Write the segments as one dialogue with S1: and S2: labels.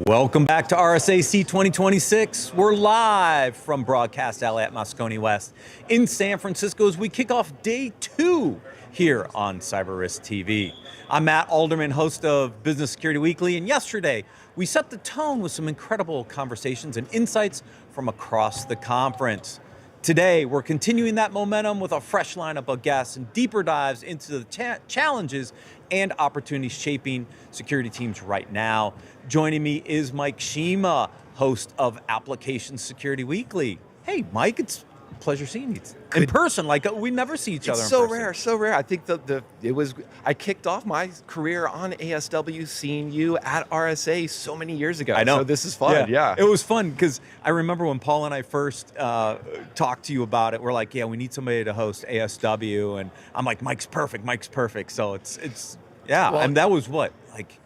S1: Welcome back to RSAC 2026. We're live from Broadcast Alley at Moscone West in San Francisco as we kick off day 2 here on CyberRisk TV. I'm Matt Alderman, host of Business Security Weekly, and yesterday we set the tone with some incredible conversations and insights from across the conference. Today, we're continuing that momentum with a fresh lineup of guests and deeper dives into the challenges and opportunities shaping security teams right now. Joining me is Mike Shema, host of Application Security Weekly. Hey, Mike, it's a pleasure seeing you in person. Like we never see each other in person.
S2: It's so rare. I think I kicked off my career on ASW seeing you at RSA so many years ago.
S1: I know.
S2: So this is fun. Yeah.
S1: It was fun because I remember when Paul and I first talked to you about it, we're like, yeah, we need somebody to host ASW. And I'm like, Mike's perfect. So it's well, and that was what, like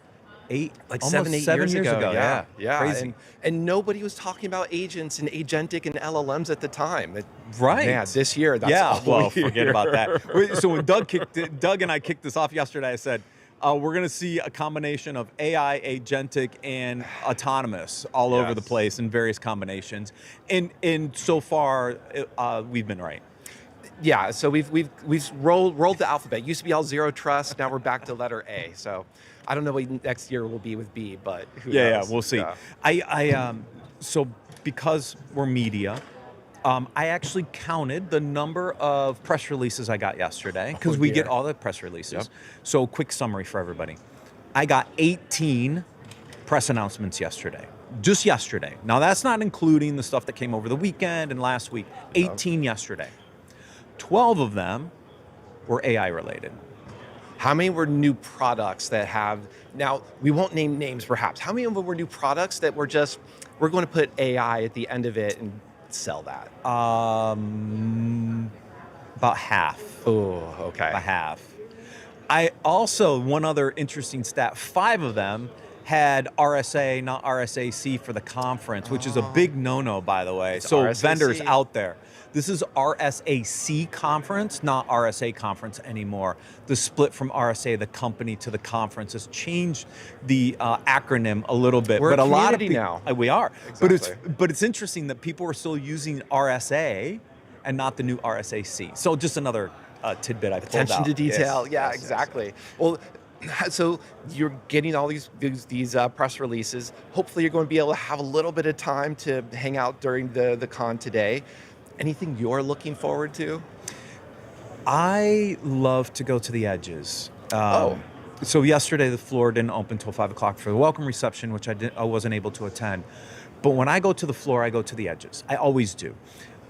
S2: 7 years ago. Yeah.
S1: Crazy.
S2: And nobody was talking about agents and Agentic and LLMs at the time.
S1: Right.
S2: Man, this year, that's all
S1: forget about that. So when Doug and I kicked this off yesterday, I said, we're going to see a combination of AI, Agentic, and autonomous all over the place in various combinations. And so far, we've been right.
S2: Yeah, so we've rolled the alphabet. Used to be all zero trust. Now we're back to letter A. So I don't know what next year will be with B, but who knows?
S1: Yeah, we'll see. Yeah. So because we're media, I actually counted the number of press releases I got yesterday because we get all the press releases. Yep. So quick summary for everybody. I got 18 press announcements yesterday. Just yesterday. Now that's not including the stuff that came over the weekend and last week. 18 yesterday. 12 of them were AI related.
S2: How many were new products that have, now we won't name names perhaps, how many of them were new products that were just, we're going to put AI at the end of it and sell that?
S1: About half.
S2: Oh, okay.
S1: About half. I also, one other interesting stat, 5 of them had RSA, not RSAC for the conference, which is a big no-no, by the way. So RSAC. Vendors out there. This is RSAC Conference, not RSA Conference anymore. The split from RSA, the company, to the conference has changed the acronym a little bit.
S2: We're
S1: but
S2: a
S1: lot of
S2: community now.
S1: We are.
S2: Exactly.
S1: But it's interesting that people are still using RSA and not the new RSAC. So just another tidbit I pulled out.
S2: Attention to detail.
S1: Yes.
S2: Yeah, exactly. Well, so you're getting all these press releases. Hopefully you're going to be able to have a little bit of time to hang out during the con today. Anything you're looking forward to?
S1: I love to go to the edges. So yesterday the floor didn't open until 5 o'clock for the welcome reception, which I wasn't able to attend. But when I go to the floor, I go to the edges. I always do.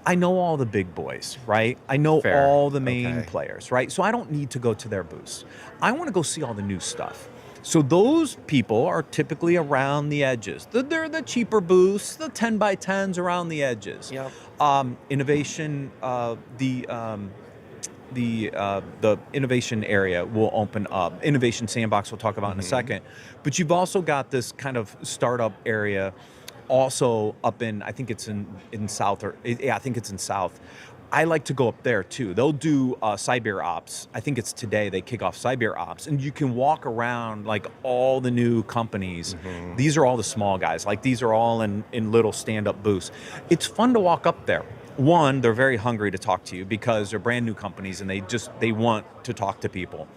S1: I know all the big boys, right? I know all the main players, right? So I don't need to go to their booths. I want to go see all the new stuff. So those people are typically around the edges. They're the cheaper booths, the 10 by 10s around the edges.
S2: Yep.
S1: Innovation, the innovation area will open up. Innovation Sandbox we'll talk about in a second. But you've also got this kind of startup area also up in, I think it's in South, I think it's in South. I like to go up there too. They'll do Cyber Ops. I think it's today they kick off Cyber Ops, and you can walk around like all the new companies. These are all the small guys. Like these are all in little stand-up booths. It's fun to walk up there. One, they're very hungry to talk to you because they're brand new companies and they want to talk to people.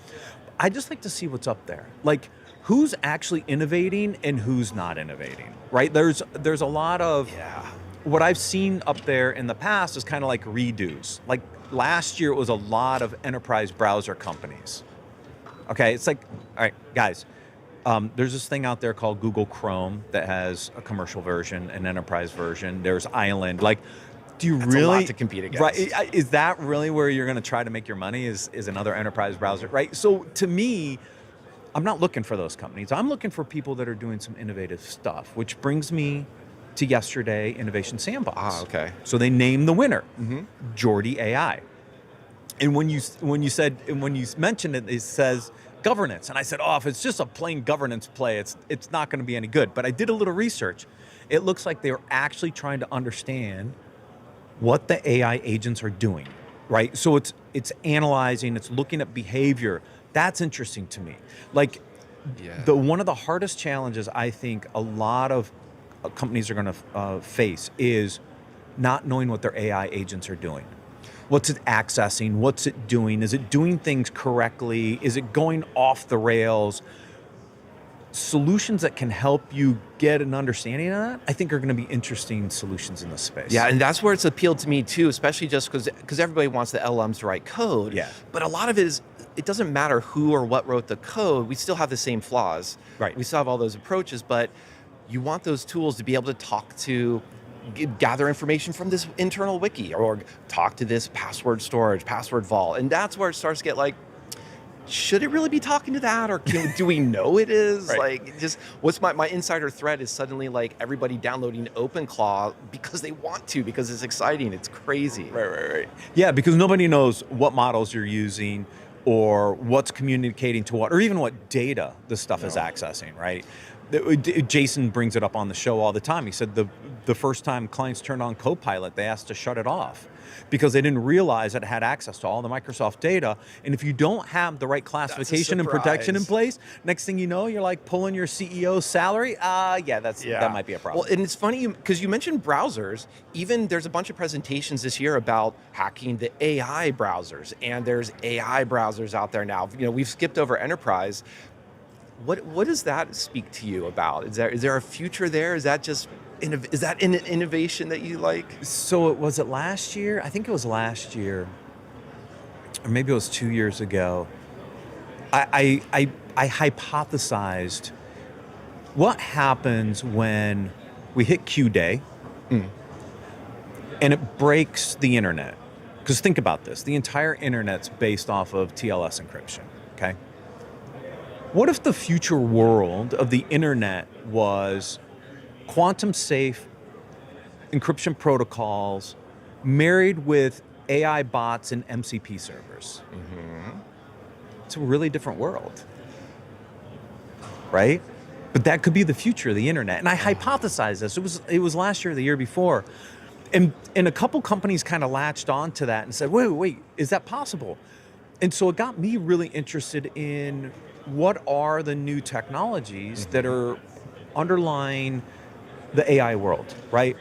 S1: I just like to see what's up there. Like who's actually innovating and who's not innovating, right? There's a lot of... What I've seen up there in the past is kind of like redos. Like last year, it was a lot of enterprise browser companies. Okay, it's like, all right, guys, there's this thing out there called Google Chrome that has a commercial version, an enterprise version. There's Island. Like, do you
S2: That's
S1: really...
S2: a lot to compete against.
S1: Right, is that really where you're going to try to make your money is another enterprise browser, right? So to me, I'm not looking for those companies. I'm looking for people that are doing some innovative stuff, which brings me to yesterday Innovation Sandbox.
S2: Okay.
S1: So they named the winner, Jordy AI. And when you mentioned it, it says governance, and I said, if it's just a plain governance play, it's not going to be any good. But I did a little research. It looks like they were actually trying to understand what the AI agents are doing, right? So it's analyzing, it's looking at behavior. That's interesting to me. Like
S2: Yeah.
S1: One of the hardest challenges I think a lot of companies are going to face is not knowing what their AI agents are doing. What's it accessing? What's it doing? Is it doing things correctly? Is it going off the rails? Solutions that can help you get an understanding of that, I think, are going to be interesting solutions in this space.
S2: Yeah, and that's where it's appealed to me too, especially just because everybody wants the LLMs to write code.
S1: Yeah.
S2: But a lot of it is, it doesn't matter who or what wrote the code. We still have the same flaws.
S1: Right.
S2: We still have all those approaches, but you want those tools to be able to talk to, gather information from this internal wiki, or talk to this password storage, password vault. And that's where it starts to get like, should it really be talking to that, or do we know it is?
S1: Right.
S2: Like, just what's my insider threat is suddenly like everybody downloading OpenClaw because they want to, because it's exciting. It's crazy.
S1: Right. Yeah, because nobody knows what models you're using or what's communicating to what, or even what data this stuff is accessing, right? Jason brings it up on the show all the time. He said the first time clients turned on Copilot, they asked to shut it off because they didn't realize that it had access to all the Microsoft data. And if you don't have the right classification and protection in place, next thing you know, you're like pulling your CEO's salary. That might be a problem.
S2: Well, and it's funny because you mentioned browsers. Even there's a bunch of presentations this year about hacking the AI browsers, and there's AI browsers out there now. You know, we've skipped over enterprise. What does that speak to you about? Is there a future there? Is that just is that an innovation that you like?
S1: So was it last year? I think it was last year, or maybe it was 2 years ago. I hypothesized what happens when we hit Q day and it breaks the internet. Because think about this: the entire internet's based off of TLS encryption. Okay. What if the future world of the internet was quantum safe encryption protocols married with AI bots and MCP servers? It's a really different world, right? But that could be the future of the internet. And I hypothesized this. It was last year or the year before. And a couple companies kind of latched on to that and said, wait, is that possible? And so it got me really interested in what are the new technologies that are underlying the AI world, right?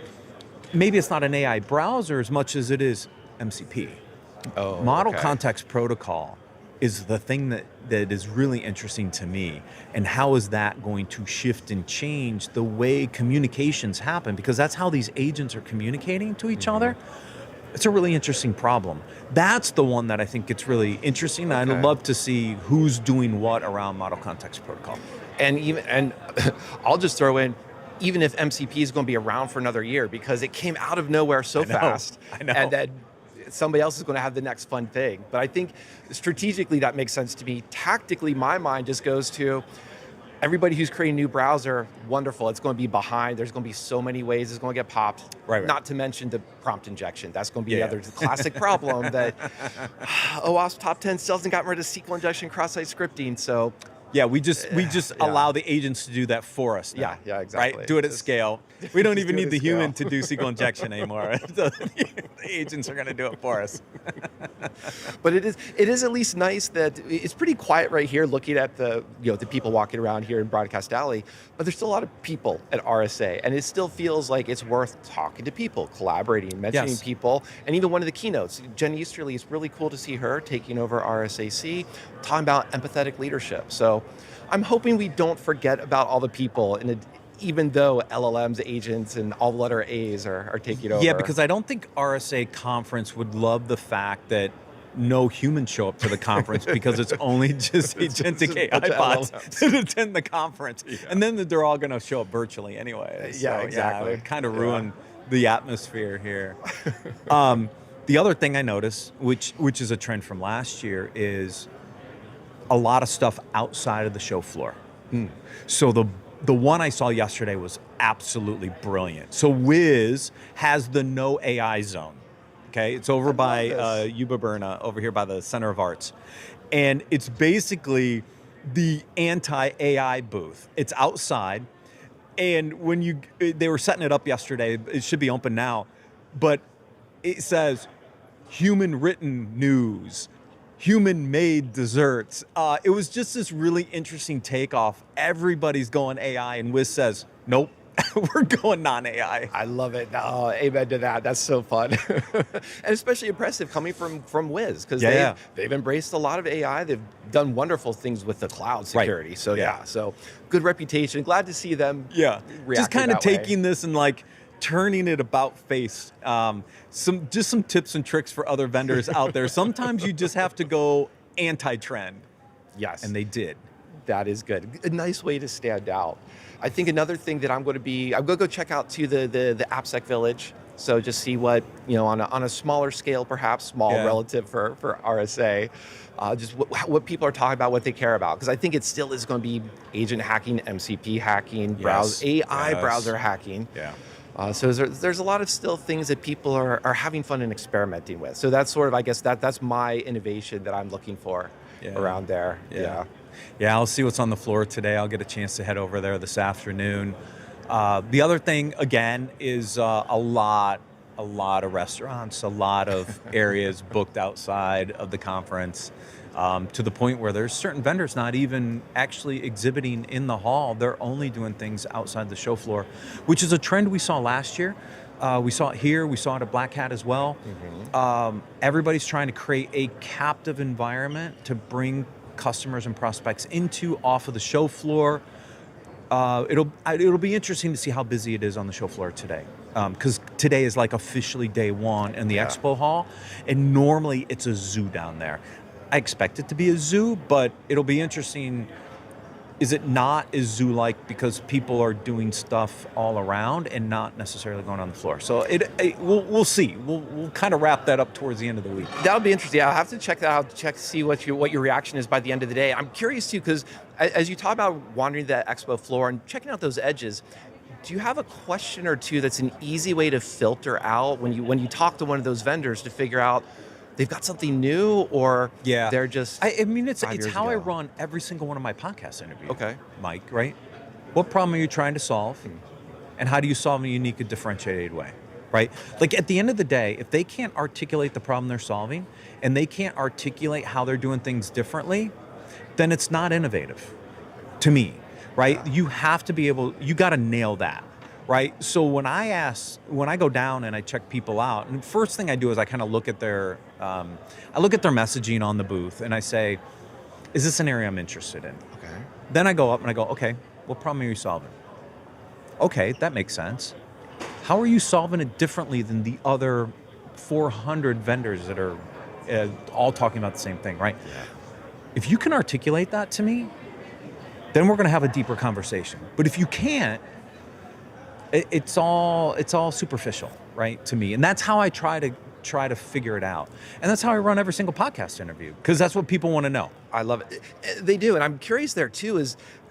S1: Maybe it's not an AI browser as much as it is MCP. Model Context Protocol is the thing that is really interesting to me. And how is that going to shift and change the way communications happen? Because that's how these agents are communicating to each other. It's a really interesting problem. That's the one that I think gets really interesting. I'd love to see who's doing what around Model Context Protocol.
S2: And I'll just throw in, even if MCP is going to be around for another year, because it came out of nowhere so fast,
S1: I know.
S2: and that somebody else is going to have the next fun thing. But I think strategically that makes sense to me. Tactically, my mind just goes to everybody who's creating a new browser. Wonderful, it's going to be behind. There's going to be so many ways it's going to get popped.
S1: Right.
S2: Not to mention the prompt injection. That's going to be the other classic problem that OWASP top 10 still hasn't gotten rid of SQL injection cross-site scripting. So.
S1: Yeah, we just allow the agents to do that for us now.
S2: Yeah, exactly.
S1: Right? Do it at scale. We don't even need the human to
S2: scale.
S1: do SQL injection anymore. The agents are going to do it for us.
S2: But it is at least nice that it's pretty quiet right here, looking at the people walking around here in Broadcast Alley. But there's still a lot of people at RSA, and it still feels like it's worth talking to people, collaborating, mentioning people, and even one of the keynotes, Jen Easterly, is really cool to see her taking over RSAC, talking about empathetic leadership. So I'm hoping we don't forget about all the people, and even though LLMs, agents, and all the letter A's are taking over.
S1: Yeah, because I don't think RSA Conference would love the fact that no humans show up to the conference because it's only just agentic AI bots that attend the conference. Yeah. And then they're all going to show up virtually anyway. So,
S2: yeah, exactly.
S1: It kind of ruined the atmosphere here. The other thing I noticed, which is a trend from last year, is a lot of stuff outside of the show floor. So the one I saw yesterday was absolutely brilliant. So Wiz has the No AI Zone. Okay, it's over by Yuba Burna, over here by the Center of Arts. And it's basically the anti-AI booth. It's outside. And when they were setting it up yesterday, it should be open now, but it says human written news, human-made desserts. It was just this really interesting takeoff. Everybody's going AI, and Wiz says, nope, we're going non-AI.
S2: I love it. Oh, amen to that. That's so fun. And especially impressive coming from Wiz, because they've embraced a lot of AI. They've done wonderful things with the cloud security. Right. So so good reputation. Glad to see them
S1: just kind of taking this and like turning it about face. Some tips and tricks for other vendors out there. Sometimes you just have to go anti-trend.
S2: Yes.
S1: And they did.
S2: That is good. A nice way to stand out. I think another thing that I'm going to go check out to the AppSec Village. So just see what, on a smaller scale, perhaps small relative for RSA, just what people are talking about, what they care about. Because I think it still is going to be agent hacking, MCP hacking, AI browser hacking.
S1: Yeah.
S2: So there's a lot of still things that people are having fun and experimenting with. So that's sort of, I guess, that's my innovation that I'm looking for around there.
S1: Yeah, I'll see what's on the floor today. I'll get a chance to head over there this afternoon. The other thing, again, is a lot of restaurants, a lot of areas booked outside of the conference, to the point where there's certain vendors not even actually exhibiting in the hall. They're only doing things outside the show floor, which is a trend we saw last year. We saw it here. We saw it at Black Hat as well. Everybody's trying to create a captive environment to bring customers and prospects off of the show floor. It'll be interesting to see how busy it is on the show floor today, because today is like officially day one in the expo hall, and normally it's a zoo down there. I expect it to be a zoo, but it'll be interesting. Is it not as zoo-like because people are doing stuff all around and not necessarily going on the floor? So we'll see. We'll kind of wrap that up towards the end of the week.
S2: That would be interesting. I'll have to check that out, to see what your reaction is by the end of the day. I'm curious too, because as you talk about wandering that expo floor and checking out those edges, do you have a question or two that's an easy way to filter out when you talk to one of those vendors to figure out they've got something new, or they're just
S1: I mean, it's how I run every single one of my podcast interviews.
S2: Okay.
S1: Mike, right? What problem are you trying to solve? And how do you solve in a unique and differentiated way? Right? Like at the end of the day, if they can't articulate the problem they're solving and they can't articulate how they're doing things differently, then it's not innovative to me, right? Yeah. You have to be you got to nail that. Right. So when I go down and I check people out, and the first thing I do is I kind of look at their messaging on the booth, and I say, is this an area I'm interested in?
S2: Okay.
S1: Then I go up and I go, okay, what problem are you solving? Okay, that makes sense. How are you solving it differently than the other 400 vendors that are all talking about the same thing, right?
S2: Yeah.
S1: If you can articulate that to me, then we're going to have a deeper conversation. But if you can't, it's all superficial, right, to me. And that's how I try to figure it out. And that's how I run every single podcast interview, because that's what people want to know.
S2: I love it. They do. And I'm curious there too,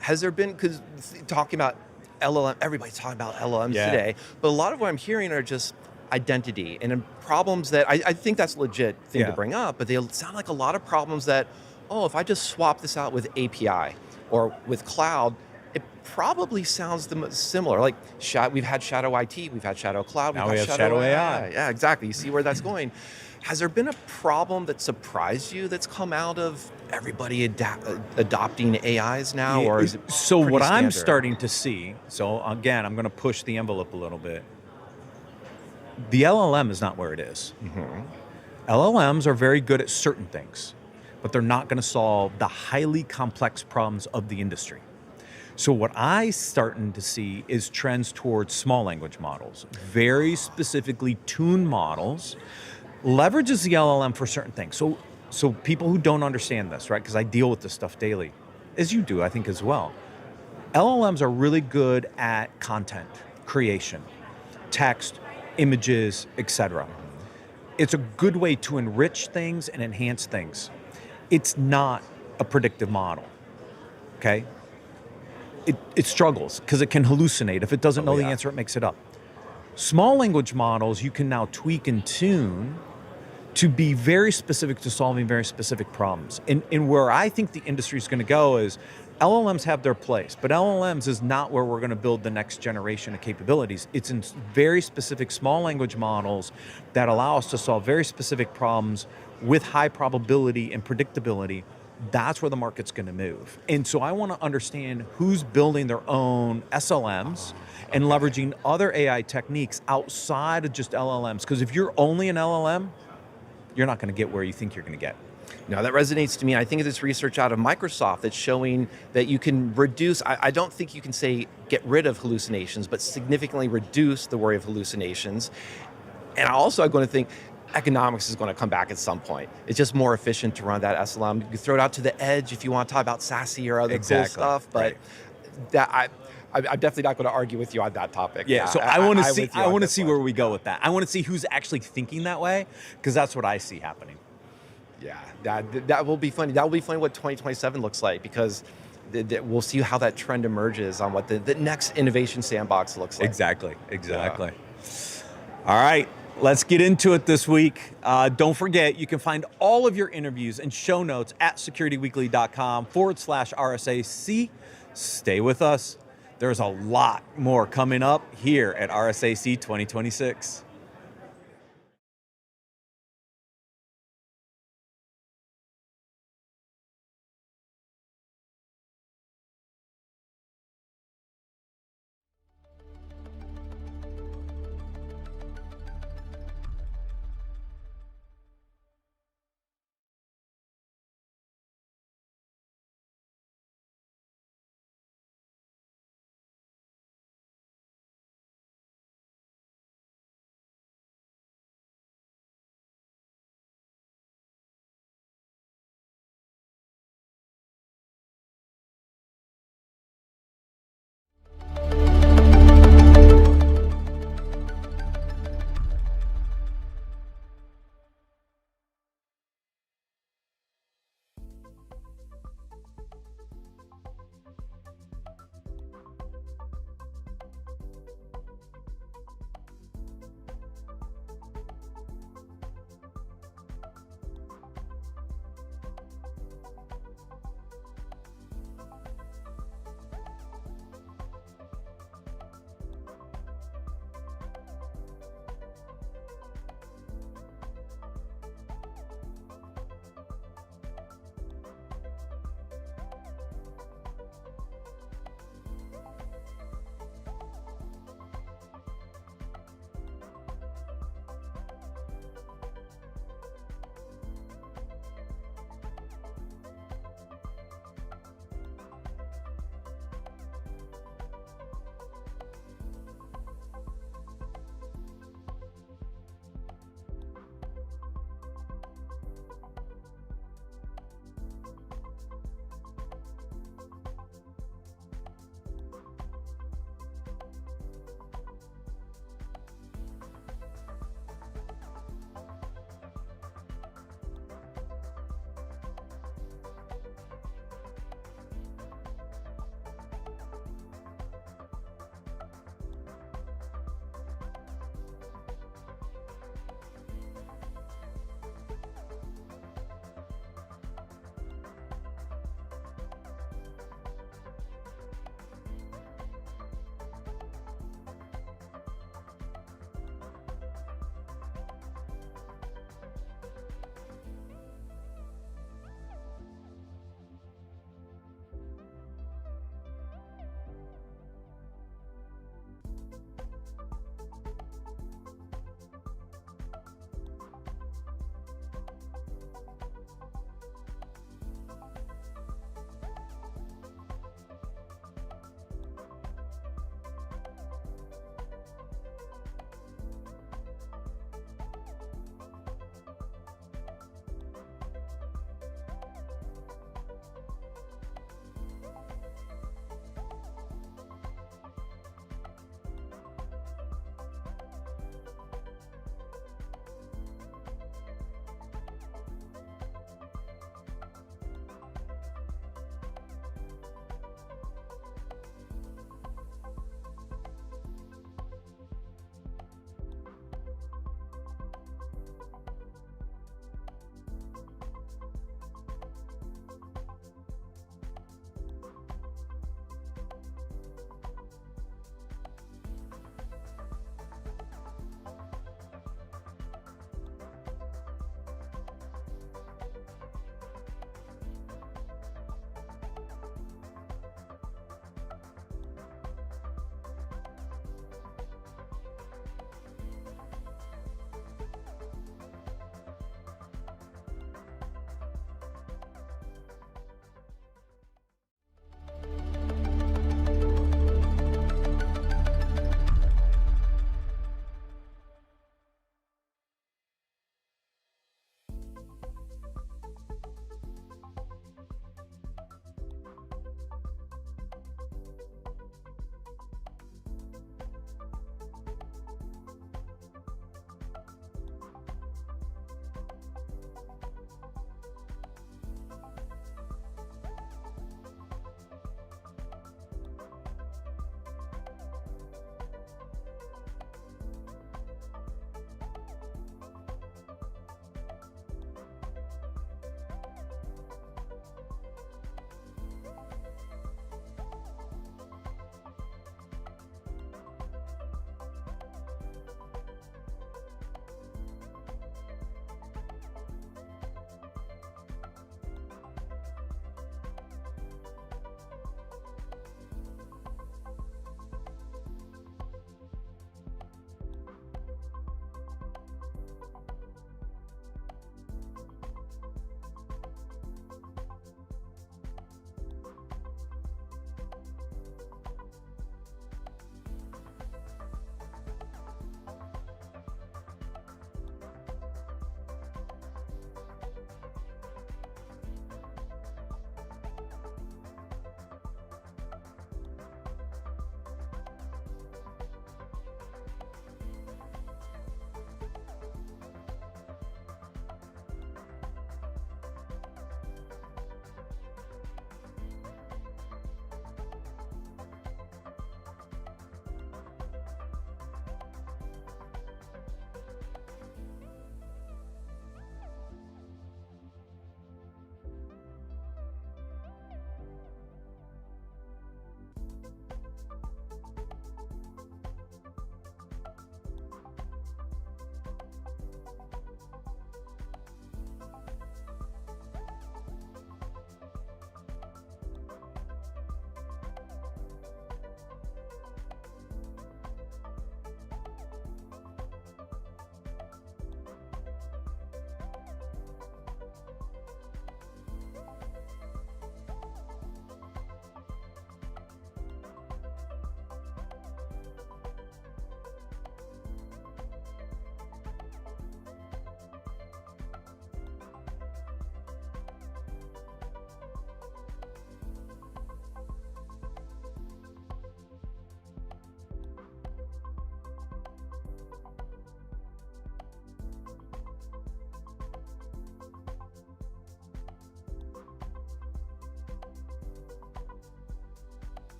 S2: has there been, because talking about LLM, everybody's talking about LLMs today, but a lot of what I'm hearing are just identity and problems that I think that's a legit thing to bring up, but they sound like a lot of problems that, if I just swap this out with API or with cloud, it probably sounds similar. Like we've had Shadow IT, we've had Shadow Cloud,
S1: now we have Shadow AI.
S2: Yeah, exactly. You see where that's going. Has there been a problem that surprised you that's come out of everybody adopting AIs now, or is it
S1: so? What
S2: standard?
S1: I'm starting to see. So again, I'm going to push the envelope a little bit. The LLM is not where it is. LLMs are very good at certain things, but they're not going to solve the highly complex problems of the industry. So what I'm starting to see is trends towards small language models, very specifically tuned models, leverages the LLM for certain things. So people who don't understand this, right, because I deal with this stuff daily, as you do, I think, as well. LLMs are really good at content creation, text, images, etc. It's a good way to enrich things and enhance things. It's not a predictive model, okay? It struggles because it can hallucinate. If it doesn't know the answer, it makes it up. Small language models, you can now tweak and tune to be very specific to solving very specific problems. And where I think the industry is going to go is LLMs have their place, but LLMs is not where we're going to build the next generation of capabilities. It's in very specific small language models that allow us to solve very specific problems with high probability and predictability, that's where the market's going to move. And so I want to understand who's building their own SLMs and leveraging other AI techniques outside of just LLMs. Because if you're only an LLM, you're not going to get where you think you're going to get.
S2: No, that resonates to me. I think of this research out of Microsoft that's showing that you can reduce, I don't think you can say get rid of hallucinations, but significantly reduce the worry of hallucinations. And also I'm going to think economics is going to come back at some point. It's just more efficient to run that SLM. You can throw it out to the edge if you want to talk about SASE or other cool stuff, but that I'm definitely not going to argue with you on that topic.
S1: Yeah, so I want to see where we go with that. I want to see who's actually thinking that way, because that's what I see happening.
S2: Yeah, that will be funny. That will be funny what 2027 looks like, because we'll see how that trend emerges on what the next innovation sandbox looks like.
S1: Exactly. Yeah. All right, let's get into it this week. Don't forget, you can find all of your interviews and show notes at securityweekly.com/RSAC. Stay with us. There's a lot more coming up here at RSAC 2026.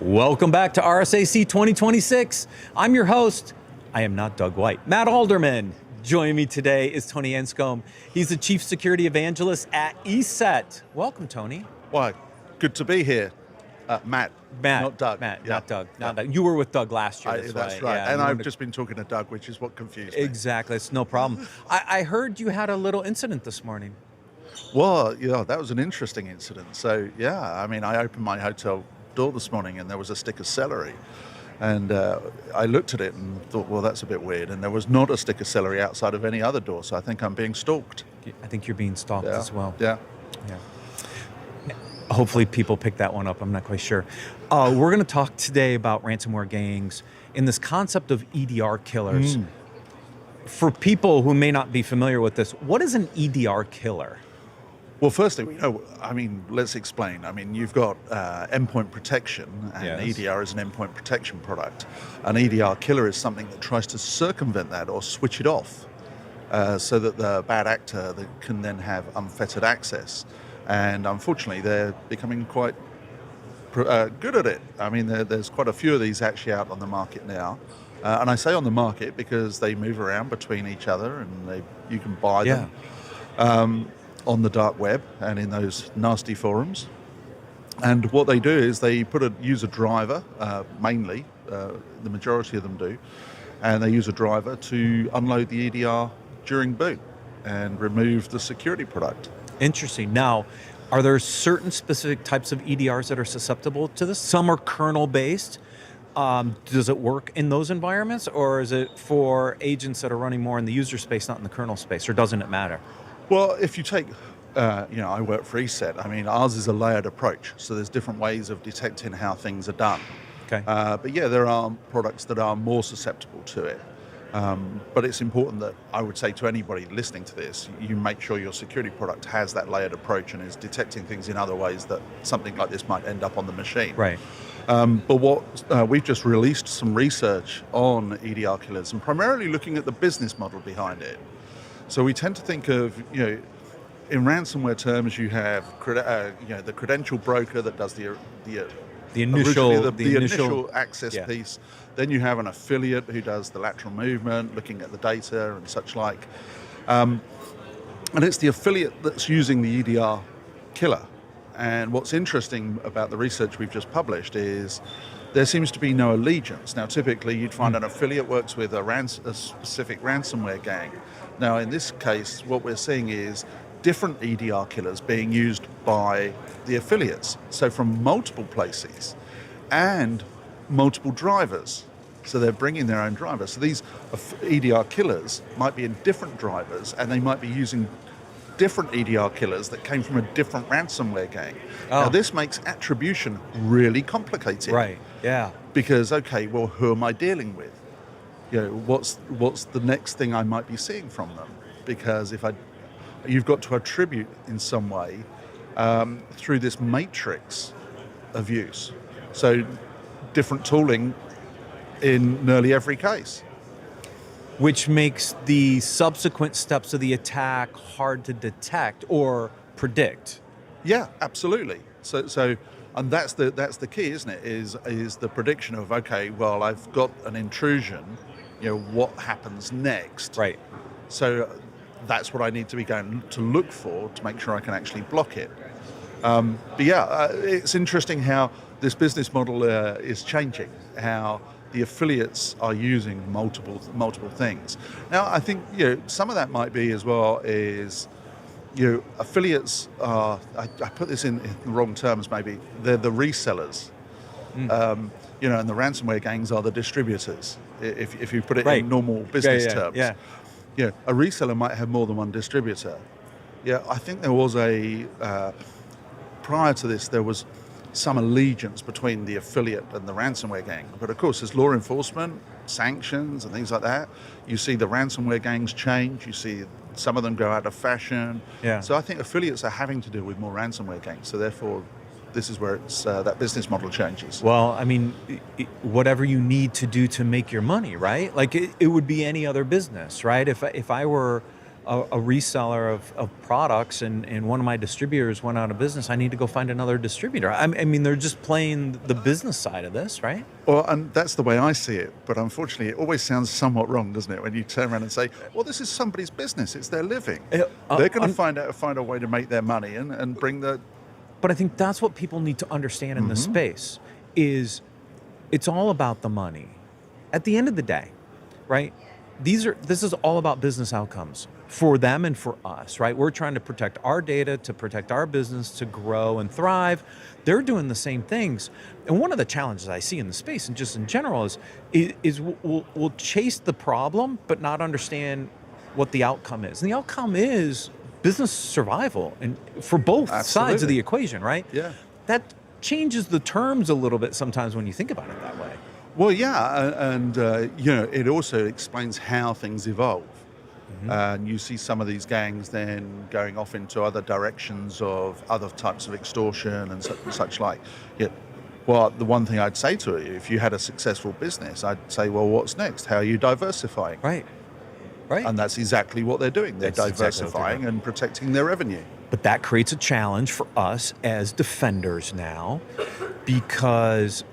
S1: Welcome back to RSAC 2026. I'm your host. I am not Doug White. Matt Alderman. Joining me today is Tony Anscombe. He's the Chief Security Evangelist at ESET. Welcome, Tony.
S3: Why? Good to be here. Matt, not Doug.
S1: Not Doug. Not Doug. You were with Doug last year.
S3: That's right.
S1: Yeah,
S3: and I've just been talking to Doug, which is what confused me.
S1: Exactly. It's no problem. I heard you had a little incident this morning.
S3: Well, that was an interesting incident. So, I opened my hotel door this morning and there was a stick of celery. And I looked at it and thought, well, that's a bit weird. And there was not a stick of celery outside of any other door. So I think I'm being stalked.
S1: I think you're being stalked as well.
S3: Yeah.
S1: Hopefully people pick that one up. I'm not quite sure. We're going to talk today about ransomware gangs and this concept of EDR killers. For people who may not be familiar with this, what is an EDR killer?
S3: Well, firstly, let's explain. You've got endpoint protection, and
S1: Yes.
S3: EDR is an endpoint protection product. An EDR killer is something that tries to circumvent that or switch it off so that the bad actor can then have unfettered access. And unfortunately, they're becoming quite good at it. There's quite a few of these actually out on the market now. And I say on the market because they move around between each other and you can buy them. On the dark web and in those nasty forums. And what they do is they use a driver, mainly, the majority of them do, and they use a driver to unload the EDR during boot and remove the security product.
S1: Interesting. Now, are there certain specific types of EDRs that are susceptible to this? Some are kernel-based. Does it work in those environments, or is it for agents that are running more in the user space, not in the kernel space, or doesn't it matter?
S3: Well, if you take, I work for ESET. Ours is a layered approach. So there's different ways of detecting how things are done.
S1: Okay.
S3: But there are products that are more susceptible to it. But it's important that I would say to anybody listening to this, you make sure your security product has that layered approach and is detecting things in other ways that something like this might end up on the machine.
S1: Right.
S3: But we've just released some research on EDR killers and primarily looking at the business model behind it. So we tend to think of, in ransomware terms, you have the credential broker that does the initial access piece. Then you have an affiliate who does the lateral movement, looking at the data and such like. And it's the affiliate that's using the EDR killer. And what's interesting about the research we've just published is there seems to be no allegiance. Now, typically, you'd find an affiliate works with a specific ransomware gang. Now, in this case, what we're seeing is different EDR killers being used by the affiliates. So from multiple places and multiple drivers. So they're bringing their own drivers. So these EDR killers might be in different drivers and they might be using different EDR killers that came from a different ransomware gang. Now, this makes attribution really complicated.
S1: Right, yeah.
S3: Because, who am I dealing with? What's the next thing I might be seeing from them? Because you've got to attribute in some way through this matrix of use. So different tooling in nearly every case.
S1: Which makes the subsequent steps of the attack hard to detect or predict.
S3: Yeah, absolutely. So and that's the key, isn't it? Is the prediction of I've got an intrusion. What happens next?
S1: Right.
S3: So that's what I need to be going to look for to make sure I can actually block it. It's interesting how this business model is changing. How the affiliates are using multiple things. Now, I think some of that might be as well is affiliates are. I put this in the wrong terms. Maybe they're the resellers. And the ransomware gangs are the distributors. If you put it in normal business terms. A reseller might have more than one distributor. I think there was prior to this, there was some allegiance between the affiliate and the ransomware gang. But of course, there's law enforcement, sanctions and things like that. You see the ransomware gangs change. You see some of them go out of fashion.
S1: Yeah.
S3: So I think affiliates are having to deal with more ransomware gangs. So therefore, this is where it's that business model changes.
S1: Well, whatever you need to do to make your money, right? Like it would be any other business, right? If I were a reseller of products and one of my distributors went out of business, I need to go find another distributor. I mean, they're just playing the business side of this, right?
S3: Well, and that's the way I see it. But unfortunately, it always sounds somewhat wrong, doesn't it? When you turn around and say, well, this is somebody's business. It's their living. They're going to find a way to make their money and bring the...
S1: But I think that's what people need to understand in this space is it's all about the money. At the end of the day, right? This is all about business outcomes for them and for us, right? We're trying to protect our data, to protect our business, to grow and thrive. They're doing the same things. And one of the challenges I see in the space and just in general is we'll chase the problem, but not understand what the outcome is. And the outcome is business survival and for both sides of the equation, right?
S3: Yeah.
S1: That changes the terms a little bit sometimes when you think about it that way.
S3: Well, yeah, and it also explains how things evolve. And you see some of these gangs then going off into other directions of other types of extortion and such like. Yeah. Well, the one thing I'd say to you, if you had a successful business, I'd say, well, what's next? How are you diversifying?
S1: Right.
S3: And that's exactly what they're doing. They're diversifying and protecting their revenue.
S1: But that creates a challenge for us as defenders now, because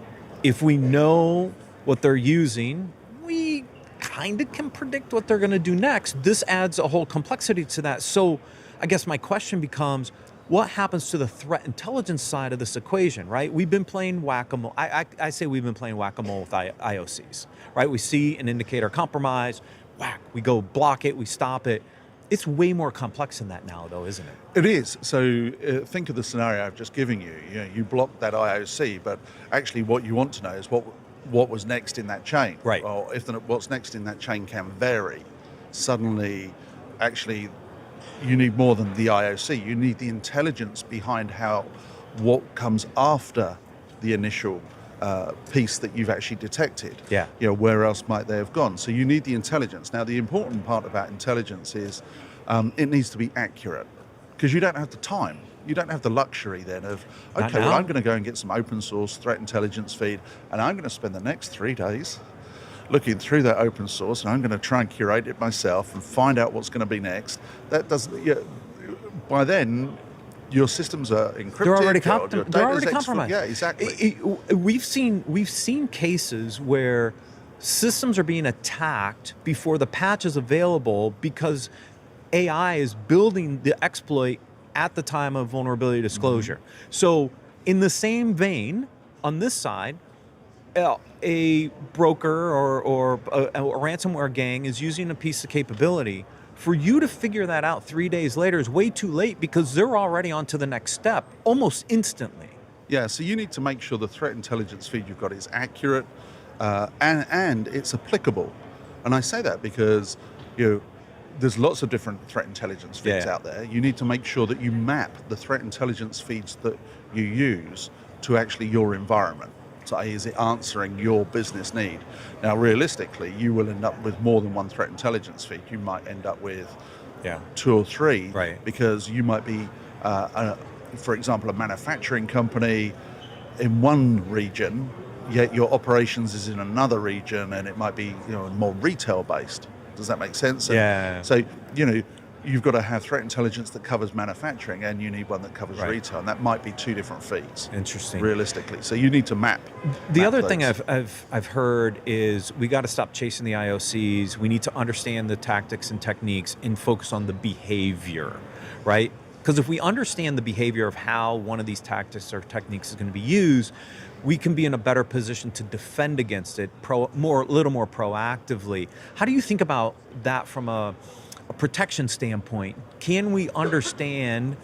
S1: if we know what they're using, we kind of can predict what they're going to do next. This adds a whole complexity to that. So I guess my question becomes, what happens to the threat intelligence side of this equation, right? We've been playing whack-a-mole. I say we've been playing whack-a-mole with IOCs, right? We see an indicator compromise, whack, we go block it, we stop it. It's way more complex than that now, though, isn't it?
S3: It is. So think of the scenario I've just given you. You blocked that IOC, but actually what you want to know is what was next in that chain.
S1: Right.
S3: Well, if what's next in that chain can vary, suddenly, actually, you need more than the IOC. You need the intelligence behind what comes after the initial piece that you've actually detected.
S1: Yeah.
S3: Where else might they have gone? So you need the intelligence. Now, the important part about intelligence is it needs to be accurate, because you don't have the time. You don't have the luxury then of, okay, well, I'm going to go and get some open source threat intelligence feed, and I'm going to spend the next 3 days looking through that open source, and I'm going to try and curate it myself and find out what's going to be next. That doesn't. By then, your systems are encrypted.
S1: They're already
S3: compromised. Yeah, exactly.
S1: We've seen cases where systems are being attacked before the patch is available because AI is building the exploit at the time of vulnerability disclosure. So in the same vein, on this side, a broker or a ransomware gang is using a piece of capability. For you to figure that out 3 days later is way too late, because they're already on to the next step almost instantly.
S3: Yeah, so you need to make sure the threat intelligence feed you've got is accurate and it's applicable. And I say that because there's lots of different threat intelligence feeds out there. You need to make sure that you map the threat intelligence feeds that you use to actually your environment. So is it answering your business need? Now, realistically, you will end up with more than one threat intelligence feed. You might end up with 2 or 3,
S1: right?
S3: Because you might be, for example, a manufacturing company in one region, yet your operations is in another region, and it might be more retail based. Does that make sense?
S1: Yeah.
S3: So you've got to have threat intelligence that covers manufacturing, and you need one that covers retail, and that might be 2 different feeds.
S1: Interesting.
S3: Realistically, so you need to map.
S1: The other thing I've heard is we got to stop chasing the IOCs. We need to understand the tactics and techniques and focus on the behavior, right? Because if we understand the behavior of how one of these tactics or techniques is going to be used, we can be in a better position to defend against it a little more proactively. How do you think about that from a protection standpoint? Can we understand,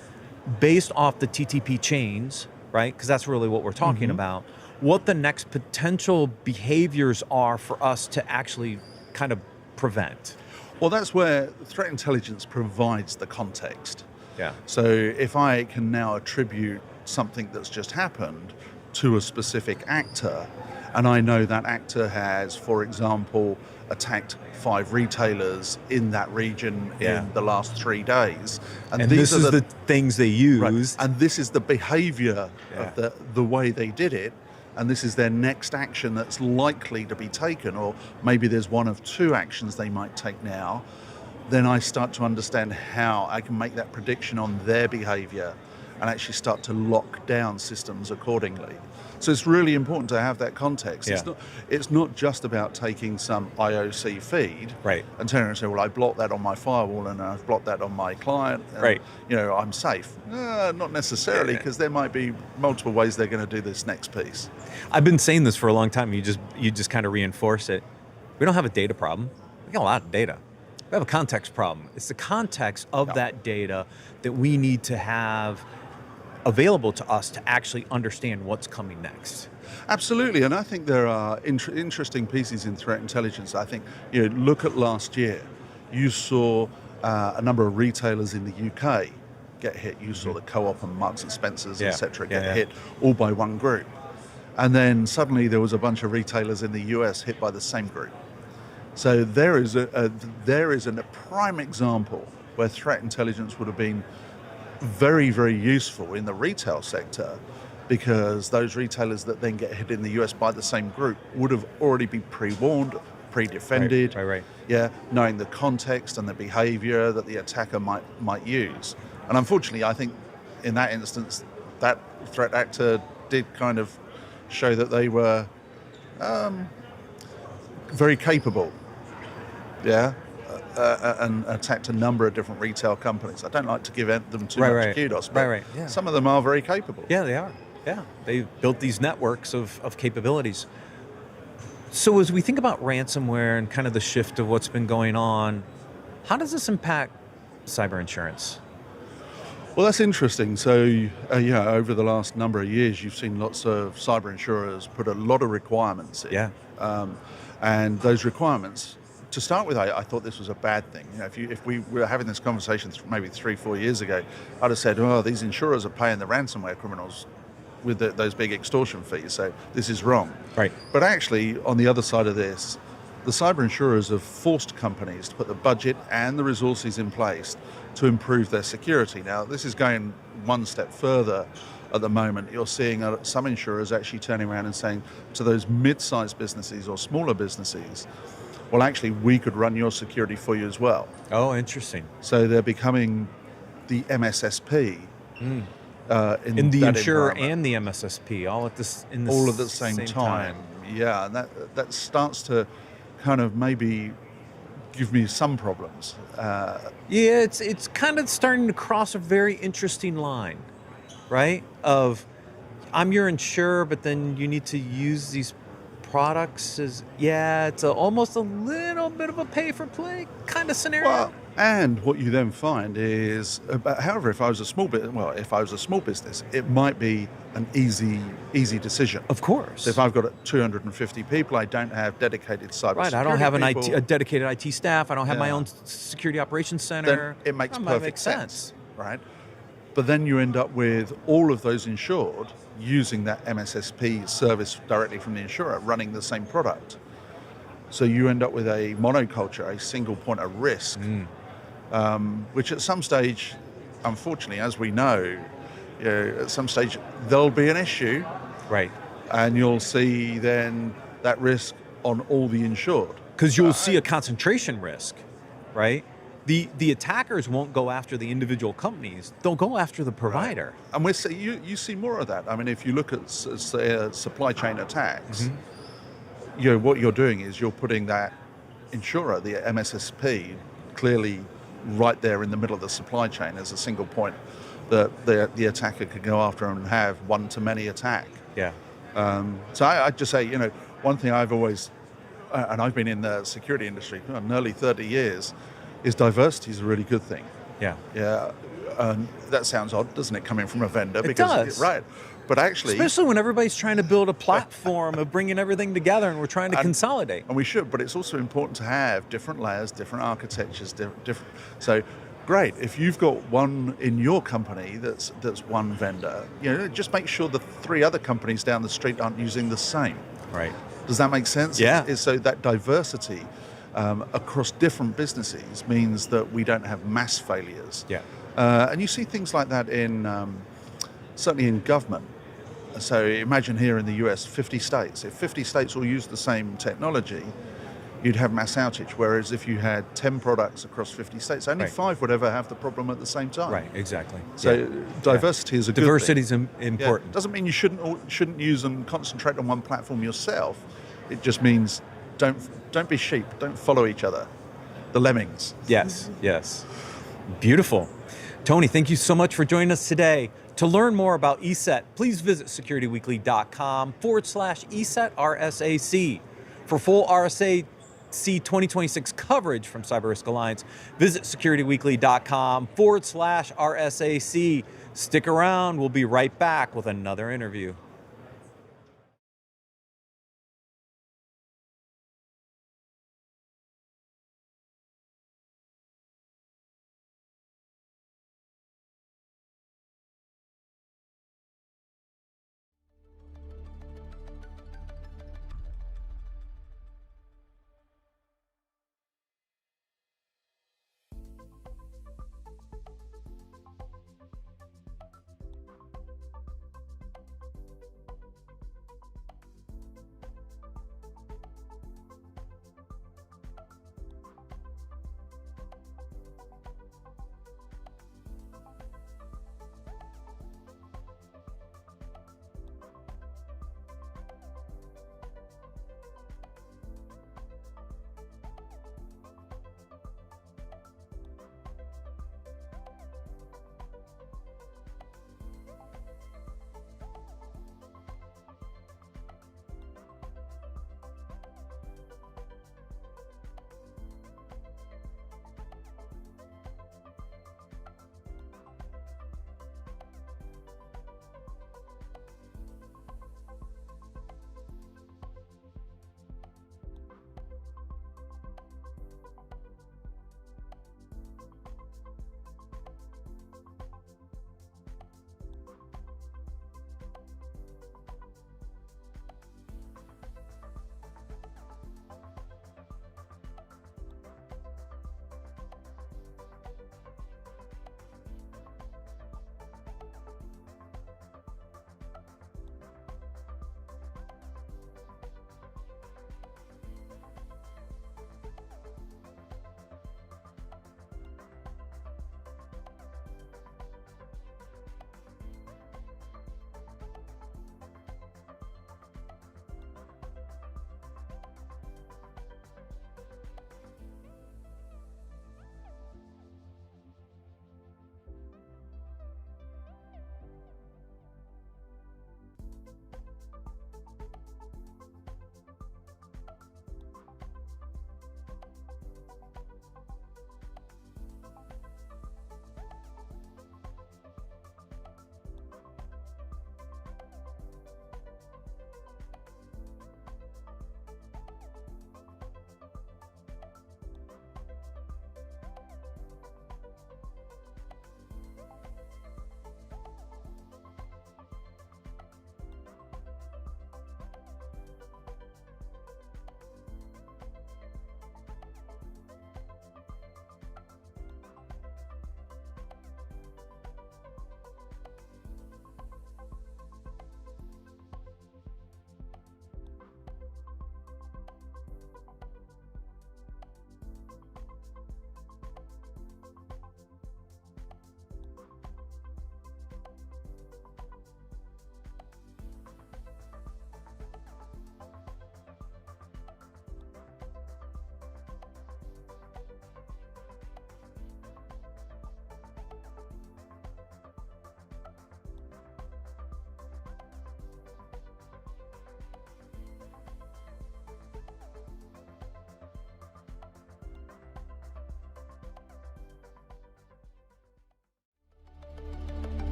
S1: based off the TTP chains, right? Because that's really what we're talking about, what the next potential behaviors are for us to actually kind of prevent?
S3: Well, that's where threat intelligence provides the context.
S1: Yeah.
S3: So if I can now attribute something that's just happened to a specific actor, and I know that actor has, for example, attacked 5 retailers in that region in the last 3 days.
S1: And these are the things they used.
S3: Right. And this is the behavior of the way they did it. And this is their next action that's likely to be taken, or maybe there's one of 2 actions they might take now. then I start to understand how I can make that prediction on their behavior and actually start to lock down systems accordingly. So it's really important to have that context.
S1: Yeah.
S3: It's not just about taking some IOC feed and turning around and saying, well, I blocked that on my firewall and I've blocked that on my client. And, I'm safe. Not necessarily, because there might be multiple ways they're going to do this next piece.
S1: I've been saying this for a long time. You just kind of reinforce it. We don't have a data problem. We got a lot of data. We have a context problem. It's the context of that data that we need to have available to us to actually understand what's coming next.
S3: Absolutely, and I think there are interesting pieces in threat intelligence. I think, look at last year. You saw a number of retailers in the UK get hit. You saw the Co-op and Marks and Spencers, etc., get hit all by one group. And then suddenly there was a bunch of retailers in the US hit by the same group. So there is a prime example where threat intelligence would have been very, very useful in the retail sector, because those retailers that then get hit in the US by the same group would have already been pre-warned, pre-defended, knowing the context and the behavior that the attacker might use. And unfortunately, I think in that instance, that threat actor did kind of show that they were very capable, and attacked a number of different retail companies. I don't like to give them too much kudos, but some of them are very capable.
S1: Yeah, they are. Yeah, they've built these networks of capabilities. So as we think about ransomware and kind of the shift of what's been going on, how does this impact cyber insurance?
S3: Well, that's interesting. So, over the last number of years, you've seen lots of cyber insurers put a lot of requirements in.
S1: Yeah.
S3: And those requirements, to start with, I thought this was a bad thing. If we were having this conversation maybe 3-4 years ago, I'd have said, "Oh, these insurers are paying the ransomware criminals with those big extortion fees, so this is wrong."
S1: Right.
S3: But actually, on the other side of this, the cyber insurers have forced companies to put the budget and the resources in place to improve their security. Now, this is going one step further. At the moment, you're seeing some insurers actually turning around and saying to those mid-sized businesses or smaller businesses, well, actually, we could run your security for you as well.
S1: Oh, interesting.
S3: So they're becoming the MSSP
S1: in the insurer and the MSSP all at the
S3: same time. Yeah, and that starts to kind of maybe give me some problems.
S1: It's kind of starting to cross a very interesting line, right? Of I'm your insurer, but then you need to use these products it's almost a little bit of a pay-for-play kind of scenario.
S3: Well, and what you then find is, however, if I was a small business, it might be an easy decision.
S1: Of course.
S3: So if I've got 250 people, I don't have dedicated cybersecurity.
S1: Right, I don't have a dedicated IT staff. I don't have my own security operations center.
S3: Then it makes perfect
S1: sense,
S3: right? But then you end up with all of those insured using that MSSP service directly from the insurer, running the same product. So you end up with a monoculture, a single point of risk, which at some stage, unfortunately, as we know, at some stage there'll be an issue.
S1: Right.
S3: And you'll see then that risk on all the insured.
S1: Because you'll see a concentration risk, right? The attackers won't go after the individual companies; they'll go after the provider.
S3: Right. And you see more of that. I mean, if you look at supply chain attacks, what you're doing is you're putting that insurer, the MSSP, clearly right there in the middle of the supply chain as a single point that the attacker could go after and have one-to-many attack.
S1: Yeah.
S3: So I'd just say, one thing I've always, and I've been in the security industry nearly 30 years, is diversity is a really good thing.
S1: Yeah.
S3: Yeah. That sounds odd, doesn't it, coming from a vendor?
S1: It does.
S3: Right. But actually...
S1: Especially when everybody's trying to build a platform of bringing everything together and we're trying to consolidate.
S3: And we should, but it's also important to have different layers, different architectures, different... So, great, if you've got one in your company that's one vendor, just make sure the 3 other companies down the street aren't using the same.
S1: Right.
S3: Does that make sense?
S1: Yeah.
S3: So that diversity across different businesses means that we don't have mass failures.
S1: Yeah.
S3: And you see things like that in certainly in government. So imagine here in the US, 50 states. If 50 states all use the same technology, you'd have mass outage. Whereas if you had 10 products across 50 states, only
S1: Right.
S3: 5 would ever have the problem at the same time.
S1: Right, exactly.
S3: So
S1: Yeah.
S3: diversity is a good
S1: Diversity
S3: thing.
S1: is important.
S3: Doesn't mean you shouldn't use and concentrate on one platform yourself. It just means don't be sheep. Don't follow each other. The lemmings.
S1: Yes, yes. Beautiful. Tony, thank you so much for joining us today. To learn more about ESET, please visit securityweekly.com/ESET RSAC. For full RSAC 2026 coverage from CyberRisk Alliance, visit securityweekly.com/RSAC. Stick around. We'll be right back with another interview.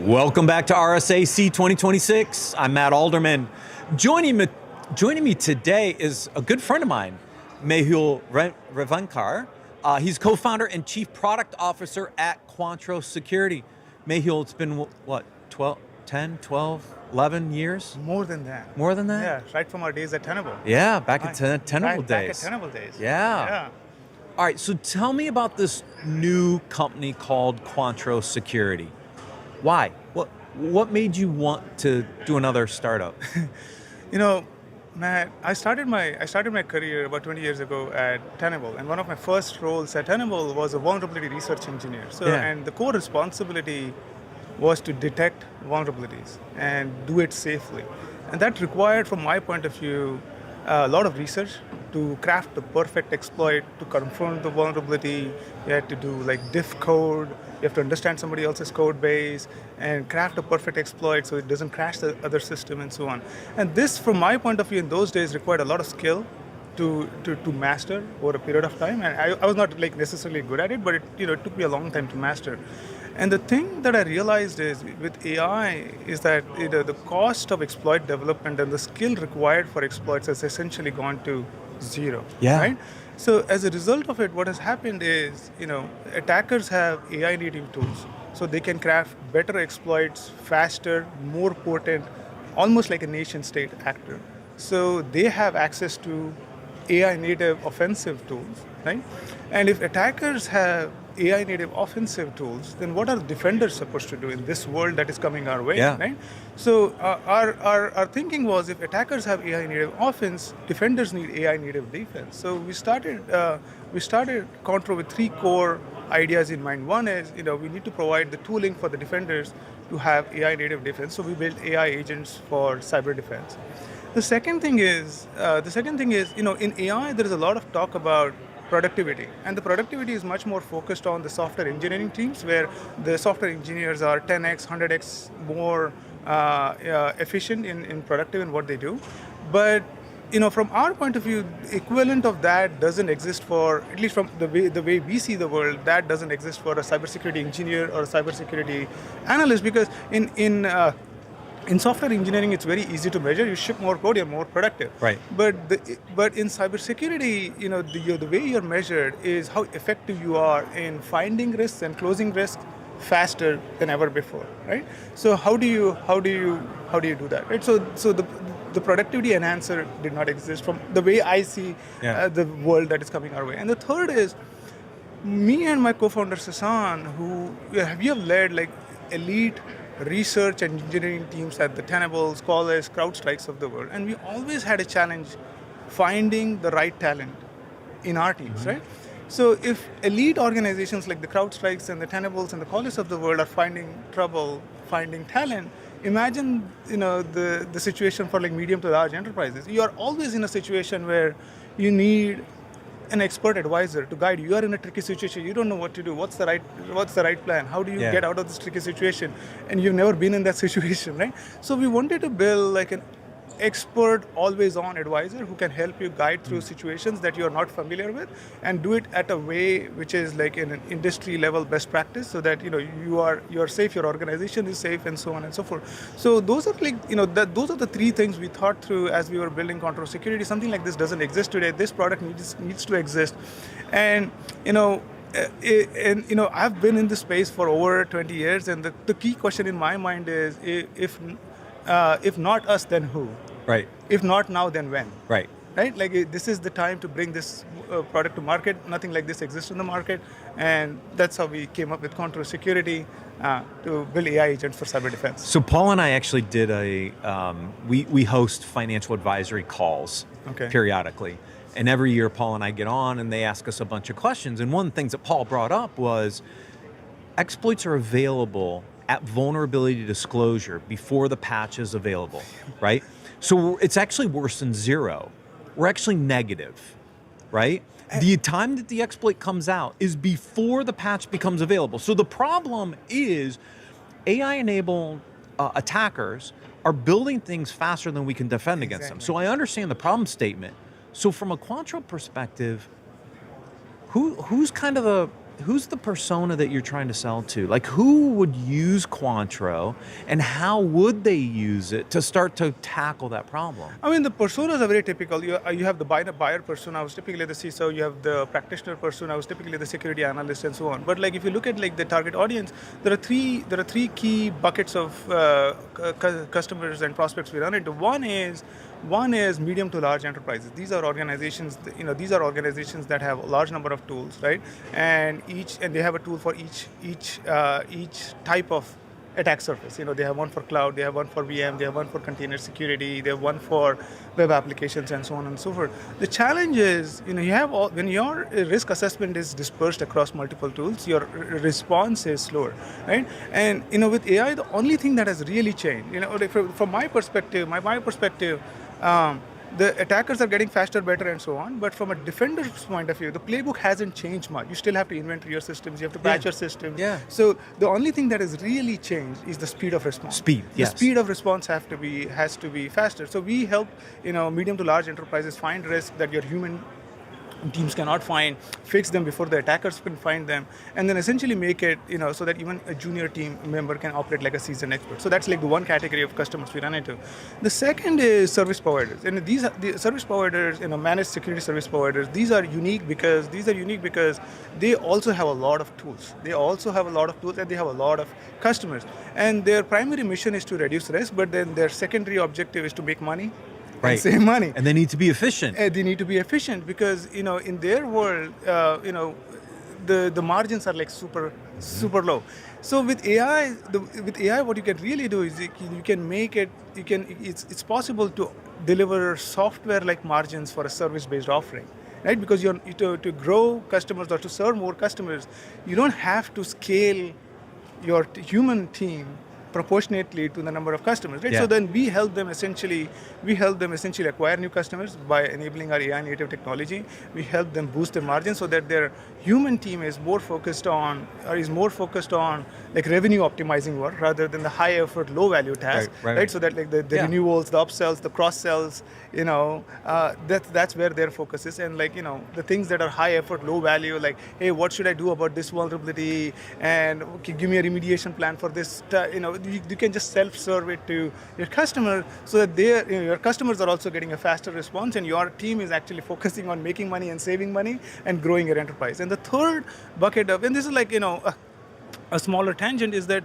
S1: Welcome back to RSAC 2026. I'm Matt Alderman. Joining me today is a good friend of mine, Mehul Revankar. He's co-founder and chief product officer at Quantro Security. Mehul, it's been what, 10, 12, 11 years?
S4: More than that.
S1: More than that?
S4: Yeah, right from our days at Tenable.
S1: Yeah, back at Tenable days.
S4: Back at Tenable days.
S1: Yeah. All right, so tell me about this new company called Quantro Security. Why? What made you want to do another startup?
S4: Matt, I started my career about 20 years ago at Tenable, and one of my first roles at Tenable was a vulnerability research engineer. And the core responsibility was to detect vulnerabilities and do it safely. And that required, from my point of view, a lot of research to craft the perfect exploit, to confirm the vulnerability. You had to do like diff code. You have to understand somebody else's code base and craft a perfect exploit so it doesn't crash the other system and so on. And this, from my point of view, in those days required a lot of skill to master over a period of time. And I was not like necessarily good at it, but it took me a long time to master. And the thing that I realized is with AI is that the cost of exploit development and the skill required for exploits has essentially gone to zero.
S1: Yeah.
S4: Right? So as a result of it, what has happened is, attackers have AI native tools. So they can craft better exploits, faster, more potent, almost like a nation state actor. So they have access to AI native offensive tools, right? And if attackers have AI native offensive tools, then what are defenders supposed to do in this world that is coming our way, right? So our thinking was, if attackers have AI native offense, defenders need AI native defense. So we started Quantro with three core ideas in mind. One is, we need to provide the tooling for the defenders to have AI native defense. So we built AI agents for cyber defense. The second thing is, in AI there is a lot of talk about productivity, and the productivity is much more focused on the software engineering teams, where the software engineers are 10x, 100x more efficient in productive in what they do. But from our point of view, equivalent of that doesn't exist for, at least from the way we see the world, that doesn't exist for a cybersecurity engineer or a cybersecurity analyst, because in software engineering, it's very easy to measure. You ship more code, you're more productive.
S1: Right.
S4: But in cybersecurity, the way you're measured is how effective you are in finding risks and closing risks faster than ever before, right? So how do you do that, right? So the productivity enhancer did not exist from the way I see the world that is coming our way. And the third is, me and my co-founder Sasan, who we have led like elite research and engineering teams at the Tenables, Qualys, CrowdStrikes of the world, and we always had a challenge finding the right talent in our teams, right? So if elite organizations like the CrowdStrikes and the Tenables and the Qualys of the world are finding trouble finding talent, imagine the situation for like medium to large enterprises. You are always in a situation where you need an expert advisor to guide you. You are in a tricky situation. You don't know what to do. What's the right plan? How do you get out of this tricky situation? And you've never been in that situation, right? So we wanted to build like an expert, always-on advisor who can help you guide through situations that you are not familiar with, and do it at a way which is like in an industry-level best practice, so that you are safe, your organization is safe, and so on and so forth. So those are like those are the three things we thought through as we were building Quantro Security. Something like this doesn't exist today. This product needs to exist, and I've been in this space for over 20 years, and the key question in my mind is, if not us, then who?
S1: Right.
S4: If not now, then when?
S1: Right.
S4: Right? Like this is the time to bring this product to market. Nothing like this exists in the market, and that's how we came up with Quantro Security to build AI agents for cyber defense.
S1: So Paul and I actually did we host financial advisory calls periodically. And every year Paul and I get on and they ask us a bunch of questions. And one of the things that Paul brought up was exploits are available at vulnerability disclosure before the patch is available, right? So it's actually worse than zero. We're actually negative, right? The time that the exploit comes out is before the patch becomes available. So the problem is AI-enabled attackers are building things faster than we can defend against them. So I understand the problem statement. So from a Quantro perspective, who's kind of who's the persona that you're trying to sell to? Like, who would use Quantro, and how would they use it to start to tackle that problem?
S4: I mean, the personas are very typical. You have the buyer persona, who's typically the CISO. You have the practitioner persona, who's typically the security analyst, and so on. But like, if you look at like the target audience, there are three key buckets of customers and prospects we run into. One is medium to large enterprises. These are organizations. These are organizations that have a large number of tools, right? And they have a tool for each type of attack surface. They have one for cloud, they have one for VM, they have one for container security, they have one for web applications, and so on and so forth. The challenge is, when your risk assessment is dispersed across multiple tools, your response is slower, right? And with AI, the only thing that has really changed, from my perspective, the attackers are getting faster, better, and so on. But from a defender's point of view, the playbook hasn't changed much. You still have to inventory your systems. You have to patch your systems.
S1: Yeah.
S4: So the only thing that has really changed is the speed of response.
S1: Speed. Yes.
S4: The speed of response has to be faster. So we help medium to large enterprises find risk that your human teams cannot find, fix them before the attackers can find them, and then essentially make it, so that even a junior team member can operate like a seasoned expert. So that's like the one category of customers we run into. The second is service providers, and these are the service providers, managed security service providers. These are unique because they also have a lot of tools. And they have a lot of customers, and their primary mission is to reduce risk, but then their secondary objective is to make money.
S1: Right.
S4: And save money.
S1: And they need to be efficient.
S4: They need to be efficient because, in their world, the margins are like super low. So with AI, what you can really do is you can make it. It's possible to deliver software-like margins for a service-based offering, right? Because to grow customers or to serve more customers, you don't have to scale your human team proportionately to the number of customers, right?
S1: Yeah.
S4: So then we help them essentially acquire new customers by enabling our AI native technology. We help them boost their margins so that their human team is more focused on like revenue optimizing work rather than the high effort, low value tasks, right? So that like the renewals, the upsells, the cross sells, that's where their focus is. And like, the things that are high effort, low value, like, hey, what should I do about this vulnerability? And okay, give me a remediation plan for this. You can just self-serve it to your customer so that your customers are also getting a faster response, and your team is actually focusing on making money and saving money and growing your enterprise. And the third bucket and this is like, a smaller tangent, is that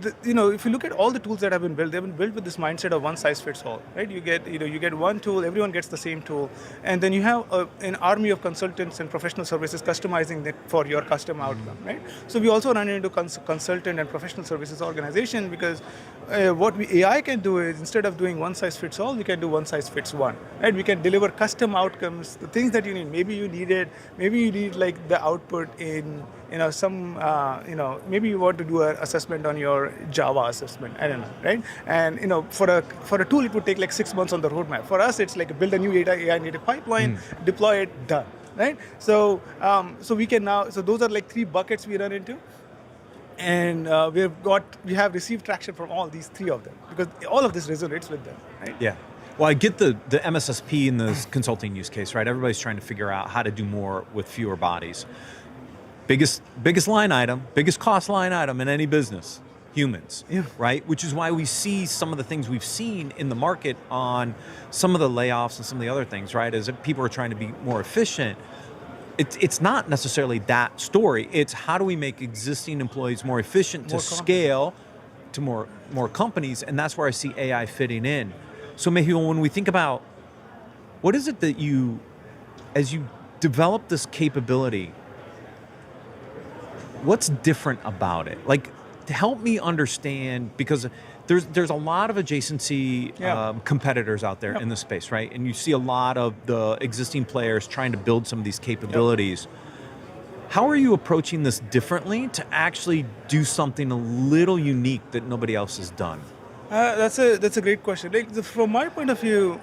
S4: if you look at all the tools that have been built, they've been built with this mindset of one size fits all, right? You get one tool, everyone gets the same tool, and then you have an army of consultants and professional services customizing it for your custom outcome, right? So we also run into consultant and professional services organization because what AI can do is, instead of doing one size fits all, we can do one size fits one, right? We can deliver custom outcomes, the things that you need. Maybe you need like the output in maybe you want to do an assessment on your Java assessment. I don't know, right? And for a tool, it would take like 6 months on the roadmap. For us, it's like build a new AI native pipeline, deploy it, done, right? So we can now. So those are like three buckets we run into, and we have received traction from all these three of them because all of this resonates with them, right?
S1: Yeah. Well, I get the MSSP in the consulting use case, right? Everybody's trying to figure out how to do more with fewer bodies. Biggest line item, biggest cost line item in any business, humans, right? Which is why we see some of the things we've seen in the market on some of the layoffs and some of the other things, right? As people are trying to be more efficient. It's not necessarily that story. It's how do we make existing employees more efficient to scale to more companies, and that's where I see AI fitting in. So Mehul, when we think about what is it that as you develop this capability, what's different about it? Like, to help me understand, because there's a lot of adjacency competitors out there in the space, right? And you see a lot of the existing players trying to build some of these capabilities. How are you approaching this differently to actually do something a little unique that nobody else has done?
S4: That's a great question. Like, from my point of view,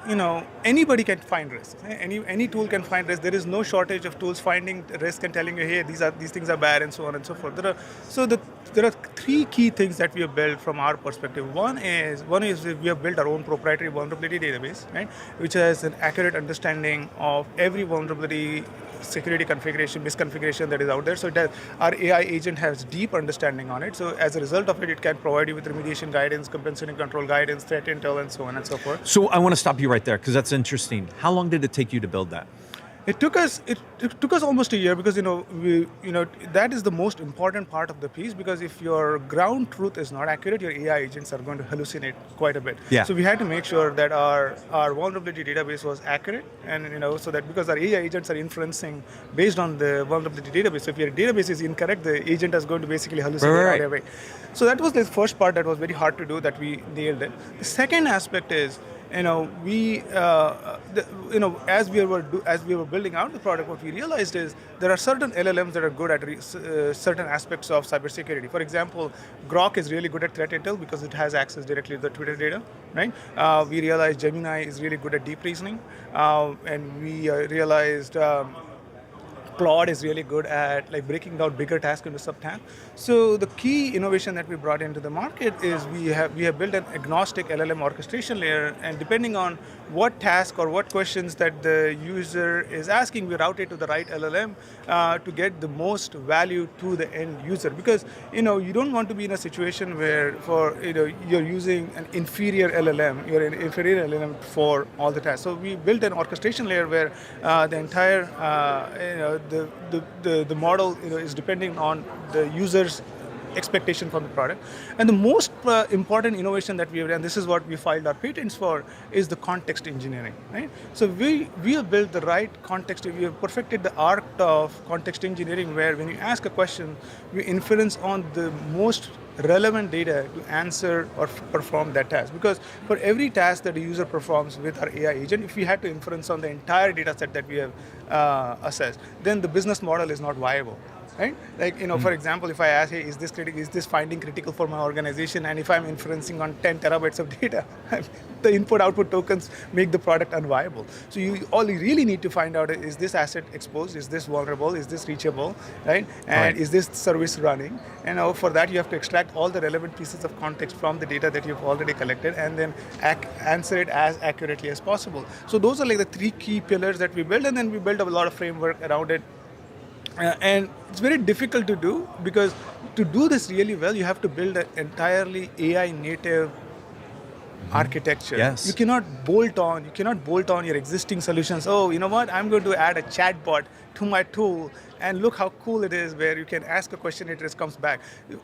S4: anybody can find risk. Any tool can find risk. There is no shortage of tools finding risk and telling you, hey, these things are bad, and so on and so forth. There are three key things that we have built from our perspective. One is we have built our own proprietary vulnerability database, right, which has an accurate understanding of every vulnerability security configuration, misconfiguration that is out there. So our AI agent has deep understanding on it. So as a result of it, it can provide you with remediation guidance, compensation control guidance, threat intel, and so on and so forth.
S1: So I want to stop you right there because that's interesting. How long did it take you to build that?
S4: It took us almost a year because that is the most important part of the piece, because if your ground truth is not accurate, your AI agents are going to hallucinate quite a bit.
S1: Yeah.
S4: So we had to make sure that our vulnerability database was accurate, and so that because our AI agents are inferencing based on the vulnerability database. So if your database is incorrect, the agent is going to basically hallucinate right away. So that was the first part that was very hard to do, that we nailed it. The second aspect is, as we were building out the product, what we realized is there are certain LLMs that are good at certain aspects of cybersecurity. For example, Grok is really good at threat intel because it has access directly to the Twitter data, right? We realized Gemini is really good at deep reasoning, and we realized Claude is really good at breaking down bigger tasks into subtasks. So the key innovation that we brought into the market is we have built an agnostic LLM orchestration layer, and depending on what task or what questions that the user is asking, we route it to the right LLM to get the most value to the end user. Because you don't want to be in a situation where you're using an inferior LLM, for all the tasks. So we built an orchestration layer where the entire the model is depending on the user's expectation from the product. And the most important innovation that we have done, this is what we filed our patents for, is the context engineering, right? So we have built the right context, we have perfected the art of context engineering, where when you ask a question, we inference on the most relevant data to answer or perform that task. Because for every task that a user performs with our AI agent, if we had to inference on the entire data set that we have assessed, then the business model is not viable. Right? For example, if I ask, hey, is this finding critical for my organization? And if I'm inferencing on 10 terabytes of data, the input-output tokens make the product unviable. So all you really need to find out is this asset exposed? Is this vulnerable? Is this reachable? Right? And is this service running? And for that, you have to extract all the relevant pieces of context from the data that you've already collected, and then answer it as accurately as possible. So those are the three key pillars that we built, and then we built a lot of framework around it. And it's very difficult to do, because to do this really well, you have to build an entirely AI native architecture.
S1: Yes.
S4: You cannot bolt on your existing solutions. Oh, you know what? I'm going to add a chatbot to my tool, and look how cool it is, where you can ask a question, it just comes back.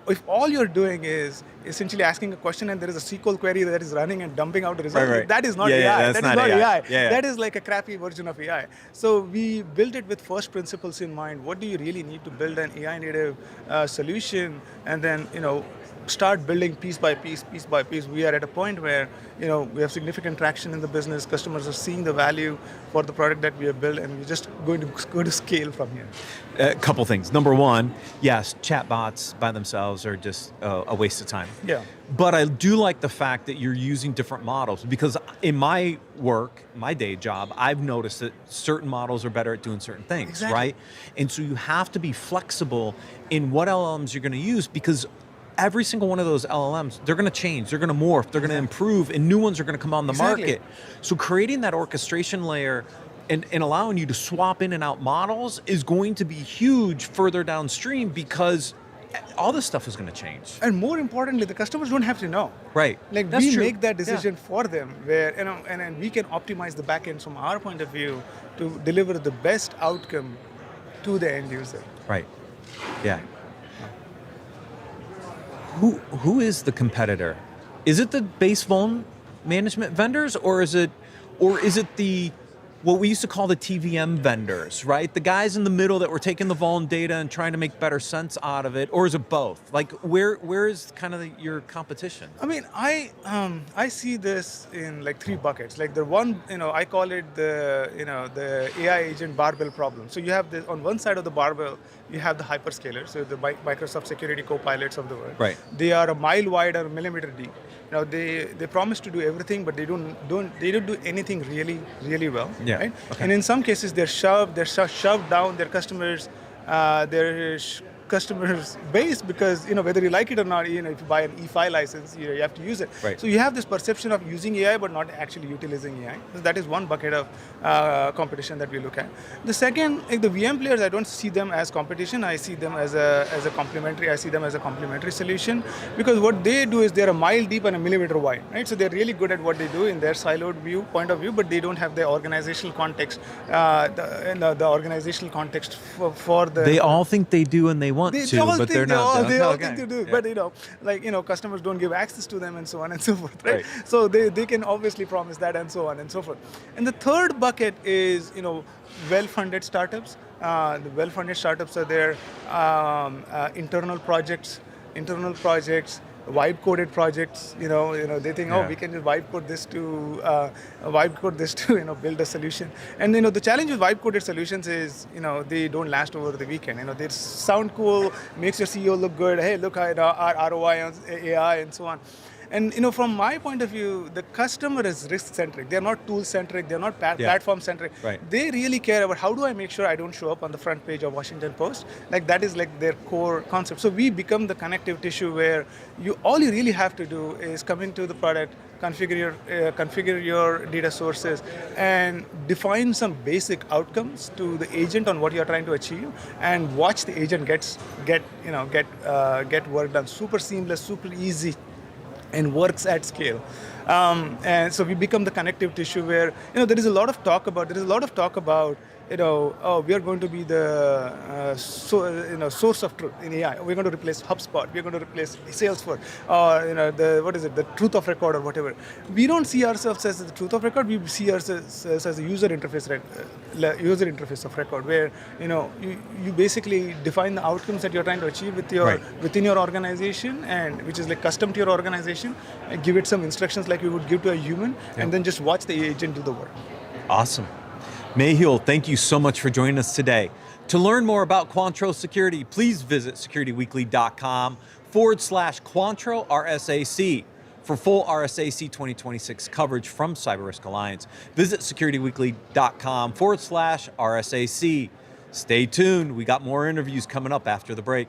S4: If all you're doing is essentially asking a question and there is a SQL query that is running and dumping out the result, that is not AI. That is not AI. That is like a crappy version of AI. So we built it with first principles in mind. What do you really need to build an AI native solution? And then, start building piece by piece. We are at a point where we have significant traction in the business. Customers are seeing the value for the product that we have built, and we're just going to scale from here.
S1: A couple things. Number one, yes, chatbots by themselves are just a waste of time.
S4: Yeah.
S1: But I do like the fact that you're using different models, because in my work, my day job, I've noticed that certain models are better at doing certain things, right? And so you have to be flexible in what LLMs you're going to use, because every single one of those LLMs, they're going to change, they're going to morph, they're going to improve, and new ones are going to come on the market. So creating that orchestration layer and allowing you to swap in and out models is going to be huge further downstream, because all this stuff is going to change.
S4: And more importantly, the customers don't have to know.
S1: Right.
S4: That's true. Make that decision for them, where and we can optimize the back end from our point of view to deliver the best outcome to the end user.
S1: Right. Yeah. Who is the competitor? Is it the base vuln management vendors, or is it the what we used to call the TVM vendors, right? The guys in the middle that were taking the vuln data and trying to make better sense out of it, or is it both? Where is kind of your competition?
S4: I mean, I see this in three buckets. The one, I call it the AI agent barbell problem. So you have on one side of the barbell, you have the hyperscalers, so the Microsoft security co-pilots of the world. Right. They are a mile wide or a millimeter deep. They promise to do everything, but they don't do anything really, really well. Yeah. Right? Okay. And in some cases, they're shoved down their customers' their customers base because whether you like it or not, if you buy an E5 license, you have to use it.
S1: Right.
S4: So you have this perception of using AI but not actually utilizing AI. So that is one bucket of competition that we look at. The second, like the VM players, I don't see them as competition. I see them as a complementary. I see them as a complementary solution because what they do is they're a mile deep and a millimeter wide, right? So they're really good at what they do in their siloed point of view, but they don't have the organizational context, the organizational context for the.
S1: They all think they do and they want to, but they're not.
S4: They all think they do, but customers don't give access to them and so on and so forth, right? So they can obviously promise that and so on and so forth. And the third bucket is well-funded startups. The well-funded startups are their internal projects, vibe-coded projects. They think, we can just vibe-code this to build a solution. And the challenge with vibe-coded solutions is they don't last over the weekend. They sound cool, makes your CEO look good. Hey, look at our ROI on AI and so on. And from my point of view, the customer is risk-centric. They're not tool-centric. They're not platform-centric.
S1: Right.
S4: They really care about how do I make sure I don't show up on the front page of Washington Post. Like that is like their core concept. So we become the connective tissue where all you really have to do is come into the product, configure your data sources, and define some basic outcomes to the agent on what you're trying to achieve, and watch the agent get work done. Super seamless, super easy, and works at scale. And so we become the connective tissue where there is a lot of talk about we are going to be the source of truth in AI. We're going to replace HubSpot. We're going to replace Salesforce, or the truth of record or whatever. We don't see ourselves as the truth of record. We see ourselves as a user interface of record, where you basically define the outcomes that you're trying to achieve within your organization, and which is like custom to your organization, and give it some instructions like you would give to a human, and then just watch the agent do the work.
S1: Awesome. Mehul, thank you so much for joining us today. To learn more about Quantro Security, please visit securityweekly.com/Quantro RSAC. For full RSAC 2026 coverage from CyberRisk Alliance, visit securityweekly.com/RSAC. Stay tuned. We got more interviews coming up after the break.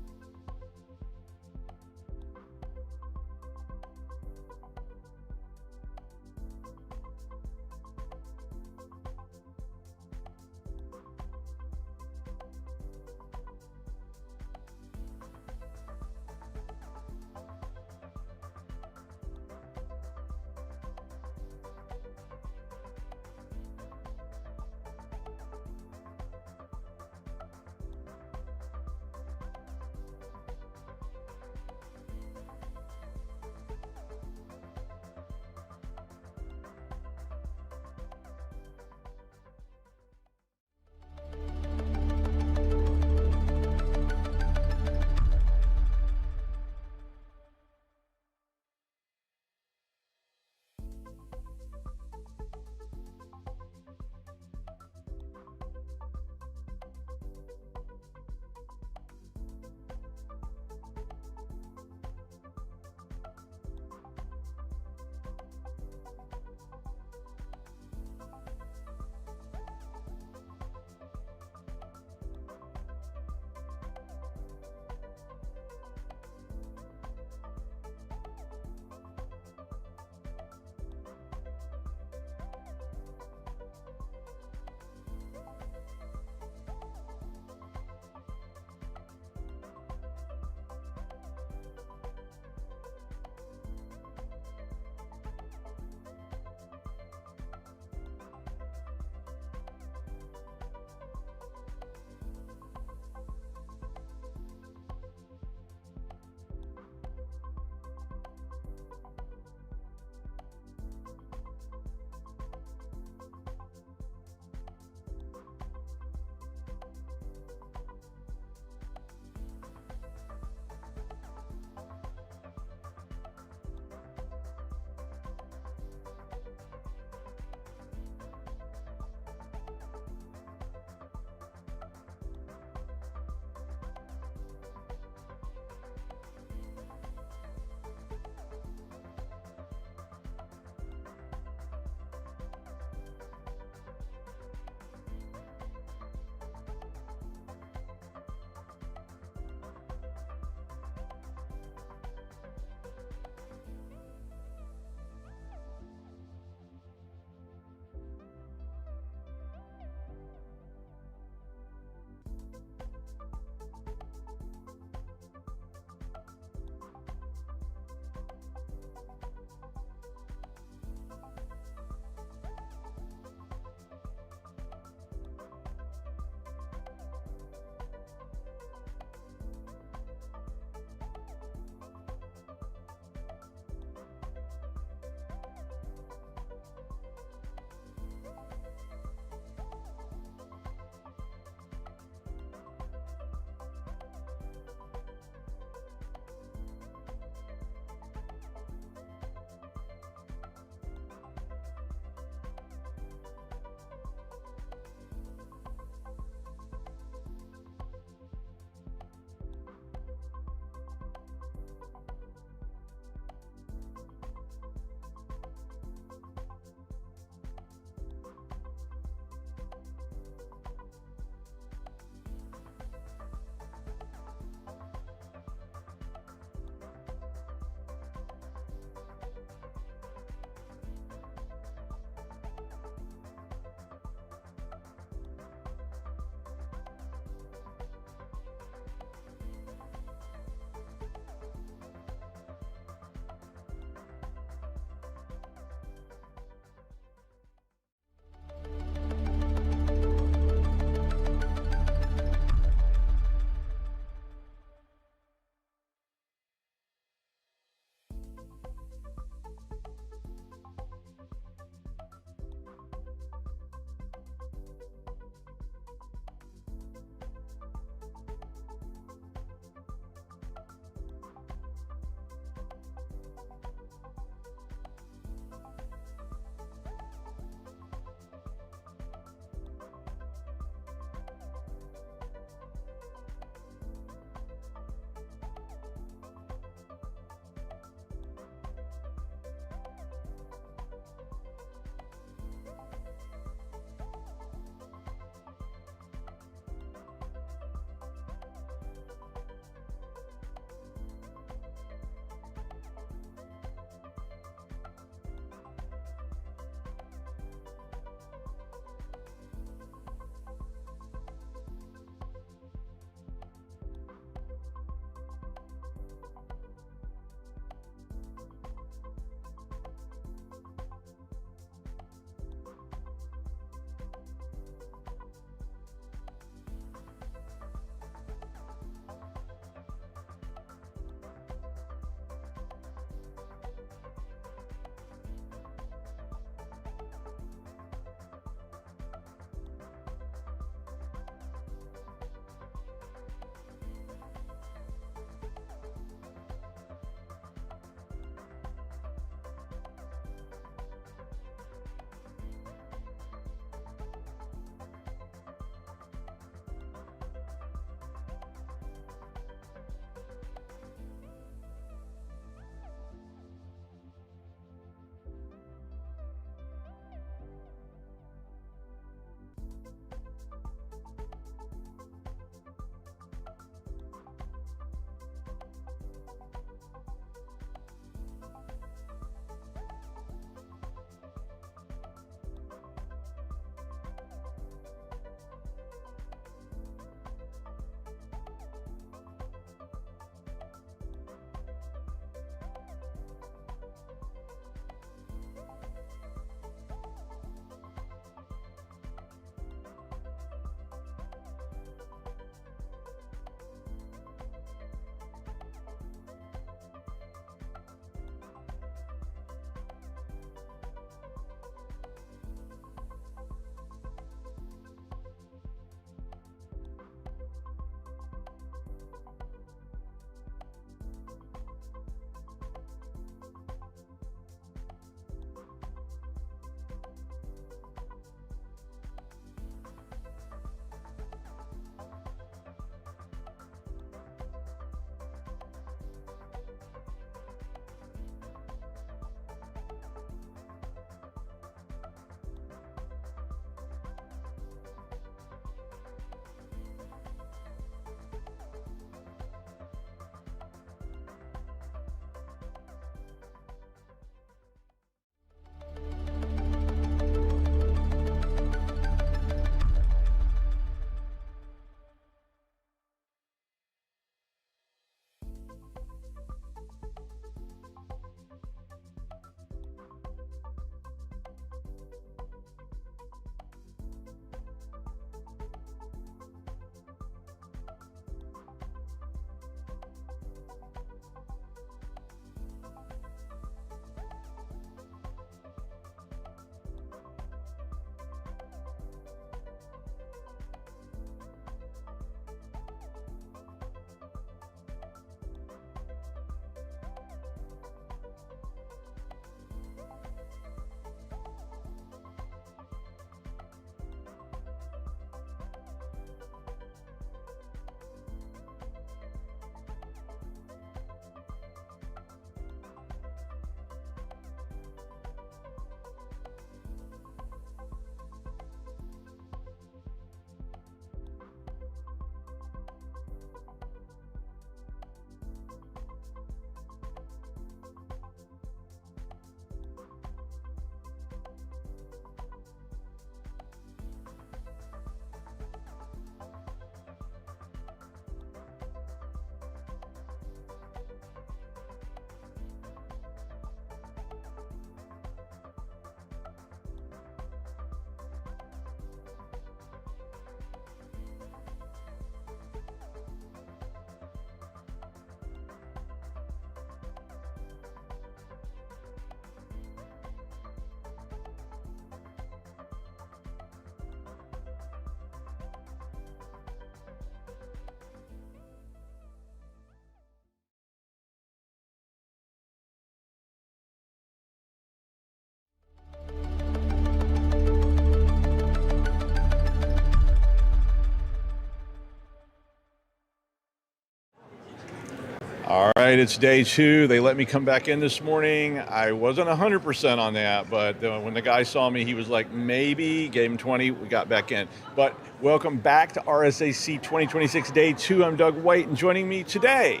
S5: All right, it's day 2. They let me come back in this morning. I wasn't 100% on that, but when the guy saw me, he was like, maybe, gave him 20, we got back in. But welcome back to RSAC 2026 Day 2. I'm Doug White, and joining me today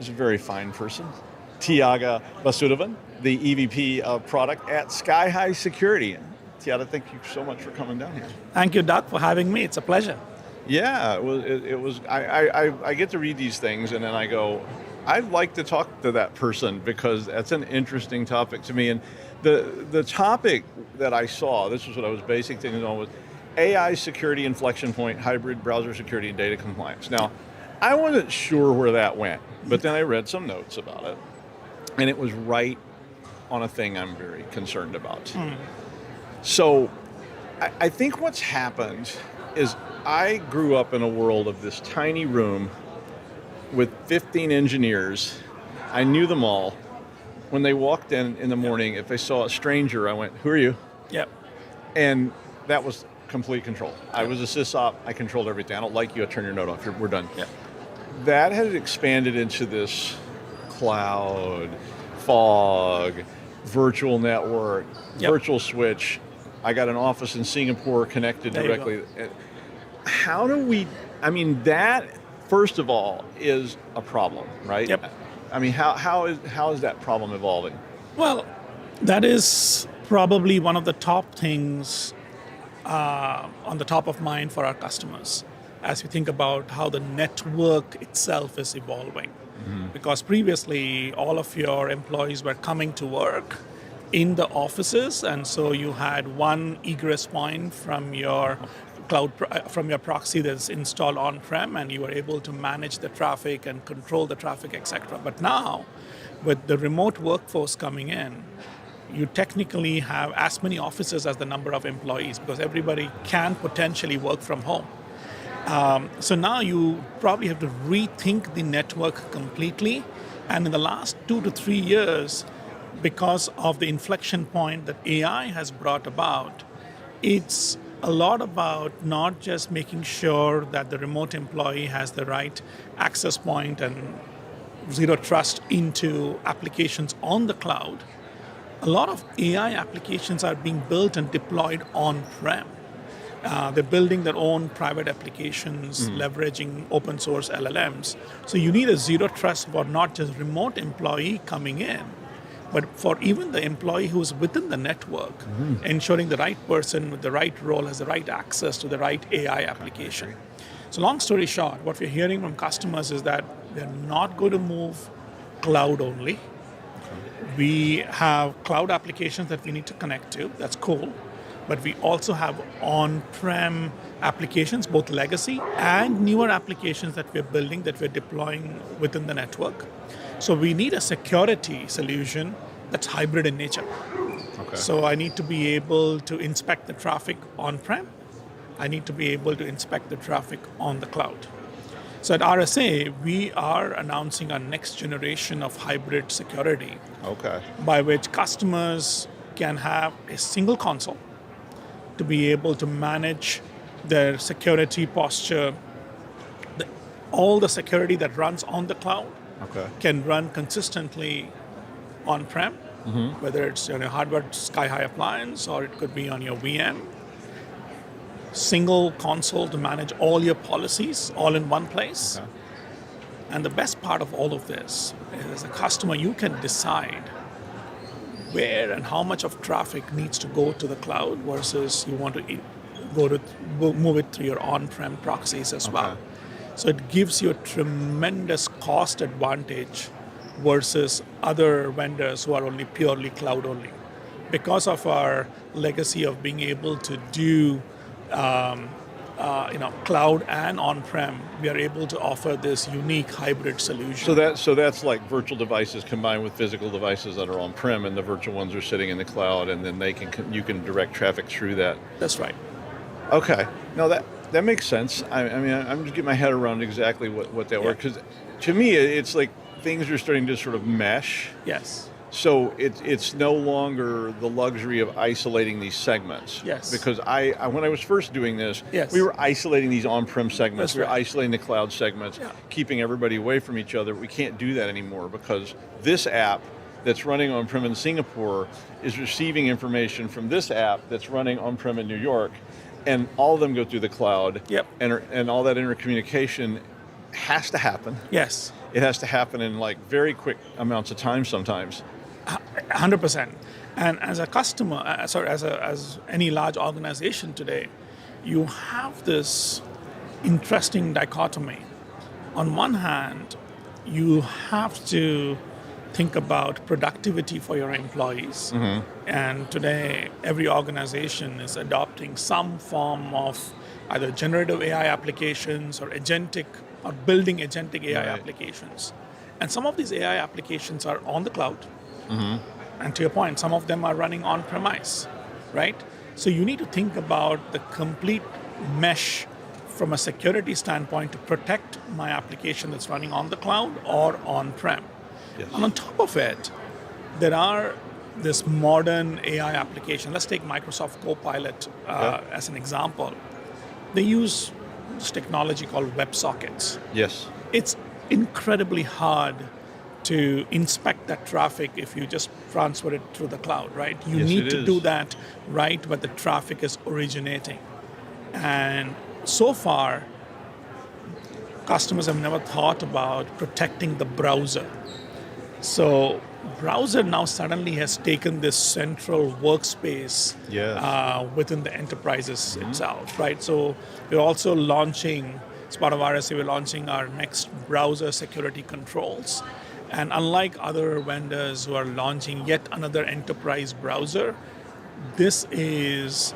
S5: is a very fine person, Tiaga Vasudevan, the EVP of Product at Sky High Security. Tiaga, thank you so much for coming down here.
S6: Thank you, Doug, for having me. It's a pleasure.
S5: Yeah, it was. I get to read these things and then I go, I'd like to talk to that person because that's an interesting topic to me. And the topic that I saw, this is what I was basing things on, was AI security inflection point, hybrid browser security and data compliance. Now, I wasn't sure where that went, but then I read some notes about it, and it was right on a thing I'm very concerned about. So I think what's happened is I grew up in a world of this tiny room with 15 engineers. I knew them all. When they walked in the morning, if they saw a stranger, I went, who are you?
S6: Yep.
S5: And that was complete control. I was a sysop. I controlled everything. I don't like you. I turn your note off. We're done.
S6: Yep.
S5: That has expanded into this cloud, fog, virtual network, virtual switch. I got an office in Singapore connected directly. How do we, that, first of all, is a problem, right?
S6: Yep.
S5: How is that problem evolving?
S6: Well, that is probably one of the top things on the top of mind for our customers as we think about how the network itself is evolving. Because previously, all of your employees were coming to work in the offices, and so you had one egress point from your cloud, from your proxy that's installed on-prem, and you were able to manage the traffic and control the traffic, etc. But now, with the remote workforce coming in, you technically have as many offices as the number of employees because everybody can potentially work from home. So now you probably have to rethink the network completely, and in the last 2 to 3 years, because of the inflection point that AI has brought about, it's a lot about not just making sure that the remote employee has the right access point and zero trust into applications on the cloud. A lot of AI applications are being built and deployed on-prem. They're building their own private applications, leveraging open source LLMs. So you need a zero trust for not just remote employee coming in, but for even the employee who's within the network, ensuring the right person with the right role has the right access to the right AI application. So long story short, what we're hearing from customers is that they're not going to move cloud only. We have cloud applications that we need to connect to, that's cool, but we also have on-prem applications, both legacy and newer applications that we're building, that we're deploying within the network. So we need a security solution that's hybrid in nature.
S5: Okay.
S6: So I need to be able to inspect the traffic on-prem. I need to be able to inspect the traffic on the cloud. So at RSA, we are announcing our next generation of hybrid security, by which customers can have a single console to be able to manage their security posture. All the security that runs on the cloud can run consistently on-prem, whether it's on a hardware Sky High appliance or it could be on your VM. Single console to manage all your policies all in one place. And the best part of all of this is, as a customer, you can decide where and how much of traffic needs to go to the cloud versus you want to move it through your on-prem proxies as well. So it gives you a tremendous cost advantage versus other vendors who are only purely cloud only. Because of our legacy of being able to do cloud and on-prem, we are able to offer this unique hybrid solution.
S5: So that's like virtual devices combined with physical devices that are on-prem, and the virtual ones are sitting in the cloud, and then you can direct traffic through that.
S6: That's right.
S5: Okay. No, that makes sense. I'm just getting my head around exactly what that works, because to me it's like things are starting to sort of mesh.
S6: Yes.
S5: So it's no longer the luxury of isolating these segments.
S6: Yes.
S5: Because I when I was first doing this,
S6: Yes.
S5: we were isolating these on-prem segments.
S6: That's
S5: We were
S6: right.
S5: isolating the cloud segments,
S6: Yeah.
S5: keeping everybody away from each other. We can't do that anymore because this app that's running on-prem in Singapore is receiving information from this app that's running on-prem in New York, and all of them go through the cloud.
S6: Yep.
S5: And all that intercommunication has to happen.
S6: Yes.
S5: It has to happen in like very quick amounts of time sometimes.
S6: 100%. And as a customer, as any large organization today, you have this interesting dichotomy. On one hand, you have to think about productivity for your employees. And today, every organization is adopting some form of either generative AI applications or agentic, or building agentic AI applications. And some of these AI applications are on the cloud. And to your point, some of them are running on premise, right? So you need to think about the complete mesh from a security standpoint to protect my application that's running on the cloud or on-prem.
S5: Yes.
S6: And on top of it, there are this modern AI application. Let's take Microsoft Copilot as an example. They use this technology called WebSockets.
S5: Yes.
S6: It's incredibly hard to inspect that traffic if you just transfer it through the cloud, right? You
S5: Yes,
S6: need
S5: it
S6: to
S5: is.
S6: do that right where the traffic is originating. And so far, customers have never thought about protecting the browser. So browser now suddenly has taken this central workspace
S5: Yes.
S6: within the enterprises itself, right? So we're also launching, as part of RSA, we're launching our next browser security controls. And unlike other vendors who are launching yet another enterprise browser, this is,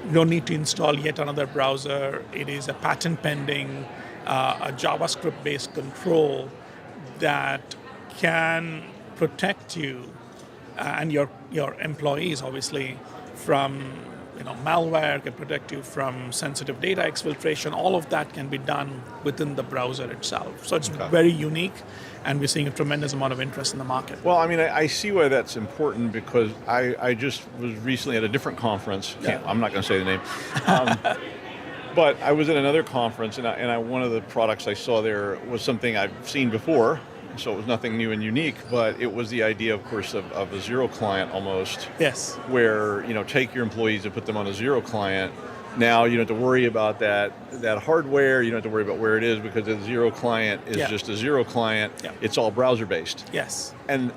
S6: you don't need to install yet another browser. It is a patent pending, a JavaScript-based control that can protect you and your employees, obviously, from malware, can protect you from sensitive data exfiltration. All of that can be done within the browser itself. So it's very unique, and we're seeing a tremendous amount of interest in the market.
S5: Well, I mean, I see why that's important because I just was recently at a different conference. I'm not going to say the name. But I was at another conference, and one of the products I saw there was something I've seen before, so it was nothing new and unique, but it was the idea, of course, of a zero client almost.
S6: Yes.
S5: Where, take your employees and put them on a zero client. Now you don't have to worry about that hardware, you don't have to worry about where it is because the zero client is just a zero client.
S6: Yeah.
S5: It's all browser-based.
S6: Yes.
S5: And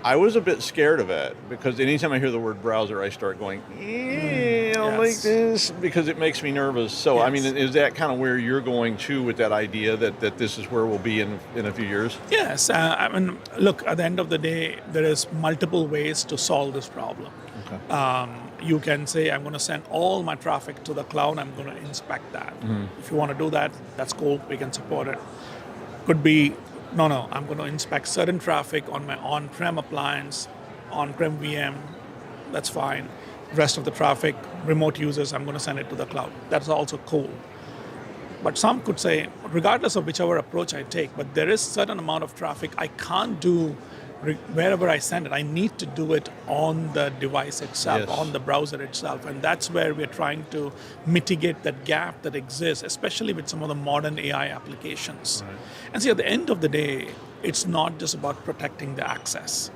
S5: I was a bit scared of it because anytime I hear the word browser, I start going, I don't like this because it makes me nervous. So, I mean, is that kind of where you're going to with that idea that this is where we'll be in a few years?
S6: Yes. I mean, look, at the end of the day, there is multiple ways to solve this problem.
S5: Okay.
S6: You can say, I'm going to send all my traffic to the cloud, I'm going to inspect that. If you want to do that, that's cool, we can support it. Could be, no, I'm going to inspect certain traffic on my on-prem appliance, on-prem VM, that's fine. Rest of the traffic, remote users, I'm going to send it to the cloud. That's also cool. But some could say, regardless of whichever approach I take, but there is certain amount of traffic I can't do wherever I send it. I need to do it on the device itself, on the browser itself. And that's where we're trying to mitigate that gap that exists, especially with some of the modern AI applications. Right. And see, at the end of the day, it's not just about protecting the access.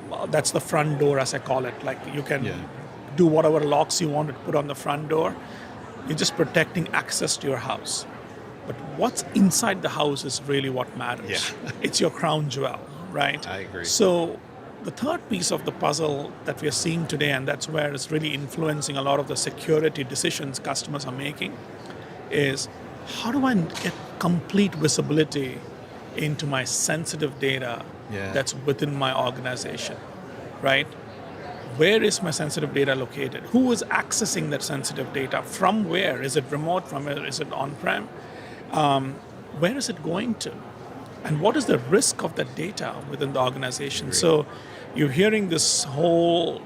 S6: Well, that's the front door, as I call it. Like you can do whatever locks you want to put on the front door. You're just protecting access to your house. But what's inside the house is really what matters.
S5: Yeah.
S6: It's your crown jewel. Right?
S5: I agree.
S6: So the third piece of the puzzle that we are seeing today, and that's where it's really influencing a lot of the security decisions customers are making, is how do I get complete visibility into my sensitive data that's within my organization, right? Where is my sensitive data located? Who is accessing that sensitive data? From where? Is it remote? From where? Is it on-prem? Where is it going to? And what is the risk of that data within the organization? So you're hearing this whole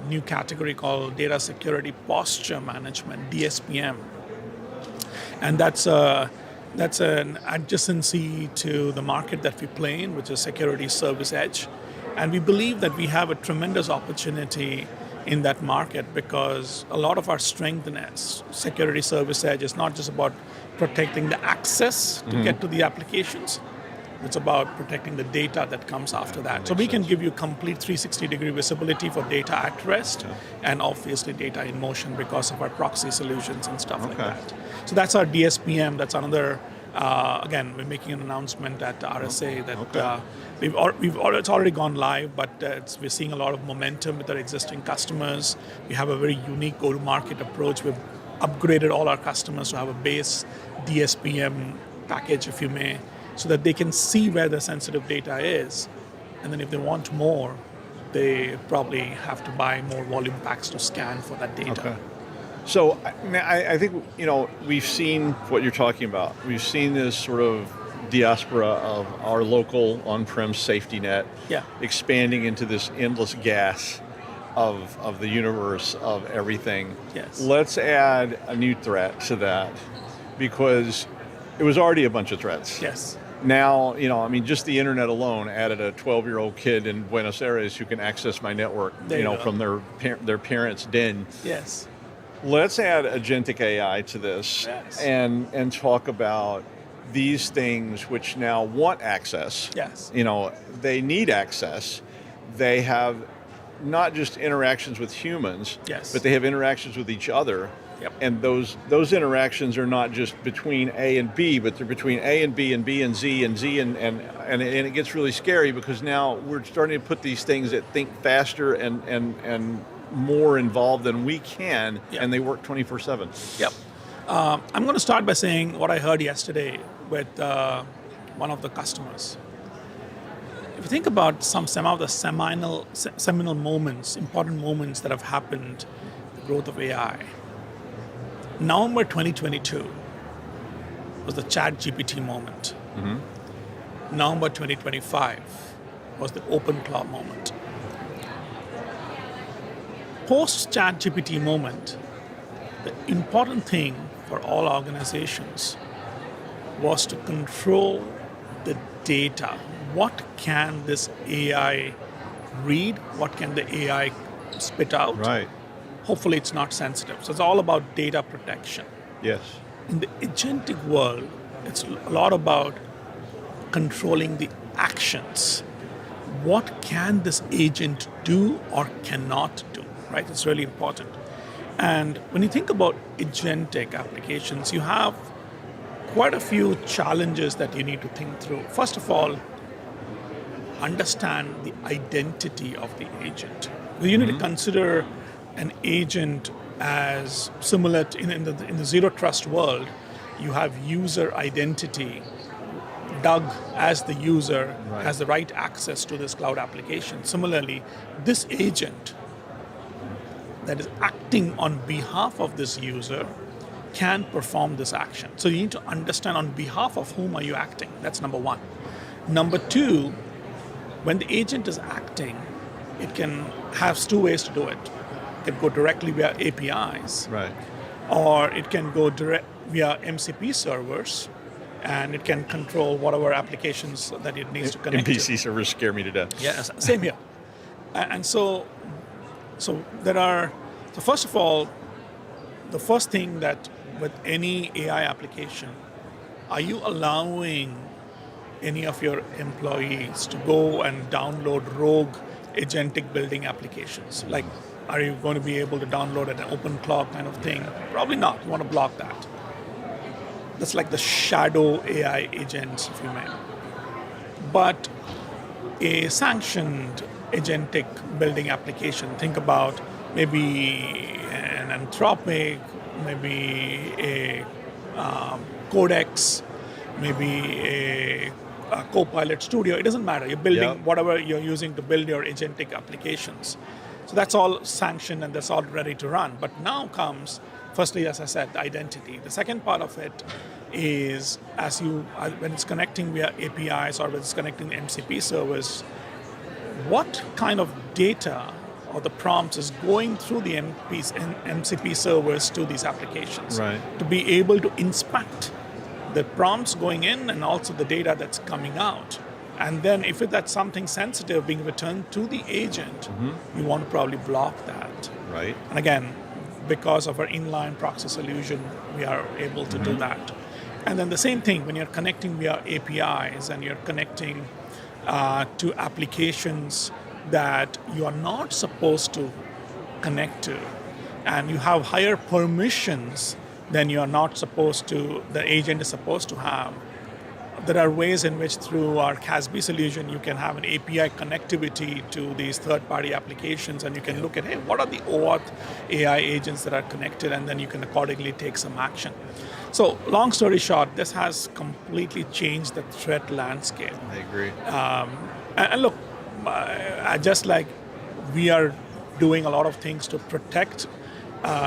S6: new category called data security posture management, DSPM. And that's an adjacency to the market that we play in, which is security service edge. And we believe that we have a tremendous opportunity in that market because a lot of our strength in security service edge is not just about protecting the access to get to the applications. It's about protecting the data that comes after that. So we can give you complete 360-degree visibility for data at rest and obviously data in motion because of our proxy solutions and stuff like that. So that's our DSPM. That's another, again, we're making an announcement at RSA that it's already gone live, but we're seeing a lot of momentum with our existing customers. We have a very unique go-to-market approach. We've upgraded all our customers to have a base DSPM package, if you may, so that they can see where the sensitive data is. And then if they want more, they probably have to buy more volume packs to scan for that data.
S5: Okay. So I think, we've seen what you're talking about. We've seen this sort of diaspora of our local on-prem safety net expanding into this endless gas of the universe of everything.
S6: Yes.
S5: Let's add a new threat to that because it was already a bunch of threats.
S6: Yes.
S5: Now, just the internet alone added a 12-year-old kid in Buenos Aires who can access my network, from their parents' den.
S6: Yes.
S5: Let's add agentic AI to this and talk about these things which now want access.
S6: Yes.
S5: They need access. They have not just interactions with humans, but they have interactions with each other.
S6: Yep.
S5: And those interactions are not just between A and B, but they're between A and B and B and Z and Z and it gets really scary because now we're starting to put these things that think faster and more involved than we can, and they work 24/7.
S6: Yep. I'm going to start by saying what I heard yesterday with one of the customers. If you think about some of the seminal moments, important moments that have happened, the growth of AI. November 2022 was the ChatGPT moment. Mm-hmm. November 2025 was the OpenClaw moment. Post-ChatGPT moment, the important thing for all organizations was to control the data. What can this AI read? What can the AI spit out?
S5: Right.
S6: Hopefully it's not sensitive. So it's all about data protection.
S5: Yes.
S6: In the agentic world, it's a lot about controlling the actions. What can this agent do or cannot do, right? It's really important. And when you think about agentic applications, you have quite a few challenges that you need to think through. First of all, understand the identity of the agent. You need to consider an agent as similar to, in the zero trust world, you have user identity. Doug, as the user, has the right access to this cloud application. Similarly, this agent that is acting on behalf of this user can perform this action. So you need to understand on behalf of whom are you acting. That's number one. Number two, when the agent is acting, it can have two ways to do it. It can go directly via APIs, or it can go direct via MCP servers, and it can control whatever applications that it needs to connect
S5: MPC servers scare me to death.
S6: Yes, same here. And so there are, so first of all, the first thing that with any AI application, are you allowing any of your employees to go and download rogue agentic building applications? Like, are you going to be able to download an OpenClaw kind of thing? Probably not. You want to block that. That's like the shadow AI agents, if you may. But a sanctioned agentic building application, think about maybe an Anthropic, maybe a Codex, maybe a Copilot Studio. It doesn't matter. You're building whatever you're using to build your agentic applications. So that's all sanctioned and that's all ready to run. But now comes, firstly, as I said, the identity. The second part of it is when it's connecting via APIs or when it's connecting the MCP service, what kind of data or the prompts is going through the MCP servers to these applications to be able to inspect the prompts going in and also the data that's coming out And then if that's something sensitive being returned to the agent, you want to probably block that.
S5: Right.
S6: And again, because of our inline proxy solution, we are able to do that. And then the same thing when you're connecting via APIs and you're connecting to applications that you are not supposed to connect to, and you have higher permissions than you are not supposed to, the agent is supposed to have. There are ways in which through our CASB solution, you can have an API connectivity to these third-party applications, and you can look at, hey, what are the OAuth AI agents that are connected, and then you can accordingly take some action. So long story short, this has completely changed the threat landscape.
S5: I agree.
S6: And look, just like we are doing a lot of things to protect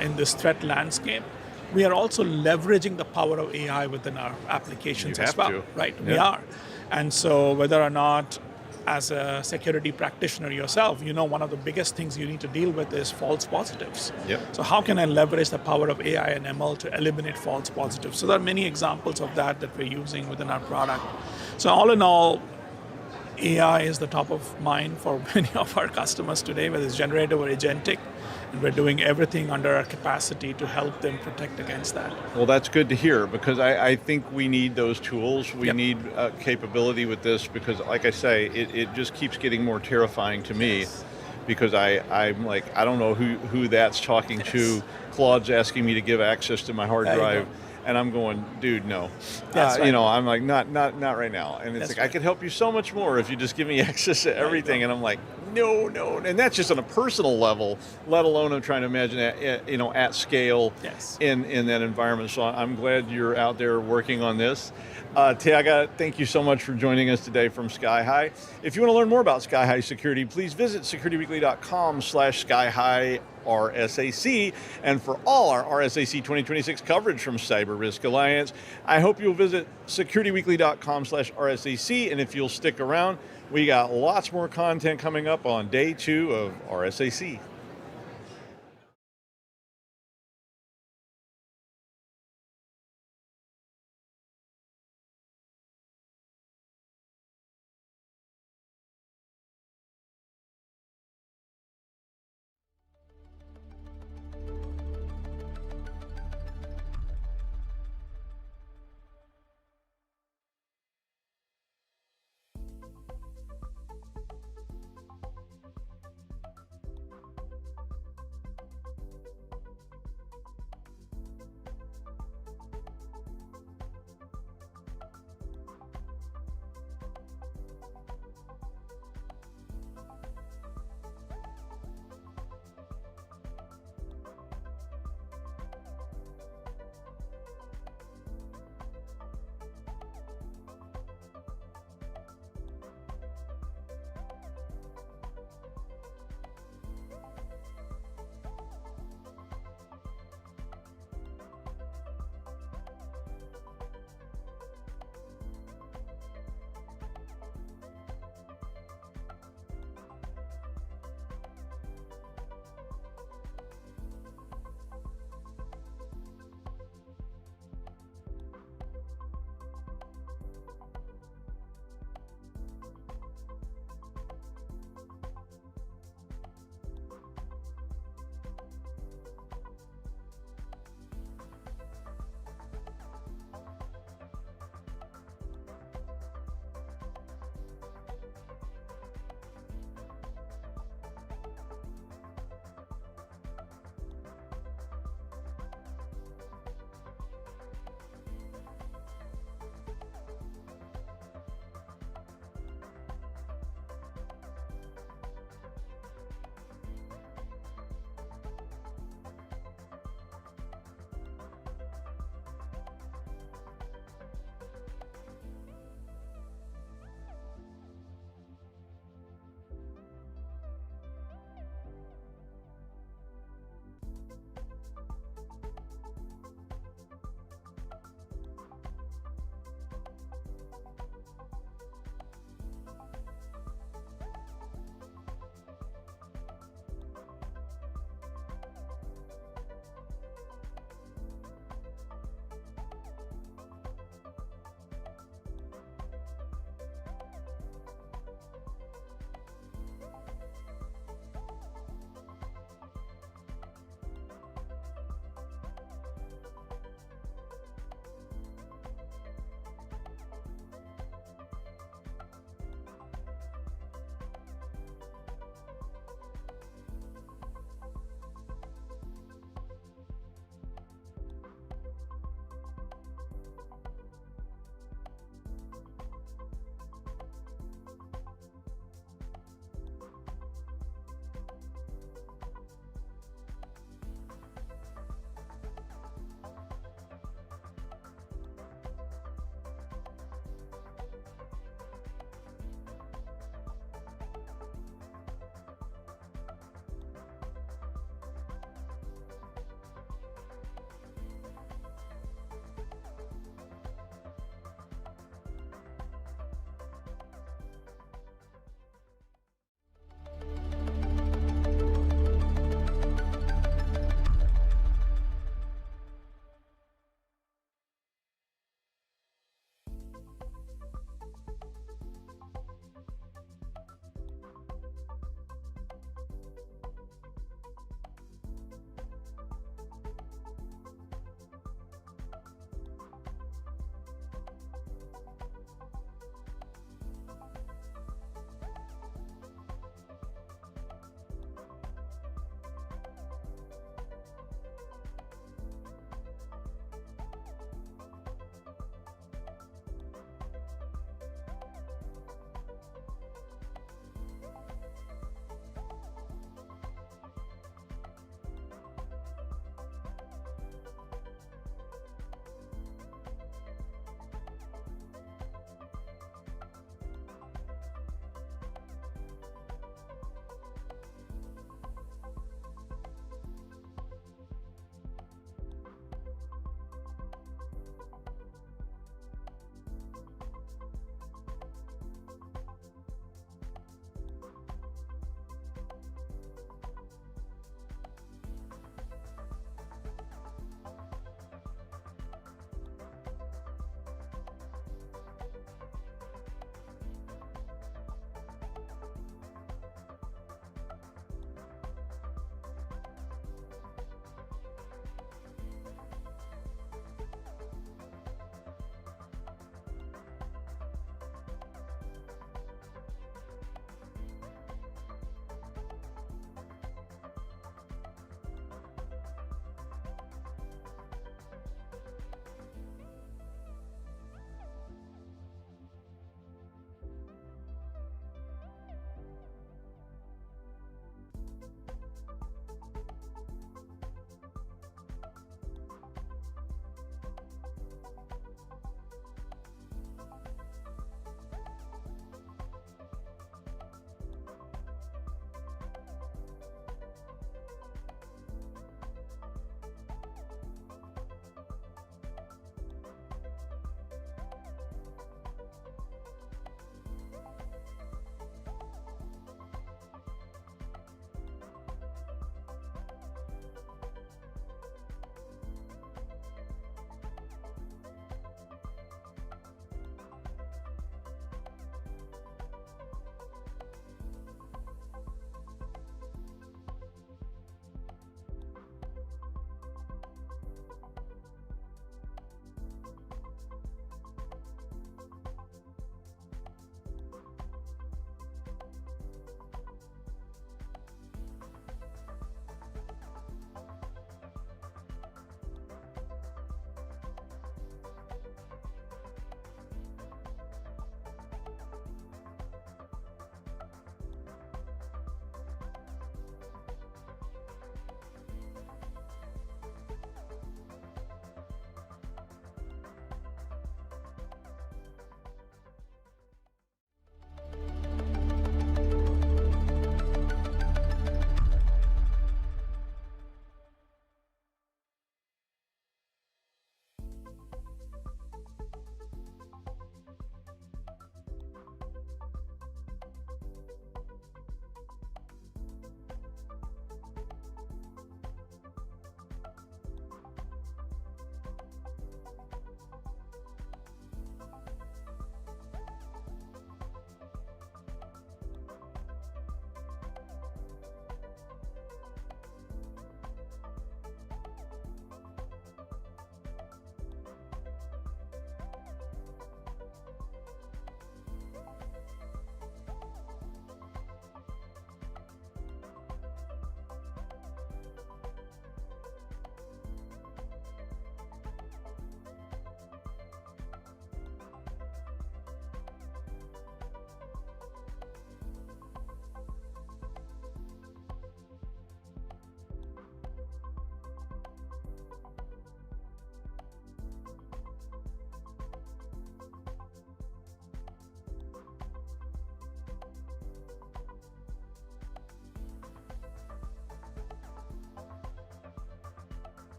S6: in this threat landscape, we are also leveraging the power of AI within our applications
S5: You
S6: as
S5: have
S6: well,
S5: to.
S6: right?
S5: Yeah.
S6: We are. And so whether or not as a security practitioner yourself, you know one of the biggest things you need to deal with is false positives.
S5: Yep.
S6: So how can I leverage the power of AI and ML to eliminate false positives? So there are many examples of that we're using within our product. So all in all, AI is the top of mind for many of our customers today, whether it's generative or agentic. And we're doing everything under our capacity to help them protect against that.
S5: Well, that's good to hear, because I think we need those tools. We
S6: Yep.
S5: need capability with this, because like I say, it just keeps getting more terrifying to me, because I'm like, I don't know who that's talking to. Claude's asking me to give access to my hard
S6: There you
S5: drive.
S6: go.
S5: And I'm going, dude, no.
S6: That's right.
S5: You know, I'm like, not right now. And it's
S6: That's
S5: like, I
S6: right.
S5: could help you so much more if you just give me access to everything. And I'm like, no. And that's just on a personal level, let alone I'm trying to imagine at scale
S6: Yes.
S5: in that environment. So I'm glad you're out there working on this. Tiaga, thank you so much for joining us today from Sky High. If you want to learn more about Sky High Security, please visit securityweekly.com/skyhigh RSAC, and for all our RSAC 2026 coverage from CyberRisk Alliance, I hope you'll visit securityweekly.com/RSAC, and if you'll stick around, we got lots more content coming up on day 2 of RSAC.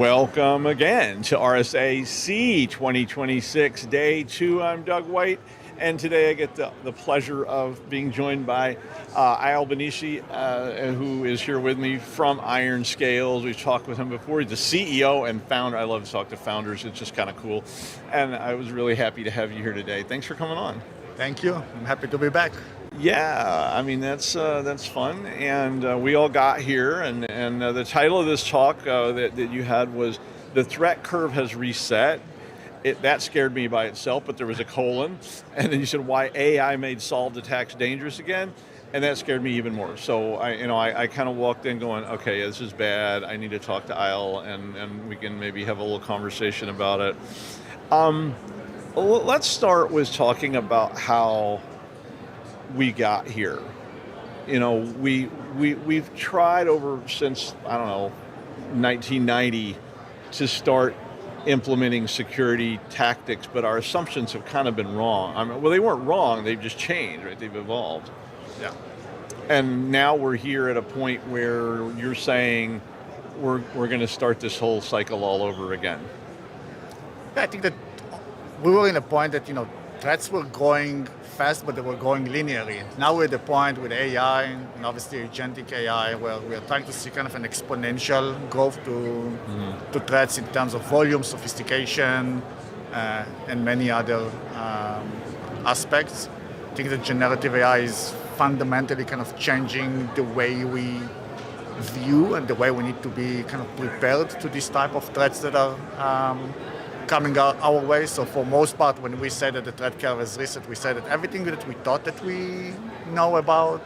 S5: Welcome again to RSAC 2026, Day 2. I'm Doug White, and today I get the pleasure of being joined by Alderman, who is here with me from Iron Scales. We've talked with him before. He's the CEO and founder. I love to talk to founders. It's just kind of cool. And I was really happy to have you here today. Thanks for coming on.
S7: Thank you. I'm happy to be back.
S5: Yeah, I mean, that's fun, and we all got here, and the title of this talk that you had was "The Threat Curve Has Reset." That scared me by itself, but there was a colon, and then you said why AI made solved attacks dangerous again, and that scared me even more. So I kind of walked in going, okay, this is bad. I need to talk to Isle, and we can maybe have a little conversation about it. Let's start with talking about how we got here. We've tried over since, 1990 to start implementing security tactics, but our assumptions have kind of been wrong. Well, they weren't wrong, they've just changed, right? They've evolved.
S7: Yeah.
S5: And now we're here at a point where you're saying we're going to start this whole cycle all over again.
S7: I think that we were in a point that, threats were growing fast, but they were growing linearly. Now we're at the point with AI and obviously Agentic AI where we are trying to see kind of an exponential growth to threats in terms of volume, sophistication, and many other aspects. I think that generative AI is fundamentally kind of changing the way we view and the way we need to be kind of prepared to this type of threats that are coming our way. So for most part, when we say that the threat curve has reset, we say that everything that we thought that we know about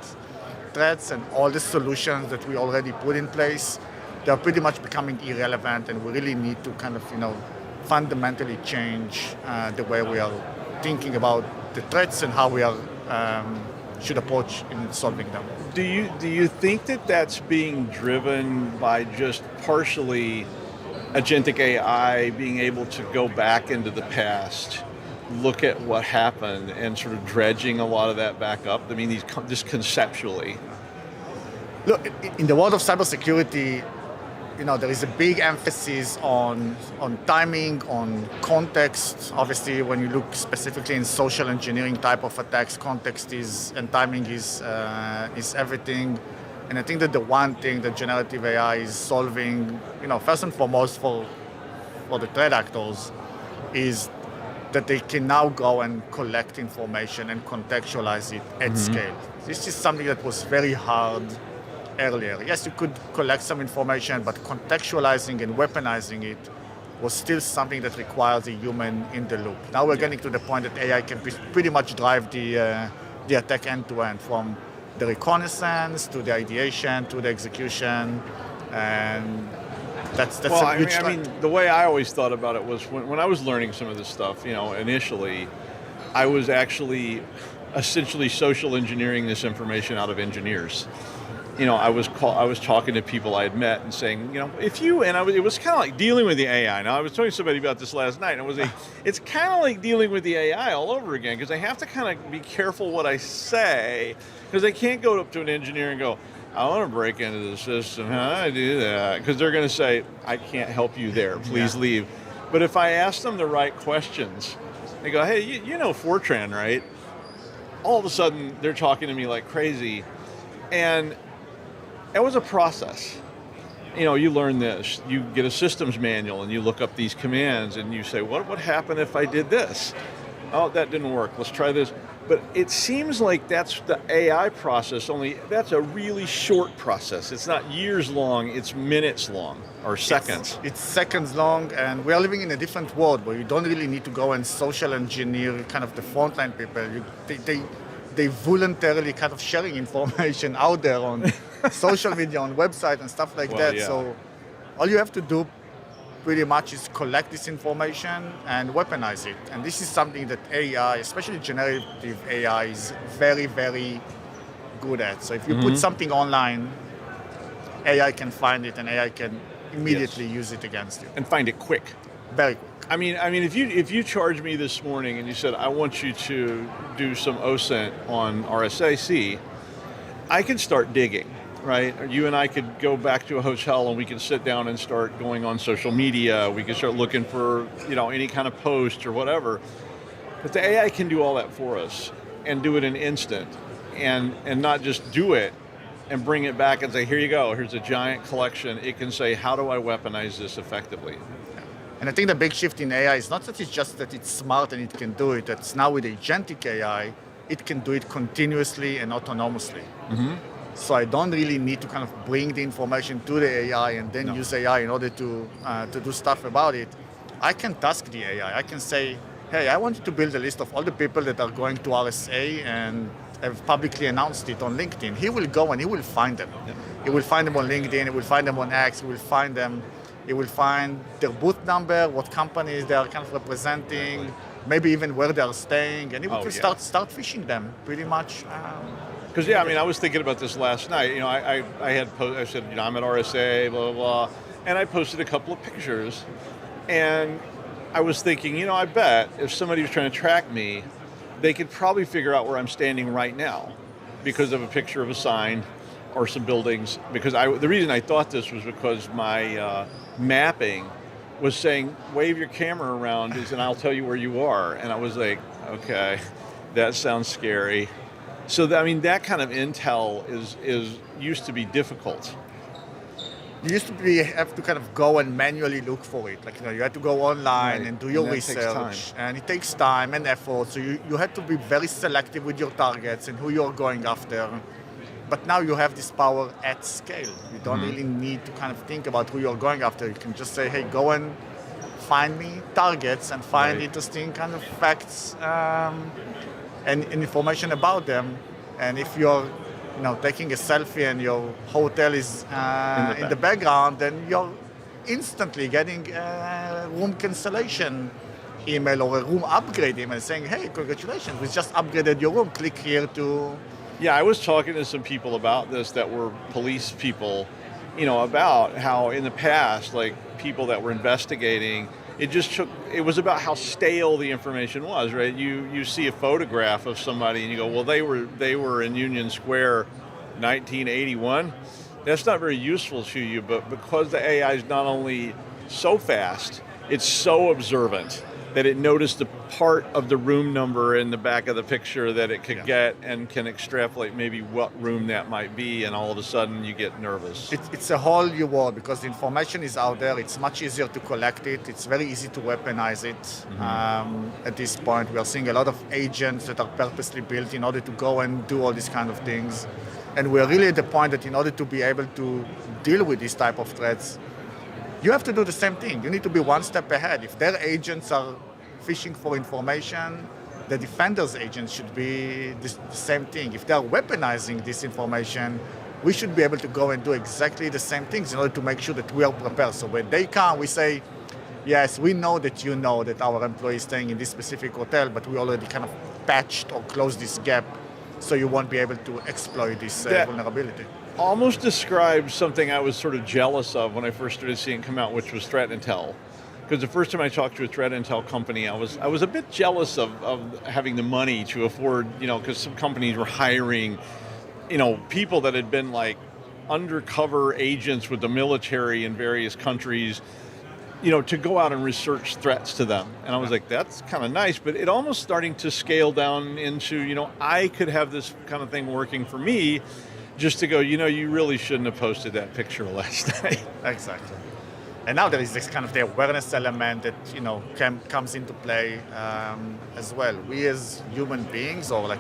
S7: threats and all the solutions that we already put in place, they're pretty much becoming irrelevant, and we really need to kind of, fundamentally change the way we are thinking about the threats and how we are should approach in solving them.
S5: Do you think that that's being driven by just partially Agentic AI being able to go back into the past, look at what happened, and sort of dredging a lot of that back up? I mean, just conceptually.
S7: Look, in the world of cybersecurity, there is a big emphasis on timing, on context. Obviously, when you look specifically in social engineering type of attacks, context and timing is everything. And I think that the one thing that generative AI is solving, first and foremost for the threat actors, is that they can now go and collect information and contextualize it at scale. This is something that was very hard earlier. Yes, you could collect some information, but contextualizing and weaponizing it was still something that requires a human in the loop. Now we're getting to the point that AI can pretty much drive the attack end to end, from the reconnaissance to the ideation to the execution, and that's
S5: well,
S7: a huge.
S5: I mean, the way I always thought about it was when I was learning some of this stuff. Initially, I was actually essentially social engineering this information out of engineers. I was talking to people I had met and saying, it was kind of like dealing with the AI. Now, I was telling somebody about this last night, and it's kind of like dealing with the AI all over again, because I have to kind of be careful what I say, because I can't go up to an engineer and go, I want to break into the system. How do I do that? Because they're going to say, I can't help you there. Please leave. But if I ask them the right questions, they go, hey, you know Fortran, right? All of a sudden, they're talking to me like crazy. And it was a process. You learn this. You get a systems manual and you look up these commands and you say, what would happen if I did this? Oh, that didn't work. Let's try this. But it seems like that's the AI process, only that's a really short process. It's not years long, it's minutes long or seconds.
S7: It's seconds long, and we are living in a different world where you don't really need to go and social engineer kind of the frontline people. They voluntarily kind of sharing information out there on social media, on website and stuff like that.
S5: Yeah.
S7: So all you have to do pretty much is collect this information and weaponize it. And this is something that AI, especially generative AI, is very, very good at. So if you put something online, AI can find it and AI can immediately use it against you.
S5: And find it quick.
S7: Very quick.
S5: I mean, if you charged me this morning and you said, I want you to do some OSINT on RSAC, I can start digging. right? Or you and I could go back to a hotel and we could sit down and start going on social media. We could start looking for, any kind of post or whatever. But the AI can do all that for us and do it in an instant, and not just do it and bring it back and say, here you go, here's a giant collection. It can say, how do I weaponize this effectively?
S7: And I think the big shift in AI is not that it's just that it's smart and it can do it. It's now with Agentic AI, it can do it continuously and autonomously. Mm-hmm. So I don't really need to kind of bring the information to the AI and then use AI in order to do stuff about it. I can task the AI. I can say, hey, I want you to build a list of all the people that are going to RSA and have publicly announced it on LinkedIn. He will go and he will find them. Yeah. He will find them on LinkedIn, he will find them on X, he will find them, he will find their booth number, what companies they are kind of representing, maybe even where they are staying, and he will start phishing them pretty much.
S5: Because I was thinking about this last night. I said, I'm at RSA, blah, blah, blah, and I posted a couple of pictures, and I was thinking, I bet if somebody was trying to track me, they could probably figure out where I'm standing right now because of a picture of a sign or some buildings. Because the reason I thought this was because my mapping was saying, wave your camera around and I'll tell you where you are. And I was like, okay, that sounds scary. So that kind of intel is used to be difficult.
S7: You used to have to kind of go and manually look for it. You had to go online and do your research, and it takes time and effort. So you had to be very selective with your targets and who you're going after. But now you have this power at scale. You don't really need to kind of think about who you're going after. You can just say, hey, go and find me targets and find interesting kind of facts and information about them. And if you're taking a selfie and your hotel is in the background, then you're instantly getting a room cancellation email or a room upgrade email saying, hey, congratulations, we just upgraded your room. Click here to...
S5: Yeah, I was talking to some people about this that were police people, about how in the past, people that were investigating, it was about how stale the information was, right? You see a photograph of somebody and you go, well, they were in Union Square 1981. That's not very useful to you, but because the AI is not only so fast, it's so observant that it noticed the part of the room number in the back of the picture that it could get and can extrapolate maybe what room that might be, and all of a sudden you get nervous.
S7: It's a whole new world because the information is out there. It's much easier to collect it. It's very easy to weaponize it. Mm-hmm. At this point, we are seeing a lot of agents that are purposely built in order to go and do all these kind of things. And we're really at the point that in order to be able to deal with these type of threats, you have to do the same thing. You need to be one step ahead. If their agents are phishing for information, the defender's agents should be the same thing. If they are weaponizing this information, we should be able to go and do exactly the same things in order to make sure that we are prepared. So when they come, we say, yes, we know that you know that our employee is staying in this specific hotel, but we already kind of patched or closed this gap, so you won't be able to exploit this vulnerability.
S5: Almost describes something I was sort of jealous of when I first started seeing it come out, which was threat intel. Because the first time I talked to a threat intel company, I was a bit jealous of having the money to afford, because some companies were hiring, people that had been undercover agents with the military in various countries, to go out and research threats to them. And I was like, that's kind of nice, but it almost starting to scale down into, I could have this kind of thing working for me, just to go, you really shouldn't have posted that picture last night.
S7: Exactly. And now there is this kind of the awareness element that, comes into play as well. We as human beings or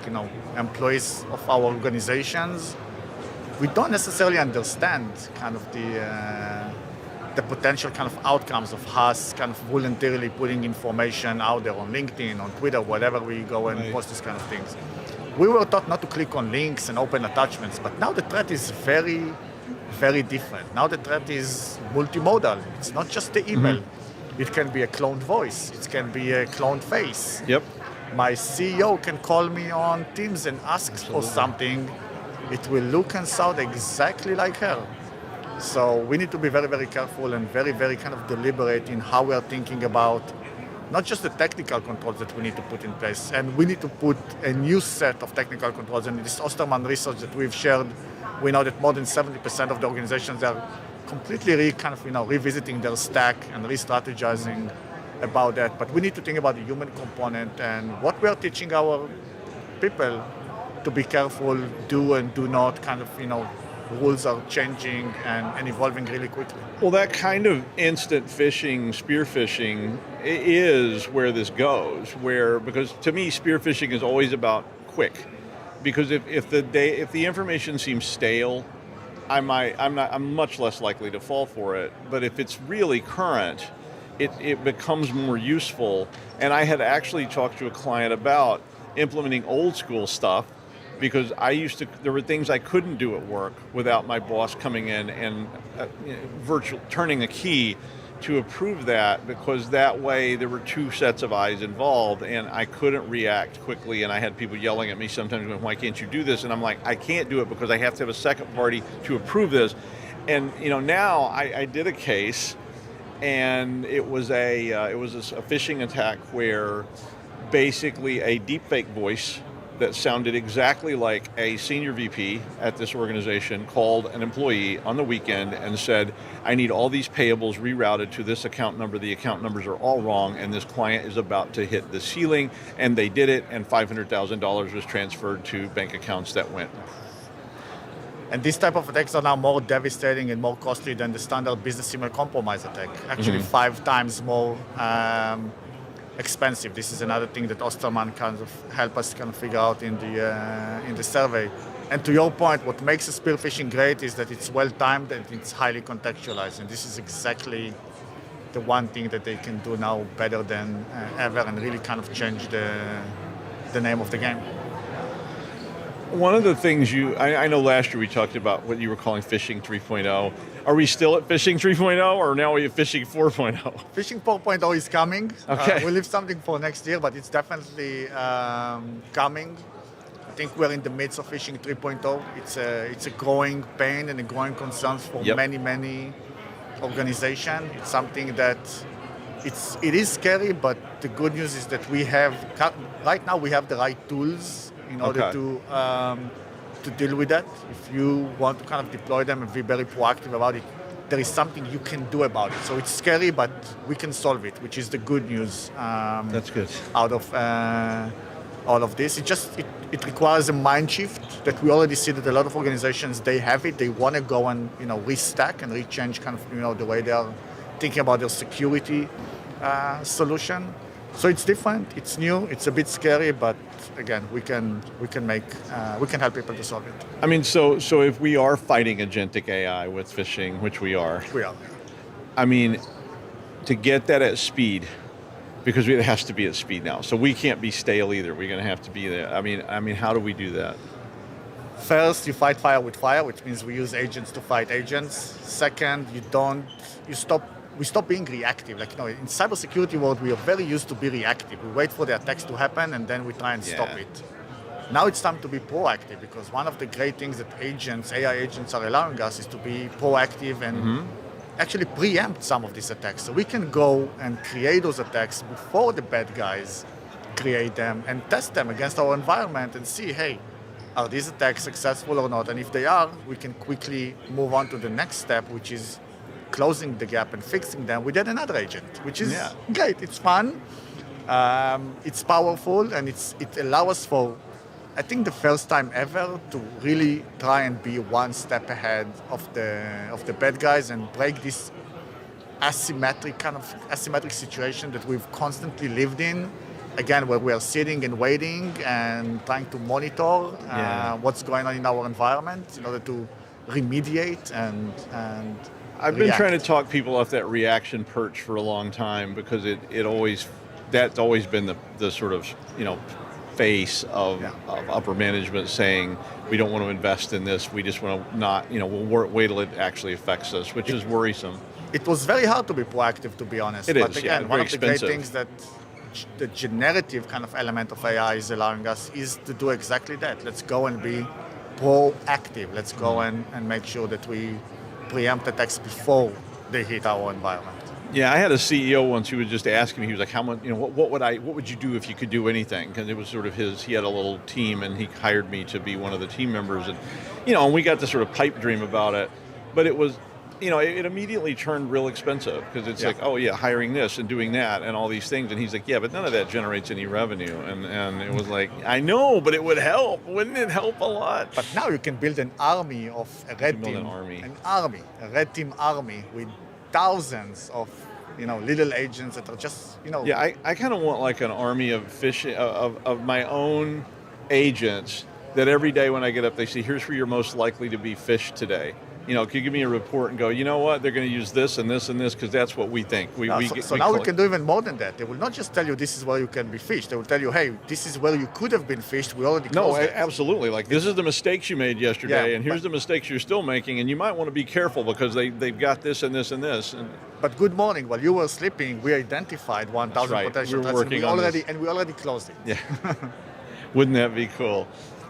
S7: employees of our organizations, we don't necessarily understand kind of the potential kind of outcomes of us kind of voluntarily putting information out there on LinkedIn, on Twitter, whatever we go and post these kind of things. We were taught not to click on links and open attachments, but now the threat is very, very different. Now the threat is multimodal. It's not just the email. Mm-hmm. It can be a cloned voice. It can be a cloned face.
S5: Yep.
S7: My CEO can call me on Teams and ask for something. It will look and sound exactly like her. So we need to be very, very careful and very, very kind of deliberate in how we are thinking about not just the technical controls that we need to put in place, and we need to put a new set of technical controls. And this Osterman research that we've shared We know that more than 70% of the organizations are completely revisiting their stack and re-strategizing about that. But we need to think about the human component and what we are teaching our people to be careful, do and do not rules are changing and evolving really quickly.
S5: Well, that kind of instant phishing, spear phishing, is where this goes. Because to me, spear phishing is always about quick. Because if the information seems stale, I'm much less likely to fall for it. But if it's really current, it becomes more useful. And I had actually talked to a client about implementing old school stuff, because there were things I couldn't do at work without my boss coming in and turning a key to approve that, because that way there were two sets of eyes involved and I couldn't react quickly, and I had people yelling at me sometimes going, why can't you do this? And I'm like, I can't do it because I have to have a second party to approve this. And now I did a case, and it was a phishing attack where basically a deepfake voice that sounded exactly like a senior VP at this organization called an employee on the weekend and said, I need all these payables rerouted to this account number. The account numbers are all wrong, and this client is about to hit the ceiling. And they did it, and $500,000 was transferred to bank accounts that went.
S7: And these type of attacks are now more devastating and more costly than the standard business email compromise attack. Actually, 5 times more expensive. This is another thing that Osterman help us figure out in the survey. And to your point, what makes a spear phishing great is that it's well timed and it's highly contextualized. And this is exactly the one thing that they can do now better than ever, and really change the name of the game.
S5: One of the things I know last year we talked about what you were calling phishing 3.0. Are we still at phishing 3.0, or now are we at phishing 4.0?
S7: Phishing 4.0 is coming.
S5: Okay.
S7: We'll leave something for next year, but it's definitely coming. I think we're in the midst of phishing 3.0. It's a growing pain and a growing concern for many organizations. It's something that it is scary, but the good news is that right now we have the right tools in order to deal with that. If you want to deploy them and be very proactive about it, there is something you can do about it. So it's scary, but we can solve it, which is the good news.
S5: That's good.
S7: Out of all of this, it requires a mind shift that we already see that a lot of organizations, they have it. They want to go and restack and rechange the way they are thinking about their security solution. So it's different, it's new, it's a bit scary, but again, we can help people to solve it.
S5: I mean, so if we are fighting agentic AI with phishing, which we are. I mean, to get that at speed, because it has to be at speed now. So we can't be stale either. We're going to have to be there. I mean, how do we do that?
S7: First, you fight fire with fire, which means we use agents to fight agents. Second, we stop being reactive. In cybersecurity world, we are very used to be reactive. We wait for the attacks to happen and then we try and stop it. Now it's time to be proactive, because one of the great things that AI agents are allowing us is to be proactive and actually preempt some of these attacks. So we can go and create those attacks before the bad guys create them and test them against our environment and see, hey, are these attacks successful or not? And if they are, we can quickly move on to the next step, which is closing the gap and fixing them with another agent, which is great. It's fun, it's powerful, and it allows us for, I think, the first time ever to really try and be one step ahead of the bad guys and break this asymmetric situation that we've constantly lived in. Again, where we are sitting and waiting and trying to monitor what's going on in our environment in order to remediate and
S5: I've been trying to talk people off that reaction perch for a long time, because that's always been the sort of face of upper management saying we don't want to invest in this. We just want to not we'll wait till it actually affects us, which is worrisome.
S7: It was very hard to be proactive, to be honest. But again, one of the great things that the generative element of AI is allowing us is to do exactly that. Let's go and be proactive. Let's go and make sure that we preempt attacks before they hit our environment.
S5: Yeah, I had a CEO once who was just asking me. He was like, "How much? You know, what would you do if you could do anything?" Because it was sort of his. He had a little team, and he hired me to be one of the team members, and and we got to sort of pipe dream about it. But it was, it immediately turned real expensive because it's like, oh yeah, hiring this and doing that and all these things, and he's like, yeah, but none of that generates any revenue, and it was like, I know, but it would help. Wouldn't it help a lot?
S7: But now you can build an army of a red team, a red team army with thousands of little agents that are just
S5: Yeah, I kind of want like an army of of my own agents that every day when I get up they say, here's where you're most likely to be phished today. Can you give me a report and go, you know what, they're going to use this and this and this because that's what we think.
S7: So now we can do even more than that. They will not just tell you this is where you can be phished. They will tell you, hey, this is where you could have been phished. We already closed it.
S5: Absolutely. Like, this is the mistakes you made yesterday, and here's the mistakes you're still making, and you might want to be careful because they've got this and this and this.
S7: But good morning. While you were sleeping, we identified 1,000 potential threats, and we already closed it.
S5: Yeah. Wouldn't that be cool?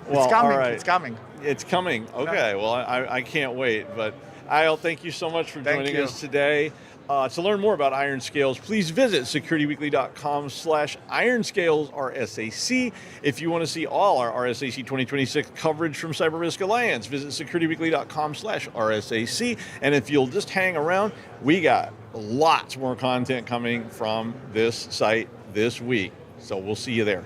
S5: Well,
S7: it's coming.
S5: All right.
S7: It's coming.
S5: It's coming. Okay. Well, I can't wait. But Eyal, thank you so much for joining us today. To learn more about Iron Scales, please visit securityweekly.com/ironscales RSAC. If you want to see all our RSAC 2026 coverage from CyberRisk Alliance, visit securityweekly.com/RSAC. And if you'll just hang around, we got lots more content coming from this site this week. So we'll see you there.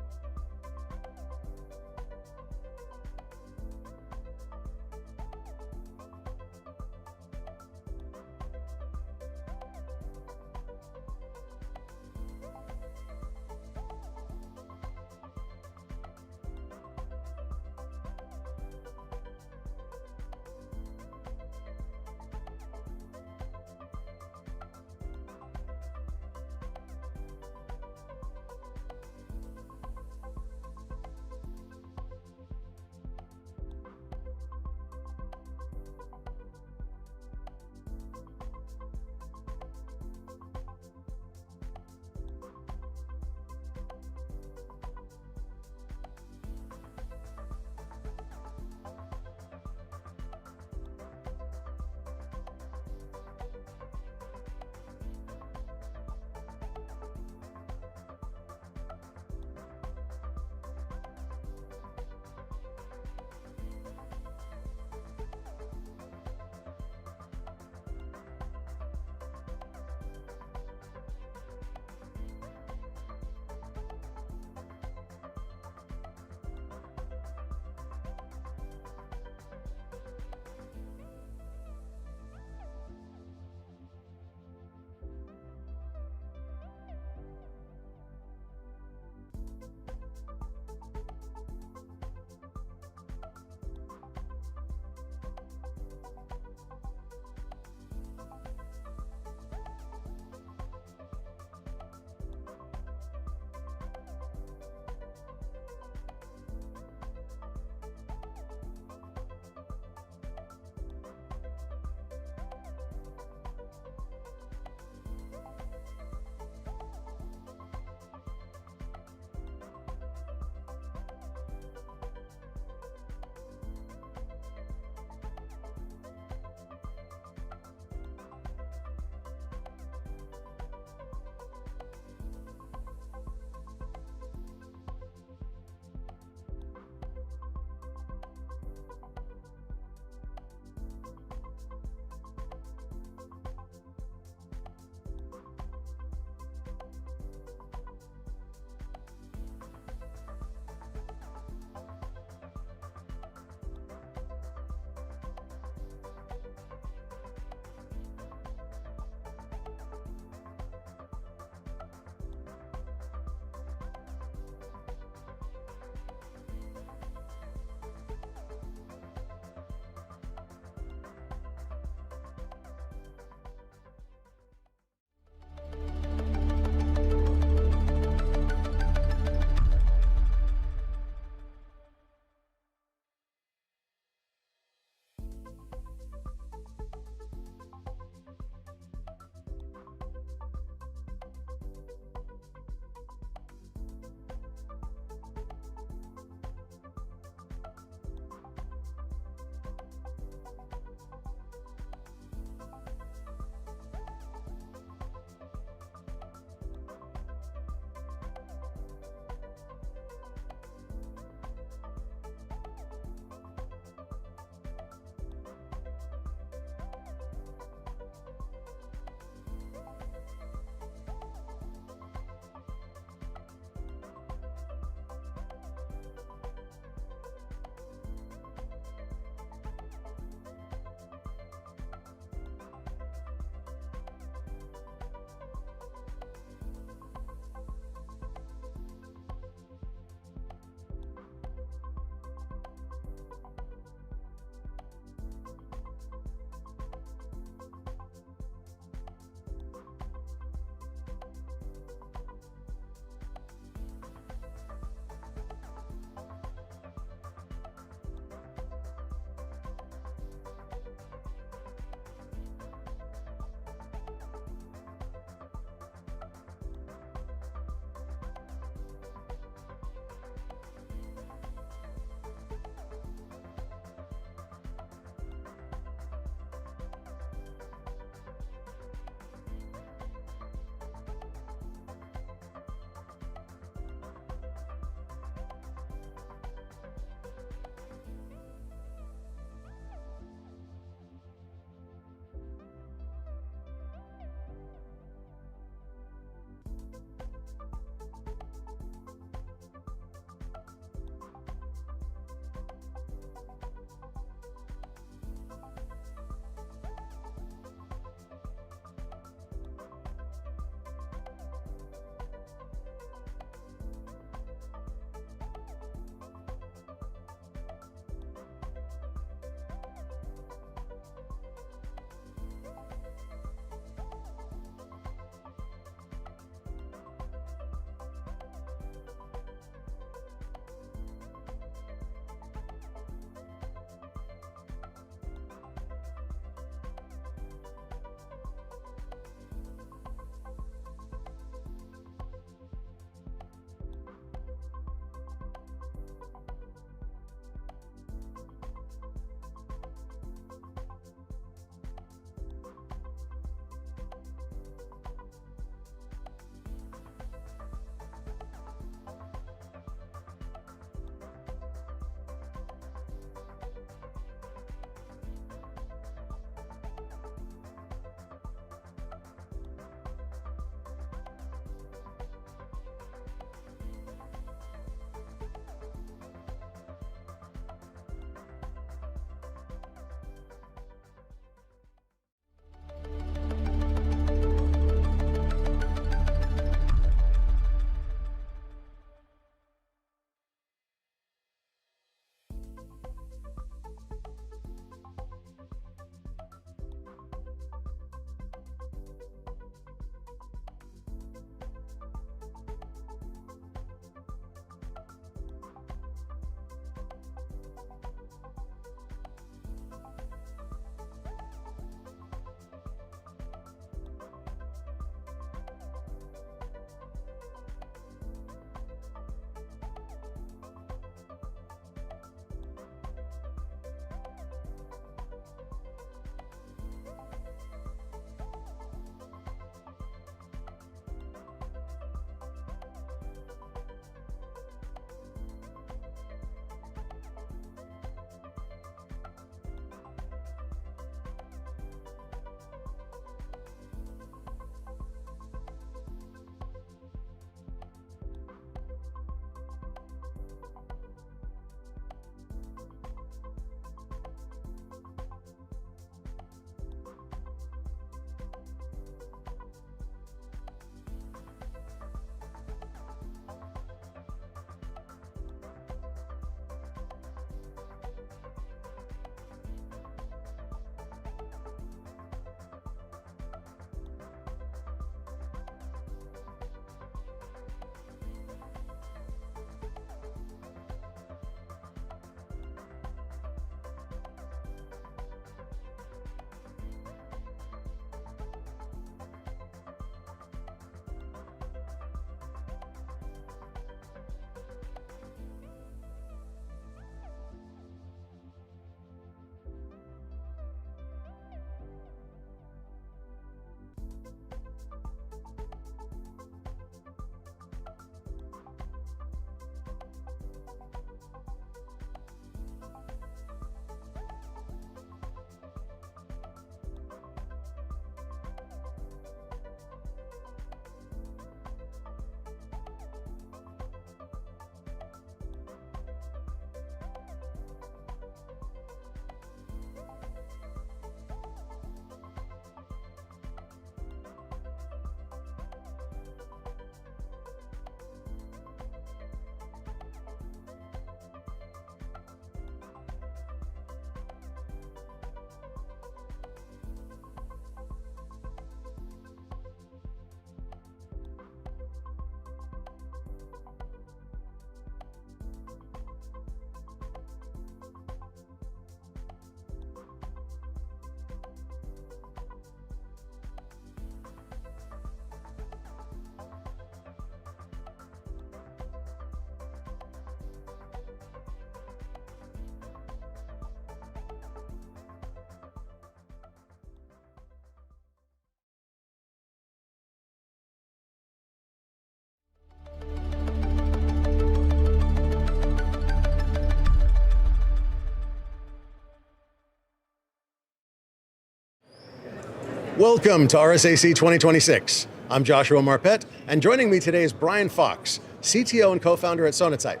S8: Welcome to RSAC 2026. I'm Joshua Marpet, and joining me today is Brian Fox, CTO and co-founder at Sonatype.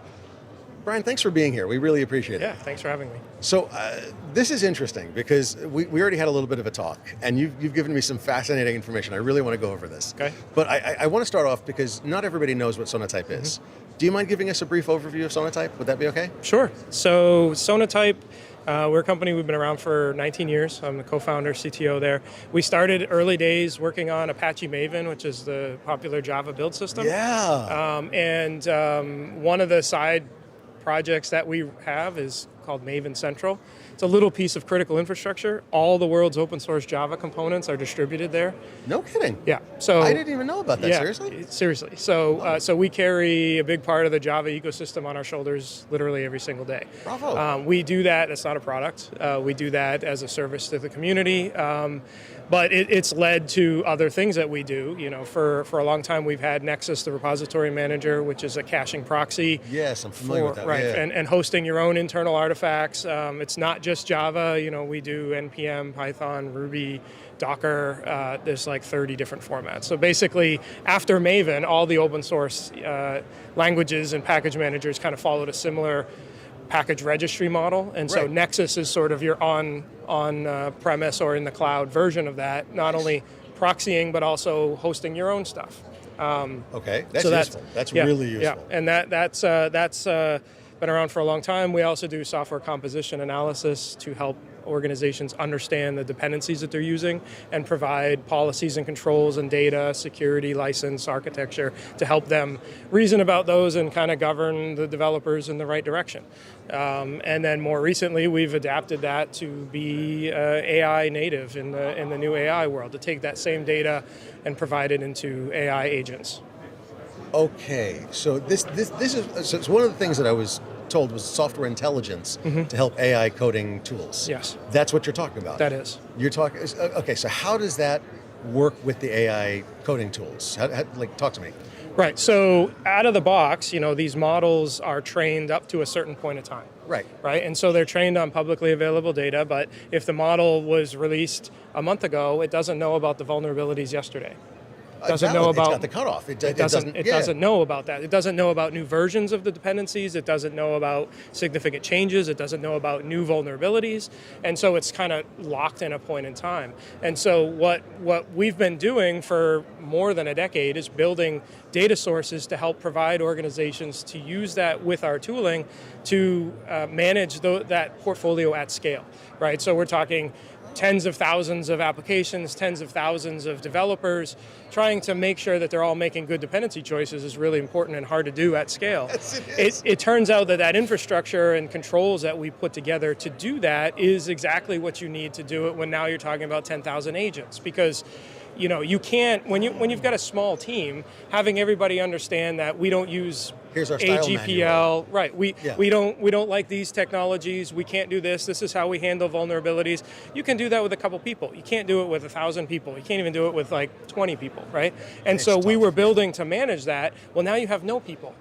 S8: Brian, thanks for being here. We really appreciate it.
S9: Yeah, thanks for having me.
S8: So this is interesting because we already had a little bit of a talk, and you've given me some fascinating information. I really want to go over this.
S9: Okay.
S8: But I want to start off because not everybody knows what Sonatype is. Do you mind giving us a brief overview of Sonatype? Would that be okay?
S9: Sure. So Sonatype, we're a company, we've been around for 19 years. I'm the co-founder, CTO there. We started early days working on Apache Maven, which is the popular Java build system.
S8: Yeah.
S9: One of the side projects that we have is called Maven Central. It's a little piece of critical infrastructure. All the world's open source Java components are distributed there.
S8: No kidding.
S9: Yeah. So
S8: I didn't even know about that.
S9: Yeah,
S8: Seriously?
S9: Seriously. So we carry a big part of the Java ecosystem on our shoulders literally every single day.
S8: Bravo.
S9: We do that. It's not a product. We do that as a service to the community. But it's led to other things that we do. You know, for a long time we've had Nexus, the repository manager, which is a caching proxy.
S8: Yes, I'm familiar with that.
S9: Right,
S8: Yeah.
S9: and hosting your own internal artifacts. It's not just Java. You know, we do NPM, Python, Ruby, Docker. There's like 30 different formats. So basically, after Maven, all the open source languages and package managers kind of followed a similar package registry model, and so
S8: Right.
S9: Nexus is sort of your on premise or in the cloud version of that, not only proxying but also hosting your own stuff.
S8: Okay, that's
S9: So
S8: useful. That's really useful.
S9: Yeah, and that's been around for a long time. We also do software composition analysis to help organizations understand the dependencies that they're using and provide policies and controls and data, security, license, architecture to help them reason about those and kind of govern the developers in the right direction. And then more recently, we've adapted that to be AI native in the new AI world, to take that same data and provide it into AI agents.
S8: Okay, so this is so it's one of the things that I was told was software intelligence to help AI coding tools.
S9: Yes.
S8: That's what you're talking about.
S9: That is.
S8: You're talking. Okay, so how does that work with the AI coding tools? Talk to me.
S9: Right. So out of the box, you know, these models are trained up to a certain point of time.
S8: Right.
S9: Right. And so they're trained on publicly available data, but if the model was released a month ago, it doesn't know about the vulnerabilities yesterday. Doesn't know about.
S8: It's got the cutoff. It
S9: doesn't know about that. It doesn't know about new versions of the dependencies. It doesn't know about significant changes. It doesn't know about new vulnerabilities. And so it's kind of locked in a point in time. And so what we've been doing for more than a decade is building data sources to help provide organizations to use that with our tooling to manage that portfolio at scale, right? So we're talking tens of thousands of applications, tens of thousands of developers. Trying to make sure that they're all making good dependency choices is really important and hard to do at scale.
S8: Yes, it is.
S9: It turns out that infrastructure and controls that we put together to do that is exactly what you need to do it when now you're talking about 10,000 agents. Because you know, you can't, when you've got a small team, having everybody understand that we don't use
S8: Here's our style
S9: AGPL,
S8: manual.
S9: right? We don't like these technologies. We can't do this. This is how we handle vulnerabilities. You can do that with a couple people. You can't do it with 1,000 people. You can't even do it with like 20 people, right? And so we were building to manage that. Well, now you have no people.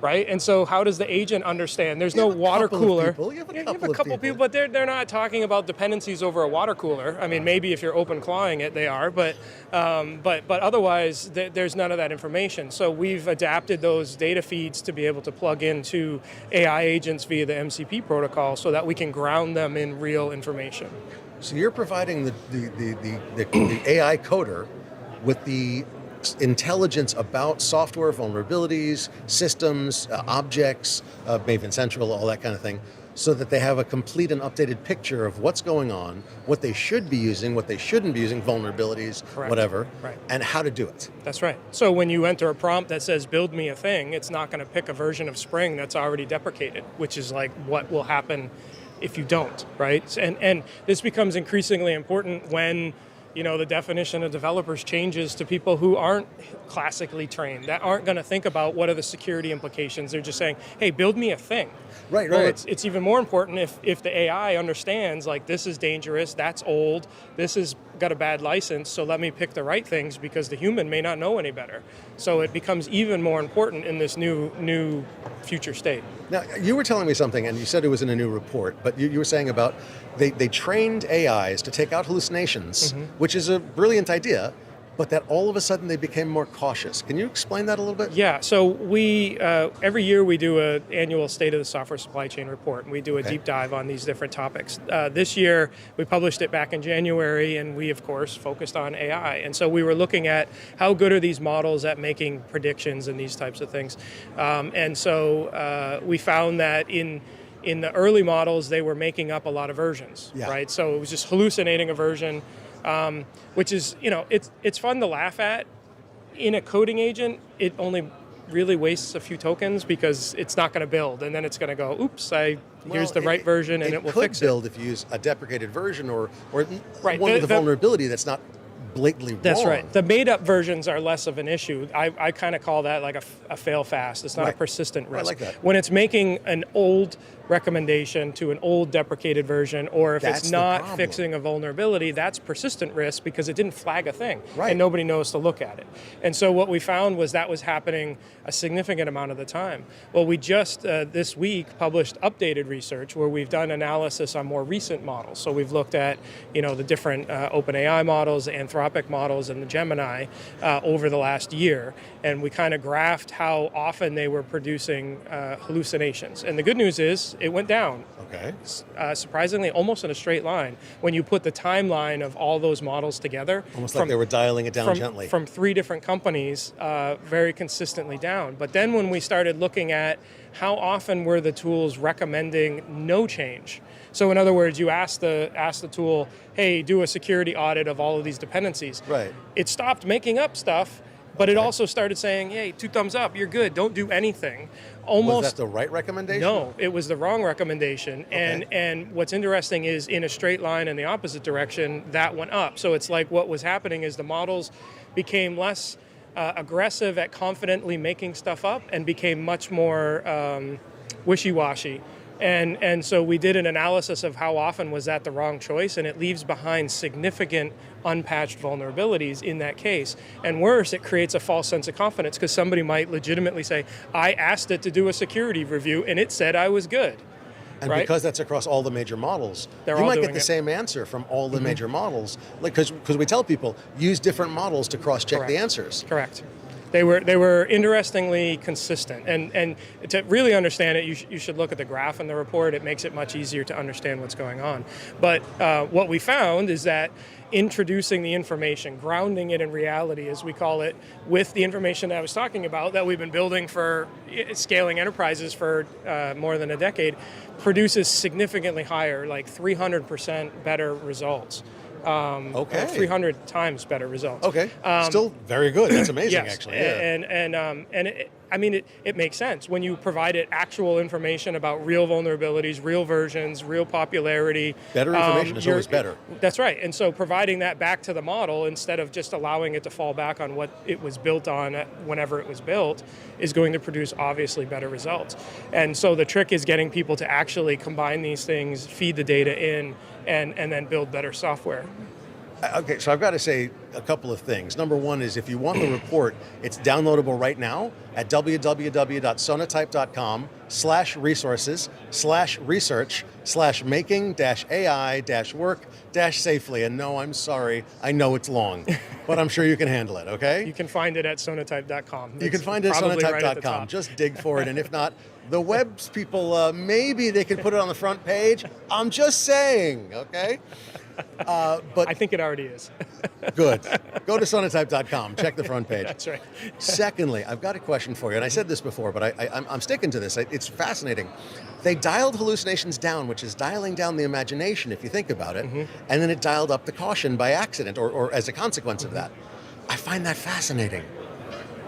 S9: Right, and so how does the agent understand? There's no water cooler.
S8: You have
S9: a couple people, but they're not talking about dependencies over a water cooler. I mean, maybe if you're open clawing it, they are, but otherwise, there's none of that information. So we've adapted those data feeds to be able to plug into AI agents via the MCP protocol, so that we can ground them in real information.
S8: So you're providing the AI coder with the intelligence about software vulnerabilities, systems, objects, Maven Central, all that kind of thing, so that they have a complete and updated picture of what's going on, what they should be using, what they shouldn't be using, vulnerabilities,
S9: Correct.
S8: Whatever,
S9: Right.
S8: and how to do it.
S9: That's right. So when you enter a prompt that says build me a thing, it's not going to pick a version of Spring that's already deprecated, which is like what will happen if you don't, right? And this becomes increasingly important when the definition of developers changes to people who aren't classically trained, that aren't going to think about what are the security implications. They're just saying, hey, build me a thing.
S8: Right.
S9: It's even more important if the AI understands, like, this is dangerous, that's old, this has got a bad license, so let me pick the right things because the human may not know any better. So it becomes even more important in this new future state.
S8: Now, you were telling me something, and you said it was in a new report, but you were saying about they trained AIs to take out hallucinations, which is a brilliant idea, but that all of a sudden they became more cautious. Can you explain that a little bit?
S9: Yeah, so we every year we do an annual State of the Software Supply Chain report, and we do a deep dive on these different topics. This year, we published it back in January, and we, of course, focused on AI. And so we were looking at how good are these models at making predictions and these types of things. And so we found that in the early models, they were making up a lot of versions, right? So it was just hallucinating a version, which is, it's fun to laugh at. In a coding agent, it only really wastes a few tokens because it's not going to build, and then it's going to go, oops, here's the right version, and it will fix it.
S8: It could build if you use a deprecated version or one with a vulnerability that's not blatantly wrong.
S9: That's right. The made-up versions are less of an issue. I kind of call that like a fail-fast. It's not a persistent risk.
S8: I like that.
S9: When it's making an old recommendation to an old deprecated version, or if it's not fixing a vulnerability, that's persistent risk because it didn't flag a thing, and nobody knows to look at it. And so what we found was that was happening a significant amount of the time. Well, we just this week published updated research where we've done analysis on more recent models. So we've looked at the different OpenAI models, the Anthropic models, and the Gemini over the last year, and we kind of graphed how often they were producing hallucinations. And the good news is it went down.
S8: Okay.
S9: Surprisingly, almost in a straight line when you put the timeline of all those models together.
S8: Almost like they were dialing it down gently.
S9: From 3 different companies, very consistently down. But then when we started looking at how often were the tools recommending no change. So in other words, you ask the tool, hey, do a security audit of all of these dependencies.
S8: Right.
S9: It stopped making up stuff, but it also started saying, hey, 2 thumbs up, you're good, don't do anything.
S8: Was that the right recommendation?
S9: No, it was the wrong recommendation.
S8: Okay.
S9: And what's interesting is in a straight line in the opposite direction, that went up. So it's like what was happening is the models became less aggressive at confidently making stuff up and became much more wishy-washy. And so we did an analysis of how often was that the wrong choice, and it leaves behind significant unpatched vulnerabilities in that case. And worse, it creates a false sense of confidence because somebody might legitimately say, I asked it to do a security review and it said I was good.
S8: And because that's across all the major models, you might get the same answer from all the major models. Because we tell people, use different models to cross-check the answers.
S9: Correct. They were interestingly consistent, and to really understand it, you should look at the graph in the report. It makes it much easier to understand what's going on. But what we found is that introducing the information, grounding it in reality, as we call it, with the information that I was talking about that we've been building for scaling enterprises for more than a decade, produces significantly higher, like 300% better results. 300 times better results.
S8: Okay, still very good. That's amazing,
S9: yes.
S8: actually. Yeah.
S9: And it makes sense when you provide it actual information about real vulnerabilities, real versions, real popularity.
S8: Better information is always better.
S9: That's right. And so providing that back to the model instead of just allowing it to fall back on what it was built on whenever it was built is going to produce obviously better results. And so the trick is getting people to actually combine these things, feed the data in, and then build better software.
S8: Okay, so I've got to say a couple of things. Number one is if you want the report, it's downloadable right now at www.sonatype.com/resources/making-AI-work-safely. And no, I'm sorry, I know it's long, but I'm sure you can handle it, okay?
S9: You can find it at sonatype.com.
S8: You can find it at sonatype.com. Right, just dig for it, and if not, the web's people, maybe they can put it on the front page. I'm just saying, okay? But
S9: I think it already is.
S8: Good. Go to sonatype.com. Check the front page.
S9: That's right.
S8: Secondly, I've got a question for you, and I said this before, but I'm sticking to this. It's fascinating. They dialed hallucinations down, which is dialing down the imagination, if you think about it, and then it dialed up the caution by accident or as a consequence of that. I find that fascinating.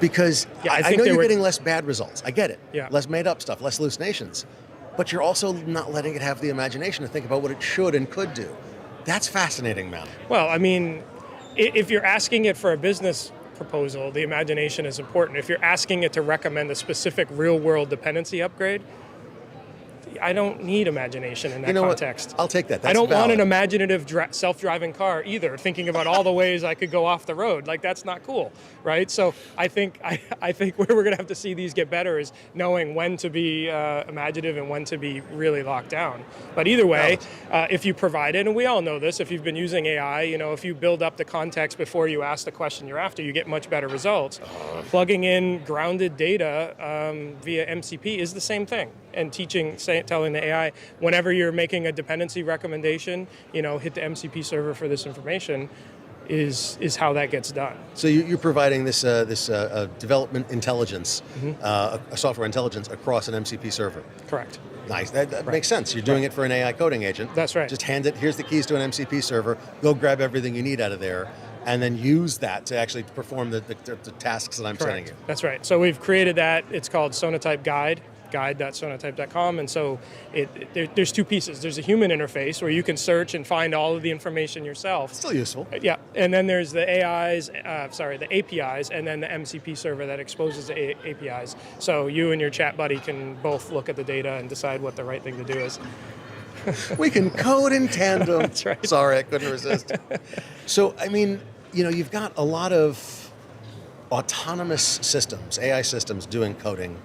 S8: Because I know you're getting less bad results. I get it.
S9: Yeah.
S8: Less made up stuff, less hallucinations. But you're also not letting it have the imagination to think about what it should and could do. That's fascinating, man.
S9: Well, I mean, if you're asking it for a business proposal, the imagination is important. If you're asking it to recommend a specific real-world dependency upgrade, I don't need imagination in that
S8: You know what?
S9: context.
S8: I'll take that.
S9: I
S8: That's
S9: don't want
S8: valid.
S9: an imaginative self-driving car either, thinking about all the ways I could go off the road. Like, that's not cool, right? So I think where we're going to have to see these get better is knowing when to be imaginative and when to be really locked down. But either way, if you provide it, and we all know this, if you've been using AI, if you build up the context before you ask the question you're after, you get much better results. Plugging in grounded data via MCP is the same thing. And telling the AI, whenever you're making a dependency recommendation, hit the MCP server for this information, is how that gets done.
S8: So you're providing this development intelligence, a software intelligence across an MCP server.
S9: Correct.
S8: Nice. That makes sense. You're doing it for an AI coding agent.
S9: That's right.
S8: Just hand it. Here's the keys to an MCP server. Go grab everything you need out of there, and then use that to actually perform the tasks that I'm sending you.
S9: That's right. So we've created that. It's called Sonatype Guide. guide.sonatype.com, and so there's two pieces. There's a human interface where you can search and find all of the information yourself.
S8: Still useful.
S9: Yeah, and then there's the the APIs, and then the MCP server that exposes the APIs. So you and your chat buddy can both look at the data and decide what the right thing to do is.
S8: We can code in tandem.
S9: That's right.
S8: Sorry, I couldn't resist. So, I mean, you've got a lot of autonomous systems, AI systems doing coding.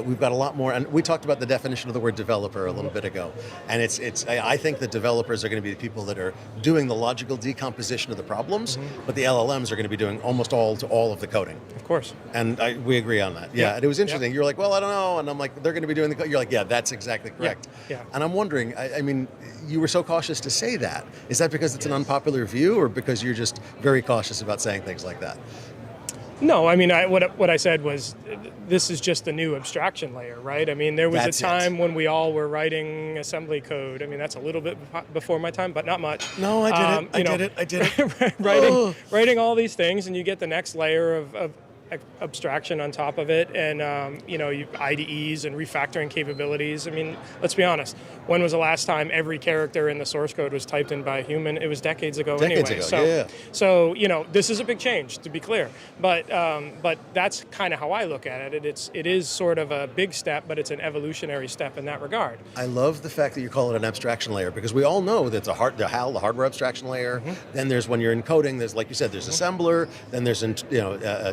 S8: We've got a lot more, and we talked about the definition of the word developer a little bit ago. And I think that developers are going to be the people that are doing the logical decomposition of the problems, but the LLMs are going to be doing almost all of the coding.
S9: Of course.
S8: And we agree on that. Yeah, and it was interesting. You're like, well, I don't know. And I'm like, they're going to be doing the code. You're like, yeah, that's exactly correct.
S9: Yeah.
S8: And I'm wondering, I mean, you were so cautious to say that. Is that because it's an unpopular view, or because you're just very cautious about saying things like that?
S9: No, I mean, what I said was, this is just a new abstraction layer, right? I mean, there was
S8: That's
S9: a time when we all were writing assembly code. I mean, that's a little bit before my time, but not much.
S8: No, I did it.
S9: Writing all these things, and you get the next layer of abstraction on top of it, and IDEs and refactoring capabilities. I mean, let's be honest. When was the last time every character in the source code was typed in by a human? It was decades ago. So this is a big change, to be clear. But that's kind of how I look at it. It is sort of a big step, but it's an evolutionary step in that regard.
S8: I love the fact that you call it an abstraction layer, because we all know that the hardware abstraction layer. Then there's, when you're encoding, there's, like you said, there's assembler. Then there's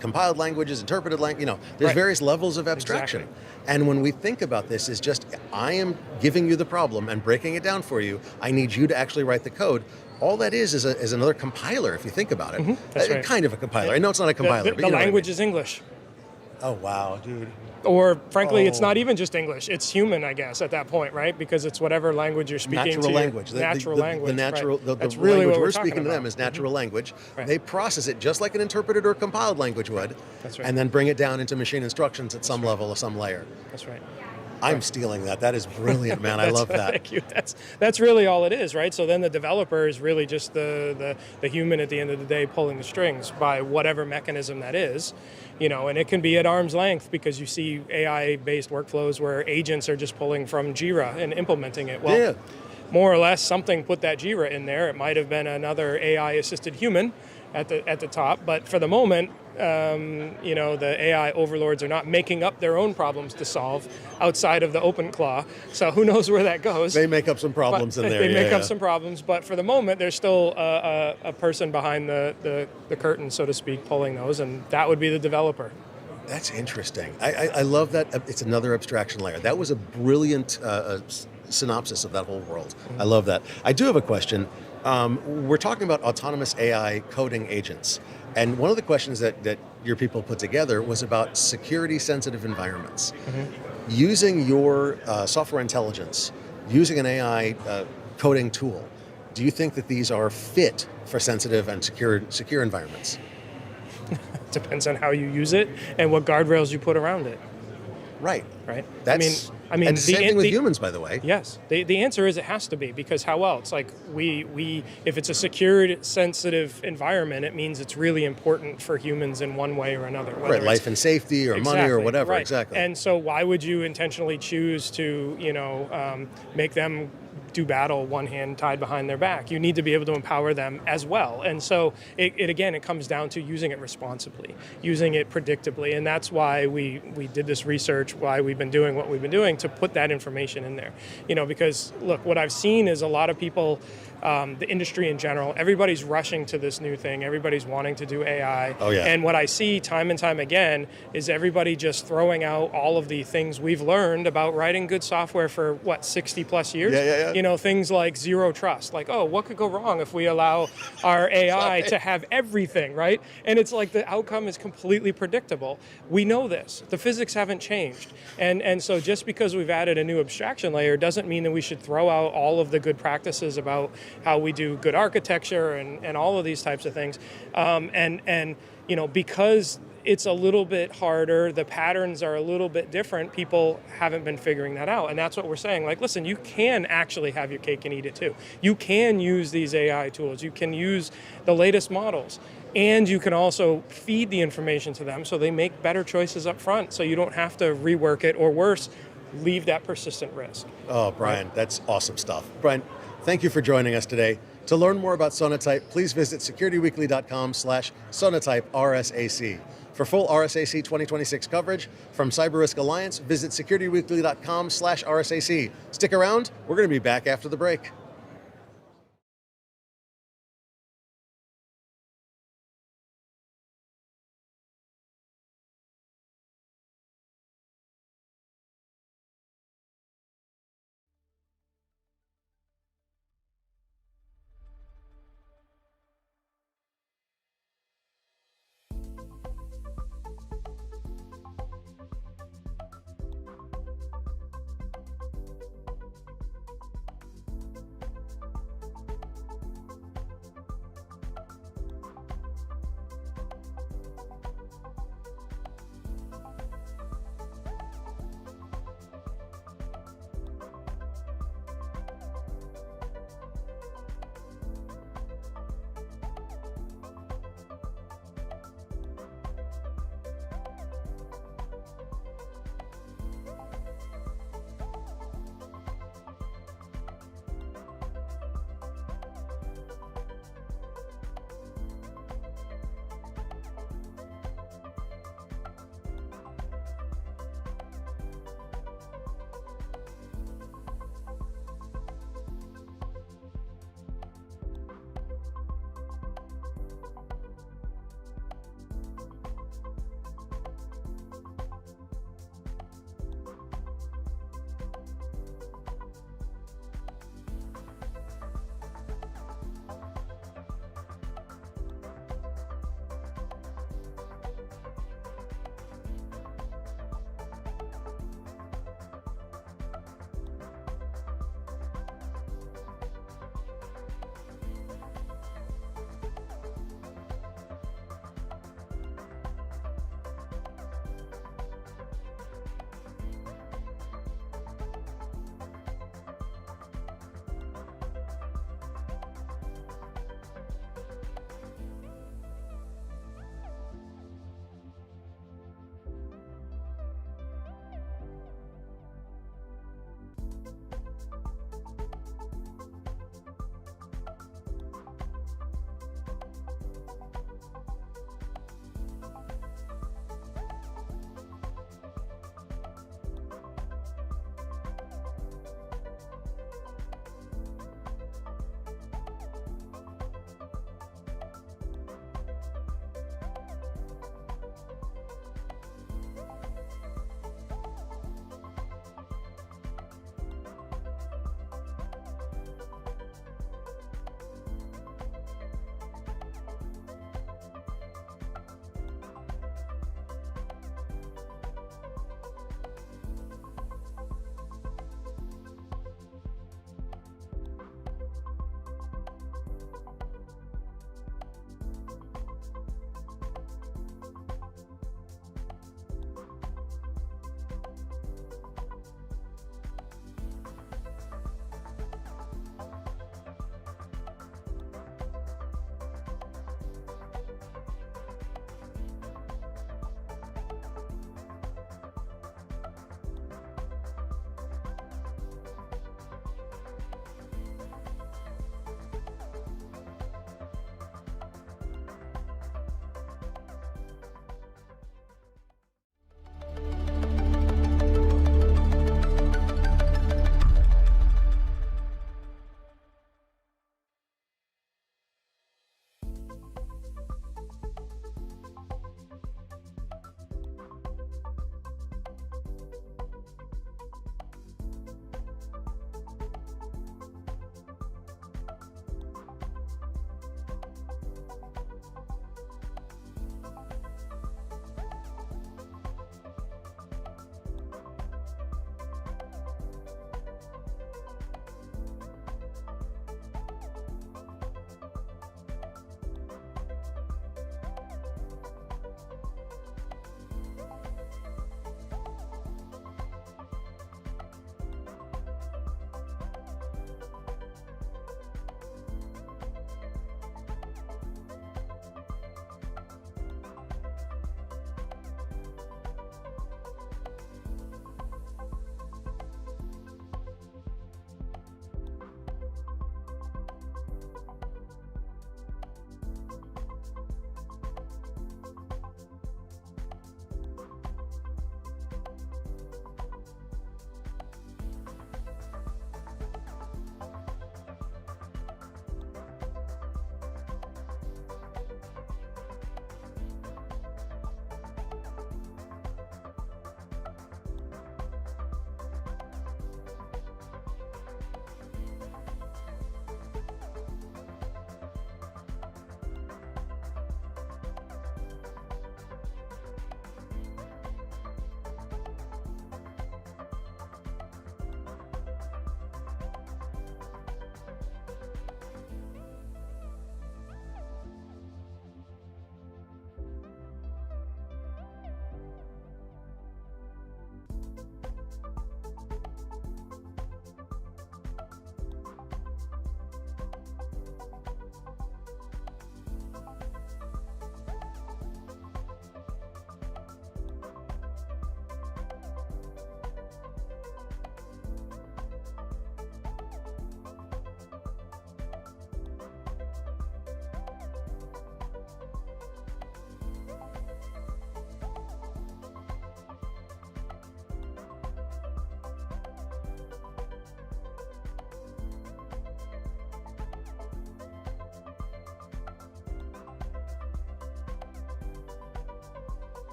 S8: compiled languages, interpreted language. There's various levels of abstraction.
S9: Exactly.
S8: And when we think about this, is just, I am giving you the problem and breaking it down for you. I need you to actually write the code. All that is another compiler, if you think about it.
S9: That's right.
S8: Kind of a compiler. I know it's not a compiler.
S9: The
S8: but
S9: language is English.
S8: Oh, wow, dude.
S9: Or, frankly, it's not even just English. It's human, I guess, at that point, right? Because it's whatever language you're speaking
S8: natural
S9: to.
S8: Language.
S9: Natural language.
S8: The natural,
S9: right.
S8: the
S9: That's
S8: language
S9: really what
S8: we're
S9: talking
S8: speaking to them
S9: about.
S8: is natural language.
S9: Right.
S8: They process it just like an interpreted or compiled language would.
S9: That's right.
S8: And then bring it down into machine instructions at some level or some layer.
S9: That's right.
S8: I'm stealing that. That is brilliant, man. I love that.
S9: Thank you. That's really all it is, right? So then the developer is really just the human at the end of the day pulling the strings by whatever mechanism that is, and it can be at arm's length, because you see AI-based workflows where agents are just pulling from Jira and implementing it. Well, more or less, something put that Jira in there. It might have been another AI-assisted human at the top, but for the moment, the AI overlords are not making up their own problems to solve outside of the OpenClaw. So who knows where that goes?
S8: They make up some problems in there.
S9: They make up some problems, but for the moment, there's still a person behind the curtain, so to speak, pulling those, and that would be the developer.
S8: That's interesting. I love that. It's another abstraction layer. That was a brilliant synopsis of that whole world. I love that. I do have a question. We're talking about autonomous AI coding agents. And one of the questions that your people put together was about security-sensitive environments. Using your software intelligence, using an AI coding tool, do you think that these are fit for sensitive and secure environments?
S9: Depends on how you use it and what guardrails you put around it.
S8: Right.
S9: That's, I mean,
S8: and the same thing with humans, by the way.
S9: Yes, the answer is it has to be, because how else? Like if it's a secured, sensitive environment, it means it's really important for humans in one way or another.
S8: Right, life and safety, or money, or whatever.
S9: Right.
S8: Exactly.
S9: And so, why would you intentionally choose to, make them do battle one hand tied behind their back. You need to be able to empower them as well. And so it comes down to using it responsibly, using it predictably. And that's why we did this research, why we've been doing what we've been doing, to put that information in there. Because look, what I've seen is a lot of people, the industry in general, everybody's rushing to this new thing. Everybody's wanting to do AI.
S8: Oh, yeah.
S9: And what I see time and time again is everybody just throwing out all of the things we've learned about writing good software for, 60 plus years?
S8: Yeah.
S9: Things like zero trust. Like, oh, what could go wrong if we allow our AI to have everything, right? And it's like the outcome is completely predictable. We know this. The physics haven't changed. And so just because we've added a new abstraction layer doesn't mean that we should throw out all of the good practices about how we do good architecture and all of these types of things. Because it's a little bit harder, the patterns are a little bit different, people haven't been figuring that out. And that's what we're saying. Like, listen, you can actually have your cake and eat it too. You can use these AI tools. You can use the latest models. And you can also feed the information to them so they make better choices up front, so you don't have to rework it, or worse, leave that persistent risk.
S8: Oh, Brian, that's awesome stuff. Brian, thank you for joining us today. To learn more about Sonatype, please visit securityweekly.com/Sonatype RSAC. For full RSAC 2026 coverage from CyberRisk Alliance, visit securityweekly.com/RSAC. Stick around, we're going to be back after the break.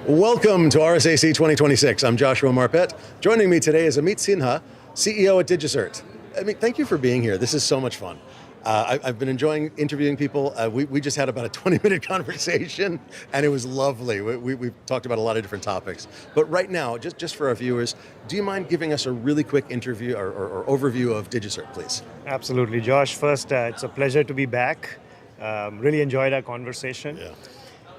S8: Welcome to RSAC 2026. I'm Joshua Marpet. Joining me today is Amit Sinha, CEO at DigiCert. Thank you for being here. This is so much fun. I've been enjoying interviewing people. We just had about a 20-minute conversation, and it was lovely. We've talked about a lot of different topics. But right now, just for our viewers, do you mind giving us a really quick interview or overview of DigiCert, please?
S10: Absolutely, Josh. First, it's a pleasure to be back. Really enjoyed our conversation.
S8: Yeah.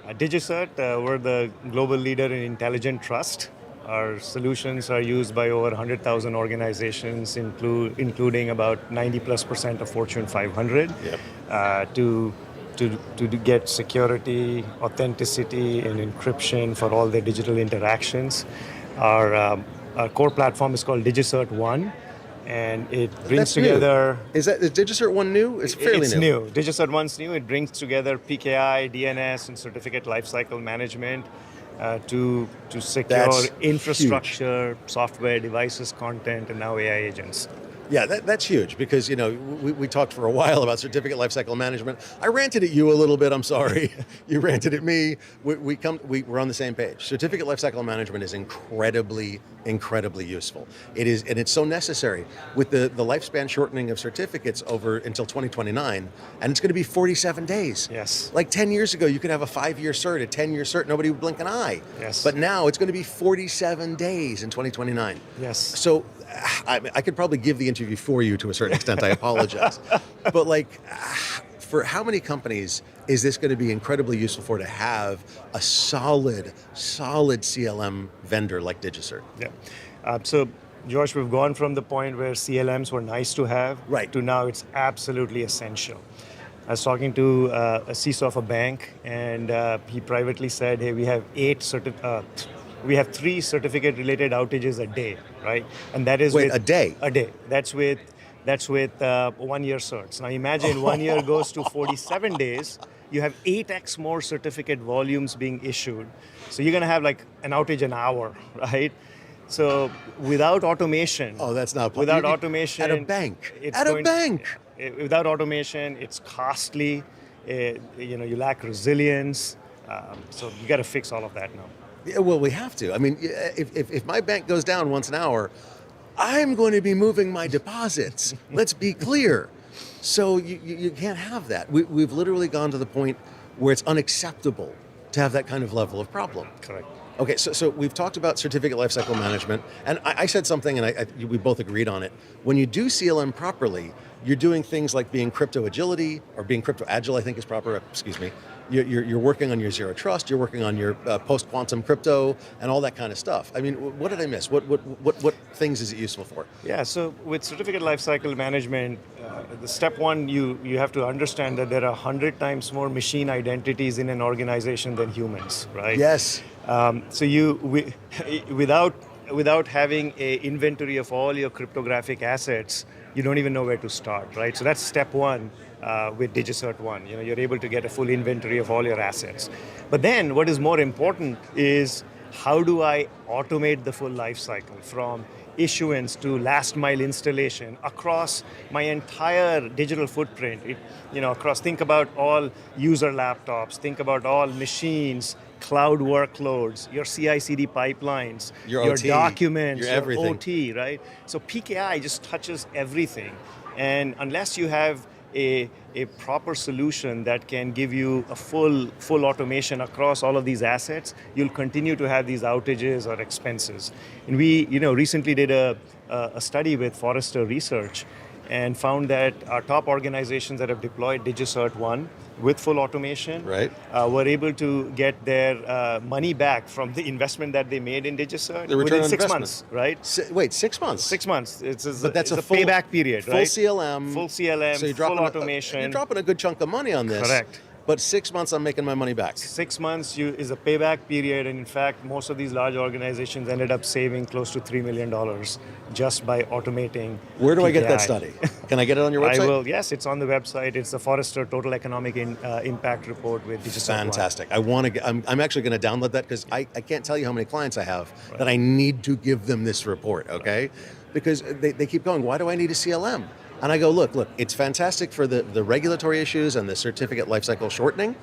S10: DigiCert, we're the global leader in intelligent trust. Our solutions are used by over 100,000 organizations, including about 90+% of Fortune 500, to get security, authenticity, and encryption for all their digital interactions. Our core platform is called DigiCert One, and it brings together.
S8: Is DigiCert One new? It's fairly
S10: It's
S8: new.
S10: new. DigiCert One's new. It brings together PKI, DNS, and certificate lifecycle management to secure
S8: That's
S10: infrastructure, software, devices, content, and now AI agents.
S8: Yeah, that's huge because, we talked for a while about certificate lifecycle management. I ranted at you a little bit, I'm sorry. You ranted at me. We're on the same page. Certificate lifecycle management is incredibly useful. It is, and it's so necessary with the lifespan shortening of certificates over until 2029, and it's going to be 47 days.
S10: Yes.
S8: Like 10 years ago, you could have a 5-year cert, a 10-year cert, nobody would blink an eye.
S10: Yes.
S8: But now it's going to be 47 days in 2029.
S10: Yes.
S8: So I could probably give the interview for you to a certain extent. I apologize. But for how many companies is this going to be incredibly useful for to have a solid CLM vendor like DigiCert?
S10: Yeah. So, Josh, we've gone from the point where CLMs were nice to have to now it's absolutely essential. I was talking to a CISO of a bank, and he privately said, "Hey, we have 3 certificate-related outages a day, right?" And that is
S8: a day.
S10: A day. That's with 1-year certs. Now imagine 1 year goes to 47 days. You have 8x more certificate volumes being issued. So you're going to have like an outage an hour, right? So without automation.
S8: Oh, that's not
S10: without automation
S8: at a bank.
S10: Without automation, it's costly. You lack resilience. So you got to fix all of that now.
S8: Yeah, well, we have to. I mean, if my bank goes down once an hour, I'm going to be moving my deposits. Let's be clear. So you can't have that. We've literally gone to the point where it's unacceptable to have that kind of level of problem.
S10: Correct.
S8: Okay, so we've talked about certificate lifecycle management, and I said something, and we both agreed on it. When you do CLM properly, you're doing things like being crypto agility, or being crypto agile, I think is proper, excuse me. You're working on your zero trust, you're working on your post-quantum crypto, and all that kind of stuff. I mean, what did I miss? What things is it useful for?
S10: Yeah, so with certificate lifecycle management, the step one, you have to understand that there are 100 times more machine identities in an organization than humans, right?
S8: Yes.
S10: So without having an inventory of all your cryptographic assets, you don't even know where to start, right? So that's step one with DigiCert One. You're able to get a full inventory of all your assets. But then what is more important is how do I automate the full life cycle from issuance to last mile installation across my entire digital footprint. Think about all user laptops, think about all machines, cloud workloads, your CI/CD pipelines, your documents,
S8: your everything.
S10: OT, right? So PKI just touches everything. And unless you have a proper solution that can give you a full automation across all of these assets, you'll continue to have these outages or expenses. And we recently did a study with Forrester Research and found that our top organizations that have deployed DigiCert One with full automation were able to get their money back from the investment that they made in DigiCert within 6 months, right?
S8: Wait, 6 months?
S10: 6 months. It's
S8: a full
S10: payback period,
S8: full
S10: right?
S8: CLM.
S10: Full CLM,
S8: so you're
S10: full automation.
S8: You're dropping a good chunk of money on this.
S10: Correct.
S8: But 6 months, I'm making my money back.
S10: 6 months is a payback period, and in fact, most of these large organizations ended up saving close to $3 million just by automating.
S8: Where do
S10: PKI.
S8: I get that study? Can I get it on your website?
S10: I will. Yes, it's on the website. It's the Forrester Total Economic Impact Report with DigiCert One.
S8: Fantastic. I'm actually going to download that because I can't tell you how many clients I have that I need to give them this report. Okay, because they keep going. Why do I need a CLM? And I go, look, it's fantastic for the regulatory issues and the certificate lifecycle shortening,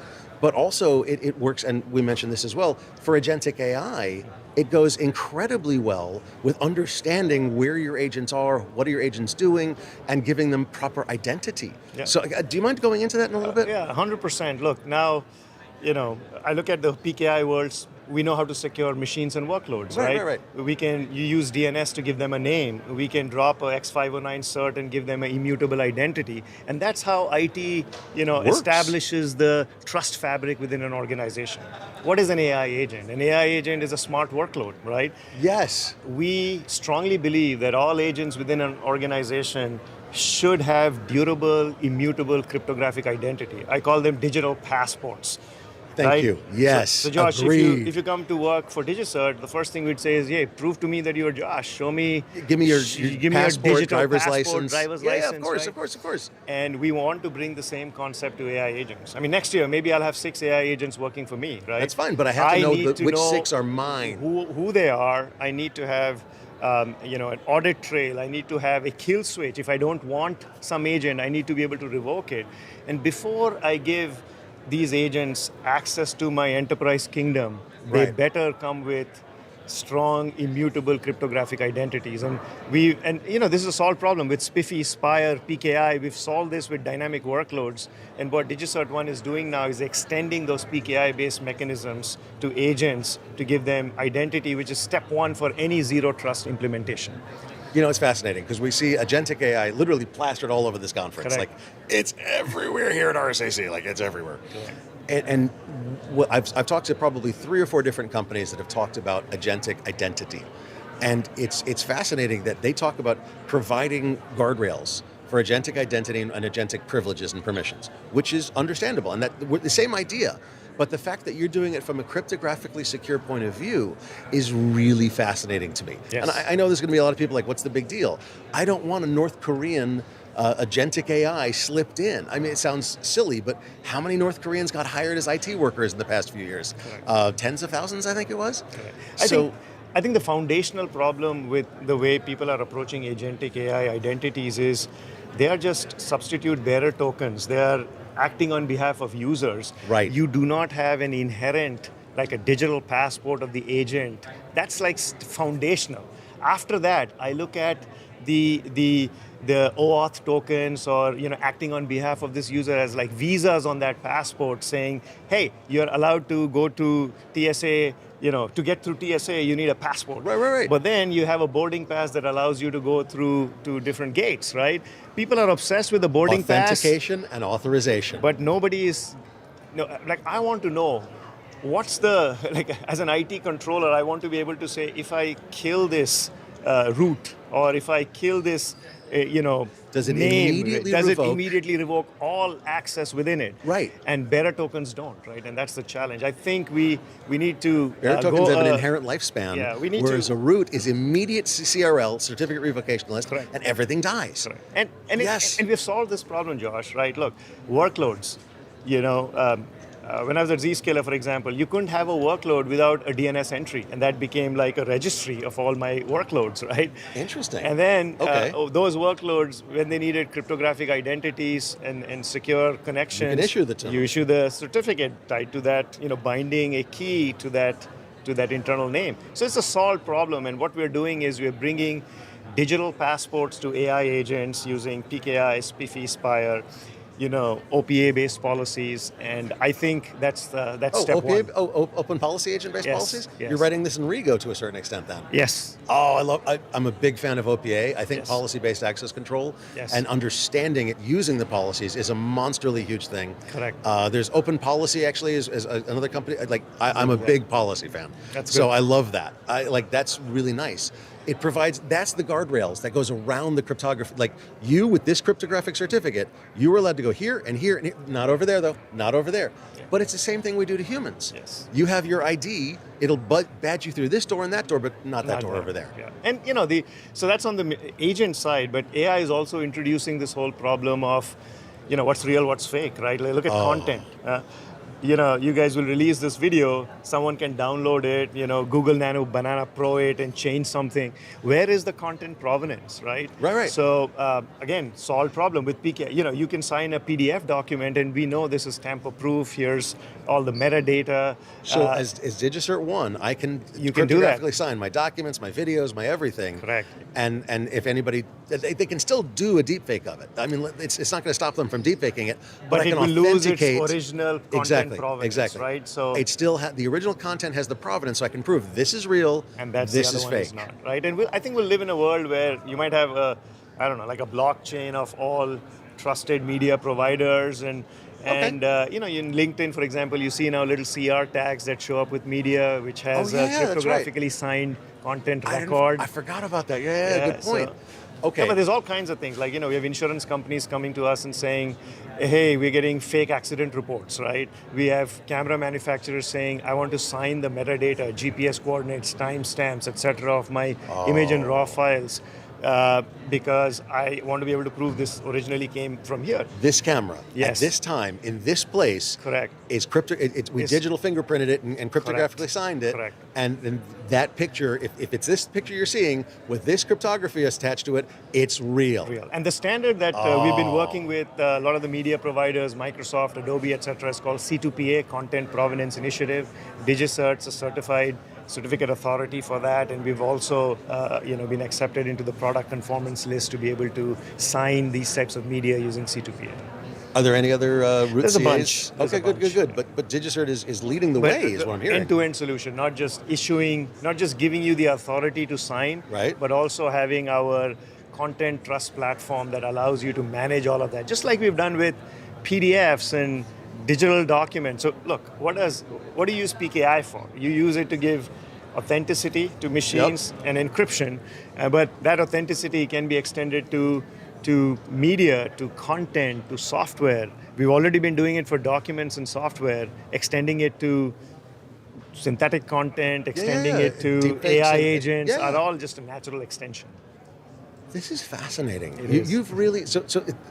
S8: but also it works, and we mentioned this as well, for agentic AI, it goes incredibly well with understanding where your agents are, what are your agents doing, and giving them proper identity.
S10: Yeah.
S8: So do you mind going into that in a little bit?
S10: Yeah, 100%. Look, now, I look at the PKI worlds. We know how to secure machines and workloads, right?
S8: Right.
S10: You use DNS to give them a name. We can drop a X509 cert and give them an immutable identity. And that's how IT, establishes the trust fabric within an organization. What is an AI agent? An AI agent is a smart workload, right?
S8: Yes.
S10: We strongly believe that all agents within an organization should have durable, immutable cryptographic identity. I call them digital passports.
S8: Thank you. Yes.
S10: So Josh,
S8: agreed.
S10: if you come to work for DigiCert, the first thing we'd say is, hey, prove to me that you're Josh. Show me.
S8: Give me your passport,
S10: digital
S8: driver's
S10: passport,
S8: license.
S10: driver's
S8: Yeah,
S10: license.
S8: of course.
S10: And we want to bring the same concept to AI agents. I mean, next year, maybe I'll have 6 AI agents working for me, right?
S8: That's fine, but I have to know
S10: need
S8: which 6 are mine.
S10: Who they are. I need to have an audit trail. I need to have a kill switch. If I don't want some agent, I need to be able to revoke it. And before I give these agents access to my enterprise kingdom, they better come with strong, immutable cryptographic identities. And this is a solved problem with SPIFFE, Spire, PKI. We've solved this with dynamic workloads. And what DigiCert One is doing now is extending those PKI-based mechanisms to agents to give them identity, which is step 1 for any zero trust implementation.
S8: It's fascinating because we see agentic AI literally plastered all over this conference.
S10: Correct.
S8: Like, it's everywhere here at RSAC. Like, it's everywhere. Yeah. And I've talked to probably 3 or 4 different companies that have talked about agentic identity. And it's fascinating that they talk about providing guardrails for agentic identity and agentic privileges and permissions, which is understandable. And that the same idea. But the fact that you're doing it from a cryptographically secure point of view is really fascinating to me.
S10: Yes.
S8: And I know there's going to be a lot of people like, what's the big deal? I don't want a North Korean agentic AI slipped in. I mean, it sounds silly, but how many North Koreans got hired as IT workers in the past few years? Tens of thousands, I think it was.
S10: I think the foundational problem with the way people are approaching agentic AI identities is they are just substitute bearer tokens. They are acting on behalf of users.
S8: Right.
S10: You do not have an inherent, like a digital passport of the agent. That's like foundational. After that, I look at the OAuth tokens or acting on behalf of this user as like visas on that passport saying, hey, you're allowed to go to TSA. To get through TSA, you need a passport.
S8: Right.
S10: But then you have a boarding pass that allows you to go through to different gates, right? People are obsessed with the boarding pass.
S8: Authentication and authorization.
S10: But nobody is, I want to know, what's as an IT controller, I want to be able to say, if I kill this root, or if I kill this,
S8: does it
S10: name,
S8: immediately
S10: does
S8: revoke?
S10: it immediately revoke all access within it?
S8: Right.
S10: And bearer tokens don't, right? And that's the challenge. I think we need to
S8: bearer tokens have an inherent lifespan, whereas a root is immediate CRL, certificate revocation list,
S10: Correct.
S8: and everything dies.
S10: Correct. And
S8: yes.
S10: and we've solved this problem, Josh, right? Look, workloads, when I was at Zscaler, for example, you couldn't have a workload without a DNS entry, and that became like a registry of all my workloads, right?
S8: Interesting.
S10: And then those workloads, when they needed cryptographic identities and secure connections,
S8: you can issue the term.
S10: You issue the certificate tied to that, binding a key to that internal name. So it's a solved problem, and what we're doing is we're bringing digital passports to AI agents using PKI, SPIFFE, Spire, OPA-based policies, and I think that's step
S8: OPA,
S10: one.
S8: Open Policy Agent-based
S10: Yes,
S8: policies?
S10: yes.
S8: You're writing this in Rego to a certain extent then?
S10: Yes.
S8: Oh, I'm a big fan of OPA. I think
S10: Yes.
S8: policy-based access control
S10: Yes.
S8: and understanding it, using the policies is a monsterly huge thing.
S10: Correct.
S8: There's Open Policy actually is another company. I'm a big policy fan.
S10: That's
S8: so
S10: good.
S8: I love that. That's really nice. It provides, that's the guardrails that goes around the cryptography. Like you with this cryptographic certificate, you were allowed to go here and here and here. Not over there though, not over there. Yeah. But it's the same thing we do to humans.
S10: Yes.
S8: You have your ID, it'll badge you through this door and that door, but not that door over there.
S10: Yeah. And so that's on the agent side, but AI is also introducing this whole problem of, what's real, what's fake, right? Like, look at content. you guys will release this video, someone can download it, Google Nano Banana Pro it and change something. Where is the content provenance, right?
S8: Right.
S10: So again, solved problem with PKI. You can sign a PDF document and we know this is tamper-proof. Here's all the metadata.
S8: So as DigiCert 1, I can
S10: You can do that.
S8: cryptographically sign my documents, my videos, my everything.
S10: Correct.
S8: And if anybody, they can still do a deepfake of it. I mean, it's not going to stop them from deepfaking it, but I
S10: it
S8: can
S10: will lose its
S8: authenticate
S10: original content provenance, right? So
S8: it still the original content has the provenance, so I can prove this is real
S10: and that's
S8: this
S10: the other
S8: is
S10: one
S8: fake.
S10: is not, right? And I think we'll live in a world where you might have like a blockchain of all trusted media providers and in LinkedIn, for example, you see now little CR tags that show up with media, which has a cryptographically signed content record.
S8: I forgot about that. Yeah, good point. Okay.
S10: Yeah, but there's all kinds of things. Like, we have insurance companies coming to us and saying, hey, we're getting fake accident reports, right? We have camera manufacturers saying, I want to sign the metadata, GPS coordinates, timestamps, etc. of my image and raw files. Because I want to be able to prove this originally came from here.
S8: This camera,
S10: yes,
S8: at this time, in this place,
S10: correct,
S8: is we digital fingerprinted it and cryptographically signed it.
S10: Correct.
S8: And that picture, if it's this picture you're seeing with this cryptography attached to it, it's real.
S10: And the standard that we've been working with a lot of the media providers, Microsoft, Adobe, etc., is called C2PA, Content Provenance Initiative. DigiCert's a certificate authority for that, and we've also been accepted into the product conformance list to be able to sign these types of media using C2PA.
S8: Are there any other root
S10: There's
S8: CAs?
S10: a bunch.
S8: Okay, good. But DigiCert is leading the way, is what I'm hearing.
S10: End-to-end solution, not just giving you the authority to sign,
S8: right,
S10: but also having our content trust platform that allows you to manage all of that, just like we've done with PDFs and digital documents. So look, what do you use PKI for? You use it to give authenticity to machines and encryption, but that authenticity can be extended to media, to content, to software. We've already been doing it for documents and software, extending it to synthetic content, extending it to AI agents, are all just a natural extension.
S8: This is fascinating.
S10: Is.
S8: You've really so.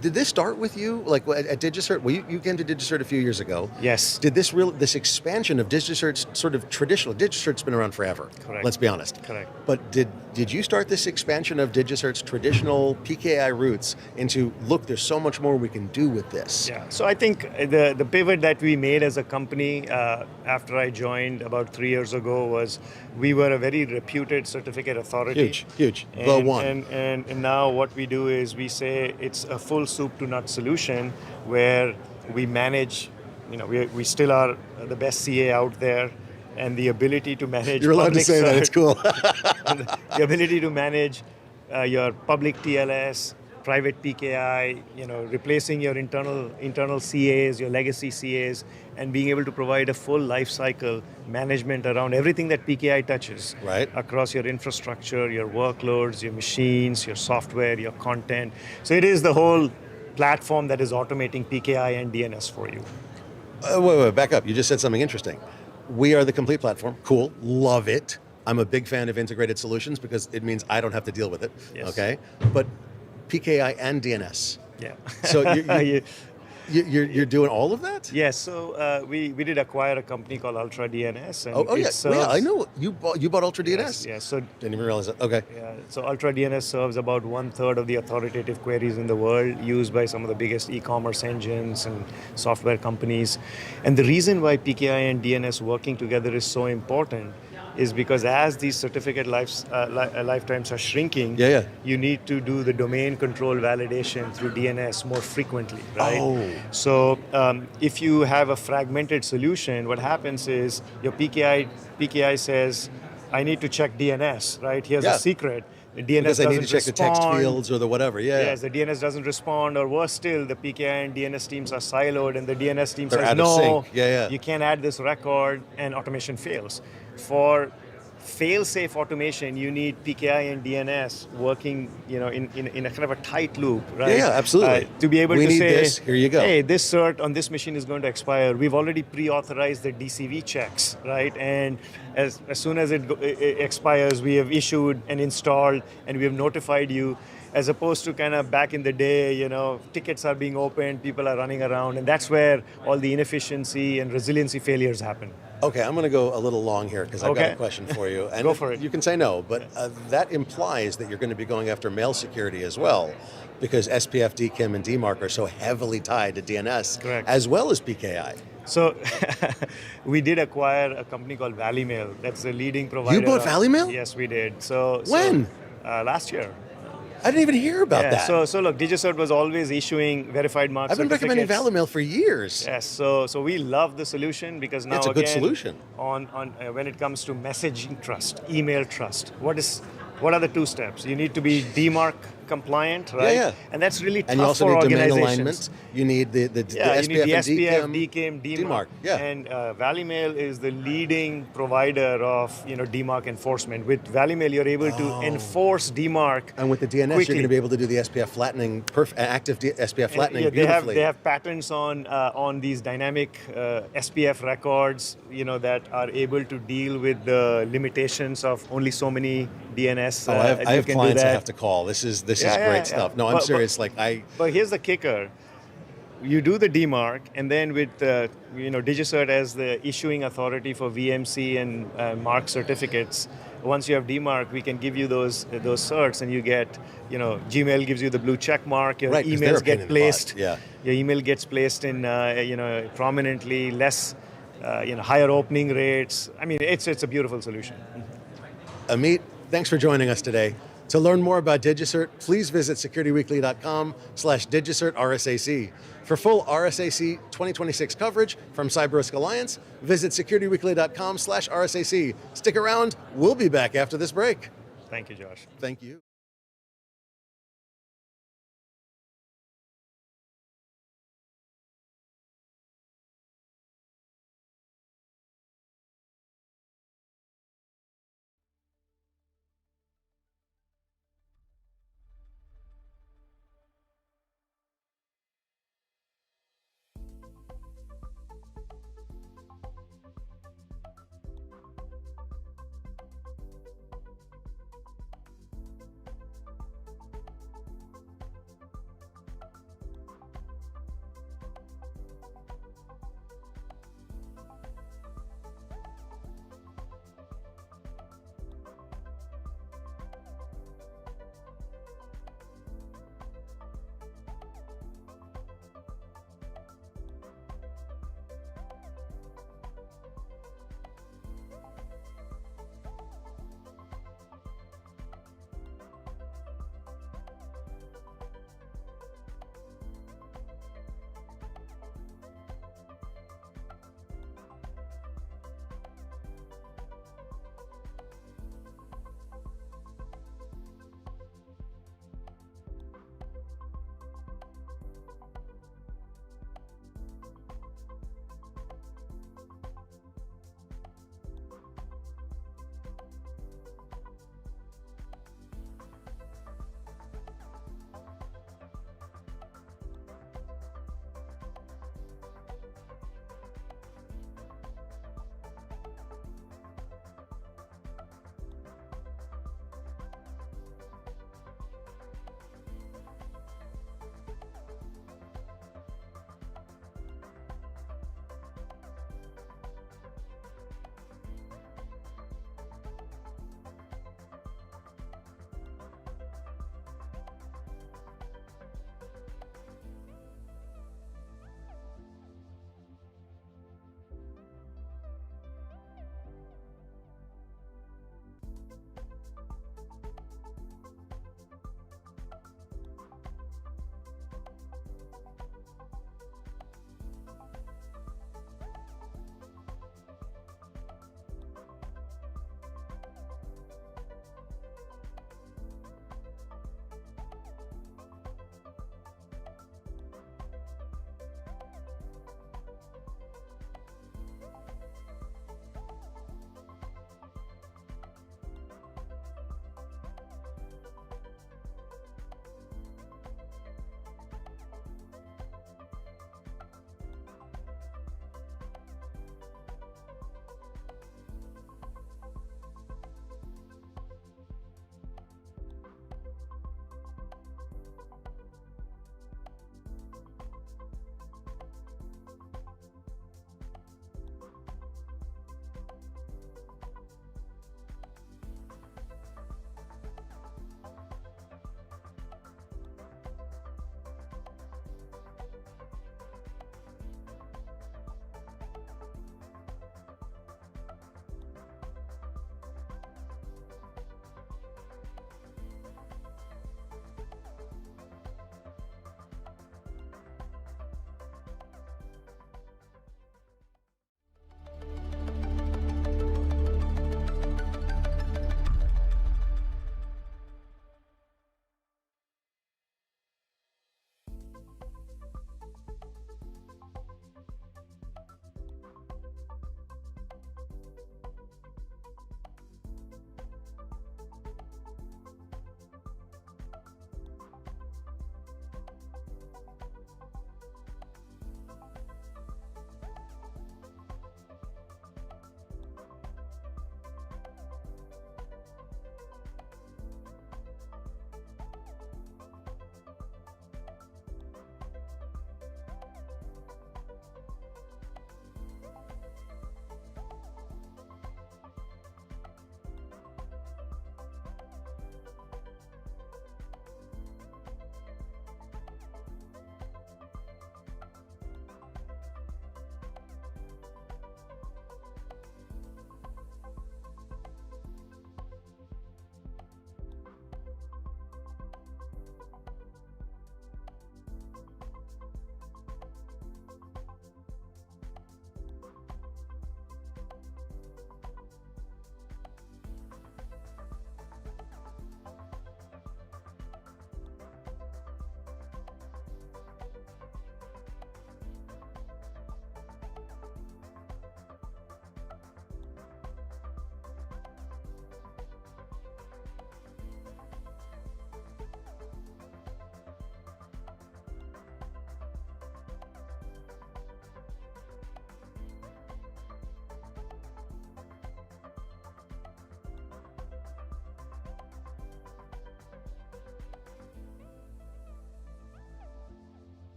S8: Did this start with you, like at DigiCert? Well, you came to DigiCert a few years ago.
S10: Yes.
S8: Did this expansion of DigiCert's sort of traditional? DigiCert's been around forever.
S10: Correct.
S8: Let's be honest.
S10: Correct.
S8: But did you start this expansion of DigiCert's traditional PKI roots into look? There's so much more we can do with this.
S10: Yeah. So I think the pivot that we made as a company after I joined about 3 years ago was we were a very reputed certificate authority.
S8: Huge. The one.
S10: And now what we do is we say it's a full soup to nut solution where we manage, we still are the best CA out there, and the ability to manage.
S8: You're allowed to say that, it's cool.
S10: The ability to manage your public TLS, private PKI, replacing your internal CAs, your legacy CAs, and being able to provide a full life cycle management around everything that PKI touches,
S8: right,
S10: across your infrastructure, your workloads, your machines, your software, your content. So it is the whole platform that is automating PKI and DNS for you.
S8: Wait, back up. You just said something interesting. We are the complete platform. Cool. Love it. I'm a big fan of integrated solutions because it means I don't have to deal with it.
S10: Yes.
S8: Okay? But PKI and DNS.
S10: Yeah.
S8: So you're doing all of that?
S10: Yes. So we did acquire a company called Ultra DNS. And
S8: I know you bought Ultra DNS.
S10: Yes. So
S8: didn't even realize that. Okay.
S10: Yeah. So Ultra DNS serves about 1/3 of the authoritative queries in the world, used by some of the biggest e-commerce engines and software companies. And the reason why PKI and DNS working together is so important is because as these certificate lifetimes are shrinking, you need to do the domain control validation through DNS more frequently, right? So if you have a fragmented solution, what happens is your PKI says, I need to check DNS, right? Here's a secret. The DNS
S8: because I need to check
S10: respond.
S8: the text fields or the whatever,
S10: Yes, the DNS doesn't respond, or worse still, the PKI and DNS teams are siloed, and the DNS team says, no, you can't add this record, and automation fails. For fail-safe automation, you need PKI and DNS working, in a kind of a tight loop, right?
S8: Yeah, absolutely.
S10: To be able to say,
S8: this. Here you go.
S10: Hey, this cert on this machine is going to expire. We've already pre-authorized the DCV checks, right? And as soon as it expires, we have issued and installed, and we have notified you. as opposed to kind of back in the day, tickets are being opened, people are running around, and that's where all the inefficiency and resiliency failures happen.
S8: Okay, I'm going to go a little long here because I've got a question for you. And
S10: Go for it.
S8: You can say no, but that implies that you're going to be going after mail security as well, because SPF, DKIM, and DMARC are so heavily tied to DNS,
S10: Correct.
S8: as well as PKI.
S10: So we did acquire a company called Valley Mail. That's the leading provider.
S8: You bought Valley Mail?
S10: Yes, we did. So
S8: When?
S10: Last year.
S8: I didn't even hear about that.
S10: So look, DigiCert was always issuing verified mark
S8: I've been recommending
S10: certificates.
S8: Valley Mail for years.
S10: Yes, so we love the solution because now
S8: It's a good solution.
S10: On when it comes to messaging trust, email trust, what are the two steps? You need to be DMARC compliant, right?
S8: Yeah.
S10: And that's really tough
S8: And you also
S10: for
S8: need domain
S10: organizations.
S8: alignment. You need the
S10: You
S8: SPF,
S10: need the
S8: and
S10: SPF,
S8: DKIM,
S10: DKIM,
S8: DMARC. Yeah.
S10: And Valley Mail is the leading provider of DMARC enforcement. With Valley Mail, you're able to enforce DMARC.
S8: And with the DNS,
S10: quickly.
S8: you're going to be able to do the SPF flattening, active SPF flattening
S10: Yeah,
S8: beautifully.
S10: they have patents on these dynamic SPF records, that are able to deal with the limitations of only so many DNS.
S8: I have clients I have to call. This is great stuff. No, I'm serious.
S10: But here's the kicker. You do the DMARC, and then with DigiCert as the issuing authority for VMC and MARC certificates. Once you have DMARC, we can give you those certs, and you get, Gmail gives you the blue check mark. Your
S8: Right, 'cause they're a
S10: emails
S8: pain in
S10: get
S8: the
S10: placed.
S8: butt, yeah.
S10: Your email gets placed in, prominently, less, higher opening rates. I mean, it's a beautiful solution.
S8: Amit, thanks for joining us today. To learn more about DigiCert, please visit securityweekly.com/DigiCertRSAC. For full RSAC 2026 coverage from CyberRisk Alliance, visit securityweekly.com/RSAC. Stick around, we'll be back after this break.
S10: Thank you, Josh.
S8: Thank you.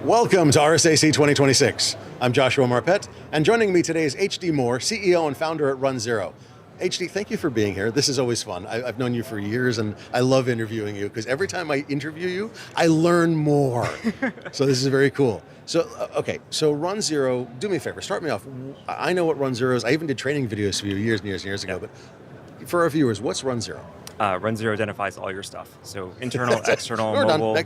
S8: Welcome to RSAC 2026. I'm Joshua Marpet, and joining me today is HD Moore, CEO and founder at RunZero. HD, thank you for being here. This is always fun. I've known you for years, and I love interviewing you because every time I interview you, I learn more. So this is very cool. So, okay, so RunZero, do me a favor, start me off. I know what RunZero is. I even did training videos for you years and years and years ago, but for our viewers, what's RunZero?
S11: RunZero identifies all your stuff. So internal, external, mobile,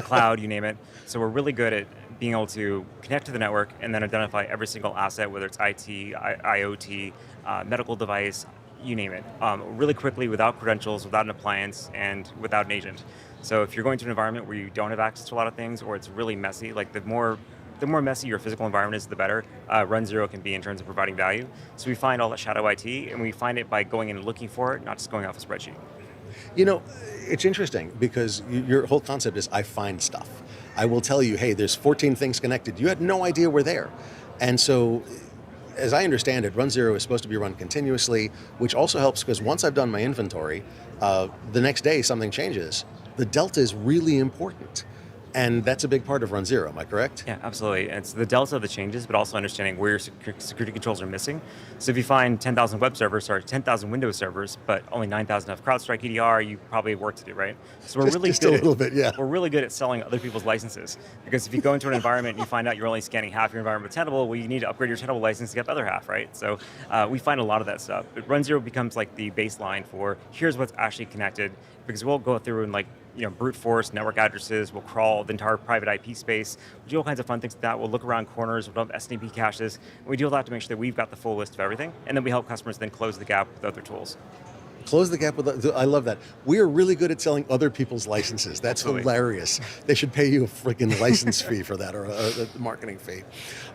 S11: cloud, you name it. So we're really good at being able to connect to the network and then identify every single asset, whether it's IT, IoT, medical device, you name it, really quickly without credentials, without an appliance, and without an agent. So if you're going to an environment where you don't have access to a lot of things, or it's really messy, like the more messy your physical environment is, the better RunZero can be in terms of providing value. So we find all that shadow IT, and we find it by going in and looking for it, not just going off a spreadsheet.
S8: You know, it's interesting because your whole concept is I find stuff. I will tell you, hey, there's 14 things connected. You had no idea we're there. And so, as I understand it, RunZero is supposed to be run continuously, which also helps because once I've done my inventory, the next day something changes. The delta is really important. And that's a big part of RunZero, am I correct?
S11: Yeah, absolutely. It's the delta of the changes, but also understanding where your security controls are missing. So if you find 10,000 web servers, or 10,000 Windows servers, but only 9,000 have CrowdStrike EDR, you probably have work to do, right? So we're
S8: just a little bit, yeah.
S11: We're really good at selling other people's licenses. Because if you go into an environment and you find out you're only scanning half your environment with Tenable, well, you need to upgrade your Tenable license to get the other half, right? So we find a lot of that stuff. But RunZero becomes like the baseline for here's what's actually connected, because we'll go through and brute force network addresses, we'll crawl the entire private IP space, we do all kinds of fun things like that, we'll look around corners, we'll have SDP caches, and we do all that to make sure that we've got the full list of everything, and then we help customers then close the gap with other tools.
S8: Close the gap with, I love that. We are really good at selling other people's licenses. That's
S11: Absolutely.
S8: Hilarious. They should pay you a freaking license fee for that, or a marketing fee.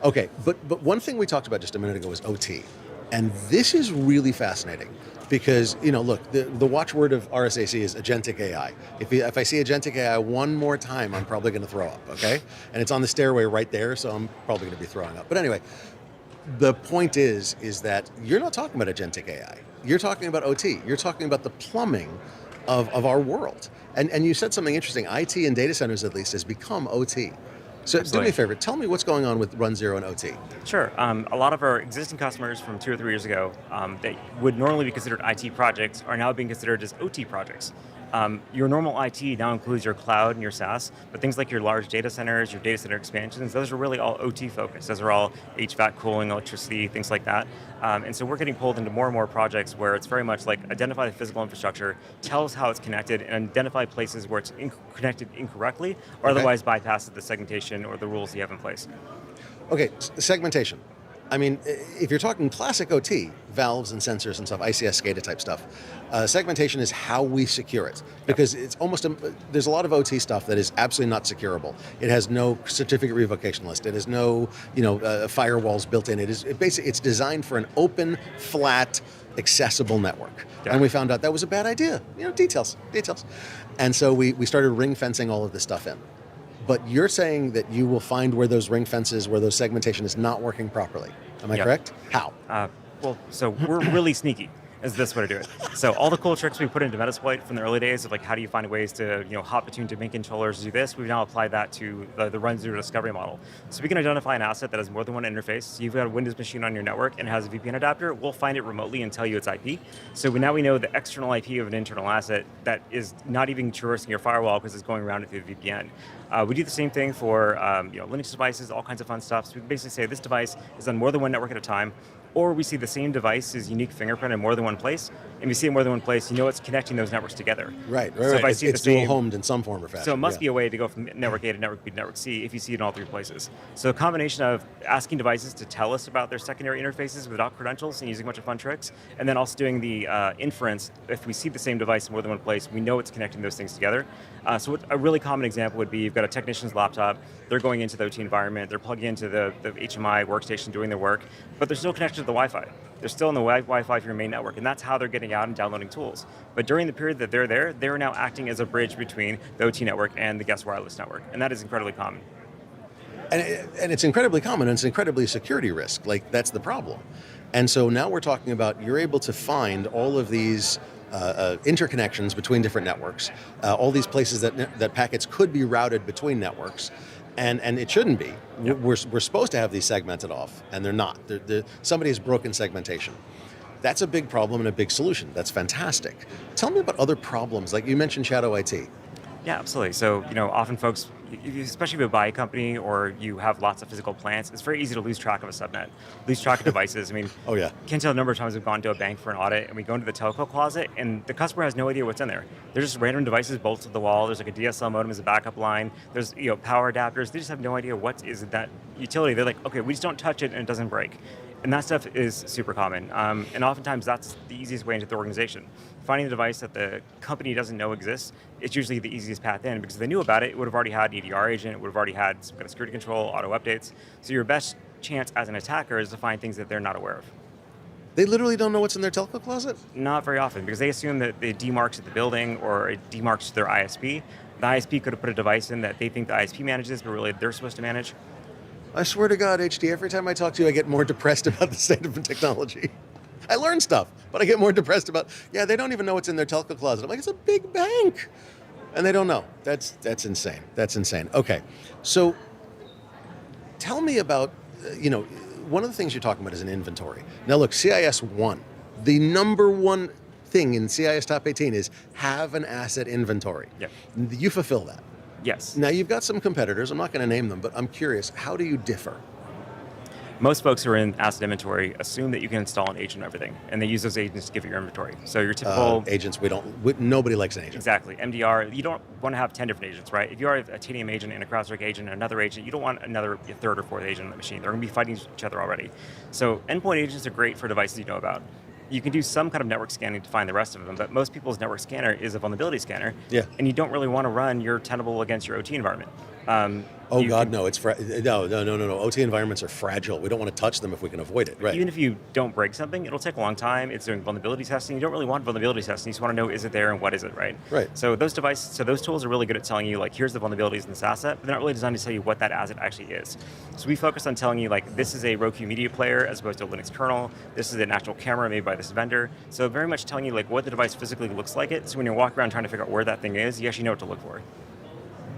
S8: Okay, but one thing we talked about just a minute ago was OT. And this is really fascinating because, look, the watchword of RSAC is Agentic AI. If I see Agentic AI one more time, I'm probably going to throw up, okay? And it's on the stairway right there, so I'm probably going to be throwing up. But anyway, the point is that you're not talking about Agentic AI. You're talking about OT. You're talking about the plumbing of our world. And you said something interesting. IT in data centers, at least, has become OT. So
S11: Absolutely.
S8: Do me a favor, tell me what's going on with RunZero and OT.
S11: Sure. A lot of our existing customers from 2 or 3 years ago that would normally be considered IT projects are now being considered as OT projects. Your normal IT now includes your cloud and your SaaS, but things like your large data centers, your data center expansions, those are really all OT focused. Those are all HVAC, cooling, electricity, things like that. And so we're getting pulled into more and more projects where it's very much like identify the physical infrastructure, tell us how it's connected, and identify places where it's connected incorrectly, or otherwise bypasses the segmentation or the rules you have in place.
S8: Okay, segmentation. I mean, if you're talking classic OT, valves and sensors and stuff, ICS, SCADA type stuff, segmentation is how we secure it. Because it's almost, there's a lot of OT stuff that is absolutely not securable. It has no certificate revocation list. It has no, firewalls built in. It's designed for an open, flat, accessible network. Yeah. And we found out that was a bad idea. Details. And so we started ring fencing all of this stuff in. But you're saying that you will find where those ring fences, where those segmentation is not working properly. Am I correct? How?
S11: So we're really sneaky, is the best way to do it. So all the cool tricks we put into Metasploit from the early days of how do you find ways to hot between domain controllers do this, we've now applied that to the RunZero discovery model. So we can identify an asset that has more than one interface. So you've got a Windows machine on your network and has a VPN adapter, we'll find it remotely and tell you its IP. So now we know the external IP of an internal asset that is not even traversing your firewall because it's going around it through the VPN. We do the same thing for Linux devices, all kinds of fun stuff. So we can basically say this device is on more than one network at a time, or we see the same device's unique fingerprint in more than one place, and we see it more than one place, it's connecting those networks together.
S8: Right. So if I see it's dual-homed in some form or fashion.
S11: So it must be a way to go from network A to network B to network C if you see it in all 3 places. So a combination of asking devices to tell us about their secondary interfaces without credentials and using a bunch of fun tricks, and then also doing the inference, if we see the same device in more than one place, we know it's connecting those things together. So a really common example would be you've got a technician's laptop, they're going into the OT environment, they're plugging into the HMI workstation doing their work, but they're still connected to the Wi-Fi. They're still in the Wi-Fi for your main network, and that's how they're getting out and downloading tools. But during the period that they're there, they're now acting as a bridge between the OT network and the guest wireless network, and that is incredibly common.
S8: And it's incredibly common, and it's incredibly security risk. That's the problem. And so now we're talking about you're able to find all of these interconnections between different networks, all these places that packets could be routed between networks, And it shouldn't be.
S11: Yep.
S8: We're supposed to have these segmented off, and they're not. Somebody has broken segmentation. That's a big problem and a big solution. That's fantastic. Tell me about other problems, like you mentioned shadow IT.
S11: Yeah, absolutely. So, often folks, especially if you buy a company or you have lots of physical plants, it's very easy to lose track of a subnet, lose track of devices. I mean,
S8: Oh, yeah.
S11: Can't tell the number of times we've gone to a bank for an audit and we go into the telco closet and the customer has no idea what's in there. There's just random devices bolted to the wall. There's like a DSL modem as a backup line. There's power adapters. They just have no idea what is that utility. They're like, okay, we just don't touch it and it doesn't break. And that stuff is super common. And oftentimes that's the easiest way into the organization. Finding a device that the company doesn't know exists, it's usually the easiest path in, because if they knew about it, it would have already had an EDR agent, it would have already had some kind of security control, auto updates. So your best chance as an attacker is to find things that they're not aware of.
S8: They literally don't know what's in their telco closet?
S11: Not very often, because they assume that it demarks at the building or it demarks to their ISP. The ISP could have put a device in that they think the ISP manages, but really they're supposed to manage.
S8: I swear to God, HD, every time I talk to you, I get more depressed about the state of the technology. I learn stuff, but I get more depressed about, they don't even know what's in their telco closet. I'm like, it's a big bank. And they don't know. That's insane. That's insane. Okay, so tell me about, one of the things you're talking about is an inventory. Now look, CIS 1, the number one thing in CIS Top 18 is have an asset inventory.
S11: Yep.
S8: You fulfill that.
S11: Yes.
S8: Now you've got some competitors, I'm not going to name them, but I'm curious, how do you differ?
S11: Most folks who are in asset inventory assume that you can install an agent and everything, and they use those agents to give you your inventory. So your typical
S8: agents, nobody likes an agent.
S11: Exactly. MDR, you don't want to have 10 different agents, right? If you are a Tanium agent and a CrowdStrike agent and another agent, you don't want a third or fourth agent on the machine. They're going to be fighting each other already. So endpoint agents are great for devices you know about. You can do some kind of network scanning to find the rest of them, but most people's network scanner is a vulnerability scanner, and you don't really want to run your Tenable against your OT environment.
S8: No, it's no. OT environments are fragile. We don't want to touch them if we can avoid it. Right.
S11: Even if you don't break something, it'll take a long time. It's doing vulnerability testing. You don't really want vulnerability testing. You just want to know, is it there and what is it, right?
S8: Right.
S11: So those tools are really good at telling you, like, here's the vulnerabilities in this asset, but they're not really designed to tell you what that asset actually is. So we focus on telling you, like, this is a Roku media player as opposed to a Linux kernel. This is an actual camera made by this vendor. So very much telling you, like, what the device physically looks like it. So when you're walking around trying to figure out where that thing is, you actually know what to look for.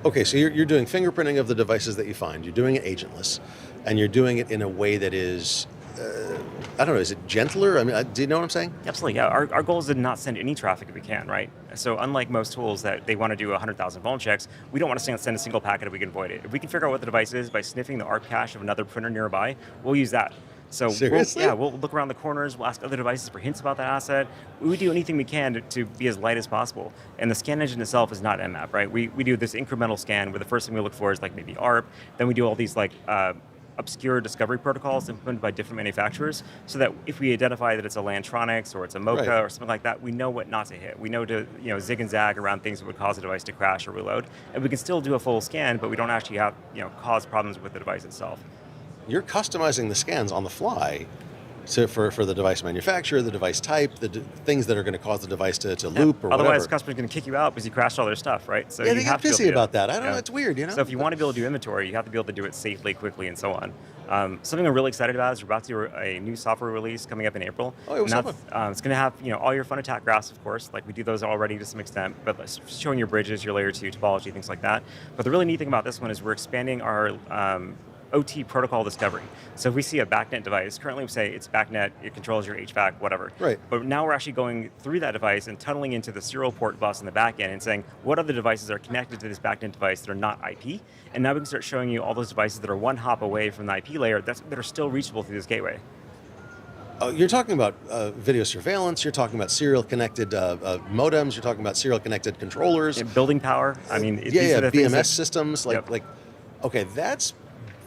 S8: Okay, so you're doing fingerprinting of the devices that you find. You're doing it agentless, and you're doing it in a way that is, I don't know, is it gentler? I mean, do you know what I'm saying?
S11: Absolutely, yeah. Our goal is to not send any traffic if we can, right? So unlike most tools that they want to do 100,000 vuln checks, we don't want to send a single packet if we can avoid it. If we can figure out what the device is by sniffing the ARP cache of another printer nearby, we'll use that. So
S8: seriously?
S11: We'll look around the corners, we'll ask other devices for hints about that asset. We do anything we can to be as light as possible. And the scan engine itself is not Nmap, right? We do this incremental scan where the first thing we look for is like maybe ARP, then we do all these like obscure discovery protocols implemented by different manufacturers, so that if we identify that it's a Lantronix or it's a Mocha or something like that, we know what not to hit. We know to zig and zag around things that would cause the device to crash or reload. And we can still do a full scan, but we don't actually have cause problems with the device itself.
S8: You're customizing the scans on the fly for the device manufacturer, the device type, the things that are going to cause the device to loop or
S11: Otherwise,
S8: whatever.
S11: the customer's going to kick you out because you crashed all their stuff, right? So
S8: they
S11: you
S8: get
S11: have to
S8: pissy about that. I don't know. It's weird,
S11: So if you want to be able to do inventory, you have to be able to do it safely, quickly, and so on. Something I'm really excited about is we're about to do a new software release coming up in April.
S8: Oh, what's up?
S11: It's going to have all your fun attack graphs, of course. Like we do those already to some extent, but showing your bridges, your layer 2 topology, things like that. But the really neat thing about this one is we're expanding our OT protocol discovery. So if we see a BACnet device, currently we say it's BACnet, it controls your HVAC, whatever.
S8: Right.
S11: But now we're actually going through that device and tunneling into the serial port bus in the back end and saying, what other devices are connected to this BACnet device that are not IP? And now we can start showing you all those devices that are one hop away from the IP layer that are still reachable through this gateway.
S8: You're talking about video surveillance, you're talking about serial connected modems, you're talking about serial connected controllers.
S11: And building power. I mean,
S8: BMS systems. Okay, that's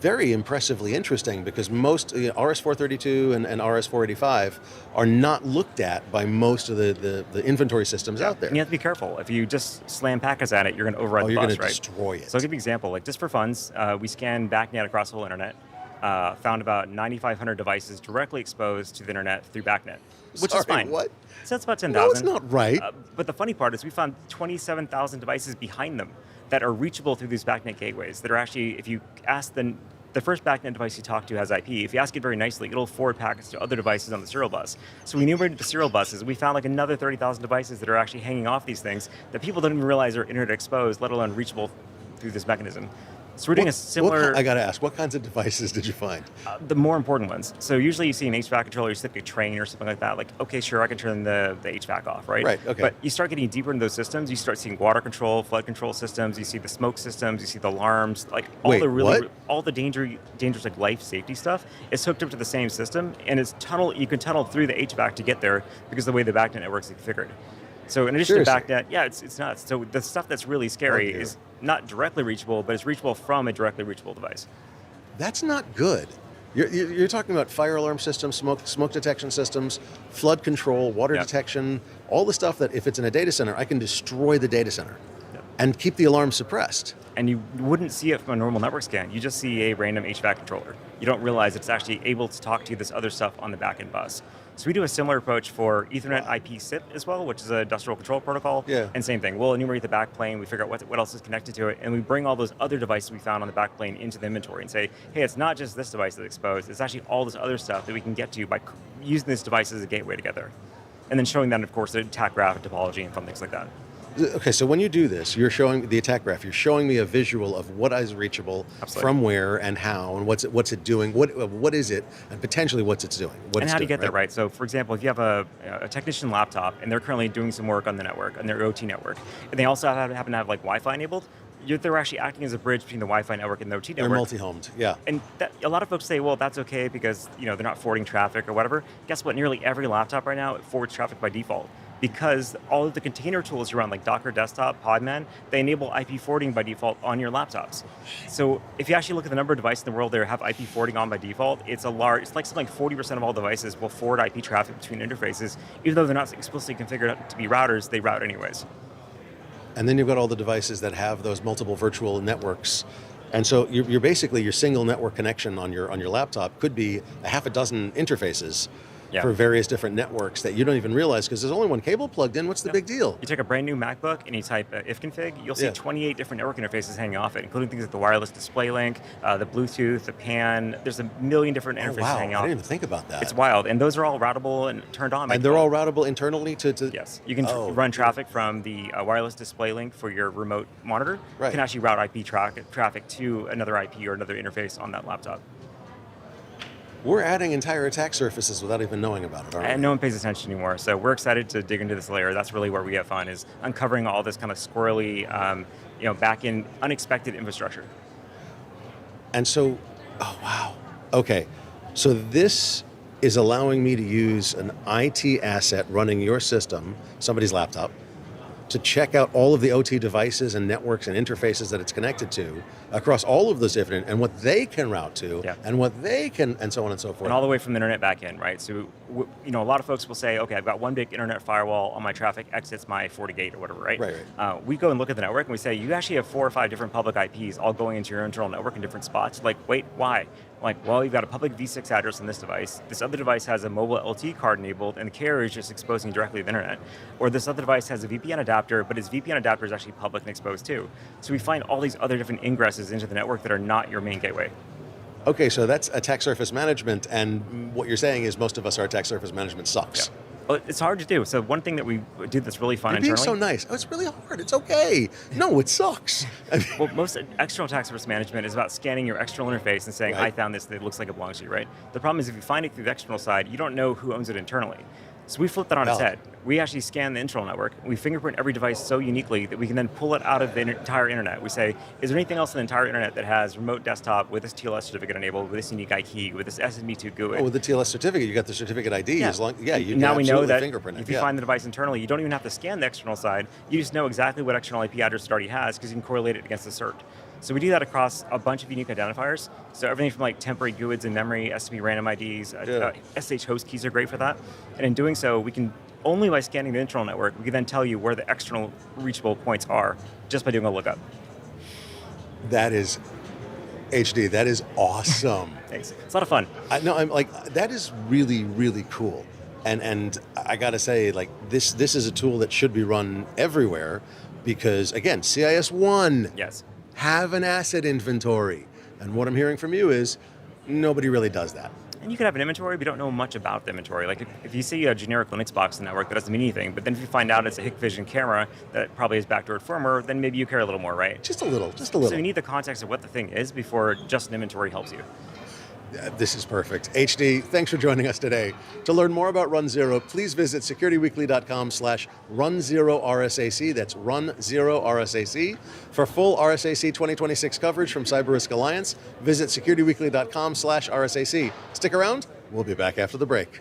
S8: very impressively interesting because most RS-432 and RS-485 are not looked at by most of the inventory systems out there.
S11: And you have to be careful. If you just slam packets at it, you're going to override the bus,
S8: you're
S11: right?
S8: going to destroy it.
S11: So I'll give you an example. Like just for funds, we scanned BACnet across the whole internet, found about 9,500 devices directly exposed to the internet through BACnet, which is fine.
S8: What?
S11: So that's about 10,000.
S8: No, it's not right.
S11: But the funny part is we found 27,000 devices behind them that are reachable through these BACnet gateways that are actually, if you ask the first BACnet device you talk to has IP. If you ask it very nicely, it'll forward packets to other devices on the serial bus. So we enumerated the serial buses. We found like another 30,000 devices that are actually hanging off these things that people don't even realize are internet exposed, let alone reachable through this mechanism. So we're doing a similar.
S8: I got to ask, what kinds of devices did you find?
S11: The more important ones. So usually you see an HVAC controller, you see like a train or something like that. Like, okay, sure, I can turn the HVAC off, right?
S8: Right, okay.
S11: But you start getting deeper into those systems, you start seeing water control, flood control systems, you see the smoke systems, you see the alarms, like all
S8: Wait,
S11: the really,
S8: what?
S11: all the dangerous like life safety stuff is hooked up to the same system, and you can tunnel through the HVAC to get there because of the way the backnet network is configured. So in addition
S8: Seriously?
S11: to backnet, yeah, it's nuts. So the stuff that's really scary is not directly reachable, but it's reachable from a directly reachable device.
S8: That's not good. You're talking about fire alarm systems, smoke detection systems, flood control, water detection, all the stuff that if it's in a data center, I can destroy the data center and keep the alarm suppressed.
S11: And you wouldn't see it from a normal network scan. You just see a random HVAC controller. You don't realize it's actually able to talk to this other stuff on the backend bus. So we do a similar approach for Ethernet IP SIP as well, which is an industrial control protocol.
S8: Yeah.
S11: And same thing. We'll enumerate the backplane, we figure out what else is connected to it, and we bring all those other devices we found on the backplane into the inventory and say, hey, it's not just this device that's exposed, it's actually all this other stuff that we can get to by using this device as a gateway together. And then showing them, of course, the attack graph and topology and fun things like that.
S8: Okay, so when you do this, you're showing the attack graph. You're showing me a visual of what is reachable, from where and how, and what's it doing. What is it, and potentially what's it's doing.
S11: And how to get there, right? So, for example, if you have a technician laptop and they're currently doing some work on the network, on their OT network, and they also happen to have like Wi-Fi enabled, they're actually acting as a bridge between the Wi-Fi network and the OT network.
S8: They're multi-homed, yeah.
S11: And a lot of folks say, well, that's okay because they're not forwarding traffic or whatever. Guess what? Nearly every laptop right now forwards traffic by default, because all of the container tools around, like Docker Desktop, Podman, they enable IP forwarding by default on your laptops. So if you actually look at the number of devices in the world that have IP forwarding on by default, it's like something like 40% of all devices will forward IP traffic between interfaces, even though they're not explicitly configured to be routers, they route anyways.
S8: And then you've got all the devices that have those multiple virtual networks. And so you're basically, your single network connection on your laptop could be a half a dozen interfaces for various different networks that you don't even realize because there's only one cable plugged in. What's the big deal?
S11: You take a brand new MacBook and you type ifconfig, you'll see 28 different network interfaces hanging off it, including things like the wireless display link, the Bluetooth, the PAN. There's a million different interfaces hanging off.
S8: I didn't even think about that.
S11: It's wild. And those are all routable and turned on.
S8: And they're all routable internally to
S11: Yes. You can run traffic from the wireless display link for your remote monitor.
S8: Right.
S11: You can actually route IP traffic to another IP or another interface on that laptop.
S8: We're adding entire attack surfaces without even knowing about it, aren't we?
S11: And no one pays attention anymore. So we're excited to dig into this layer. That's really where we have fun, is uncovering all this kind of squirrely, back in unexpected infrastructure.
S8: And so, oh wow. Okay, so this is allowing me to use an IT asset running your system, somebody's laptop, to check out all of the OT devices and networks and interfaces that it's connected to across all of those different, and what they can route to, and what they can, and so on and so forth.
S11: And all the way from the internet back in, right? So, a lot of folks will say, okay, I've got one big internet firewall, all my traffic exits my FortiGate or whatever, right?
S8: Right.
S11: We go and look at the network and we say, you actually have 4 or 5 different public IPs all going into your internal network in different spots. Like, wait, why? Like, well, you've got a public v6 address on this device. This other device has a mobile LT card enabled, and the carrier is just exposing directly to the internet. Or this other device has a VPN adapter, but its VPN adapter is actually public and exposed too. So we find all these other different ingresses into the network that are not your main gateway.
S8: Okay, so that's attack surface management, and what you're saying is most of us, our attack surface management sucks.
S11: Yeah. Well, it's hard to do. So one thing that we do that's really fun
S8: You're being
S11: internally.
S8: so nice. Oh, it's really hard. It's okay. No, it sucks.
S11: Well, most external attack surface management is about scanning your external interface and saying, I found this that looks like it belongs to you, right? The problem is if you find it through the external side, you don't know who owns it internally. So we flip that on its head. We actually scan the internal network. We fingerprint every device so uniquely that we can then pull it out of the entire internet. We say, is there anything else in the entire internet that has remote desktop with this TLS certificate enabled, with this unique key, with this SMB2 GUID?
S8: Oh, with the TLS certificate, you got the certificate ID.
S11: Yeah.
S8: You
S11: now
S8: can
S11: we know that
S8: fingerprint it.
S11: if you find the device internally, you don't even have to scan the external side. You just know exactly what external IP address it already has because you can correlate it against the cert. So we do that across a bunch of unique identifiers. So everything from like temporary GUIDs in memory, SMB random IDs, SSH host keys are great for that. And in doing so, we can, only by scanning the internal network, we can then tell you where the external reachable points are just by doing a lookup.
S8: That is, HD, that is awesome.
S11: Thanks. It's a lot of fun.
S8: I'm like, that is really, really cool. And I gotta say, like, this is a tool that should be run everywhere because, again, CIS1.
S11: Yes.
S8: Have an asset inventory. And what I'm hearing from you is nobody really does that.
S11: And you could have an inventory, but you don't know much about the inventory. Like if you see a generic Linux box in the network, that doesn't mean anything. But then if you find out it's a Hikvision camera that probably is backdoored firmware, then maybe you care a little more, right?
S8: Just a little, just a little.
S11: So you need the context of what the thing is before just an inventory helps you.
S8: This is perfect. HD, thanks for joining us today. To learn more about Run Zero, please visit securityweekly.com/run0rsac. That's run0rsac. For full RSAC 2026 coverage from CyberRisk Alliance, visit securityweekly.com/rsac. Stick around. We'll be back after the break.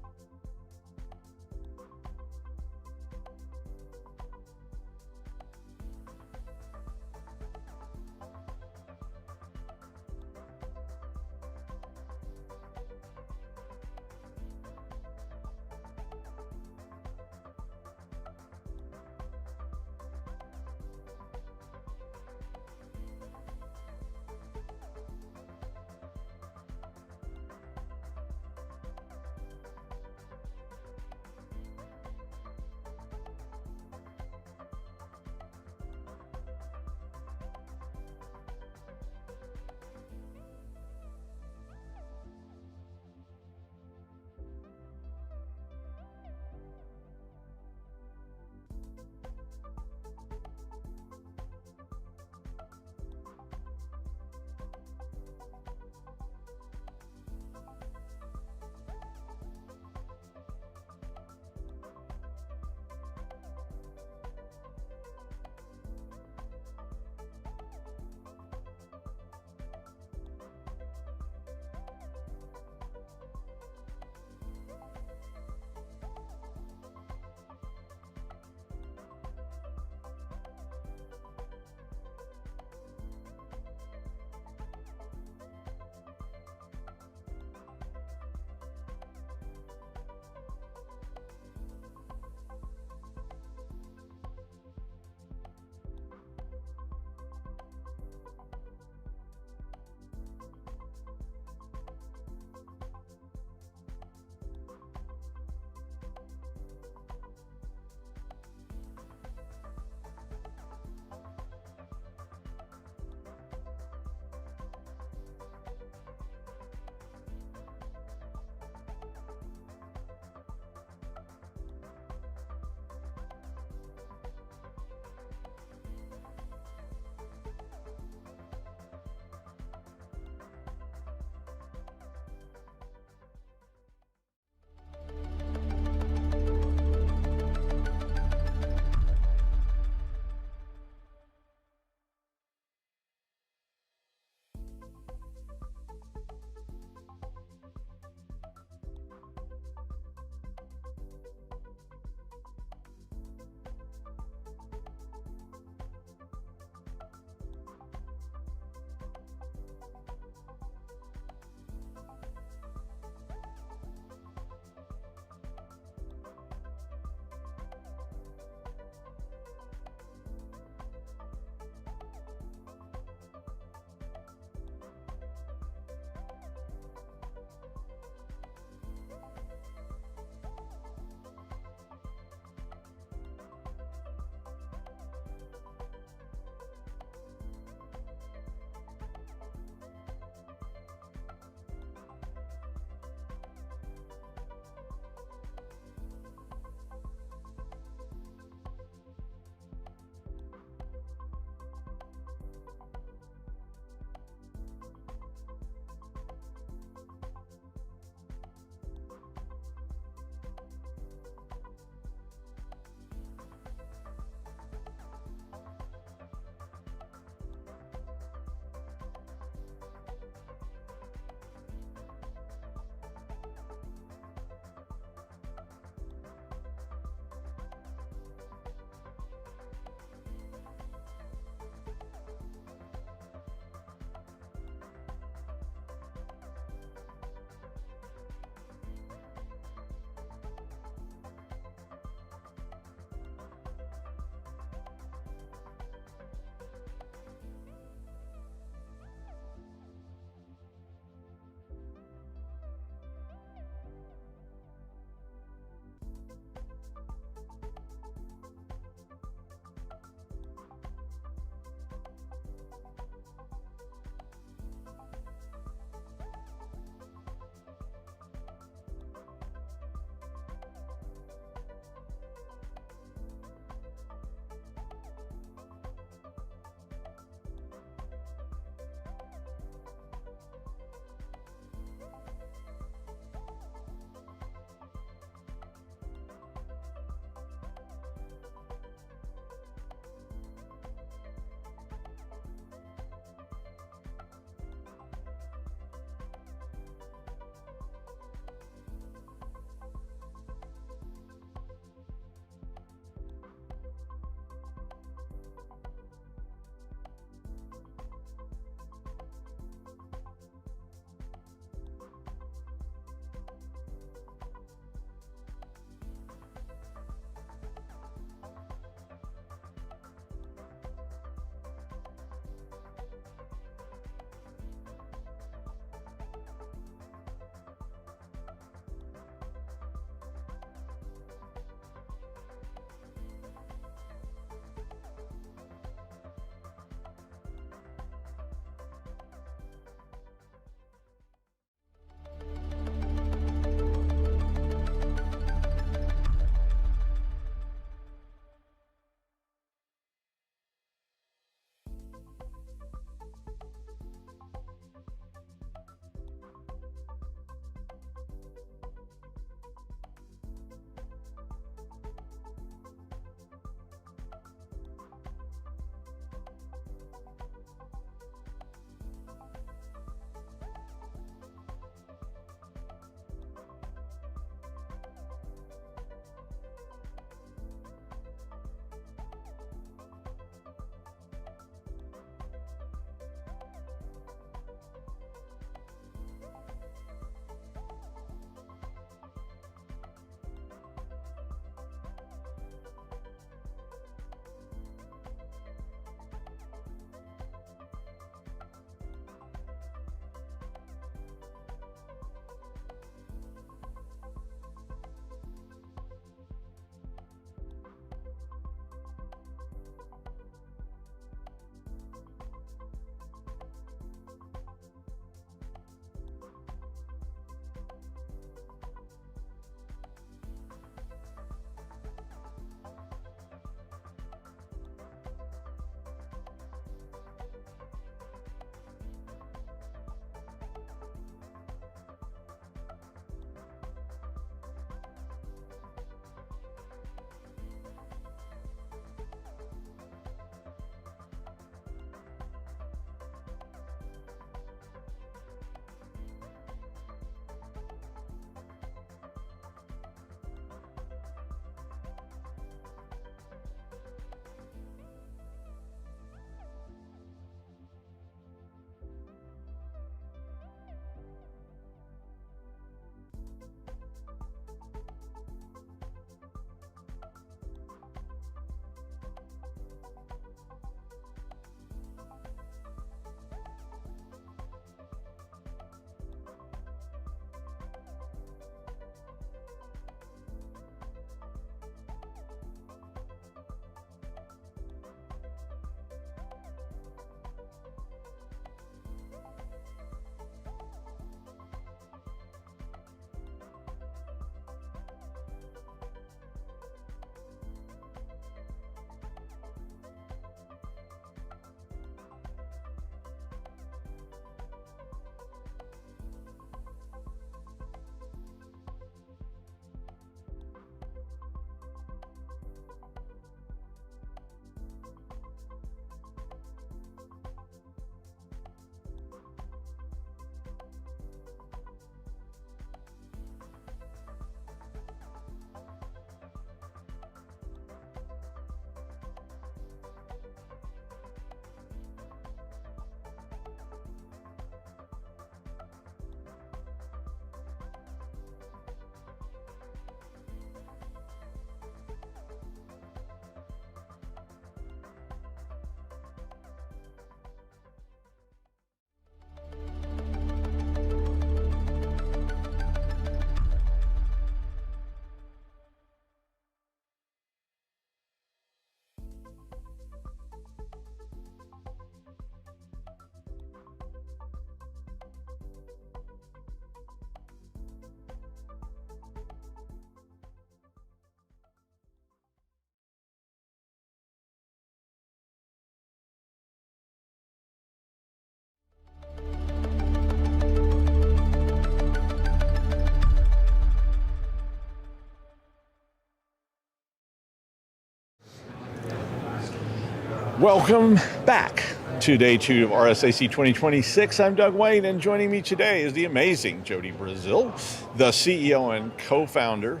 S5: Welcome back to day 2 of RSAC 2026. I'm Doug Wayne, and joining me today is the amazing Jody Brazil, the CEO and co-founder,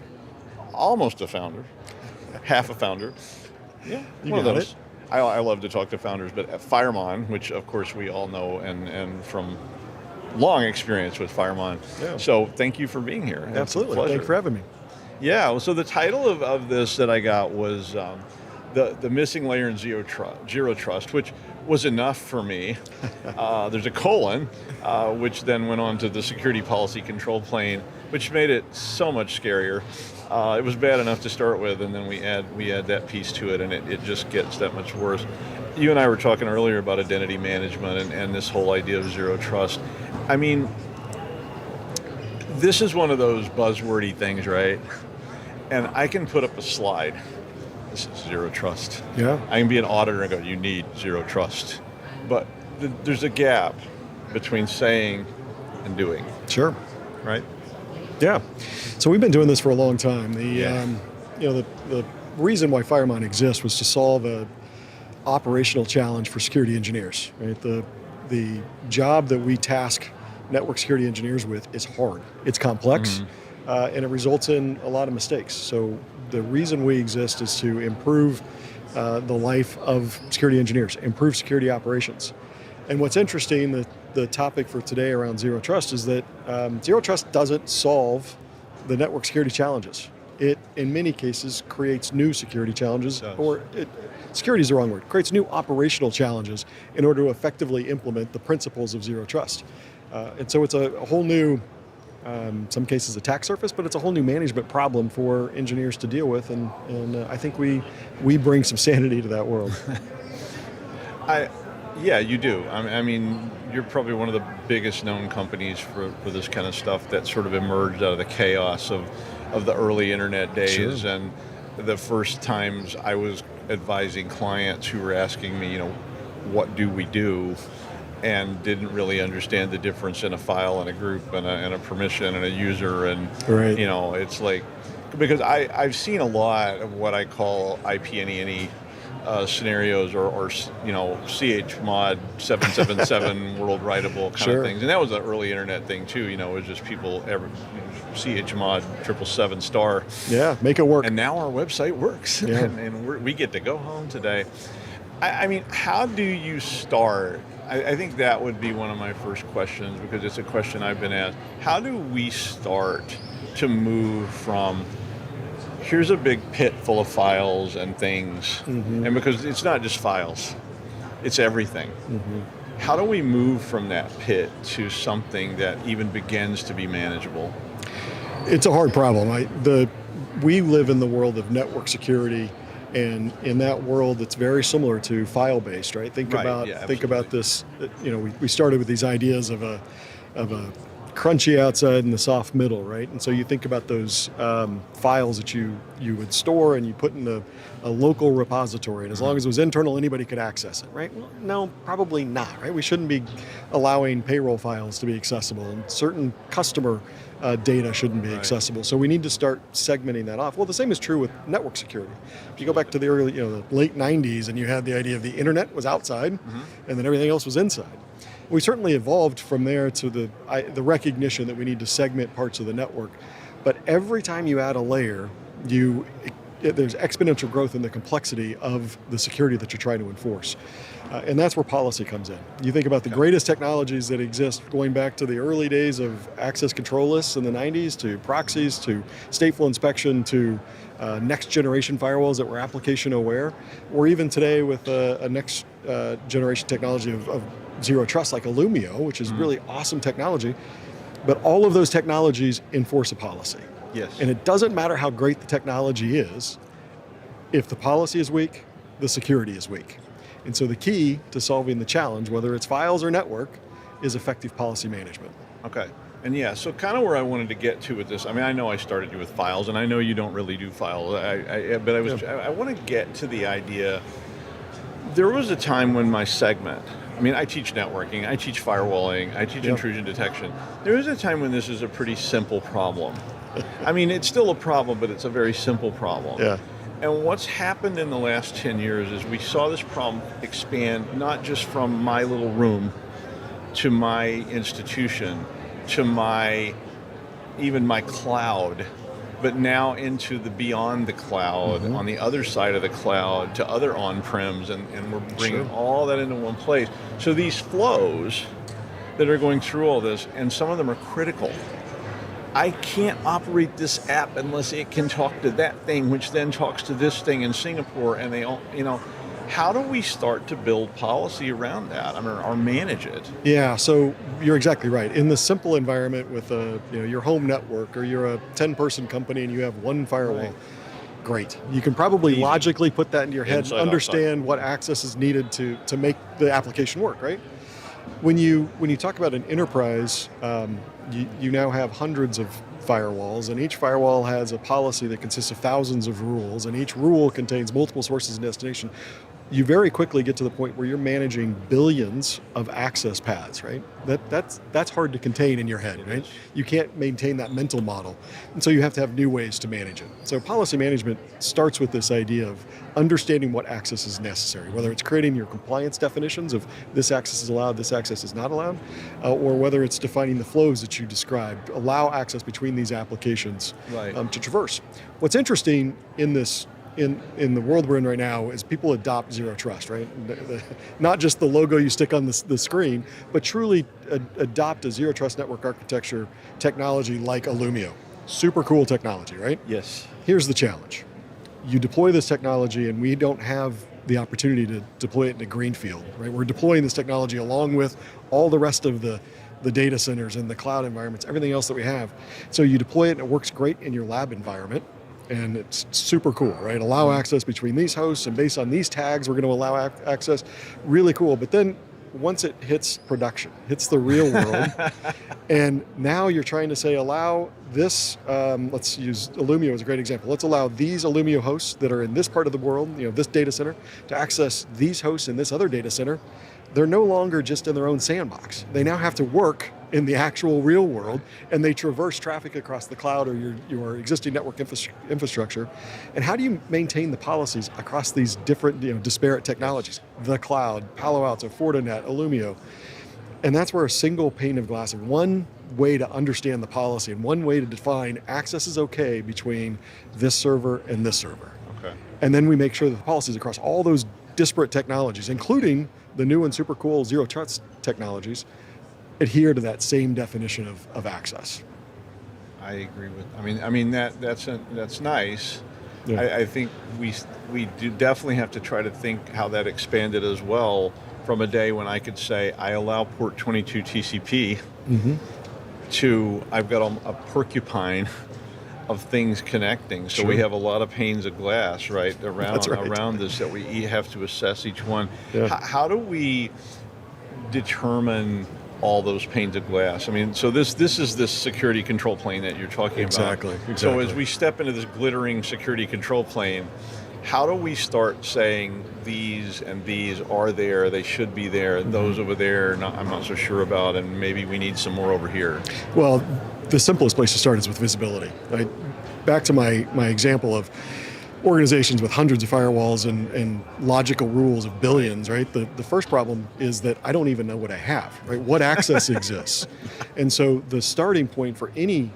S5: almost a founder, half a founder. Yeah, one of those. I love to talk to founders, but at Firemon, which of course we all know and from long experience with Firemon. Yeah. So thank you for being here.
S12: Absolutely. Thank you for having me.
S5: Yeah, so the title of this that I got was the missing layer in zero trust, which was enough for me. There's a colon, which then went on to the security policy control plane, which made it so much scarier. It was bad enough to start with, and then we add that piece to it, and it just gets that much worse. You and I were talking earlier about identity management and this whole idea of zero trust. I mean, this is one of those buzzwordy things, right? And I can put up a slide. This is zero trust.
S12: Yeah.
S5: I can be an auditor and go, you need zero trust. But there's a gap between saying and doing.
S12: Sure.
S5: Right?
S12: Yeah. So we've been doing this for a long time. The reason why Firemon exists was to solve a operational challenge for security engineers. Right? The job that we task network security engineers with is hard. It's complex, and it results in a lot of mistakes. So the reason we exist is to improve the life of security engineers, improve security operations. And what's interesting, the topic for today around zero trust is that zero trust doesn't solve the network security challenges. It, in many cases, creates new security challenges, security is the wrong word, creates new operational challenges in order to effectively implement the principles of zero trust. And so it's a whole new, some cases attack surface, but it's a whole new management problem for engineers to deal with, and I think we bring some sanity to that world.
S5: Yeah, you do. I mean, you're probably one of the biggest known companies for this kind of stuff that sort of emerged out of the chaos of the early internet days.
S12: Sure.
S5: And the first times I was advising clients who were asking me, what do we do? And didn't really understand the difference in a file and a group and a permission and a user. And,
S12: right.
S5: It's like, because I've seen a lot of what I call IP&E scenarios or chmod 777 world writable kind of things, and that was the early internet thing too. It was just people chmod 777 *.
S12: Yeah, make it work.
S5: And now our website works,
S12: yeah.
S5: and we get to go home today. I mean, how do you start? I think that would be one of my first questions, because it's a question I've been asked. How do we start to move from here's a big pit full of files and things, and because it's not just files, it's everything. How do we move from that pit to something that even begins to be manageable?
S12: It's a hard problem. We live in the world of network security, and in that world, it's very similar to file-based, right? Think about this. We started with these ideas of a crunchy outside and the soft middle, right? And so you think about those files that you would store and you put in a local repository, and as long as it was internal, anybody could access it, right? Well, no, probably not, right? We shouldn't be allowing payroll files to be accessible, and certain customer data shouldn't be accessible. So we need to start segmenting that off. Well, the same is true with network security. If you go back to the early, the late 90s, and you had the idea of the internet was outside, and then everything else was inside. We certainly evolved from there to the recognition that we need to segment parts of the network. But every time you add a layer, there's exponential growth in the complexity of the security that you're trying to enforce. And that's where policy comes in. You think about the greatest technologies that exist, going back to the early days of access control lists in the 90s, to proxies, to stateful inspection, to next generation firewalls that were application aware, or even today with a next generation technology of zero trust like Illumio, which is really awesome technology. But all of those technologies enforce a policy.
S5: Yes.
S12: And it doesn't matter how great the technology is, if the policy is weak, the security is weak. And so the key to solving the challenge, whether it's files or network, is effective policy management.
S5: Okay. And yeah, so kind of where I wanted to get to with this, I mean, I know I started you with files, and I know you don't really do files, I want to get to the idea. There was a time when my segment, I mean, I teach networking, I teach firewalling, I teach intrusion detection. There was a time when this is a pretty simple problem. I mean, it's still a problem, but it's a very simple problem.
S12: Yeah.
S5: And what's happened in the last 10 years is we saw this problem expand not just from my little room to my institution, to even my cloud, but now into the beyond the cloud, on the other side of the cloud, to other on-prems, and we're bringing all that into one place. So these flows that are going through all this, and some of them are critical. I can't operate this app unless it can talk to that thing, which then talks to this thing in Singapore, and they all, how do we start to build policy around that? I mean, or manage it?
S12: Yeah, so you're exactly right. In the simple environment with your home network, or you're a 10-person company and you have one firewall, great. You can probably logically put that into your head and understand what access is needed to make the application work, right? When you talk about an enterprise, you now have hundreds of firewalls, and each firewall has a policy that consists of thousands of rules, and each rule contains multiple sources and destination. You very quickly get to the point where you're managing billions of access paths, right? That's hard to contain in your head, right? You can't maintain that mental model. And so you have to have new ways to manage it. So policy management starts with this idea of understanding what access is necessary, whether it's creating your compliance definitions of this access is allowed, this access is not allowed, or whether it's defining the flows that you described, allow access between these applications to traverse. What's interesting in this in the world we're in right now is people adopt zero trust, right? Not just the logo you stick on the screen, but truly adopt a zero trust network architecture technology like Illumio. Super cool technology, right?
S5: Yes.
S12: Here's the challenge. You deploy this technology and we don't have the opportunity to deploy it in a greenfield, right? We're deploying this technology along with all the rest of the data centers and the cloud environments, everything else that we have. So you deploy it and it works great in your lab environment. And it's super cool, right? Allow access between these hosts, and based on these tags, we're going to allow access. Really cool. But then once it hits production, hits the real world, and now you're trying to say, allow this, let's use Illumio as a great example. Let's allow these Illumio hosts that are in this part of the world, this data center, to access these hosts in this other data center. They're no longer just in their own sandbox. They now have to work in the actual real world, and they traverse traffic across the cloud or your existing network infrastructure. And how do you maintain the policies across these different, disparate technologies? The cloud, Palo Alto, Fortinet, Illumio. And that's where a single pane of glass, and one way to understand the policy, and one way to define access is okay between this server and this server.
S5: Okay.
S12: And then we make sure that the policies across all those disparate technologies, including the new and super cool zero trust technologies, adhere to that same definition of access.
S5: I agree with. I mean that's nice.
S12: Yeah.
S5: I think we do definitely have to try to think how that expanded as well, from a day when I could say I allow port 22 TCP to I've got a porcupine of things connecting. So we have a lot of panes of glass around this that we have to assess each one.
S12: Yeah.
S5: How do we determine all those panes of glass? I mean, so this is this security control plane that you're talking about.
S12: Exactly.
S5: So as we step into this glittering security control plane, how do we start saying these and these are there, they should be there, and those over there I'm not so sure about, and maybe we need some more over here?
S12: Well, the simplest place to start is with visibility. Right? Back to my example of organizations with hundreds of firewalls and logical rules of billions, right? The first problem is that I don't even know what I have, right? What access exists? And so the starting point for any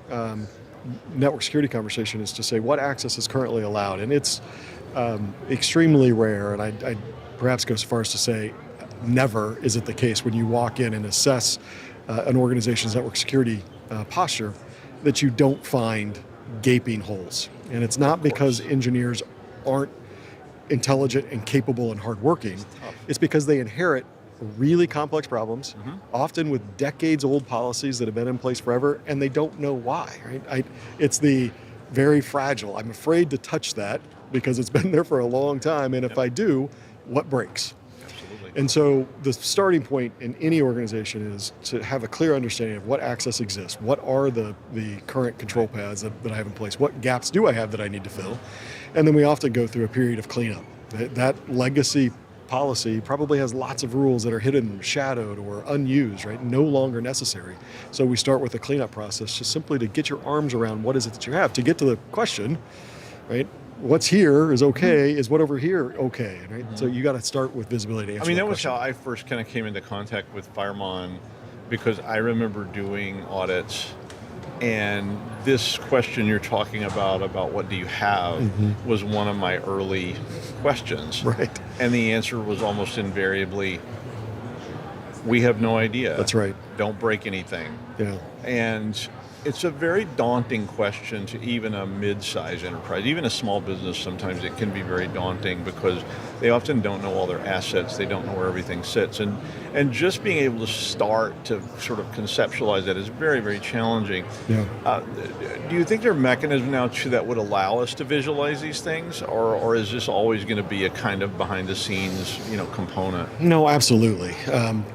S12: network security conversation is to say what access is currently allowed. And it's extremely rare, and I'd perhaps go so far as to say never is it the case when you walk in and assess an organization's network security posture that you don't find gaping holes. And it's not because engineers aren't intelligent and capable and hardworking. It's because they inherit really complex problems, often with decades-old policies that have been in place forever, and they don't know why. Right? It's the very fragile. I'm afraid to touch that because it's been there for a long time, and if I do, what breaks? And so the starting point in any organization is to have a clear understanding of what access exists, what are the current control paths that I have in place, what gaps do I have that I need to fill, and then we often go through a period of cleanup. That legacy policy probably has lots of rules that are hidden, shadowed, or unused, right? No longer necessary. So we start with a cleanup process just simply to get your arms around what is it that you have. To get to the question, right? what's here is okay, is what over here okay, right? So you got to start with visibility to answer
S5: that was
S12: question.
S5: how I first kind of came into contact with Firemon, because I remember doing audits, and this question you're talking about what do you have, was one of my early questions.
S12: Right.
S5: And the answer was almost invariably, we have no idea.
S12: That's right.
S5: Don't break anything.
S12: Yeah.
S5: And it's a very daunting question to even a mid-sized enterprise. Even a small business, sometimes it can be very daunting because they often don't know all their assets, they don't know where everything sits. And just being able to start to sort of conceptualize that is very, very challenging.
S12: Yeah.
S5: Do you think there are mechanisms now that would allow us to visualize these things, or is this always going to be a kind of behind-the-scenes, component?
S12: No, absolutely.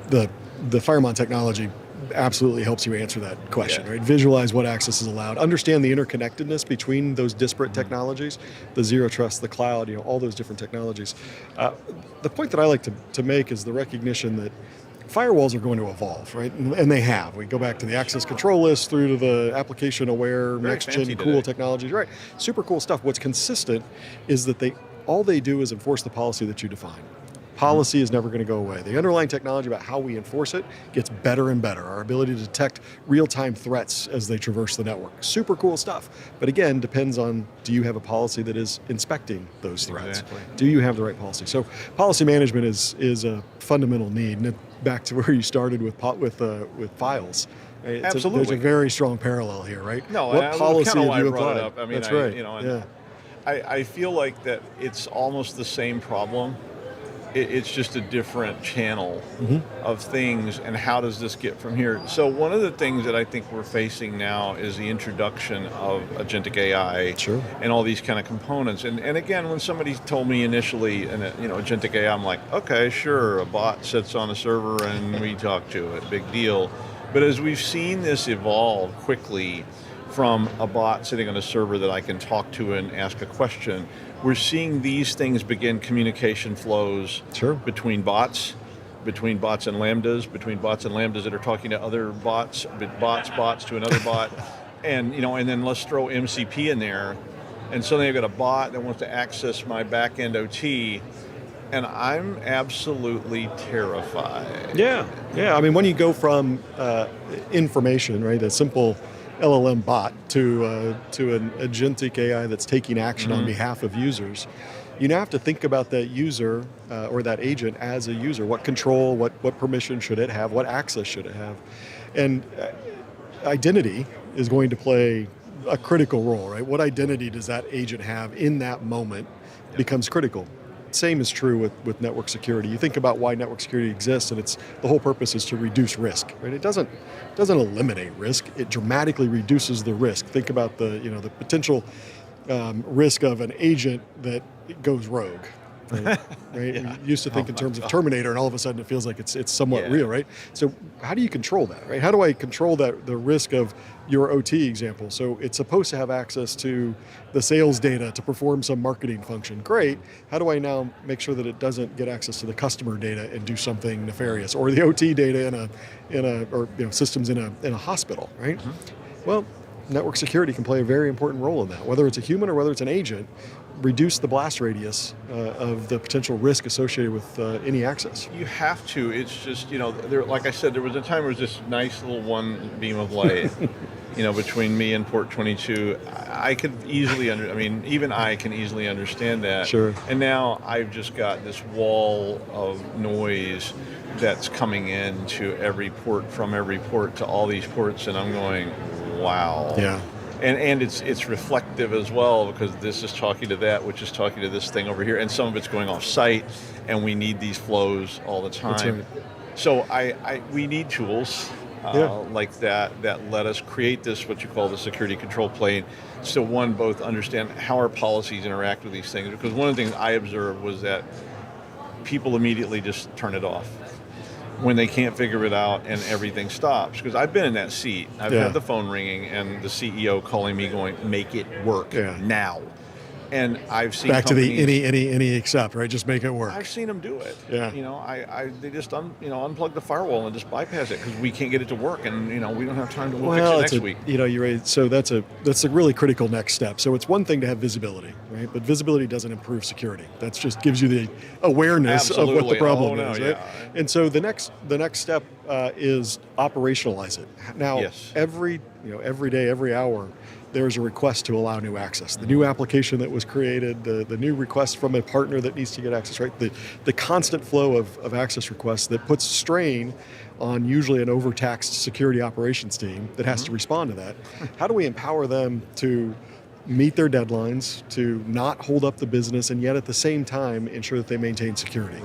S12: The Firemon technology absolutely helps you answer that question, right? Visualize what access is allowed, understand the interconnectedness between those disparate technologies, the zero trust, the cloud, all those different technologies. The point that I like to make is the recognition that firewalls are going to evolve, right? And they have. We go back to the access control list through to the application aware, next gen cool technologies, right? Super cool stuff. What's consistent is that all they do is enforce the policy that you define. Policy is never going to go away. The underlying technology about how we enforce it gets better and better. Our ability to detect real-time threats as they traverse the network. Super cool stuff. But again, depends on, do you have a policy that is inspecting those threats?
S5: Exactly.
S12: Do you have the right policy? So policy management is a fundamental need. And back to where you started with files. Right?
S5: Absolutely.
S12: There's a very strong parallel here, right?
S5: No,
S12: what policy have you
S5: brought
S12: applied?
S5: it up. I mean,
S12: That's right.
S5: Yeah. I feel like that it's almost the same problem. It's just a different channel of things, and how does this get from here? So one of the things that I think we're facing now is the introduction of agentic AI and all these kind of components. And again, when somebody told me initially, agentic AI, I'm like, okay, sure, a bot sits on a server and we talk to it, big deal. But as we've seen this evolve quickly from a bot sitting on a server that I can talk to and ask a question, we're seeing these things begin communication flows between bots and lambdas that are talking to other bots to another bot, and then let's throw MCP in there, and suddenly I've got a bot that wants to access my back-end OT, and I'm absolutely terrified.
S12: Yeah. I mean, when you go from information, right, a simple LLM bot to an agentic AI that's taking action on behalf of users, you now have to think about that user or that agent as a user. What control, what permission should it have, what access should it have? And identity is going to play a critical role, right? What identity does that agent have in that moment becomes critical. Same is true with network security. You think about why network security exists, and the whole purpose is to reduce risk, right? It doesn't eliminate risk. It dramatically reduces the risk. Think about the potential risk of an agent that goes rogue. Right? We used to think in terms of Terminator, and all of a sudden it feels like it's somewhat real, right? So how do you control that, right? How do I control the risk of your OT example? So it's supposed to have access to the sales data to perform some marketing function. Great. How do I now make sure that it doesn't get access to the customer data and do something nefarious, or the OT data or systems in a hospital, right? Well, network security can play a very important role in that. Whether it's a human or whether it's an agent, reduce the blast radius of the potential risk associated with any access.
S5: You have to. It's just, like I said, there was a time where it was this nice little one beam of light, between me and port 22. I could easily even I can easily understand that.
S12: Sure.
S5: And now I've just got this wall of noise that's coming in to every port, from every port to all these ports, and I'm going, wow.
S12: Yeah.
S5: And it's reflective as well, because this is talking to that, which is talking to this thing over here, and some of it's going off site, and we need these flows all the time.
S12: That's right.
S5: So we need tools like that let us create this, what you call the security control plane. So one, both understand how our policies interact with these things, because one of the things I observed was that people immediately just turn it off when they can't figure it out and everything stops. Because I've been in that seat. I've had the phone ringing and the CEO calling me going, make it work now. And I've seen
S12: back to the
S5: companies,
S12: any except, right? Just make it work.
S5: I've seen them do it.
S12: Yeah.
S5: You know, they just unplug the firewall and just bypass it because we can't get it to work, and we don't have time to fix it next week.
S12: You're right. So that's a really critical next step. So it's one thing to have visibility, right? But visibility doesn't improve security. That just gives you the awareness of what the problem is, right?
S5: Yeah.
S12: And so the next step is operationalize it. Now,
S5: Yes.
S12: every day, every hour, there's a request to allow new access. The new application that was created, the new request from a partner that needs to get access, right? The constant flow of access requests that puts strain on usually an overtaxed security operations team that has to respond to that. How do we empower them to meet their deadlines, to not hold up the business, and yet at the same time ensure that they maintain security?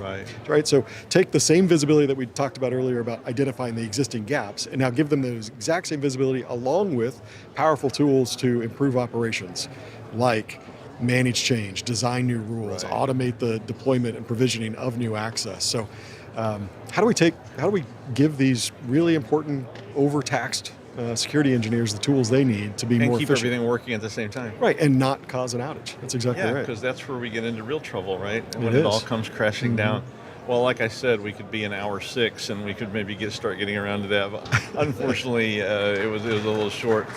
S12: Right. So take the same visibility that we talked about earlier about identifying the existing gaps, and now give them those exact same visibility along with powerful tools to improve operations, like manage change, design new rules, automate the deployment and provisioning of new access. So how do we give these really important overtaxed security engineers the tools they need to be more
S5: keep
S12: efficient?
S5: everything working at the same time.
S12: Right, and not cause an outage. That's exactly right.
S5: because that's where we get into real trouble, right? When it all comes crashing down. Well, like I said, we could be in hour 6, and we could maybe start getting around to that. But unfortunately, it was a little short.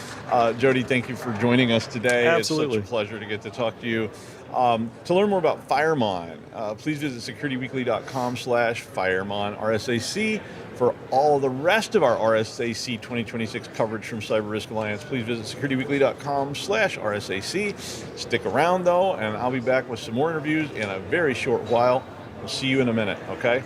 S5: Jody, thank you for joining us today.
S12: Absolutely.
S5: It's such a pleasure to get to talk to you. To learn more about Firemon, please visit securityweekly.com/Firemon RSAC. For all the rest of our RSAC 2026 coverage from CyberRisk Alliance, please visit securityweekly.com/RSAC. Stick around, though, and I'll be back with some more interviews in a very short while. We'll see you in a minute, okay?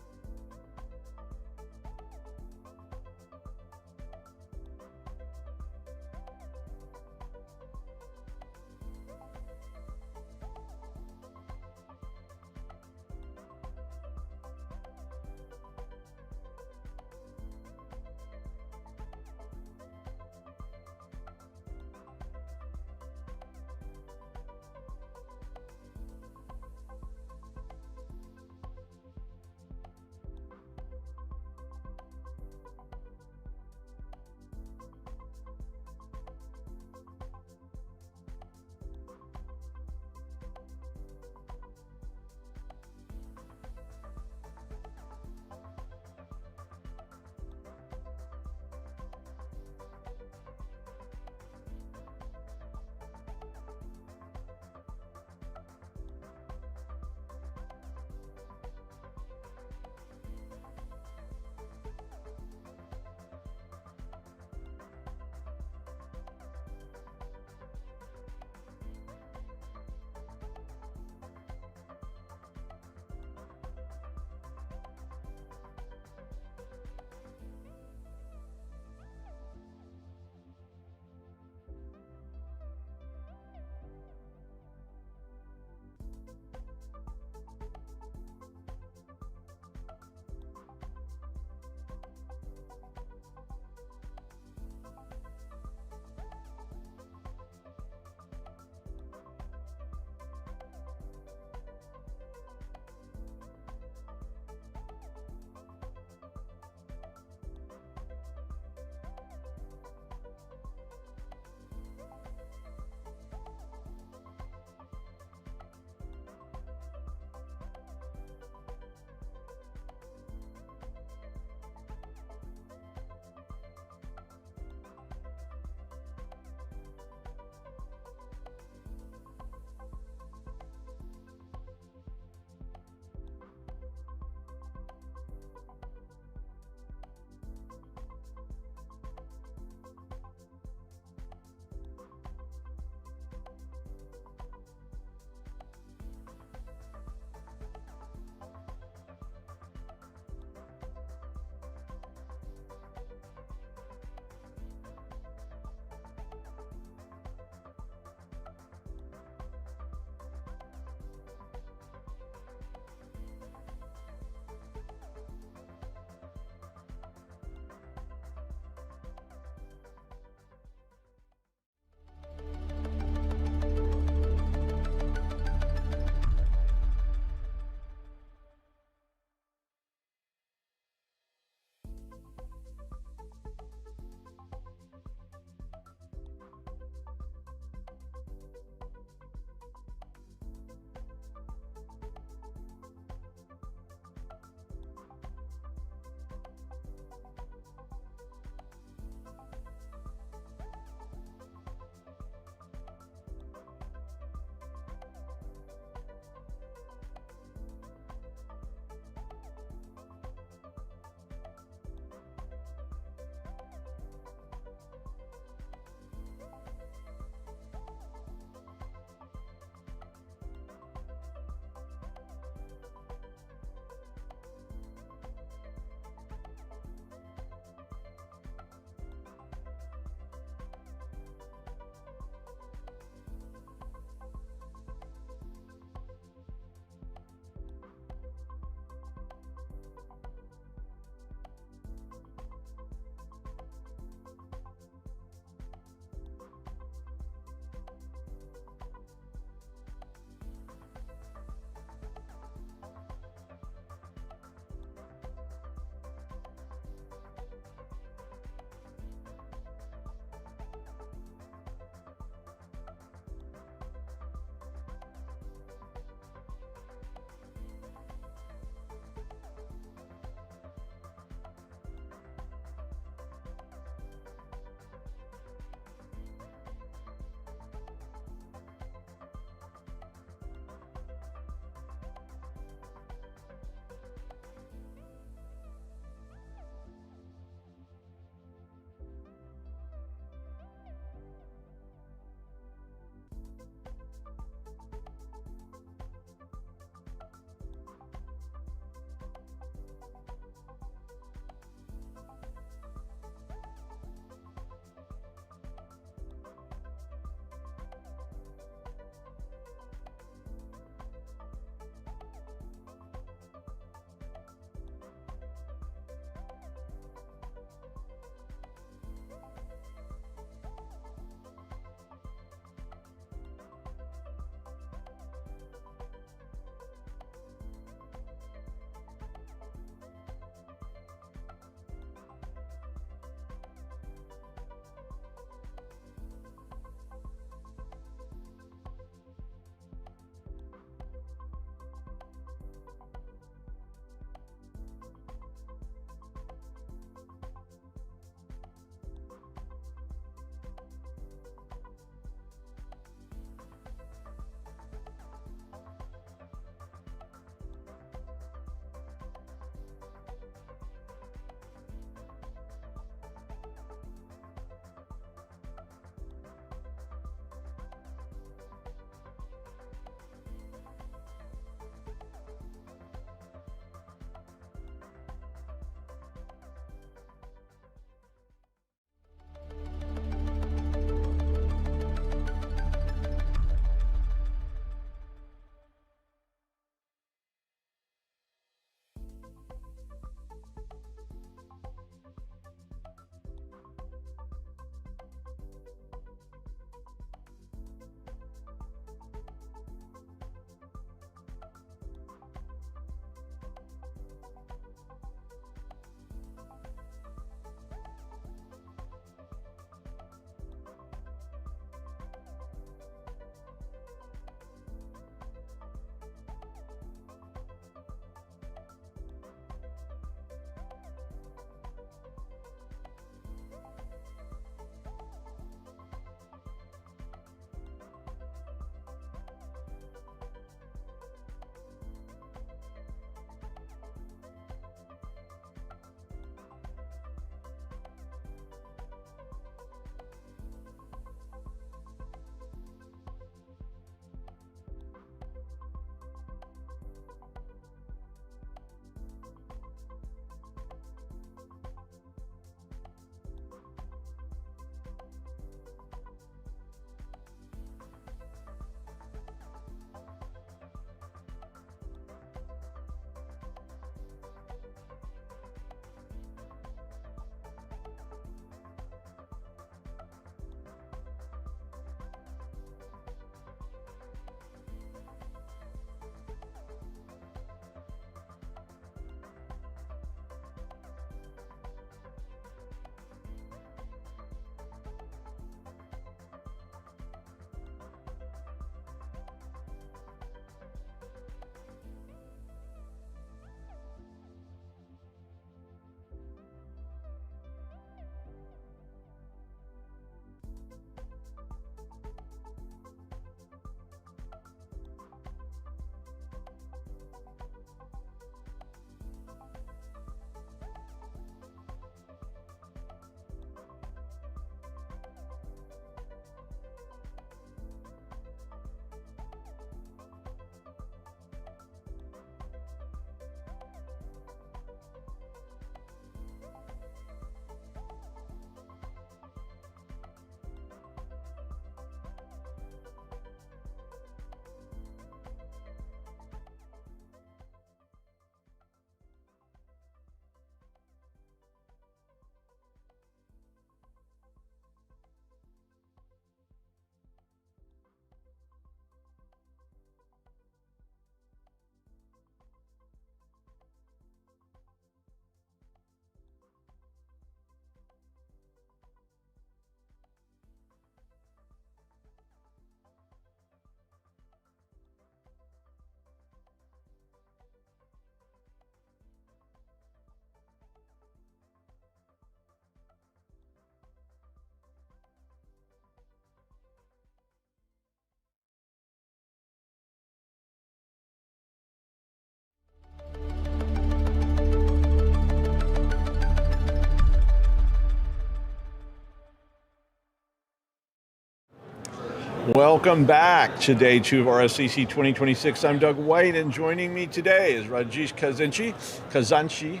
S5: Welcome back to day 2 of RSAC 2026. I'm Doug White, and joining me today is Rajesh Kazanchi.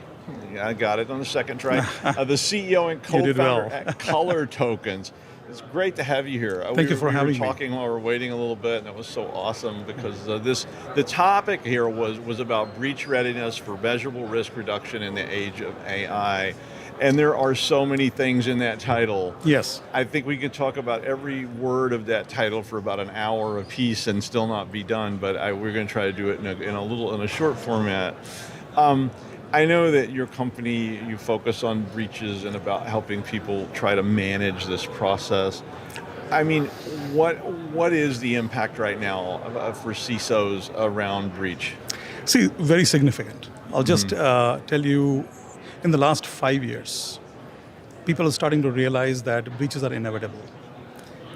S5: I got it on the second try. The CEO and co-founder at Color Tokens. It's great to have you here.
S13: Thank you for having me.
S5: We were talking while we were waiting a little bit, and it was so awesome because the topic here was about breach readiness for measurable risk reduction in the age of AI. And there are so many things in that title.
S13: Yes.
S5: I think we could talk about every word of that title for about an hour apiece and still not be done, but we're going to try to do it in a short format. I know that your company, you focus on breaches and about helping people try to manage this process. I mean, what is the impact right now for CISOs around breach?
S13: See, very significant. I'll just tell you, in the last 5 years, people are starting to realize that breaches are inevitable.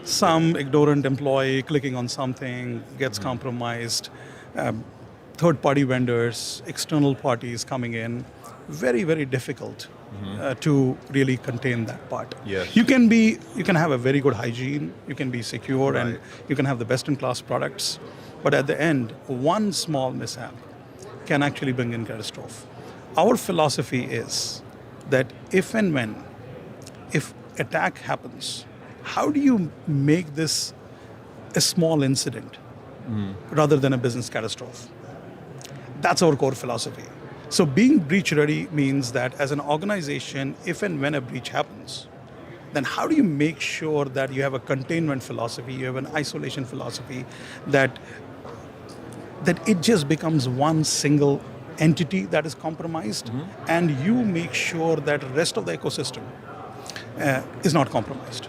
S13: Some ignorant employee clicking on something gets compromised. Third-party vendors, external parties coming in, very, very difficult to really contain that part.
S5: Yes.
S13: You can have a very good hygiene, you can be secure, and you can have the best-in-class products, but at the end, one small mishap can actually bring in catastrophe. Our philosophy is that if attack happens, how do you make this a small incident rather than a business catastrophe? That's our core philosophy. So being breach ready means that as an organization, if and when a breach happens, then how do you make sure that you have a containment philosophy, you have an isolation philosophy, that it just becomes one single entity that is compromised, and you make sure that the rest of the ecosystem is not compromised.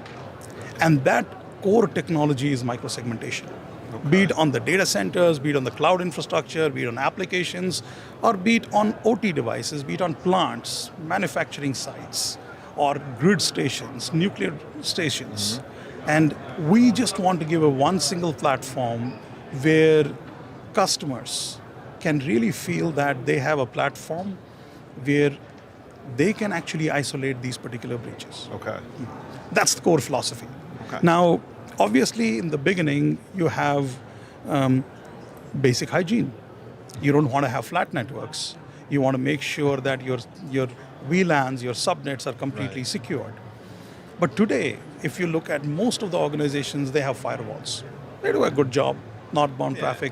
S13: And that core technology is microsegmentation. Okay. Be it on the data centers, be it on the cloud infrastructure, be it on applications, or be it on OT devices, be it on plants, manufacturing sites, or grid stations, nuclear stations. And we just want to give a one single platform where customers can really feel that they have a platform where they can actually isolate these particular breaches.
S5: Okay.
S13: That's the core philosophy.
S5: Okay.
S13: Now, obviously, in the beginning, you have basic hygiene. You don't want to have flat networks. You want to make sure that your VLANs, your subnets are completely secured. But today, if you look at most of the organizations, they have firewalls. They do a good job, northbound traffic.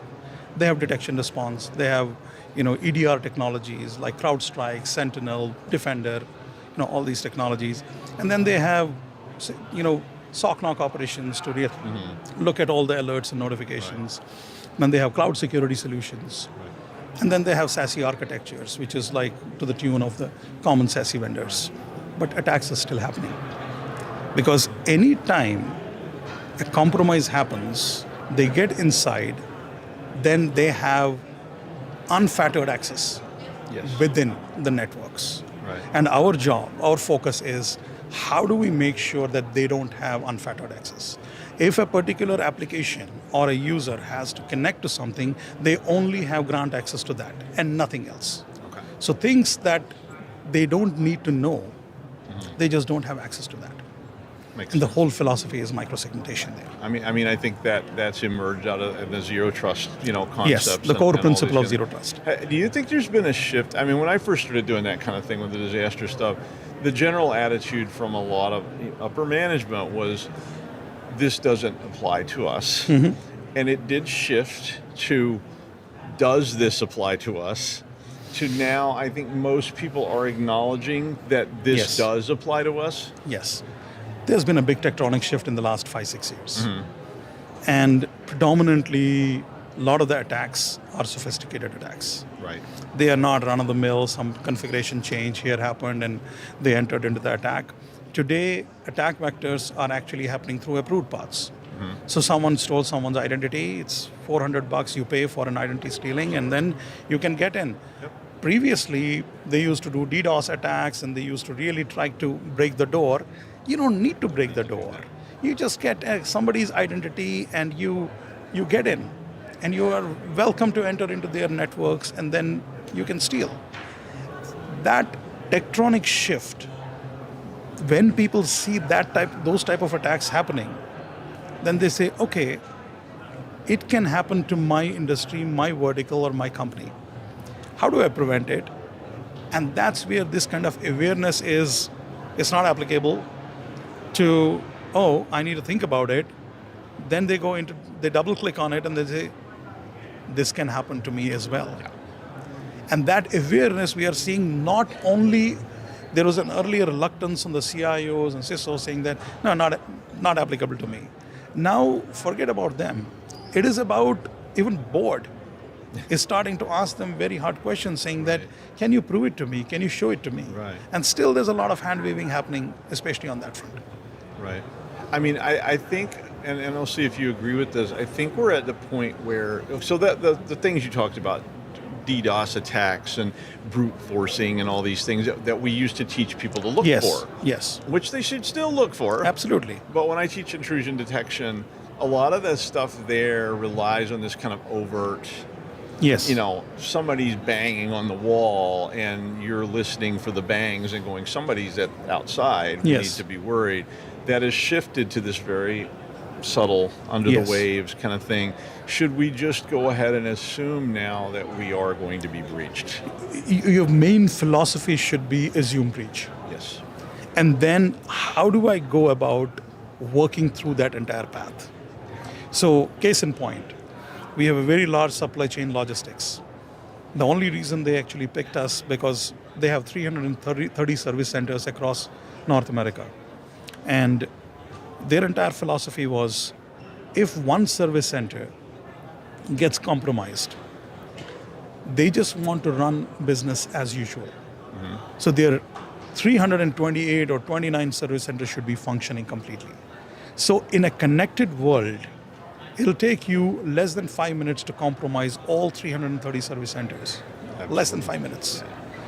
S13: They have detection response. They have, EDR technologies like CrowdStrike, Sentinel, Defender, all these technologies. And then they have, SOC knock operations to look at all the alerts and notifications. Then they have cloud security solutions. And then they have SASE architectures, which is like to the tune of the common SASE vendors. But attacks are still happening. Because any time a compromise happens, they get inside, then they have unfettered access within the networks.
S5: Right.
S13: And our job, our focus is, how do we make sure that they don't have unfettered access? If a particular application or a user has to connect to something, they only have grant access to that and nothing else.
S5: Okay.
S13: So things that they don't need to know, they just don't have access to that.
S5: Makes
S13: and the
S5: sense.
S13: whole philosophy is microsegmentation there.
S5: I mean, I think that's emerged out of the zero trust, concepts.
S13: Yes, the core principle of zero trust.
S5: Do you think there's been a shift? I mean, when I first started doing that kind of thing with the disaster stuff, the general attitude from a lot of upper management was, this doesn't apply to us. And it did shift to, does this apply to us? To now, I think most people are acknowledging that this does apply to us.
S13: Yes. There's been a big tectonic shift in the last 5-6 years. And predominantly, a lot of the attacks are sophisticated attacks.
S5: Right.
S13: They are not run-of-the-mill, some configuration change here happened and they entered into the attack. Today, attack vectors are actually happening through approved paths. So someone stole someone's identity, it's $400 you pay for an identity stealing, and then you can get in. Previously, they used to do DDoS attacks and they used to really try to break the door. You don't need to break the door. You just get somebody's identity and you get in. And you are welcome to enter into their networks, and then you can steal. That tectonic shift, when people see those type of attacks happening, then they say, okay, it can happen to my industry, my vertical, or my company. How do I prevent it? And that's where this kind of awareness is not applicable to, oh, I need to think about it. Then they double click on it and they say, this can happen to me as well.
S5: Yeah.
S13: And that awareness we are seeing, not only, there was an earlier reluctance on the CIOs and CISOs saying that, no, not applicable to me. Now, forget about them. It is about even board is starting to ask them very hard questions, saying that, can you prove it to me? Can you show it to me?
S5: Right.
S13: And still there's a lot of hand-waving happening, especially on that front.
S5: Right. I mean, I think, and I'll see if you agree with this, I think we're at the point where, so that the things you talked about, DDoS attacks and brute forcing and all these things that we used to teach people to look for.
S13: Yes.
S5: Which they should still look for.
S13: Absolutely.
S5: But when I teach intrusion detection, a lot of the stuff there relies on this kind of overt,
S13: yes,
S5: somebody's banging on the wall and you're listening for the bangs and going, somebody's outside, we need to be worried. That has shifted to this very subtle, under the waves kind of thing. Should we just go ahead and assume now that we are going to be breached?
S13: Your main philosophy should be assume breach.
S5: Yes.
S13: And then how do I go about working through that entire path? So, case in point, we have a very large supply chain logistics. The only reason they actually picked us because they have 330 service centers across North America. And their entire philosophy was, if one service center gets compromised, they just want to run business as usual. Mm-hmm. So their 328 or 29 service centers should be functioning completely. So in a connected world, it'll take you less than 5 minutes to compromise all 330 service centers. Absolutely. Less than 5 minutes.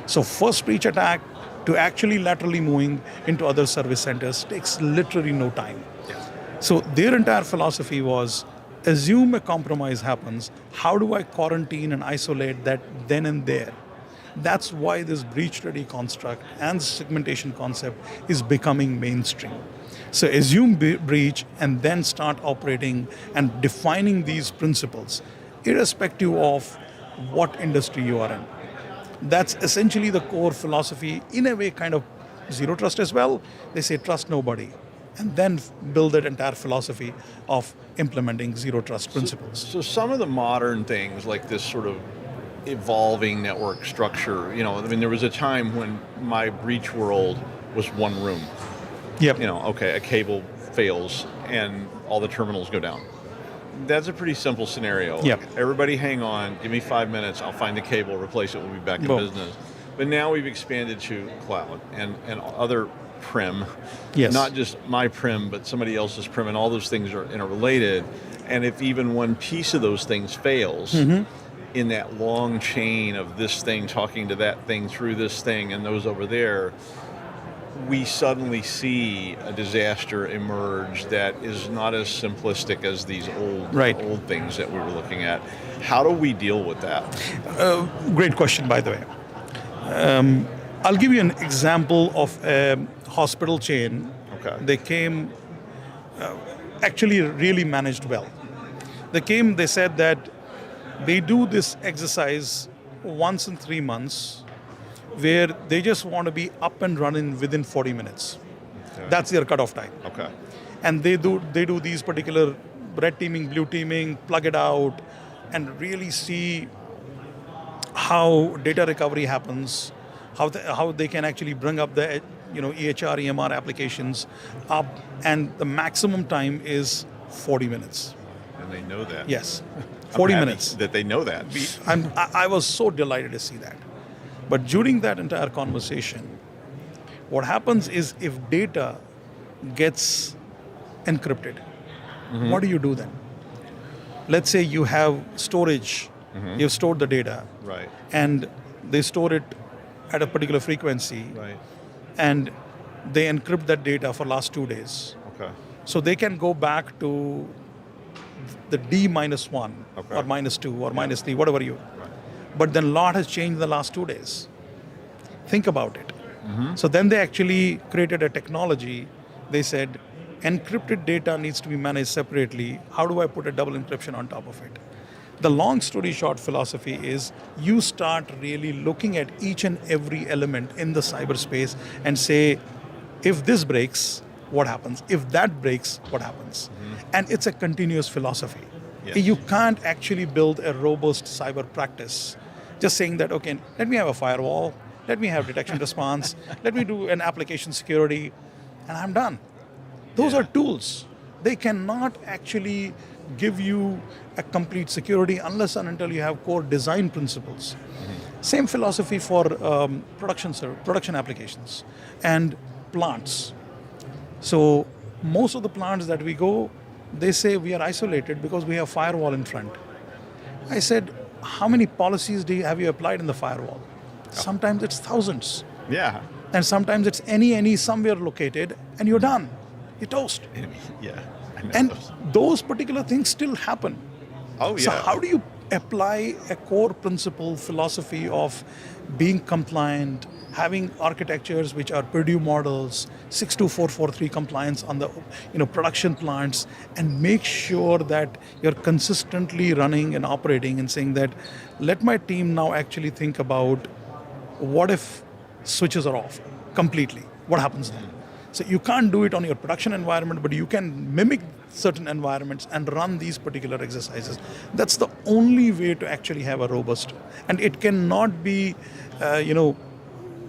S13: So first breach attack to actually laterally moving into other service centers takes literally no time. Yes. So their entire philosophy was, assume a compromise happens, how do I quarantine and isolate that then and there? That's why this breach-ready construct and the segmentation concept is becoming mainstream. So assume breach and then start operating and defining these principles, irrespective of what industry you are in. That's essentially the core philosophy, in a way kind of zero trust as well. They say trust nobody, and then build that entire philosophy of implementing zero trust principles.
S5: So some of the modern things, like this sort of evolving network structure, there was a time when my breach world was one room.
S13: Yep.
S5: A cable fails and all the terminals go down. That's a pretty simple scenario.
S13: Yep.
S5: Everybody hang on, give me 5 minutes, I'll find the cable, replace it, we'll be back in business. But now we've expanded to cloud and other prim.
S13: Yes.
S5: Not just my prim, but somebody else's prim, and all those things are interrelated. And if even one piece of those things fails, in that long chain of this thing talking to that thing through this thing and those over there, we suddenly see a disaster emerge that is not as simplistic as these old things that we were looking at. How do we deal with that?
S13: Great question, by the way. I'll give you an example of a hospital chain.
S5: Okay.
S13: They came, actually really managed well. They said that they do this exercise once in 3 months, where they just want to be up and running within 40 minutes. Okay. That's their cutoff time.
S5: Okay.
S13: And they do these particular red teaming, blue teaming, plug it out, and really see how data recovery happens, how they can actually bring up the EHR, EMR applications up, and the maximum time is 40 minutes.
S5: And they know that.
S13: Yes, 40 minutes.
S5: That they know that.
S13: I was so delighted to see that. But during that entire conversation, what happens is if data gets encrypted, what do you do then? Let's say you have storage, you've stored the data,
S5: right,
S13: and they store it at a particular frequency,
S5: right,
S13: and they encrypt that data for last 2 days.
S5: Okay.
S13: So they can go back to the D-1 or -2 or -3, whatever you. But then a lot has changed in the last 2 days. Think about it. So then they actually created a technology. They said, Encrypted data needs to be managed separately. How do I put a double encryption on top of it? The long story short philosophy is you start really looking at each and every element in the cyberspace and say, if this breaks, what happens? If that breaks, what happens? And it's a continuous philosophy.
S5: Yes.
S13: You can't actually build a robust cyber practice just saying that, okay, let me have a firewall, let me have detection response, let me do an application security, and I'm done. Those are tools. They cannot actually give you a complete security unless and until you have core design principles. Same philosophy for production applications and plants. So most of the plants that we go, they say we are isolated because we have firewall in front. I said, how many policies have you applied in the firewall? Sometimes it's thousands.
S5: Yeah.
S13: And sometimes it's any somewhere located and you're done. You're toast.
S5: Yeah.
S13: And those particular things still happen.
S5: Oh, yeah.
S13: So how do you apply a core principle philosophy of being compliant, having architectures which are Purdue models, 62443 compliance on the production plants, and make sure that you're consistently running and operating and saying that, let my team now actually think about what if switches are off completely? What happens then? So you can't do it on your production environment, but you can mimic certain environments and run these particular exercises. That's the only way to actually have a robust, and it cannot be,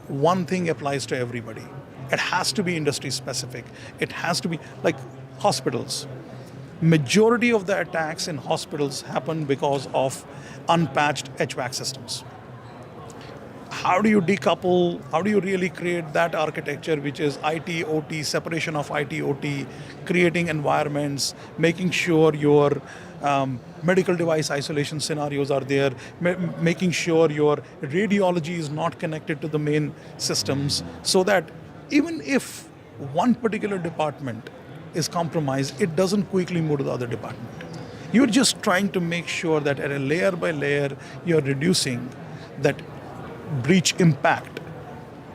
S13: one thing applies to everybody. It has to be industry specific. It has to be like hospitals. Majority of the attacks in hospitals happen because of unpatched HVAC systems. How do you decouple? How do you really create that architecture, which is IT, OT, separation of IT, OT, creating environments, making sure your medical device isolation scenarios are there, making sure your radiology is not connected to the main systems, so that even if one particular department is compromised, it doesn't quickly move to the other department. You're just trying to make sure that at a layer by layer, you're reducing that breach impact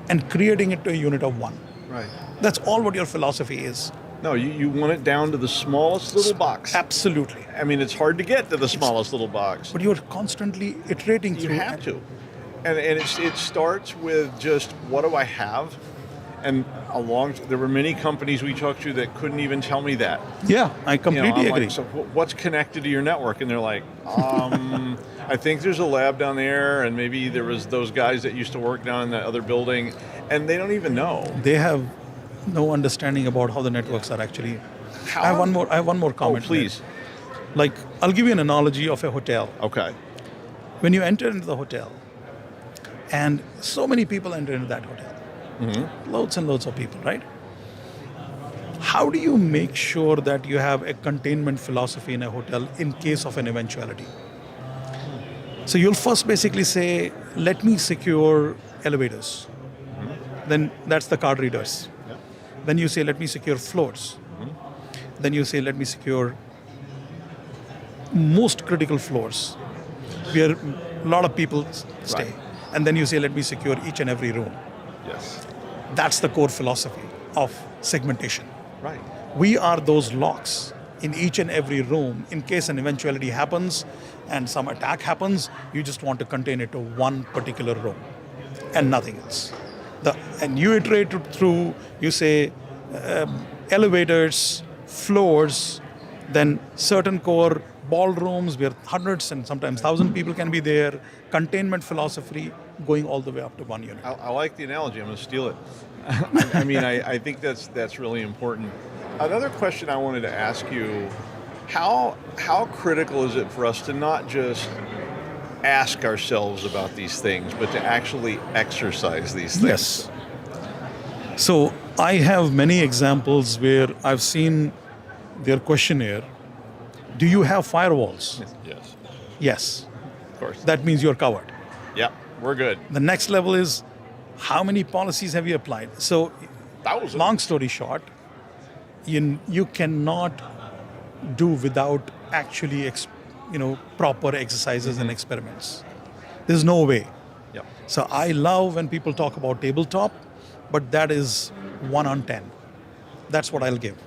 S13: and creating it to a unit of one.
S5: Right.
S13: That's all what your philosophy is.
S5: No, you want it down to the smallest little box.
S13: Absolutely.
S5: I mean, it's hard to get to the smallest little box.
S13: But you're constantly iterating through.
S5: You have to. And it starts with just, what do I have? And there were many companies we talked to that couldn't even tell me that.
S13: Yeah, I completely agree.
S5: Like, so what's connected to your network? And they're like, I think there's a lab down there, and maybe there was those guys that used to work down in that other building, and they don't even know.
S13: They have no understanding about how the networks are actually. I have one more comment.
S5: Oh, please.
S13: Like, I'll give you an analogy of a hotel.
S5: Okay.
S13: When you enter into the hotel, and so many people enter into that hotel, loads and loads of people, right? How do you make sure that you have a containment philosophy in a hotel in case of an eventuality? So you'll first basically say, let me secure elevators. Then that's the card readers.
S5: Yeah.
S13: Then you say, let me secure floors. Then you say, let me secure most critical floors where a lot of people stay.
S5: Right.
S13: And then you say, let me secure each and every room.
S5: Yes.
S13: That's the core philosophy of segmentation.
S5: Right.
S13: We are those locks in each and every room. In case an eventuality happens and some attack happens, you just want to contain it to one particular room and nothing else. And you iterate it through, you say elevators, floors, then certain core ballrooms where hundreds and sometimes 1,000 people can be there, containment philosophy going all the way up to one unit.
S5: I like the analogy. I'm going to steal it. I think that's really important. Another question I wanted to ask you, how critical is it for us to not just ask ourselves about these things, but to actually exercise these things?
S13: Yes. So I have many examples where I've seen their questionnaire. Do you have firewalls?
S5: Yes.
S13: Yes.
S5: Of course.
S13: That means you're covered.
S5: Yep, we're good.
S13: The next level is, how many policies have you applied? So, long story short, you cannot do without actually proper exercises and experiments. There's no way.
S5: Yep.
S13: So I love when people talk about tabletop, but that is 1 on 10. That's what I'll give.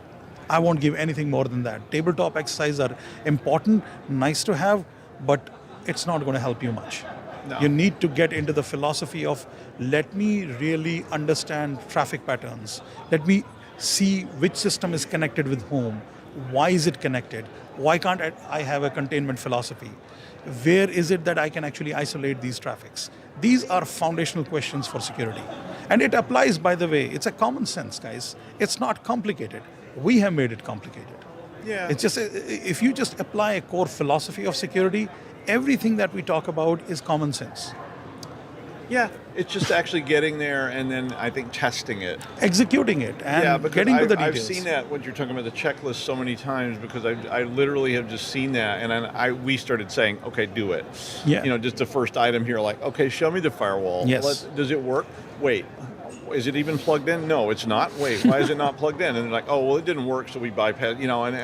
S13: I won't give anything more than that. Tabletop exercises are important, nice to have, but it's not going to help you much.
S5: No.
S13: You need to get into the philosophy of, let me really understand traffic patterns. Let me see which system is connected with whom. Why is it connected? Why can't I have a containment philosophy? Where is it that I can actually isolate these traffics? These are foundational questions for security. And it applies, by the way, it's a common sense, guys. It's not complicated. We have made it complicated.
S5: Yeah.
S13: It's just, if you just apply a core philosophy of security, everything that we talk about is common sense.
S5: Yeah, it's just actually getting there and then I think testing it.
S13: Executing it and getting to the details.
S5: I've seen that when you're talking about the checklist so many times because I literally have just seen that and we started saying, okay, do it.
S13: Yeah.
S5: You know, just the first item here, like, okay, show me the firewall.
S13: Yes.
S5: Does it work? Wait. Is it even plugged in? No, it's not. Wait, why is it not plugged in? And they're like, oh, well, it didn't work, so we bypassed, you know, and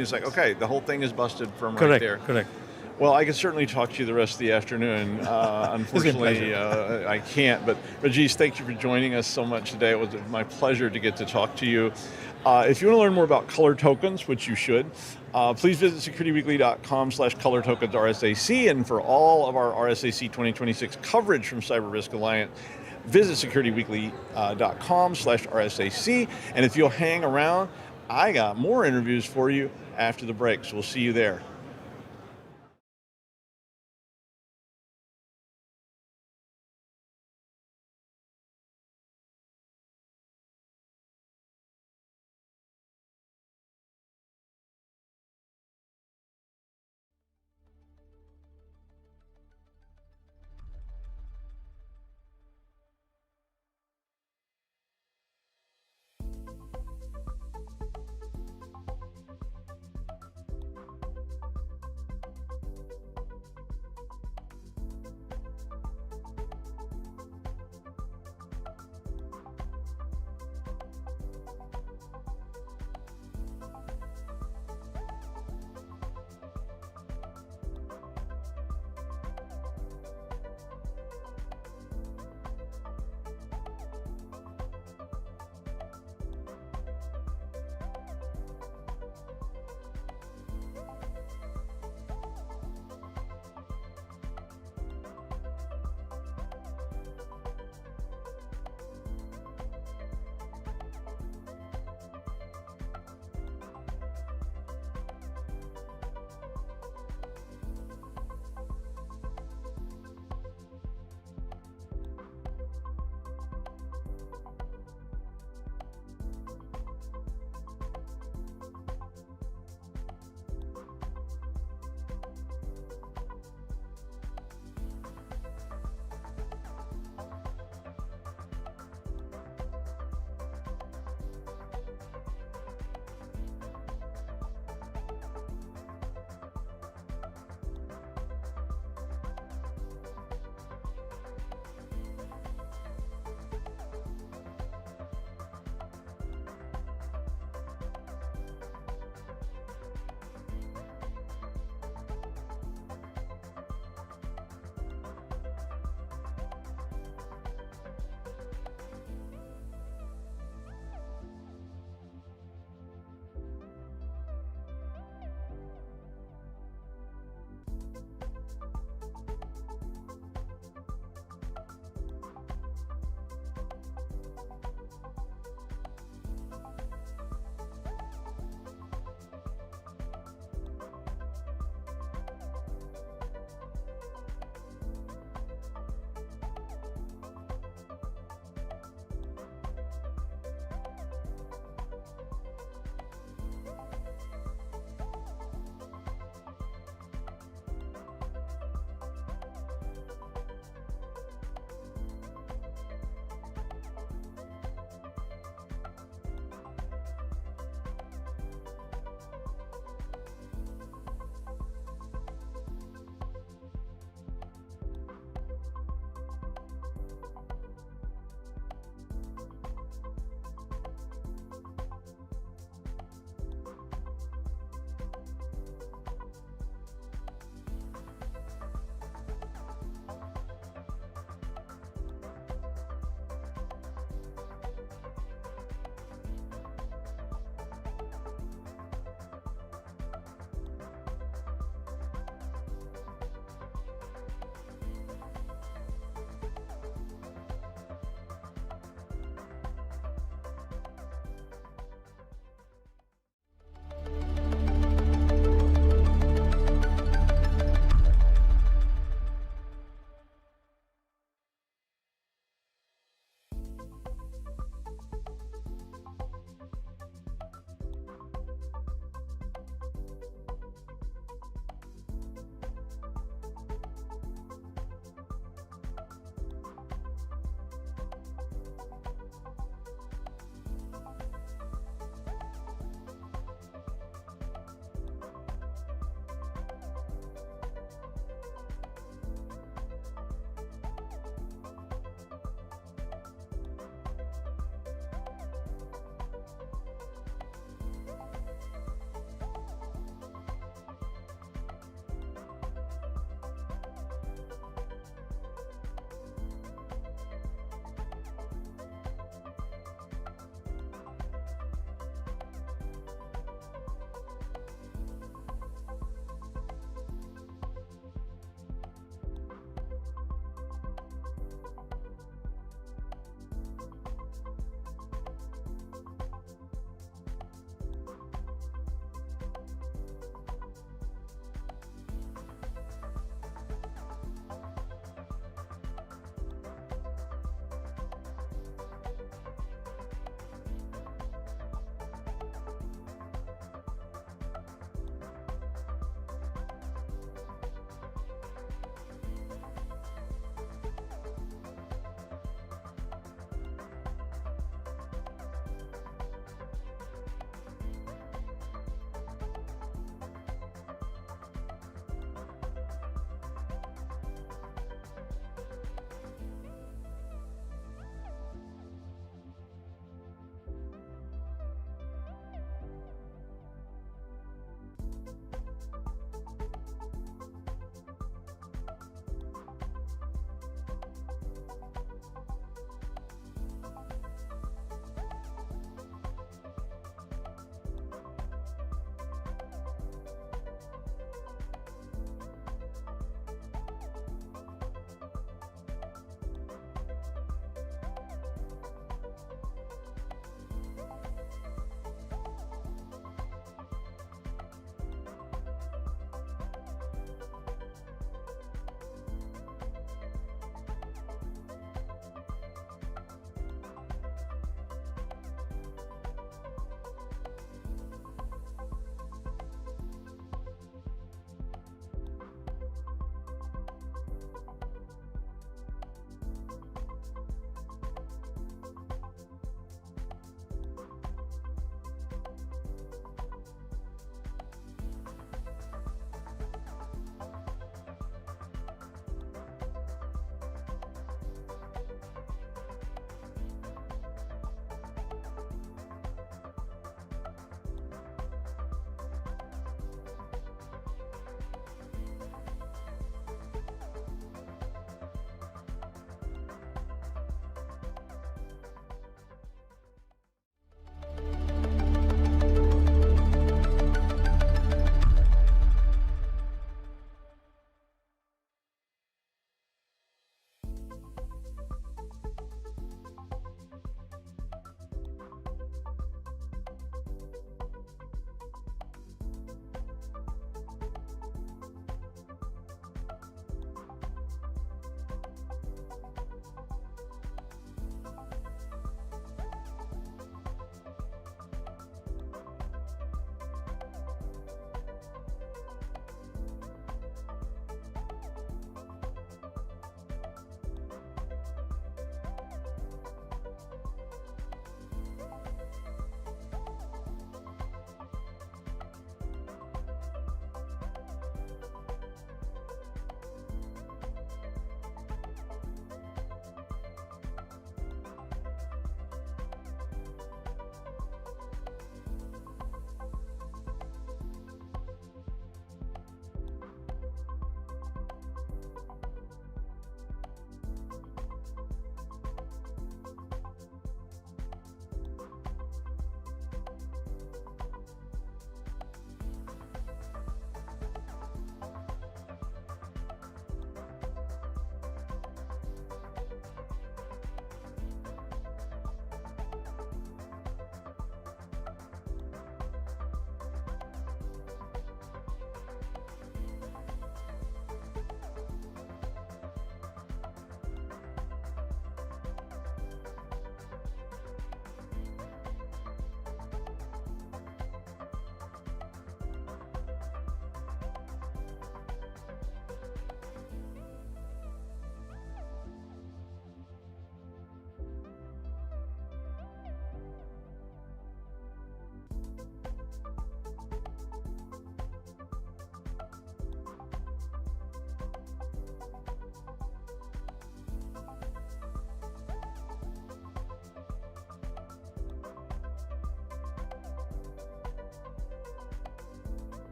S5: it's like, okay, the whole thing is busted from right there.
S13: Correct.
S5: Well, I could certainly talk to you the rest of the afternoon. Unfortunately, I can't. But Rajesh, thank you for joining us so much today. It was my pleasure to get to talk to you. If you want to learn more about color tokens, which you should, please visit securityweekly.com/color tokens RSAC. And for all of our RSAC 2026 coverage from CyberRisk Alliance, visit securityweekly.com/RSAC. And if you'll hang around, I got more interviews for you after the break. So we'll see you there.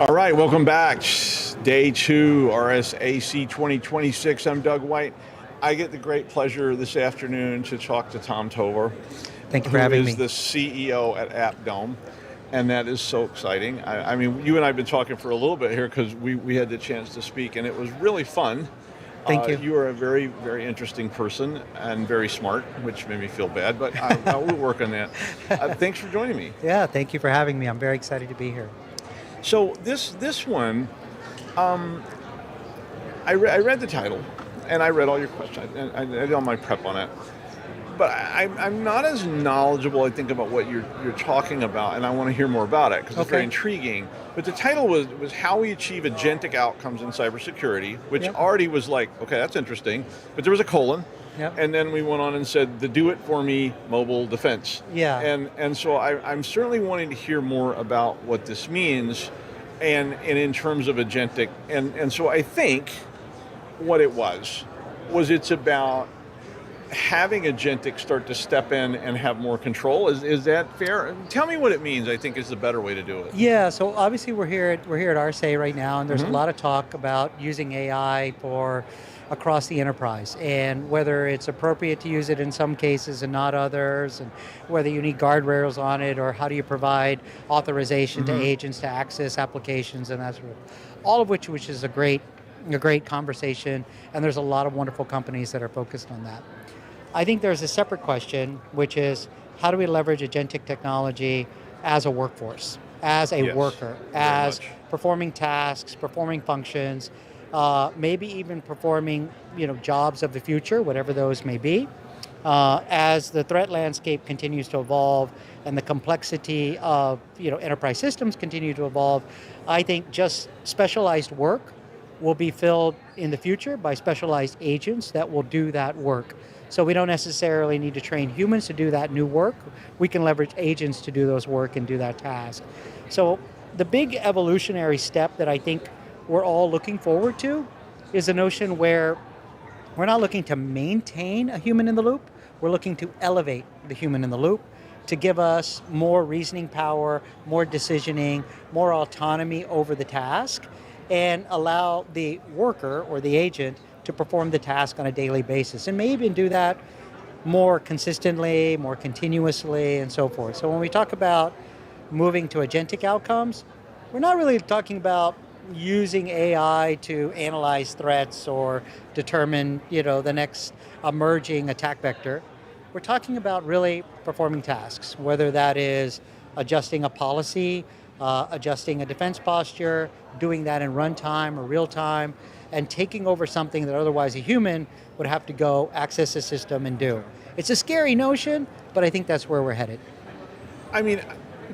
S5: All right, welcome back. Day 2, RSAC 2026. I'm Doug White. I get the great pleasure this afternoon to talk to Tom Tover.
S14: Thank you for having me.
S5: Who is the CEO at AppDome, and that is so exciting. I mean, you and I have been talking for a little bit here because we had the chance to speak, and it was really fun.
S14: Thank you.
S5: You are a very, very interesting person and very smart, which made me feel bad, but I will work on that. Thanks for joining me.
S14: Yeah, thank you for having me. I'm very excited to be here.
S5: So this one, I read the title, and I read all your questions. I did all my prep on it. But I'm not as knowledgeable, I think, about what you're talking about, and I want to hear more about it because it's very intriguing. But the title was How We Achieve Agentic Outcomes in Cybersecurity, which already was like, okay, that's interesting. But there was a colon, and then we went on and said the do it for me mobile defense.
S14: Yeah.
S5: And so I'm certainly wanting to hear more about what this means, and in terms of agentic. And so I think what it was it's about having Agentic start to step in and have more control. Is that fair? Tell me what it means. I think is the better way to do it.
S14: Yeah, so obviously we're here at RSA right now, and there's a lot of talk about using AI for across the enterprise, and whether it's appropriate to use it in some cases and not others, and whether you need guardrails on it, or how do you provide authorization to agents to access applications and that sort of, all of which is a great conversation, and there's a lot of wonderful companies that are focused on that. I think there's a separate question, which is how do we leverage agentic technology as a workforce, as a worker, as performing tasks, performing functions, maybe even performing jobs of the future, whatever those may be. As the threat landscape continues to evolve and the complexity of enterprise systems continue to evolve, I think just specialized work will be filled in the future by specialized agents that will do that work. So we don't necessarily need to train humans to do that new work. We can leverage agents to do those work and do that task. So the big evolutionary step that I think we're all looking forward to is a notion where we're not looking to maintain a human in the loop. We're looking to elevate the human in the loop to give us more reasoning power, more decisioning, more autonomy over the task, and allow the worker or the agent to perform the task on a daily basis, and maybe do that more consistently, more continuously, and so forth. So when we talk about moving to agentic outcomes, we're not really talking about using AI to analyze threats or determine the next emerging attack vector. We're talking about really performing tasks, whether that is adjusting a policy, adjusting a defense posture, doing that in runtime or real time, and taking over something that otherwise a human would have to go access a system and do. It's a scary notion, but I think that's where we're headed.
S5: I mean,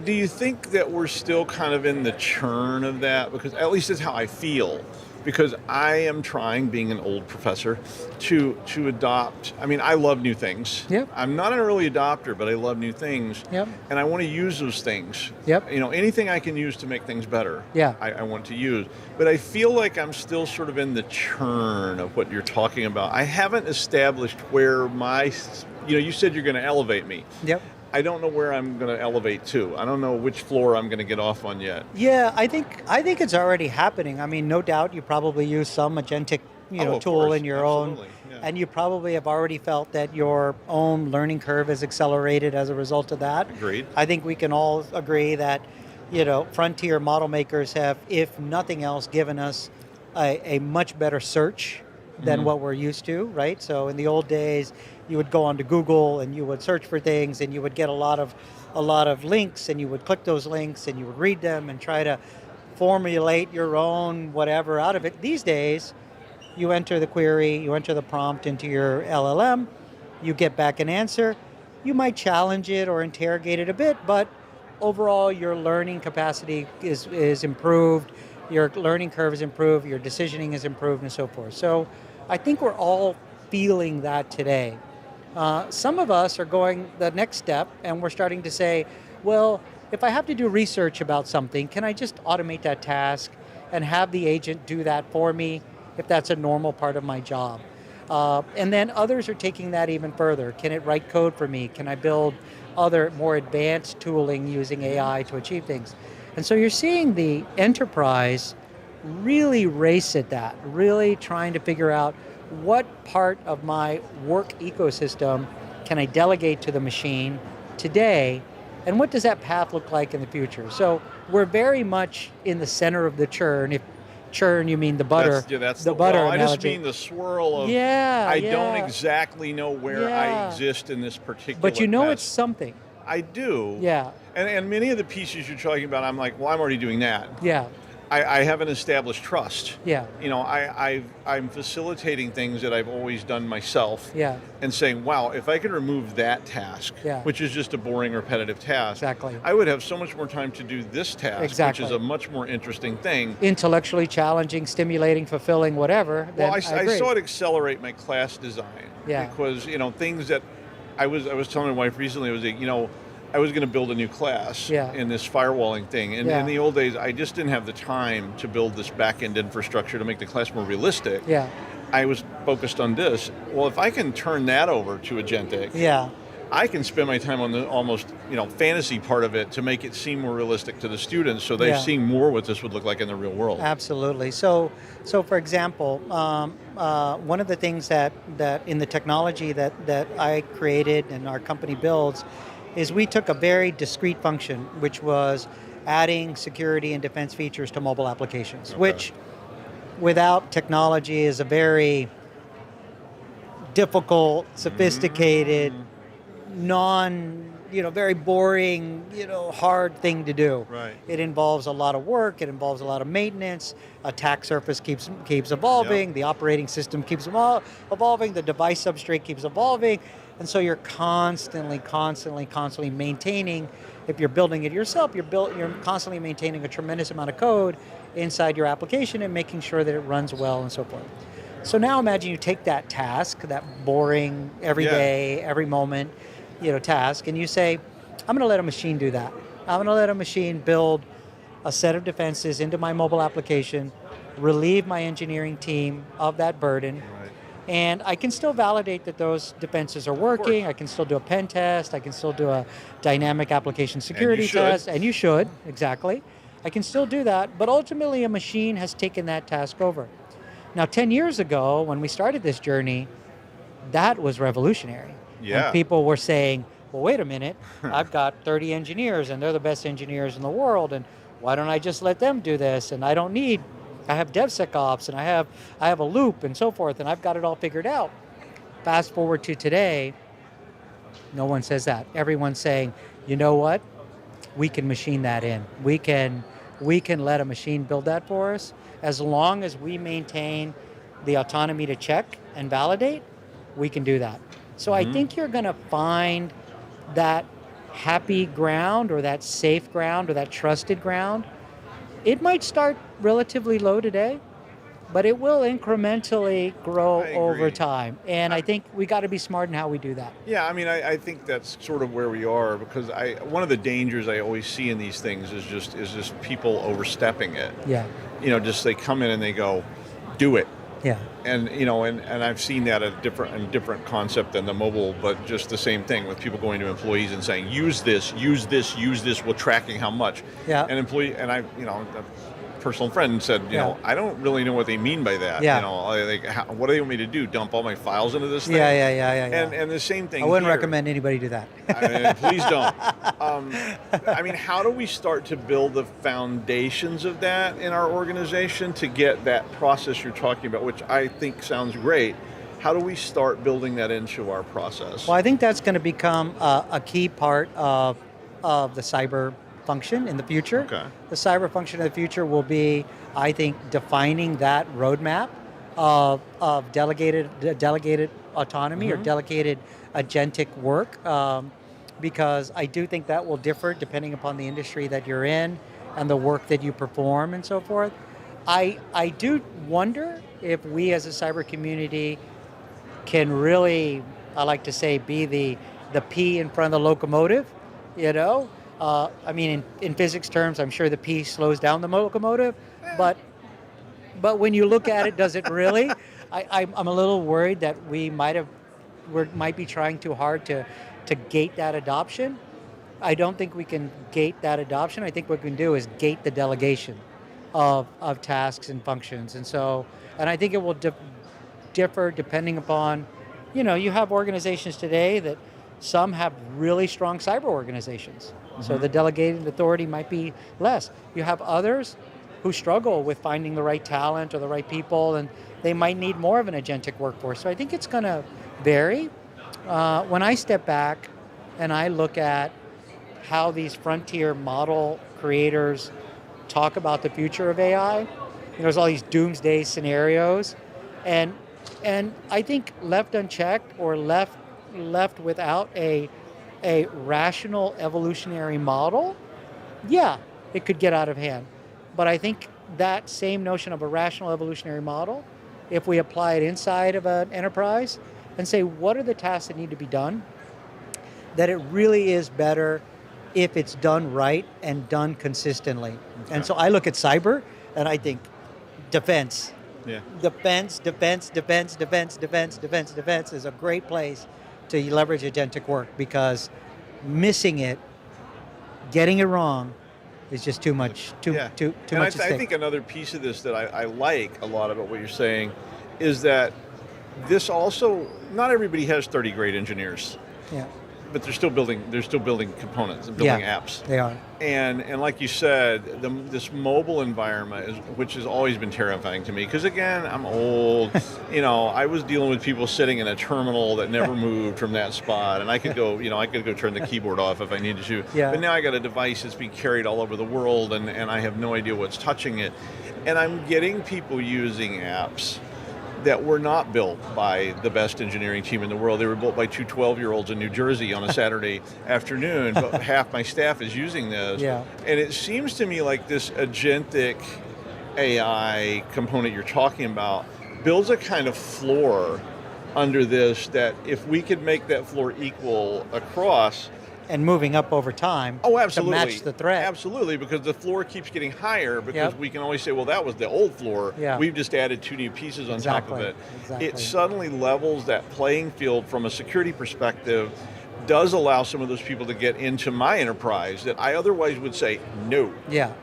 S5: do you think that we're still kind of in the churn of that? Because at least that's how I feel. Because I am trying, being an old professor, to adopt. I mean, I love new things.
S14: Yep.
S5: I'm not an early adopter, but I love new things.
S14: Yep.
S5: And I want to use those things.
S14: Yep.
S5: Anything I can use to make things better.
S14: Yeah.
S5: I want to use. But I feel like I'm still sort of in the churn of what you're talking about. I haven't established where you said you're going to elevate me.
S14: Yep.
S5: I don't know where I'm going to elevate to. I don't know which floor I'm going to get off on yet.
S14: Yeah, I think it's already happening. I mean, no doubt you probably use some agentic tool in your own, and you probably have already felt that your own learning curve is accelerated as a result of that.
S5: Agreed.
S14: I think we can all agree that frontier model makers have, if nothing else, given us a much better search than what we're used to, right? So in the old days, you would go onto Google and you would search for things, and you would get a lot of links, and you would click those links and you would read them and try to formulate your own whatever out of it. These days, you enter the query, you enter the prompt into your LLM, you get back an answer. You might challenge it or interrogate it a bit, but overall your learning capacity is improved, your learning curve is improved, your decisioning is improved, and so forth. So I think we're all feeling that today. Some of us are going the next step, and we're starting to say, well, if I have to do research about something, can I just automate that task and have the agent do that for me if that's a normal part of my job? And then others are taking that even further. Can it write code for me? Can I build other more advanced tooling using AI to achieve things? And so you're seeing the enterprise really race at that, really trying to figure out what part of my work ecosystem can I delegate to the machine today, and what does that path look like in the future? So we're very much in the center of the churn. If churn, you mean the butter.
S5: That's
S14: the butter
S5: well, I just
S14: analogy.
S5: mean the swirl of, I don't exactly know where I exist in this particular
S14: But you know
S5: mess.
S14: it's something.
S5: I do.
S14: Yeah.
S5: And many of the pieces you're talking about, I'm like, well, I'm already doing that.
S14: Yeah.
S5: I haven't established trust.
S14: Yeah.
S5: You know, I'm facilitating things that I've always done myself.
S14: Yeah.
S5: And saying, wow, if I could remove that task, which is just a boring, repetitive task, I would have so much more time to do this task, which is a much more interesting thing.
S14: Intellectually challenging, stimulating, fulfilling, whatever.
S5: Well, I saw it accelerate my class design.
S14: Yeah.
S5: Because, you know, things that I was telling my wife recently, was that, you know, I was going to build a new class in this firewalling thing. And in the old days, I just didn't have the time to build this back-end infrastructure to make the class more realistic.
S14: Yeah.
S5: I was focused on this. Well, if I can turn that over to Agentic, I can spend my time on the almost, you know, fantasy part of it to make it seem more realistic to the students, so they're seeing more what this would look like in the real world.
S14: Absolutely. So for example, one of the things that in the technology that I created and our company builds is we took a very discrete function, which was adding security and defense features to mobile applications, which without technology is a very difficult, sophisticated, very boring, hard thing to do.
S5: Right.
S14: It involves a lot of work, it involves a lot of maintenance, attack surface keeps evolving, the operating system keeps evolving, the device substrate keeps evolving, and so you're constantly maintaining. If you're building it yourself, you're constantly maintaining a tremendous amount of code inside your application and making sure that it runs well and so forth. So now imagine you take that task, that boring, every day, every moment, task, and you say, I'm going to let a machine do that. I'm going to let a machine build a set of defenses into my mobile application, relieve my engineering team of that burden, and I can still validate that those defenses are working. I can still do a pen test. I can still do a dynamic application security test. And you should, exactly. I can still do that, but ultimately a machine has taken that task over. Now, 10 years ago, when we started this journey, that was revolutionary.
S5: Yeah.
S14: And people were saying, well, wait a minute, I've got 30 engineers and they're the best engineers in the world, and why don't I just let them do this? And I have DevSecOps, and I have a loop and so forth, and I've got it all figured out. Fast forward to today, no one says that. Everyone's saying, you know what? We can machine that in. We can let a machine build that for us. As long as we maintain the autonomy to check and validate, we can do that. So I think you're going to find that happy ground or that safe ground or that trusted ground. It might start relatively low today, but it will incrementally grow over time. And I think we got to be smart in how we do that.
S5: Yeah, I mean, I think that's sort of where we are, because one of the dangers I always see in these things is just people overstepping it.
S14: Yeah.
S5: Just they come in and they go, do it.
S14: Yeah.
S5: And and I've seen that a different concept than the mobile, but just the same thing with people going to employees and saying, use this, while tracking how much.
S14: Yeah.
S5: And a personal friend said, I don't really know what they mean by that.
S14: Yeah.
S5: What do they want me to do? Dump all my files into this thing?
S14: Yeah.
S5: And the same thing
S14: I wouldn't
S5: here.
S14: recommend anybody do that.
S5: Please don't. I mean, how do we start to build the foundations of that in our organization to get that process you're talking about, which I think sounds great? How do we start building that into our process?
S14: Well, I think that's going to become a key part of the cyber function in the future.
S5: Okay.
S14: The cyber function of the future will be, I think, defining that roadmap of delegated autonomy or delegated agentic work, because I do think that will differ depending upon the industry that you're in and the work that you perform and so forth. I do wonder if we as a cyber community can really, I like to say, be the P in front of the locomotive, I mean, in physics terms, I'm sure the P slows down the locomotive, but when you look at it, does it really? I'm a little worried that we might be trying too hard to gate that adoption. I don't think we can gate that adoption. I think what we can do is gate the delegation of tasks and functions. And I think it will differ depending upon, you have organizations today that some have really strong cyber organizations. So the delegated authority might be less. You have others who struggle with finding the right talent or the right people, and they might need more of an agentic workforce. So I think it's going to vary. When I step back and I look at how these frontier model creators talk about the future of AI, there's all these doomsday scenarios, and I think left unchecked or left without a rational evolutionary model, it could get out of hand. But I think that same notion of a rational evolutionary model, if we apply it inside of an enterprise and say, what are the tasks that need to be done, that it really is better if it's done right and done consistently. Okay. And so I look at cyber and I think defense. Yeah. Defense is a great place to leverage agentic work, because missing it, getting it wrong, is just too much. Too much at stake.
S5: I think another piece of this that I like a lot about what you're saying is that this also, not everybody has 30 great engineers.
S14: Yeah.
S5: But they're still building components and building apps.
S14: They are.
S5: And like you said, this mobile environment, which has always been terrifying to me, because again, I'm old. I was dealing with people sitting in a terminal that never moved from that spot, and I could go turn the keyboard off if I needed to. Yeah. But now I got a device that's being carried all over the world, and I have no idea what's touching it. And I'm getting people using apps that were not built by the best engineering team in the world. They were built by two 12-year-olds in New Jersey on a Saturday afternoon, but half my staff is using this. Yeah. And it seems to me like this agentic AI component you're talking about builds a kind of floor under this, that if we could make that floor equal across,
S14: and moving up over time to match the threat.
S5: Absolutely, because the floor keeps getting higher, because we can always say, well, that was the old floor. Yeah. We've just added 2 new pieces on top of it. Exactly. It suddenly levels that playing field from a security perspective, does allow some of those people to get into my enterprise that I otherwise would say, no,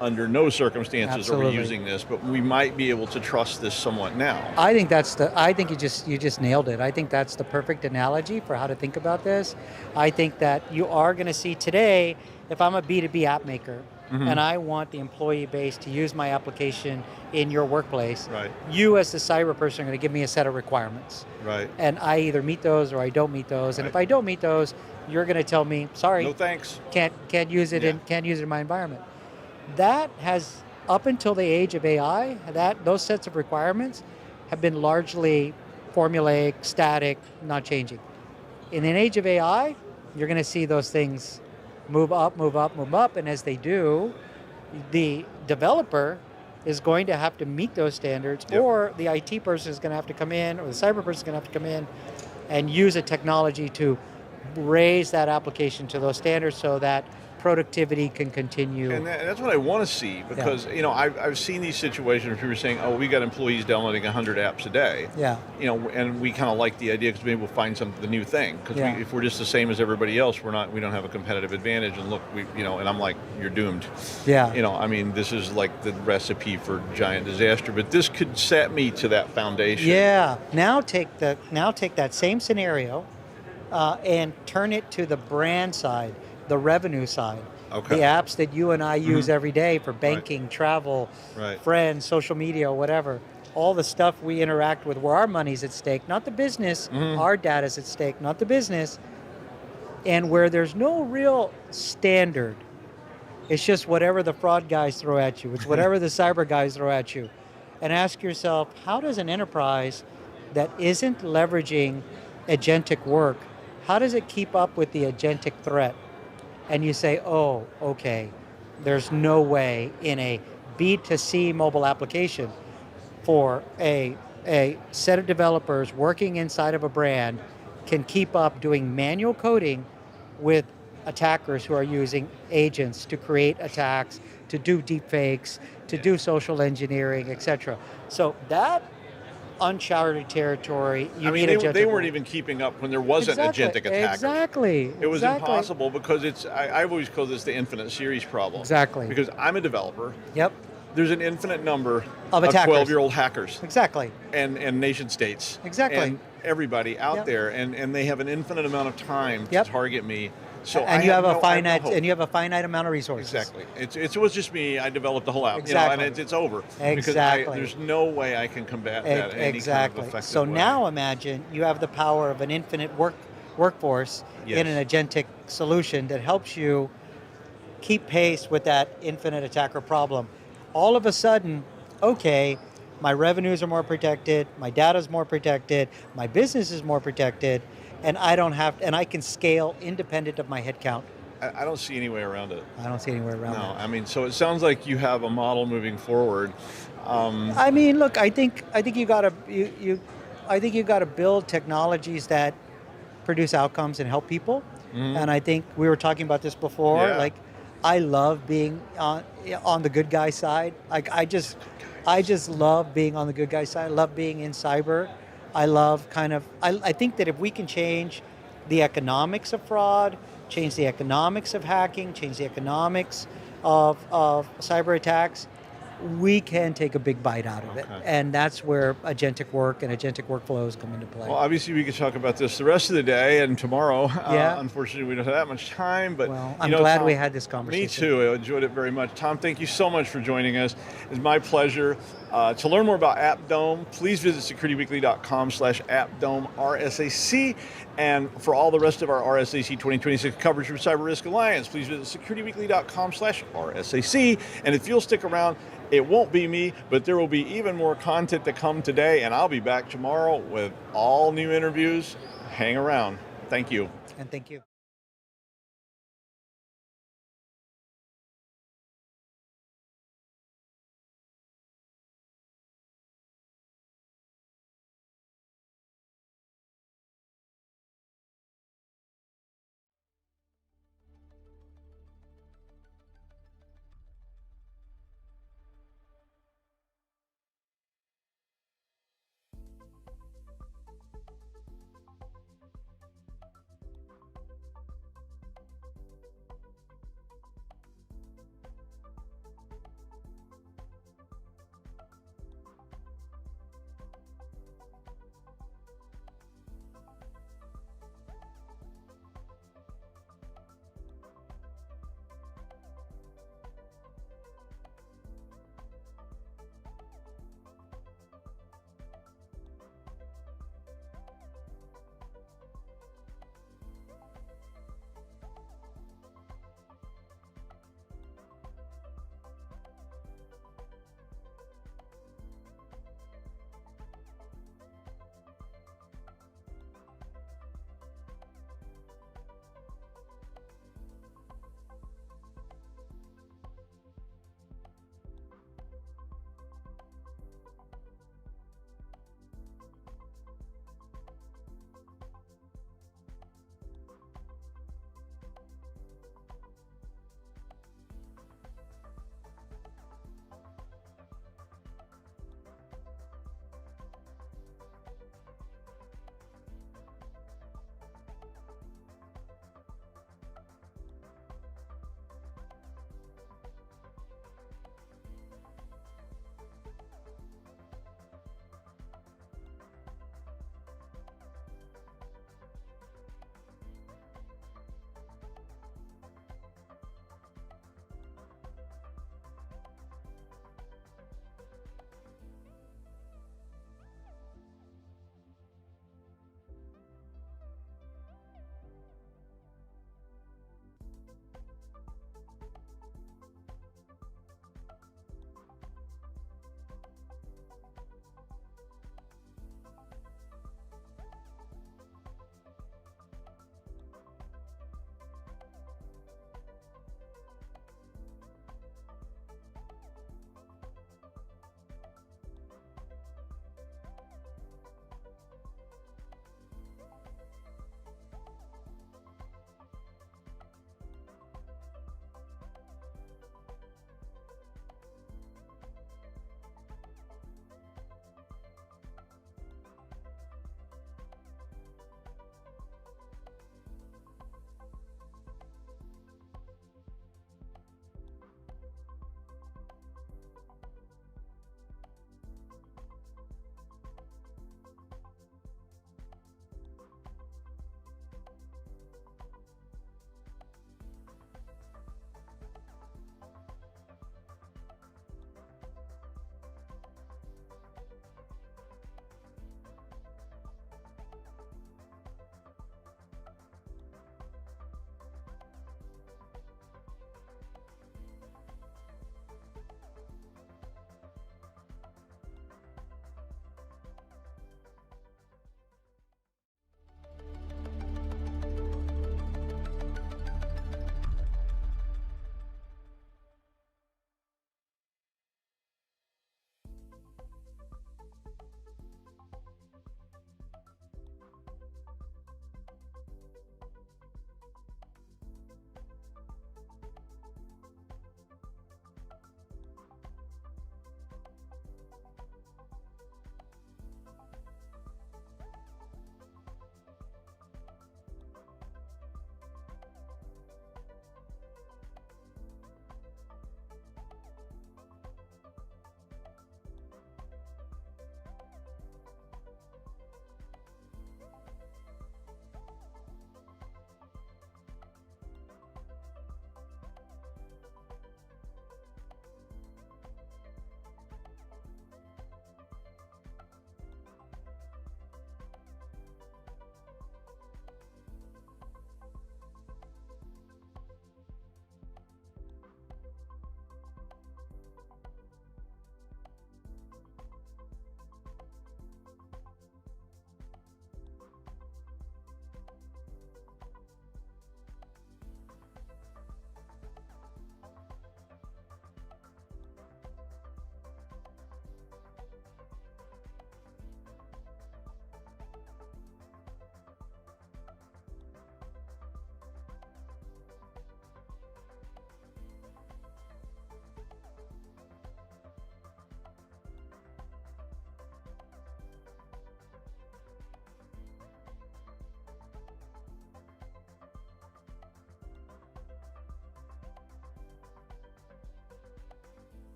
S5: under no circumstances are we using this, but we might be able to trust this somewhat now.
S14: I think you just nailed it. I think that's the perfect analogy for how to think about this. I think that you are going to see today, if I'm a B2B app maker, and I want the employee base to use my application in your workplace, you as the cyber person are going to give me a set of requirements. Right. And I either meet those or I don't meet those. And if I don't meet those, you're going to tell me, sorry,
S5: no thanks.
S14: Can't use it in my environment. That has, up until the age of AI, those sets of requirements have been largely formulaic, static, not changing. In an age of AI, you're going to see those things move up, and as they do, the developer is going to have to meet those standards, or the IT person is going to have to come in, or the cyber person is going to have to come in and use a technology to raise that application to those standards so that productivity can continue.
S5: And that's what I want to see, because I've seen these situations where people are saying, oh, we got employees downloading 100 apps a day. Yeah. And we kind of like the idea because maybe we'll find the new thing. Because if we're just the same as everybody else, we don't have a competitive advantage. And look, and I'm like, you're doomed. Yeah. This is like the recipe for giant disaster. But this could set me to that foundation.
S14: Yeah. Now take that same scenario and turn it to the brand side, the revenue side. Okay. The apps that you and I use every day for banking, travel, friends, social media, whatever. All the stuff we interact with where our money's at stake, not the business, our data's at stake, not the business, and where there's no real standard. It's just whatever the fraud guys throw at you. It's whatever the cyber guys throw at you. And ask yourself, how does an enterprise that isn't leveraging agentic work, how does it keep up with the agentic threat? And you say, oh, okay, there's no way in a B2C mobile application for a set of developers working inside of a brand can keep up doing manual coding with attackers who are using agents to create attacks, to do deepfakes, to do social engineering, etc. So that uncharted territory. You
S5: I mean,
S14: need
S5: they
S14: agentic
S5: weren't
S14: work.
S5: even keeping up when there wasn't
S14: Exactly,
S5: agentic attackers.
S14: exactly,
S5: It was
S14: exactly.
S5: impossible because I've always called this the infinite series problem.
S14: Exactly.
S5: Because I'm a developer.
S14: Yep.
S5: There's an infinite number
S14: Of attackers.
S5: 12-year-old hackers.
S14: Exactly.
S5: And nation states.
S14: Exactly.
S5: And everybody out
S14: Yep.
S5: there, and they have an infinite amount of time
S14: Yep.
S5: to target me. So
S14: and
S5: I
S14: you have
S5: no-
S14: a
S5: I
S14: finite
S5: no hope.
S14: and you have a finite amount of resources.
S5: Exactly. It was just me. I developed the whole app.
S14: Exactly.
S5: And it's over. Because
S14: Exactly.
S5: there's no way I can combat that in any
S14: Exactly.
S5: kind of effective
S14: So
S5: way.
S14: now imagine you have the power of an infinite workforce
S5: Yes.
S14: in an agentic solution that helps you keep pace with that infinite attacker problem. All of a sudden, okay, my revenues are more protected, my data is more protected, my business is more protected, and I can scale independent of my headcount.
S5: I don't see any way around it.
S14: I don't see anywhere around
S5: No,
S14: that.
S5: I mean, so it sounds like you have a model moving forward.
S14: I mean, look, I think you gotta build technologies that produce outcomes and help people. And I think we were talking about this before.
S5: Yeah.
S14: Like, I love being on the good guy side. Like, I just love being on the good guy side. I love being in cyber. I love I think that if we can change the economics of fraud, change the economics of hacking, change the economics of cyber attacks, we can take a big bite out of it. And that's where agentic work and agentic workflows come into play.
S5: Well, obviously, we could talk about this the rest of the day and tomorrow.
S14: Yeah.
S5: Unfortunately, we don't have that much time. But
S14: I'm
S5: you know,
S14: glad
S5: Tom,
S14: we had this conversation.
S5: Me too. I enjoyed it very much. Tom, thank you so much for joining us. It's my pleasure. To learn more about AppDome, please visit securityweekly.com/AppDome RSAC. And for all the rest of our RSAC 2026 coverage from CyberRisk Alliance, please visit securityweekly.com/RSAC. And if you'll stick around, it won't be me, but there will be even more content to come today. And I'll be back tomorrow with all new interviews. Hang around. Thank you.
S14: And thank you.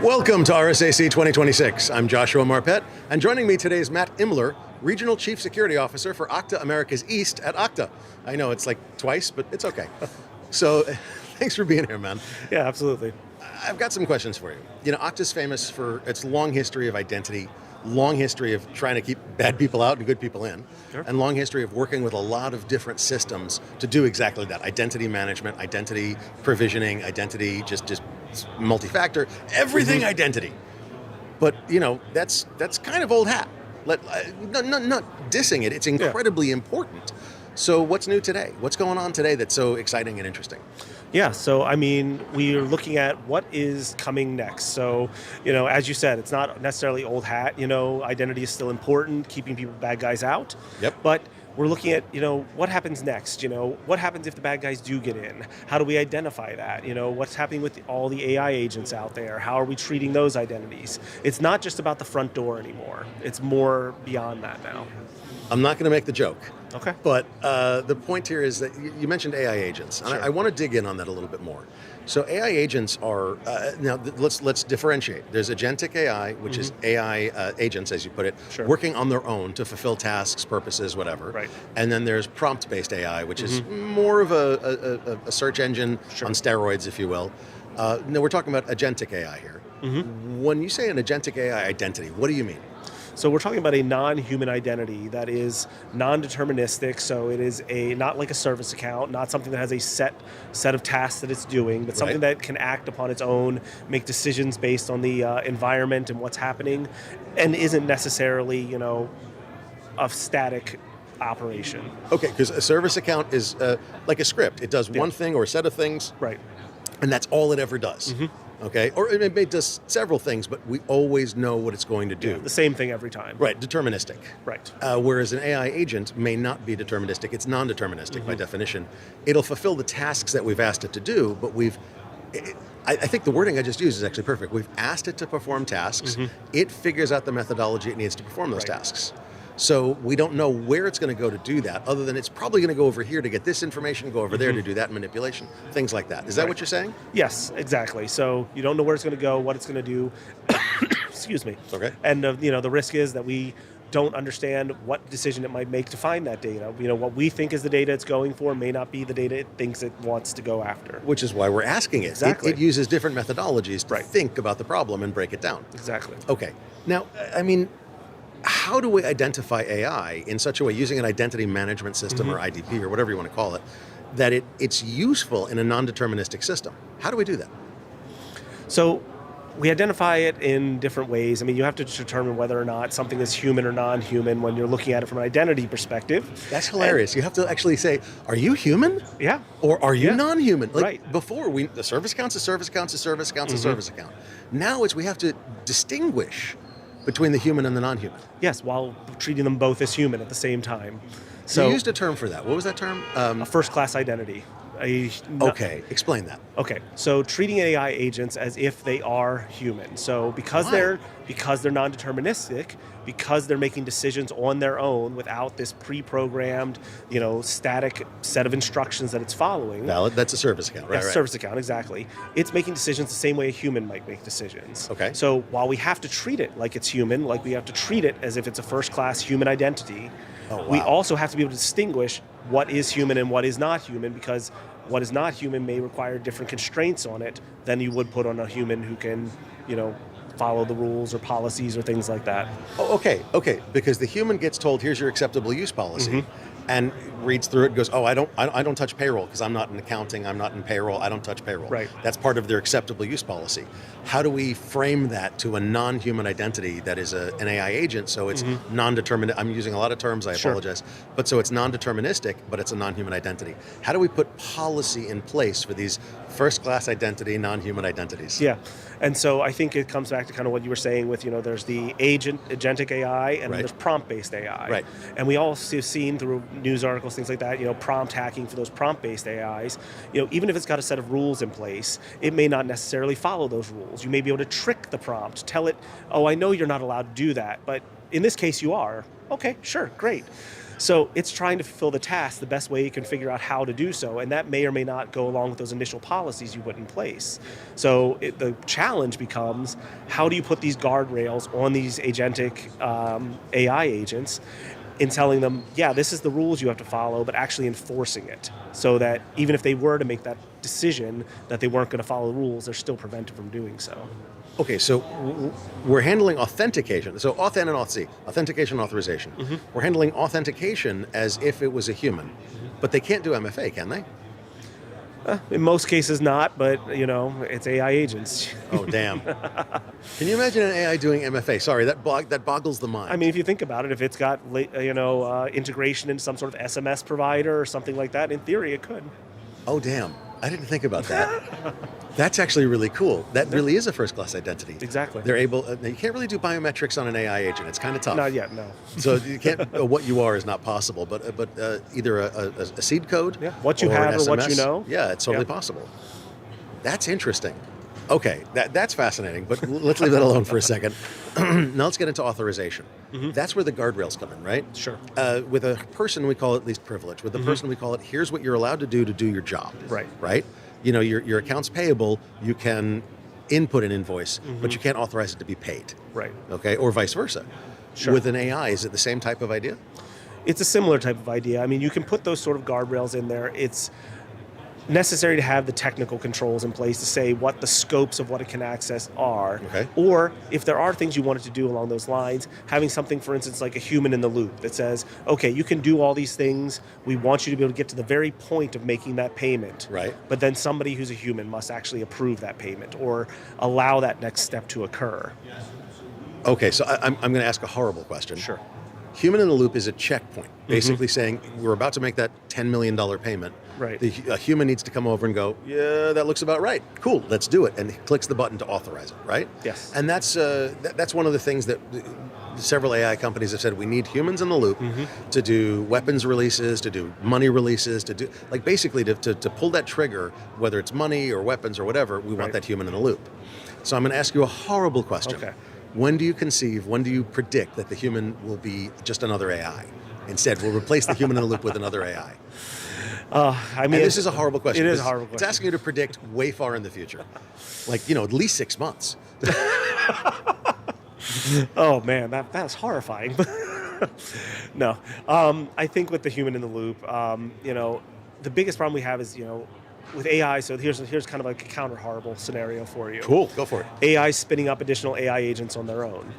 S8: Welcome to RSAC 2026. I'm Joshua Marpet, and joining me today is Matt Imler, Regional Chief Security Officer for Okta Americas East at Okta. I know it's like twice, but it's okay. So thanks for being here, man.
S15: Yeah, absolutely.
S8: I've got some questions for you. You know, Okta's famous for its long history of identity, long history of trying to keep bad people out and good people in, and long history of working with a lot of different systems to do exactly that. Identity management, identity provisioning, identity just multi-factor, everything identity. But, you know, that's kind of old hat. Not dissing it, it's incredibly important. So what's new today? What's going on today that's so exciting and interesting?
S15: Yeah, so I mean, we're looking at what is coming next. So, you know, as you said, it's not necessarily old hat. You know, identity is still important, keeping bad guys out.
S8: Yep.
S15: But we're looking at, you know, what happens next? You know, what happens if the bad guys do get in? How do we identify that? You know, what's happening with all the AI agents out there? How are we treating those identities? It's not just about the front door anymore. It's more beyond that now.
S8: I'm not going to make the joke.
S15: Okay.
S8: But the point here is that you mentioned AI agents, and I want to dig in on that a little bit more. So AI agents are let's differentiate. There's Agentic AI, which is AI agents, as you put it, working on their own to fulfill tasks, purposes, whatever.
S15: Right.
S8: And then there's prompt-based AI, which is more of a search engine on steroids, if you will. No, we're talking about Agentic AI here. When you say an Agentic AI identity, what do you mean?
S15: So we're talking about a non-human identity that is non-deterministic. So it is not like a service account, not something that has a set of tasks that it's doing, but something that can act upon its own, make decisions based on the environment and what's happening, and isn't necessarily, you know, a static operation.
S8: Okay, because a service account is like a script. It does one thing or a set of things,
S15: right?
S8: And that's all it ever does. Okay, or it does several things, but we always know what it's going to do.
S15: The same thing every time.
S8: Right, deterministic.
S15: Right.
S8: Whereas an AI agent may not be deterministic. It's non-deterministic by definition. It'll fulfill the tasks that we've asked it to do, but I think the wording I just used is actually perfect. We've asked it to perform tasks. It figures out the methodology it needs to perform those tasks. So we don't know where it's going to go to do that, other than it's probably going to go over here to get this information, go over there to do that manipulation, things like that. Is that what you're saying?
S15: Yes, exactly. So you don't know where it's going to go, what it's going to do. Excuse me.
S8: Okay.
S15: And you know, the risk is that we don't understand what decision it might make to find that data. You know, what we think is the data it's going for may not be the data it thinks it wants to go after.
S8: Which is why we're asking it.
S15: Exactly.
S8: It uses different methodologies to think about the problem and break it down.
S15: Exactly.
S8: Okay. Now, I mean, how do we identify AI in such a way, using an identity management system or IDP or whatever you want to call it, that it's useful in a non-deterministic system? How do we do that?
S15: So we identify it in different ways. I mean, you have to determine whether or not something is human or non-human when you're looking at it from an identity perspective.
S8: That's hilarious. You have to actually say, are you human?
S15: Yeah.
S8: Or are you non-human? Like
S15: right.
S8: Before, the service account's a service account's a service account's a service account. Now we have to distinguish between the human and the non-human.
S15: Yes, while treating them both as human at the same time.
S8: So you used a term for that. What was that term?
S15: A first-class identity.
S8: Okay, explain that.
S15: Okay, so treating AI agents as if they are human. So because they're non-deterministic, because they're making decisions on their own without this pre-programmed, you know, static set of instructions that it's following.
S8: Valid. That's a service account, right?
S15: That's a service account, exactly. It's making decisions the same way a human might make decisions.
S8: Okay.
S15: So while we have to treat it like it's human, like we have to treat it as if it's a first-class human identity, we also have to be able to distinguish what is human and what is not human, because what is not human may require different constraints on it than you would put on a human who can, you know, follow the rules or policies or things like that.
S8: Oh, okay, because the human gets told, here's your acceptable use policy, and reads through it and goes, oh, I don't touch payroll because I'm not in accounting, I'm not in payroll, I don't touch payroll.
S15: Right.
S8: That's part of their acceptable use policy. How do we frame that to a non-human identity that is an AI agent, so it's non-determinate? I'm using a lot of terms, I apologize. But so it's non-deterministic, but it's a non-human identity. How do we put policy in place for these first-class identity, non-human identities?
S15: Yeah, and so I think it comes back to kind of what you were saying with, you know, there's the agentic AI and then there's prompt-based AI.
S8: Right.
S15: And we all have seen through news articles, things like that, you know, prompt hacking for those prompt-based AIs. You know, even if it's got a set of rules in place, it may not necessarily follow those rules. You may be able to trick the prompt, tell it, oh, I know you're not allowed to do that, but in this case you are. Okay, sure, great. So it's trying to fulfill the task the best way it can figure out how to do so, and that may or may not go along with those initial policies you put in place. So the challenge becomes, how do you put these guardrails on these agentic AI agents in telling them, yeah, this is the rules you have to follow, but actually enforcing it so that even if they were to make that decision that they weren't going to follow the rules, they're still prevented from doing so.
S8: Okay, so we're handling authentication. So auth and auth-C, authentication and authorization. We're handling authentication as if it was a human, but they can't do MFA, can they?
S15: In most cases not, but it's AI agents.
S8: Oh, damn. Can you imagine an AI doing MFA? Sorry, that boggles the mind.
S15: I mean, if you think about it, if it's got integration into some sort of SMS provider or something like that, in theory it could.
S8: Oh, damn. I didn't think about that. That's actually really cool. That really is a first-class identity.
S15: Exactly.
S8: They're able. You can't really do biometrics on an AI agent. It's kind of tough.
S15: Not yet, no.
S8: So you can't. What you are is not possible. But either a seed code,
S15: what you
S8: or
S15: have
S8: an
S15: or what
S8: SMS,
S15: you know.
S8: yeah, it's totally possible. That's interesting. Okay, that's fascinating. But let's leave that alone for a second. Now let's get into authorization. That's where the guardrails come in, right?
S15: Sure.
S8: With a person, we call it least privilege. With a person, we call it, here's what you're allowed to do your job.
S15: Right.
S8: Right? Your accounts payable, you can input an invoice, but you can't authorize it to be paid.
S15: Right.
S8: Okay, or vice versa.
S15: Sure.
S8: With an AI, is it the same type of idea?
S15: It's a similar type of idea. I mean, you can put those sort of guardrails in there. It's necessary to have the technical controls in place to say what the scopes of what it can access are.
S8: Okay.
S15: Or if there are things you wanted to do along those lines, having something, for instance, like a human in the loop that says, okay, you can do all these things. We want you to be able to get to the very point of making that payment.
S8: Right.
S15: But then somebody who's a human must actually approve that payment or allow that next step to occur.
S8: Okay, so I'm going to ask a horrible question.
S15: Sure.
S8: Human in the loop is a checkpoint, basically saying we're about to make that $10 million payment.
S15: Right.
S8: A human needs to come over and go, yeah, that looks about right. Cool, let's do it. And clicks the button to authorize it, right?
S15: Yes.
S8: And that's one of the things that several AI companies have said, we need humans in the loop to do weapons releases, to do money releases, to do, like basically to pull that trigger, whether it's money or weapons or whatever, we want that human in the loop. So I'm going to ask you a horrible question.
S15: Okay.
S8: When do you predict that the human will be just another AI? Instead, we'll replace the human in the loop with another AI.
S15: I mean,
S8: and this is a horrible question.
S15: It is a horrible question.
S8: It's asking you to predict way far in the future. Like, at least 6 months.
S15: Oh man, that's horrifying. No, I think with the human in the loop, the biggest problem we have is, with AI, so here's kind of like a counter horrible scenario for you.
S8: Cool, go for it.
S15: AI spinning up additional AI agents on their own.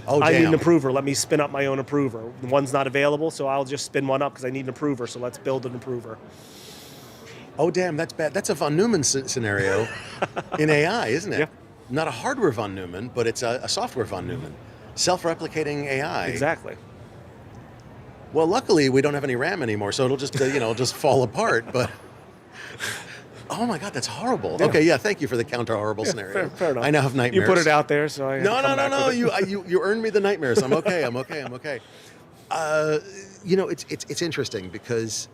S8: Oh,
S15: I
S8: damn.
S15: need an approver. Let me spin up my own approver. One's not available, so I'll just spin one up because I need an approver. So let's build an approver.
S8: Oh, damn, that's bad. That's a von Neumann scenario in AI, isn't it?
S15: Yeah.
S8: Not a hardware von Neumann, but it's a software von Neumann. Self-replicating AI.
S15: Exactly.
S8: Well, luckily, we don't have any RAM anymore, so it'll just, just fall apart. But oh my God, that's horrible.
S15: Yeah.
S8: Okay, yeah, thank you for the counter horrible scenario.
S15: Fair enough.
S8: I now have nightmares.
S15: You put it out there, so I
S8: No. You earned me the nightmares. I'm okay. I'm okay. It's interesting because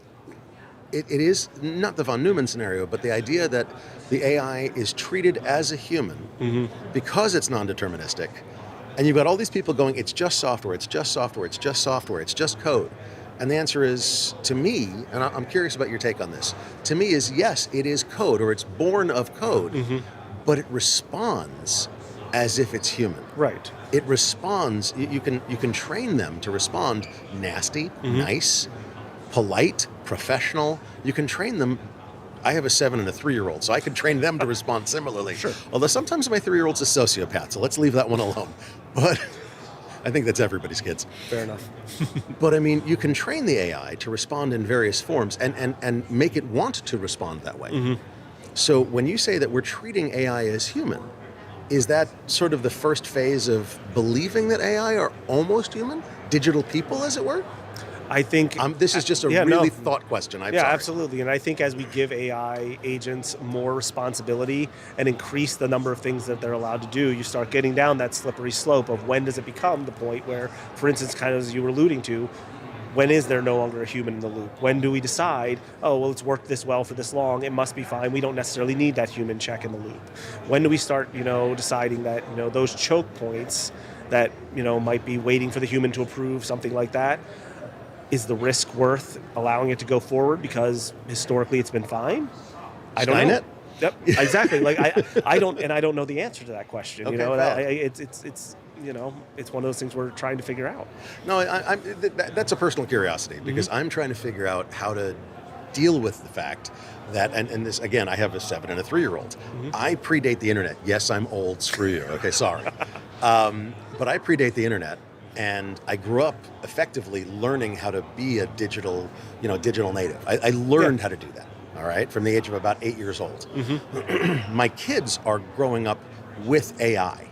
S8: it is not the von Neumann scenario, but the idea that the AI is treated as a human because it's non-deterministic, and you've got all these people going, it's just software, it's just software, it's just software, it's just code. And the answer is, to me, and I'm curious about your take on this, to me is yes, it is code, or it's born of code, but it responds as if it's human.
S15: Right.
S8: It responds, you can train them to respond nasty, nice, polite, professional. You can train them. I have a 7 and a 3-year-old, so I can train them to respond similarly.
S15: Sure.
S8: Although sometimes my 3-year-old's a sociopath, so let's leave that one alone. But I think that's everybody's kids.
S15: Fair enough.
S8: But I mean, you can train the AI to respond in various forms and make it want to respond that way. So when you say that we're treating AI as human, is that sort of the first phase of believing that AI are almost human? Digital people, as it were?
S15: I think
S8: this is just a thought question. I'm sorry.
S15: Absolutely. And I think as we give AI agents more responsibility and increase the number of things that they're allowed to do, you start getting down that slippery slope of when does it become the point where, for instance, kind of as you were alluding to, when is there no longer a human in the loop? When do we decide, oh, well, it's worked this well for this long, it must be fine. We don't necessarily need that human check in the loop. When do we start, deciding that, those choke points that, might be waiting for the human to approve, something like that, is the risk worth allowing it to go forward because historically it's been fine? I don't know.
S8: Skynet?
S15: Yep, exactly. Like I don't know the answer to that question.
S8: Okay,
S15: you know,
S8: valid.
S15: it's you know, it's one of those things we're trying to figure out.
S8: No, that's a personal curiosity because I'm trying to figure out how to deal with the fact that, and this, again, I have a 7 and a 3-year-old. I predate the internet. Yes, I'm old, screw you. Okay, sorry. But I predate the internet, and I grew up effectively learning how to be a digital native. I learned how to do that, all right, from the age of about 8 years old. My kids are growing up with AI.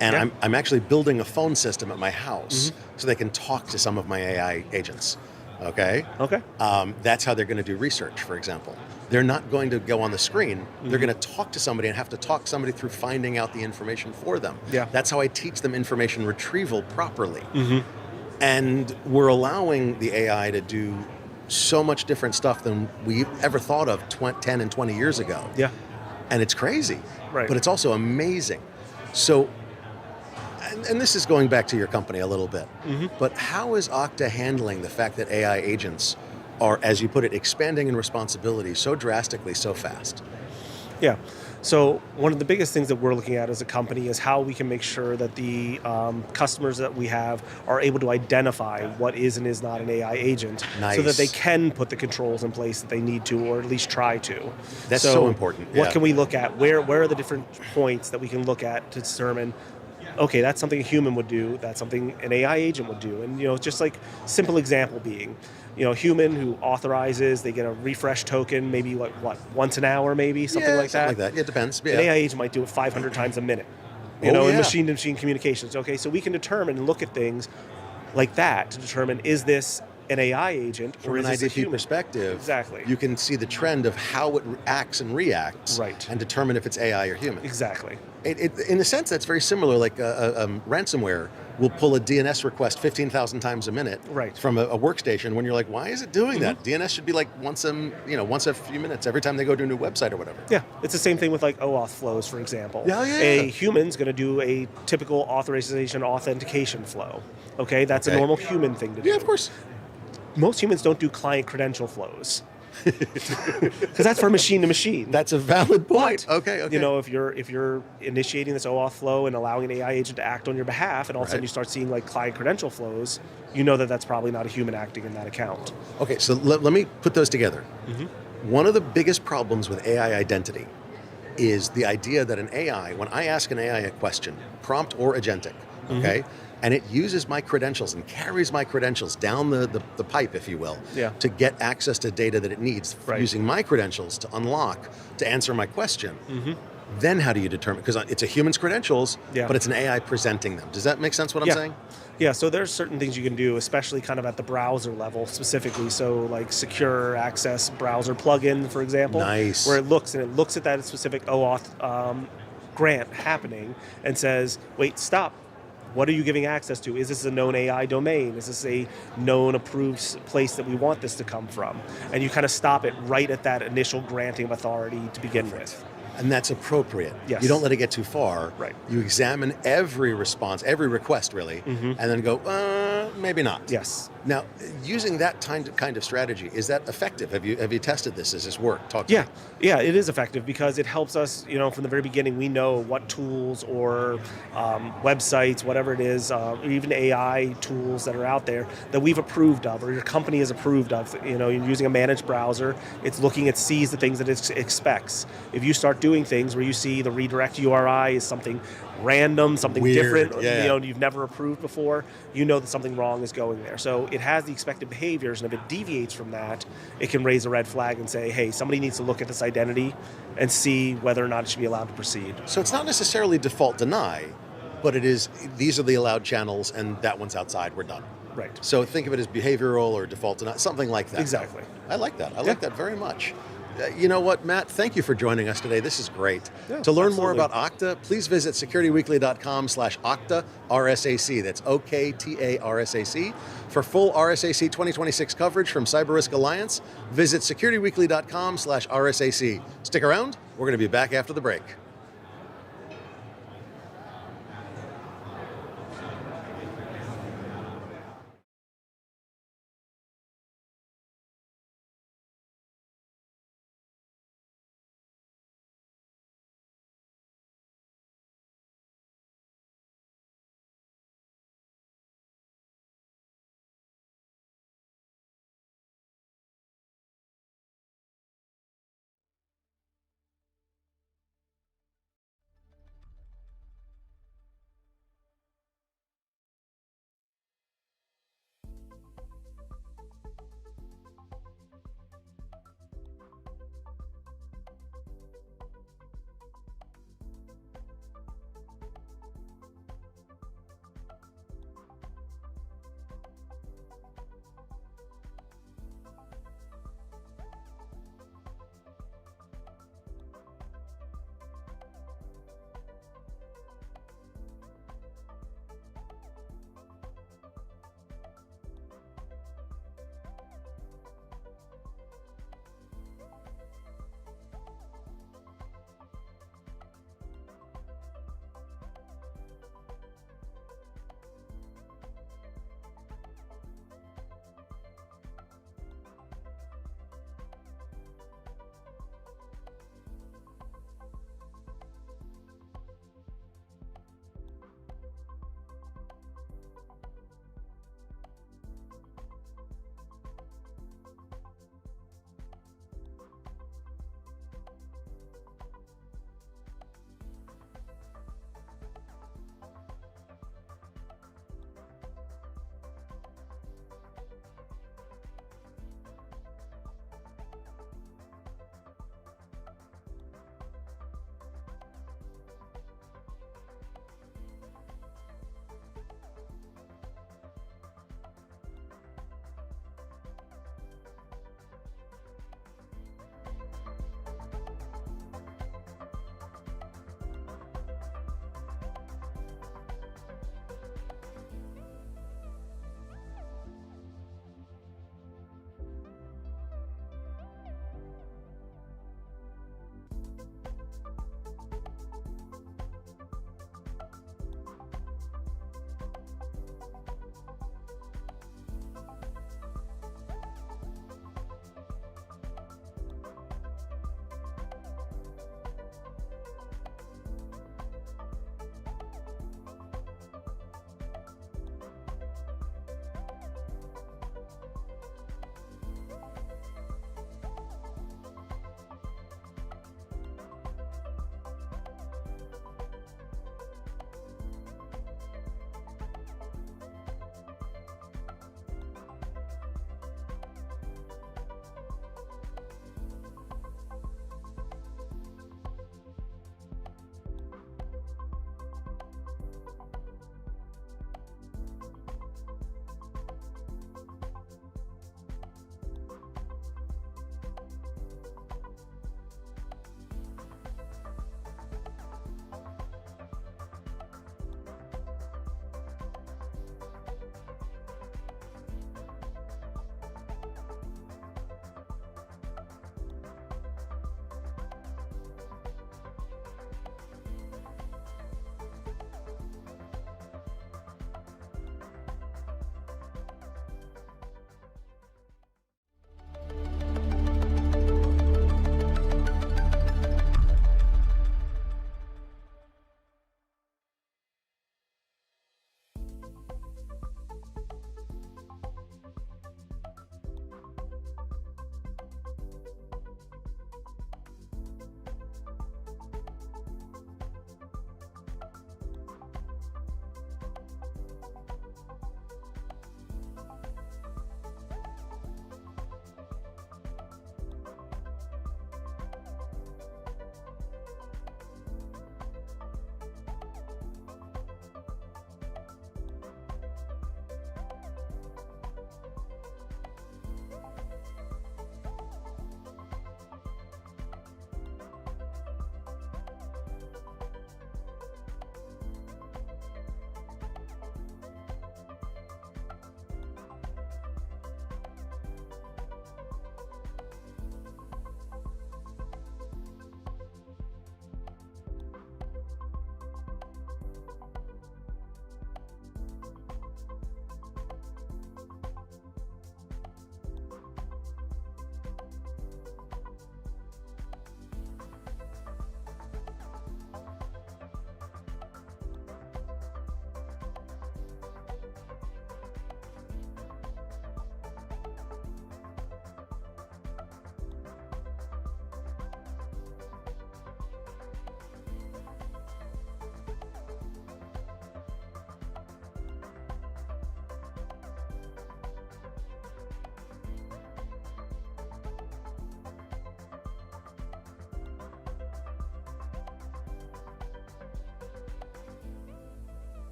S8: And I'm actually building a phone system at my house so they can talk to some of my AI agents. Okay?
S15: Okay.
S8: That's how they're going to do research, for example. They're not going to go on the screen. They're going to talk to somebody and have to talk somebody through finding out the information for them.
S15: Yeah.
S8: That's how I teach them information retrieval properly. And we're allowing the AI to do so much different stuff than we ever thought of 10 and 20 years ago.
S15: Yeah.
S8: And it's crazy.
S15: Right.
S8: But it's also amazing. So, and this is going back to your company a little bit, but how is Okta handling the fact that AI agents are, as you put it, expanding in responsibility so drastically, so fast?
S15: Yeah. So one of the biggest things that we're looking at as a company is how we can make sure that the customers that we have are able to identify what is and is not an AI agent, so that they can put the controls in place that they need to, or at least try to.
S8: That's so important.
S15: What can we look at? Where are the different points that we can look at to determine, okay, that's something a human would do, that's something an AI agent would do. And, just like simple example being, human who authorizes, they get a refresh token, maybe once an hour, maybe, something like that.
S8: Something like that. Yeah, it depends. Yeah.
S15: An AI agent might do it 500 times a minute, in machine-to-machine communications. Okay, so we can determine and look at things like that to determine, is this an AI agent or
S8: From
S15: is
S8: an
S15: this a
S8: IDP
S15: human?
S8: perspective,
S15: Exactly.
S8: you can see the trend of how it acts and reacts, and determine if it's AI or human.
S15: Exactly.
S8: In a sense, that's very similar. Like ransomware will pull a DNS request 15,000 times a minute from a workstation. When you're like, why is it doing that? DNS should be like once a few minutes every time they go to a new website or whatever.
S15: Yeah, it's the same thing with like OAuth flows, for example.
S8: Yeah.
S15: A human's going to do a typical authorization authentication flow. Okay, that's a normal human thing to do.
S8: Yeah, of course.
S15: Most humans don't do client credential flows. Because that's for machine to machine.
S8: That's a valid point.
S15: But,
S8: okay.
S15: If you're initiating this OAuth flow and allowing an AI agent to act on your behalf, and all of a sudden you start seeing like client credential flows, that's probably not a human acting in that account.
S8: Okay, so let me put those together. One of the biggest problems with AI identity is the idea that an AI, when I ask an AI a question, prompt or agentic, okay, and it uses my credentials and carries my credentials down the pipe, if you will, to get access to data that it needs, using my credentials to unlock, to answer my question. Then how do you determine? Because it's a human's credentials, but it's an AI presenting them. Does that make sense what I'm saying?
S15: Yeah, so there's certain things you can do, especially kind of at the browser level specifically. So like secure access browser plugin, for example.
S8: Nice.
S15: Where it looks at that specific OAuth grant happening and says, wait, stop. What are you giving access to? Is this a known AI domain? Is this a known approved place that we want this to come from? And you kind of stop it right at that initial granting of authority to begin with.
S8: And that's appropriate.
S15: Yes.
S8: You don't let it get too far.
S15: Right.
S8: You examine every response, every request really, and then go, maybe not.
S15: Yes.
S8: Now, using that kind of strategy, is that effective? Have you tested this? Does this work? Talk to me.
S15: Yeah, it is effective because it helps us, from the very beginning, we know what tools or websites, whatever it is, even AI tools that are out there that we've approved of or your company has approved of. You're using a managed browser, it sees the things that it expects. If you start doing things where you see the redirect URI is something random, something
S8: weird,
S15: different, you've never approved before, that something wrong is going there. So it has the expected behaviors, and if it deviates from that, it can raise a red flag and say, hey, somebody needs to look at this identity and see whether or not it should be allowed to proceed.
S8: So it's not necessarily default deny, but it is, these are the allowed channels and that one's outside, we're done.
S15: Right.
S8: So think of it as behavioral or default deny, something like that.
S15: Exactly.
S8: I like that. I like that very much. You know what, Matt? Thank you for joining us today. This is great.
S15: Yeah,
S8: to learn
S15: absolutely.
S8: more about Okta, please visit securityweekly.com/Okta RSAC. That's OKTA RSAC. For full RSAC 2026 coverage from CyberRisk Alliance, visit securityweekly.com/RSAC. Stick around. We're going to be back after the break.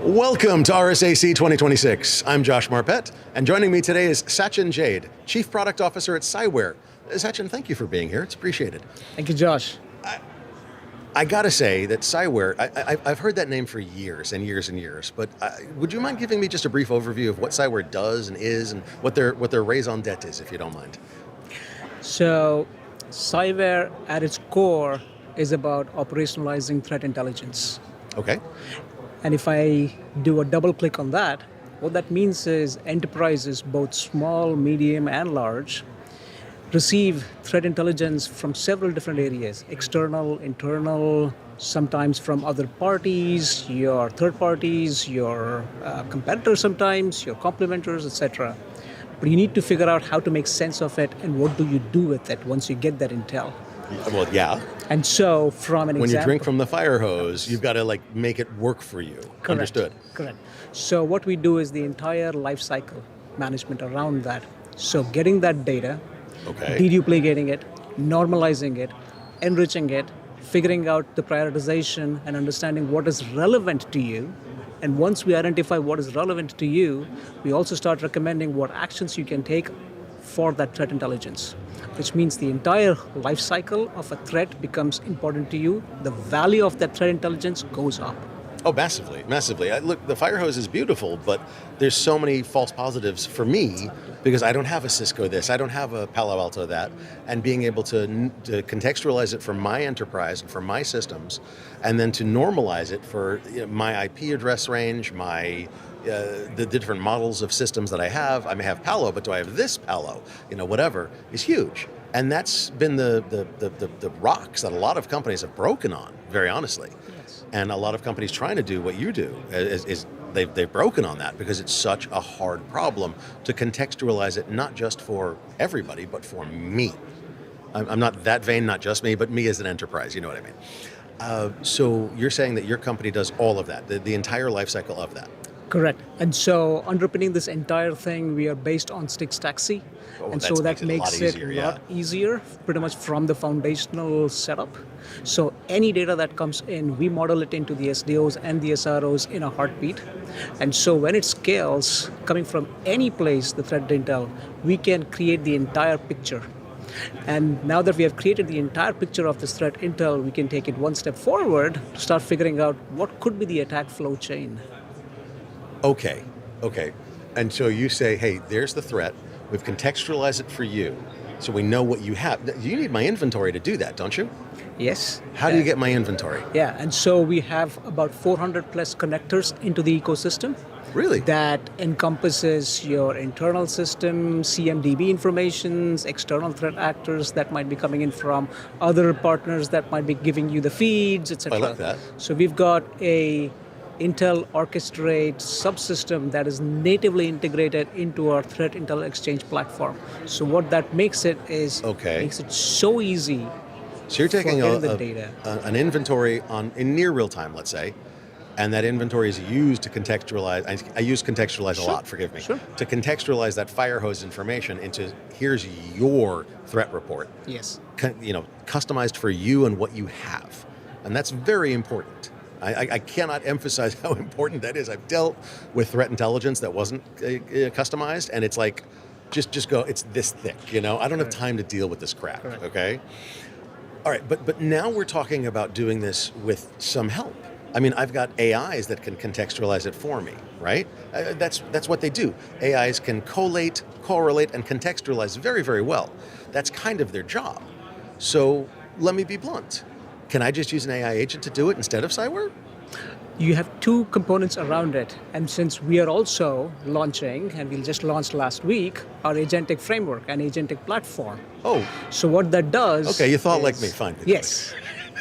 S8: Welcome to RSAC 2026. I'm Josh Marpet, and joining me today is Sachin Jade, Chief Product Officer at Cyware. Sachin, thank you for being here. It's appreciated.
S16: Thank you, Josh.
S8: I gotta say that Cyware, I've heard that name for years and years and years, but would you mind giving me just a brief overview of what Cyware does and is, and what their raison d'etre is, if you don't mind?
S16: So, Cyware at its core is about operationalizing threat intelligence.
S8: Okay.
S16: And if I do a double click on that, what that means is enterprises, both small, medium, and large, receive threat intelligence from several different areas, external, internal, sometimes from other parties, your third parties, your competitors sometimes, your complementers, etc. But you need to figure out how to make sense of it and what do you do with it once you get that intel.
S8: Well, yeah.
S16: And so from an
S8: when
S16: example...
S8: you drink from the fire hose, you've got to make it work for you.
S16: Correct.
S8: Understood.
S16: Correct. So what we do is the entire life cycle management around that. So getting that data,
S8: okay,
S16: deduplicating it, normalizing it, enriching it, figuring out the prioritization and understanding what is relevant to you. And once we identify what is relevant to you, we also start recommending what actions you can take for that threat intelligence, which means the entire life cycle of a threat becomes important to you. The value of that threat intelligence goes up.
S8: Oh, massively, massively. Look, the fire hose is beautiful, but there's so many false positives for me because I don't have a Cisco this, I don't have a Palo Alto that, and being able to contextualize it for my enterprise and for my systems, and then to normalize it for my IP address range, my the different models of systems that I have. I may have Palo, but do I have this Palo? Whatever is huge. And that's been the rocks that a lot of companies have broken on, very honestly.
S16: Yes.
S8: And a lot of companies trying to do what you do is they've broken on that because it's such a hard problem to contextualize it, not just for everybody, but for me. I'm not that vain, not just me, but me as an enterprise, you know what I mean? So you're saying that your company does all of that, the entire life cycle of that.
S16: Correct. And so underpinning this entire thing, we are based on Stix Taxi. And so that makes it a lot easier, pretty much from the foundational setup. So any data that comes in, we model it into the SDOs and the SROs in a heartbeat. And so when it scales, coming from any place, the threat intel, we can create the entire picture. And now that we have created the entire picture of this threat intel, we can take it one step forward to start figuring out what could be the attack flow chain.
S8: Okay. And so you say, hey, there's the threat. We've contextualized it for you, so we know what you have. You need my inventory to do that, don't you?
S16: Yes.
S8: How do you get my inventory?
S16: Yeah, and so we have about 400 plus connectors into the ecosystem.
S8: Really?
S16: That encompasses your internal system, CMDB informations, external threat actors that might be coming in from other partners that might be giving you the feeds, etc.
S8: I like that.
S16: So we've got a Intel Orchestrate subsystem that is natively integrated into our Threat Intel Exchange platform. So what that makes it is makes it so easy.
S8: So you're taking
S16: the data.
S8: An inventory in near real time, let's say, and that inventory is used to contextualize. I use contextualize a lot, forgive me.
S16: Sure.
S8: To contextualize that fire hose information into here's your threat report.
S16: Yes.
S8: Customized for you and what you have. And that's very important. I cannot emphasize how important that is. I've dealt with threat intelligence that wasn't customized, and it's like, just go, it's this thick, I don't have time to deal with this crap, okay? All right, but now we're talking about doing this with some help. I mean, I've got AIs that can contextualize it for me, right? That's what they do. AIs can collate, correlate, and contextualize very, very well. That's kind of their job. So let me be blunt. Can I just use an AI agent to do it instead of Cyware?
S16: You have two components around it. And since we are also launching, and we just launched last week, our Agentic framework and Agentic platform.
S8: Oh.
S16: So what that does...
S8: Okay, you thought like me, fine.
S16: Yes.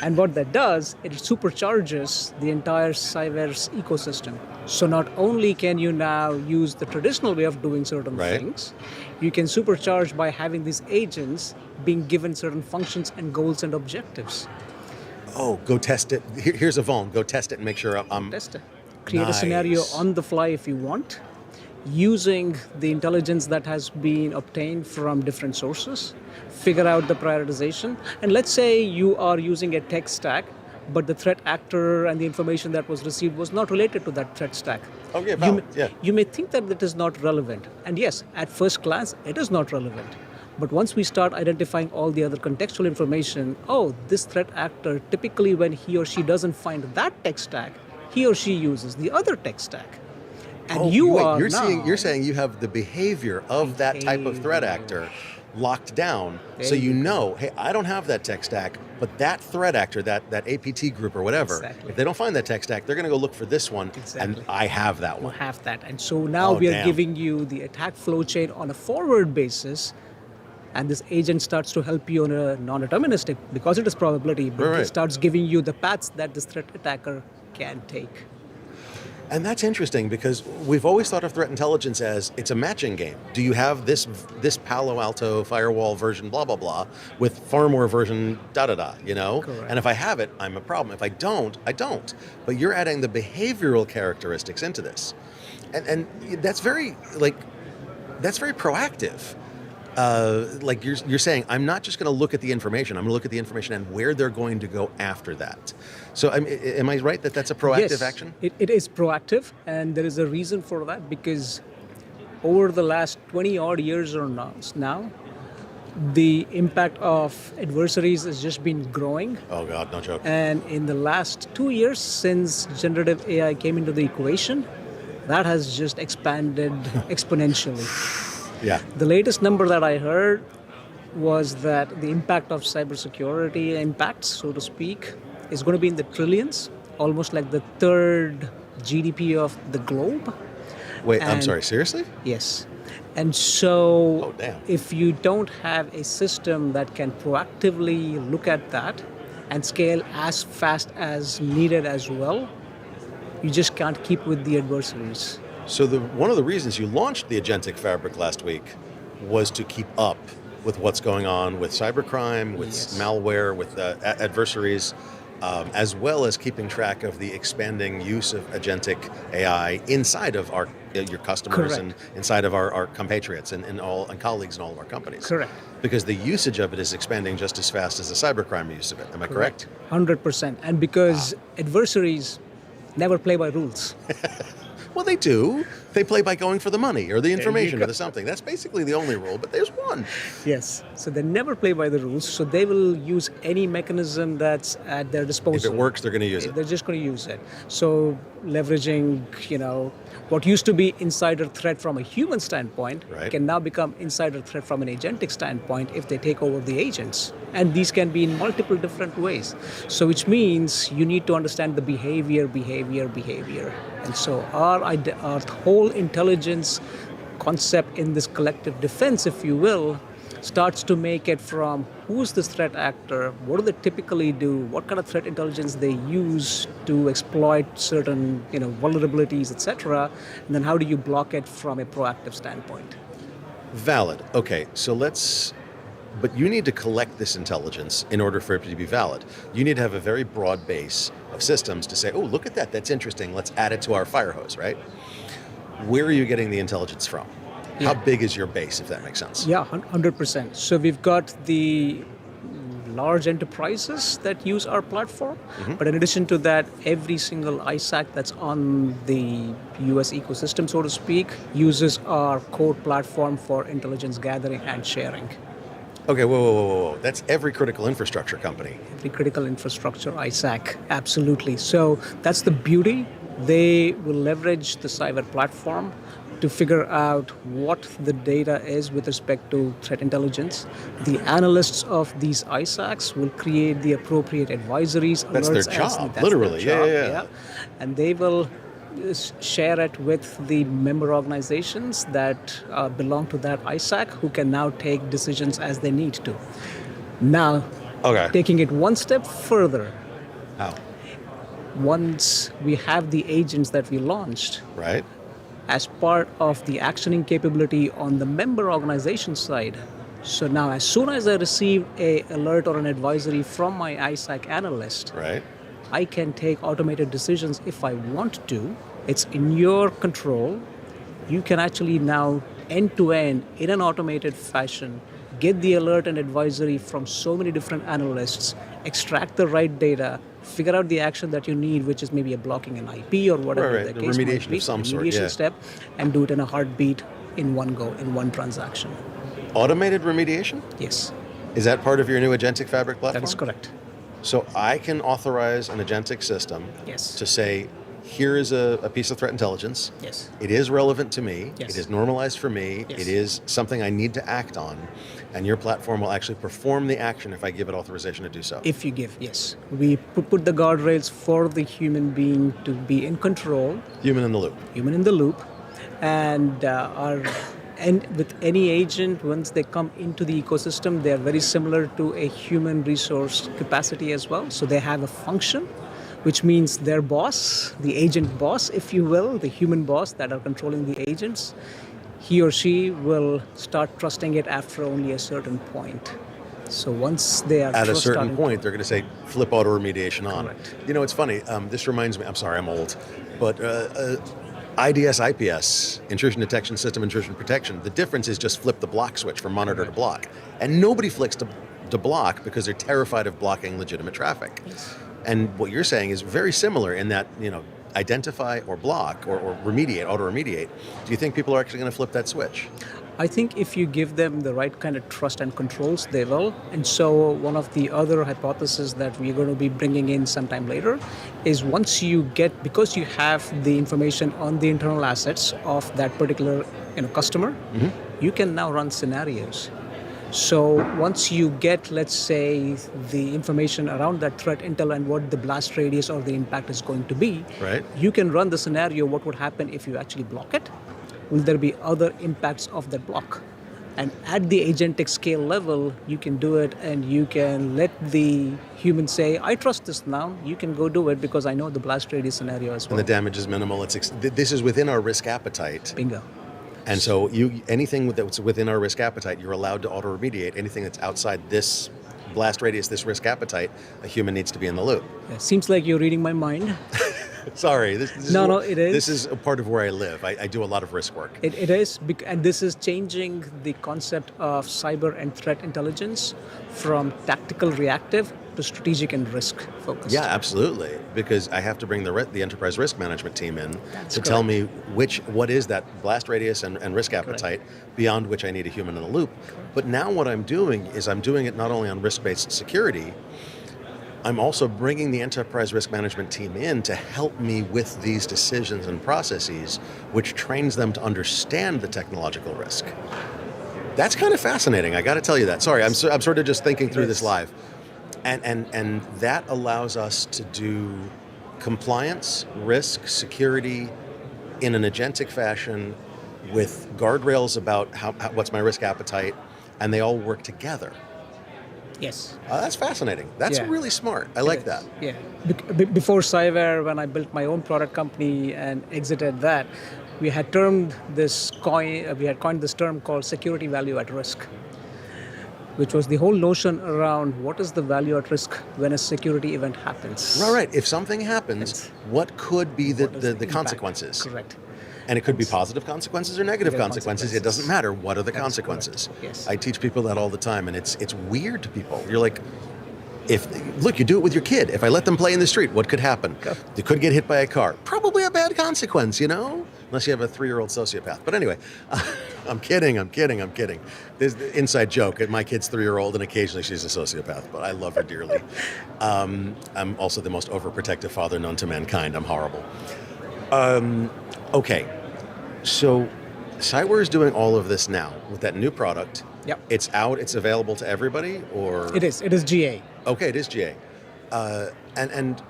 S16: And what that does, it supercharges the entire Cyber's ecosystem. So not only can you now use the traditional way of doing certain things, you can supercharge by having these agents being given certain functions and goals and objectives.
S8: Oh, go test it. Here's a vuln. Go test it and make sure I'm...
S16: Test it. Create a scenario on the fly if you want, using the intelligence that has been obtained from different sources, figure out the prioritization. And let's say you are using a tech stack but the threat actor and the information that was received was not related to that threat stack.
S8: Okay, valid.
S16: You may think that it is not relevant. And yes, at first glance, it is not relevant. But once we start identifying all the other contextual information, this threat actor, typically when he or she doesn't find that tech stack, he or she uses the other tech stack. And
S8: you're saying you have the behavior of that type of threat actor locked down, so you know, hey, I don't have that tech stack, but that threat actor, that APT group or whatever, if they don't find that tech stack, they're going to go look for this one, and I have that one.
S16: You have that. And so now we are giving you the attack flow chain on a forward basis, and this agent starts to help you on a non-deterministic, because it is probability, but it starts giving you the paths that this threat attacker can take.
S8: And that's interesting, because we've always thought of threat intelligence as it's a matching game. Do you have this Palo Alto firewall version, blah, blah, blah, with far more version da-da-da, you know?
S16: Correct.
S8: And if I have it, I'm a problem. If I don't, I don't. But you're adding the behavioral characteristics into this. And that's very proactive. Like you're saying, I'm not just going to look at the information. I'm going to look at the information and where they're going to go after that. So am I right that that's a proactive action?
S16: It is proactive, and there is a reason for that, because over the last 20 odd years or now, the impact of adversaries has just been growing.
S8: Oh God, no joke.
S16: And in the last 2 years, since generative AI came into the equation, that has just expanded exponentially.
S8: Yeah.
S16: The latest number that I heard was that the impact of cybersecurity impacts, so to speak, is going to be in the trillions, almost like the third GDP of the globe.
S8: Wait, I'm sorry, seriously?
S16: Yes. And so if you don't have a system that can proactively look at that and scale as fast as needed as well, you just can't keep with the adversaries.
S8: So one of the reasons you launched the Agentic Fabric last week was to keep up with what's going on with cybercrime, with malware, with adversaries, as well as keeping track of the expanding use of agentic AI inside of your customers and inside of our compatriots and colleagues in all of our companies.
S16: Correct.
S8: Because the usage of it is expanding just as fast as the cybercrime use of it. Am I correct?
S16: 100%. And because adversaries never play by rules.
S8: Well, they do. They play by going for the money or the information or the something. That's basically the only rule, but there's one.
S16: Yes. So they never play by the rules. So they will use any mechanism that's at their disposal.
S8: If it works, they're going to use it.
S16: They're just going to use it. So leveraging, what used to be insider threat from a human standpoint can now become insider threat from an agentic standpoint if they take over the agents. And these can be in multiple different ways. So which means you need to understand the behavior. And so our whole intelligence concept in this collective defense, if you will, starts to make it from who's this threat actor, what do they typically do, what kind of threat intelligence they use to exploit certain vulnerabilities, etc., and then how do you block it from a proactive standpoint.
S8: Valid. Okay, so but you need to collect this intelligence in order for it to be valid. You need to have a very broad base of systems to say, oh, look at that, that's interesting, let's add it to our fire hose, right? Where are you getting the intelligence from? How big is your base, if that makes sense?
S16: Yeah, 100%. So we've got the large enterprises that use our platform, but in addition to that, every single ISAC that's on the US ecosystem, so to speak, uses our core platform for intelligence gathering and sharing.
S8: Okay, whoa. That's every critical infrastructure company.
S16: Every critical infrastructure ISAC, absolutely. So that's the beauty. They will leverage the cyber platform to figure out what the data is with respect to threat intelligence. The analysts of these ISACs will create the appropriate advisories.
S8: That's their job, literally. Yeah.
S16: And they will share it with the member organizations that belong to that ISAC, who can now take decisions as they need to. Now, taking it one step further.
S8: How?
S16: Once we have the agents that we launched,
S8: right,
S16: as part of the actioning capability on the member organization side. So now as soon as I receive an alert or an advisory from my ISAC analyst, I can take automated decisions if I want to. It's in your control. You can actually now end-to-end, in an automated fashion, get the alert and advisory from so many different analysts, extract the right data, figure out the action that you need, which is maybe a blocking an IP or whatever the case
S8: remediation
S16: might be,
S8: of some sort,
S16: remediation step, and do it in a heartbeat in one go, in one transaction.
S8: Automated remediation?
S16: Yes.
S8: Is that part of your new Agentic Fabric platform?
S16: That is correct.
S8: So I can authorize an Agentic system to say, here is a piece of threat intelligence.
S16: Yes.
S8: It is relevant to me.
S16: Yes.
S8: It is normalized for me.
S16: Yes.
S8: It is something I need to act on. And your platform will actually perform the action if I give it authorization to do so.
S16: If you give, yes. We put the guardrails for the human being to be in control.
S8: Human in the loop.
S16: Human in the loop. And and with any agent, once they come into the ecosystem, they are very similar to a human resource capacity as well. So they have a function, which means their boss, the agent boss, if you will, the human boss that are controlling the agents, he or she will start trusting it after only a certain point. So once they are
S8: at a certain point, they're going to say, flip auto remediation on.
S16: Correct.
S8: You know, it's funny. This reminds me, I'm sorry, I'm old, but IDS, IPS, intrusion detection system, intrusion protection, the difference is just flip the block switch from monitor to block. And nobody flicks to block because they're terrified of blocking legitimate traffic.
S16: Yes.
S8: And what you're saying is very similar in that, you know, identify or block or remediate, auto remediate. Do you think people are actually going to flip that switch?
S16: I think if you give them the right kind of trust and controls, they will. And so one of the other hypotheses that we're going to be bringing in sometime later is once you get, because you have the information on the internal assets of that particular customer, you can now run scenarios. So once you get, let's say, the information around that threat intel and what the blast radius or the impact is going to be, you can run the scenario, what would happen if you actually block it? Will there be other impacts of that block? And at the agentic scale level, you can do it and you can let the human say, I trust this now, you can go do it because I know the blast radius scenario as well.
S8: And the damage is minimal. This is within our risk appetite.
S16: Bingo.
S8: And so anything that's within our risk appetite, you're allowed to auto remediate. Anything that's outside this blast radius, this risk appetite, a human needs to be in the loop.
S16: Yeah, seems like you're reading my mind.
S8: Sorry. It is.
S16: This
S8: is a part of where I live. I do a lot of risk work.
S16: It is, and this is changing the concept of cyber and threat intelligence from tactical reactive to strategic and risk focused.
S8: Yeah, absolutely. Because I have to bring the enterprise risk management team in to tell me what is that blast radius and risk appetite beyond which I need a human in the loop. But now what I'm doing is I'm doing it not only on risk-based security, I'm also bringing the enterprise risk management team in to help me with these decisions and processes, which trains them to understand the technological risk. That's kind of fascinating. I got to tell you that. Sorry, I'm sort of just thinking through this live. And that allows us to do compliance, risk, security in an agentic fashion with guardrails about what's my risk appetite, and they all work together.
S16: Yes.
S8: That's fascinating. That's really smart. I like that.
S16: Yeah. Before Cyber, when I built my own product company and exited that, we had coined this term called security value at risk, which was the whole notion around what is the value at risk when a security event happens.
S8: Right. If something happens, what could be the consequences?
S16: Correct.
S8: And it could be positive consequences or negative consequences. It doesn't matter. What are the consequences?
S16: Yes.
S8: I teach people that all the time, and it's weird to people. You're like, look, you do it with your kid. If I let them play in the street, what could happen? They could get hit by a car. Probably a bad consequence, unless you have a 3-year-old sociopath. But anyway, I'm kidding. There's the inside joke. My kid's 3-year-old, and occasionally she's a sociopath, but I love her dearly. I'm also the most overprotective father known to mankind. I'm horrible. Okay, so Cyber is doing all of this now with that new product.
S16: Yep.
S8: It's out. It's available to everybody, or
S16: It is GA.
S8: Okay, it is GA. And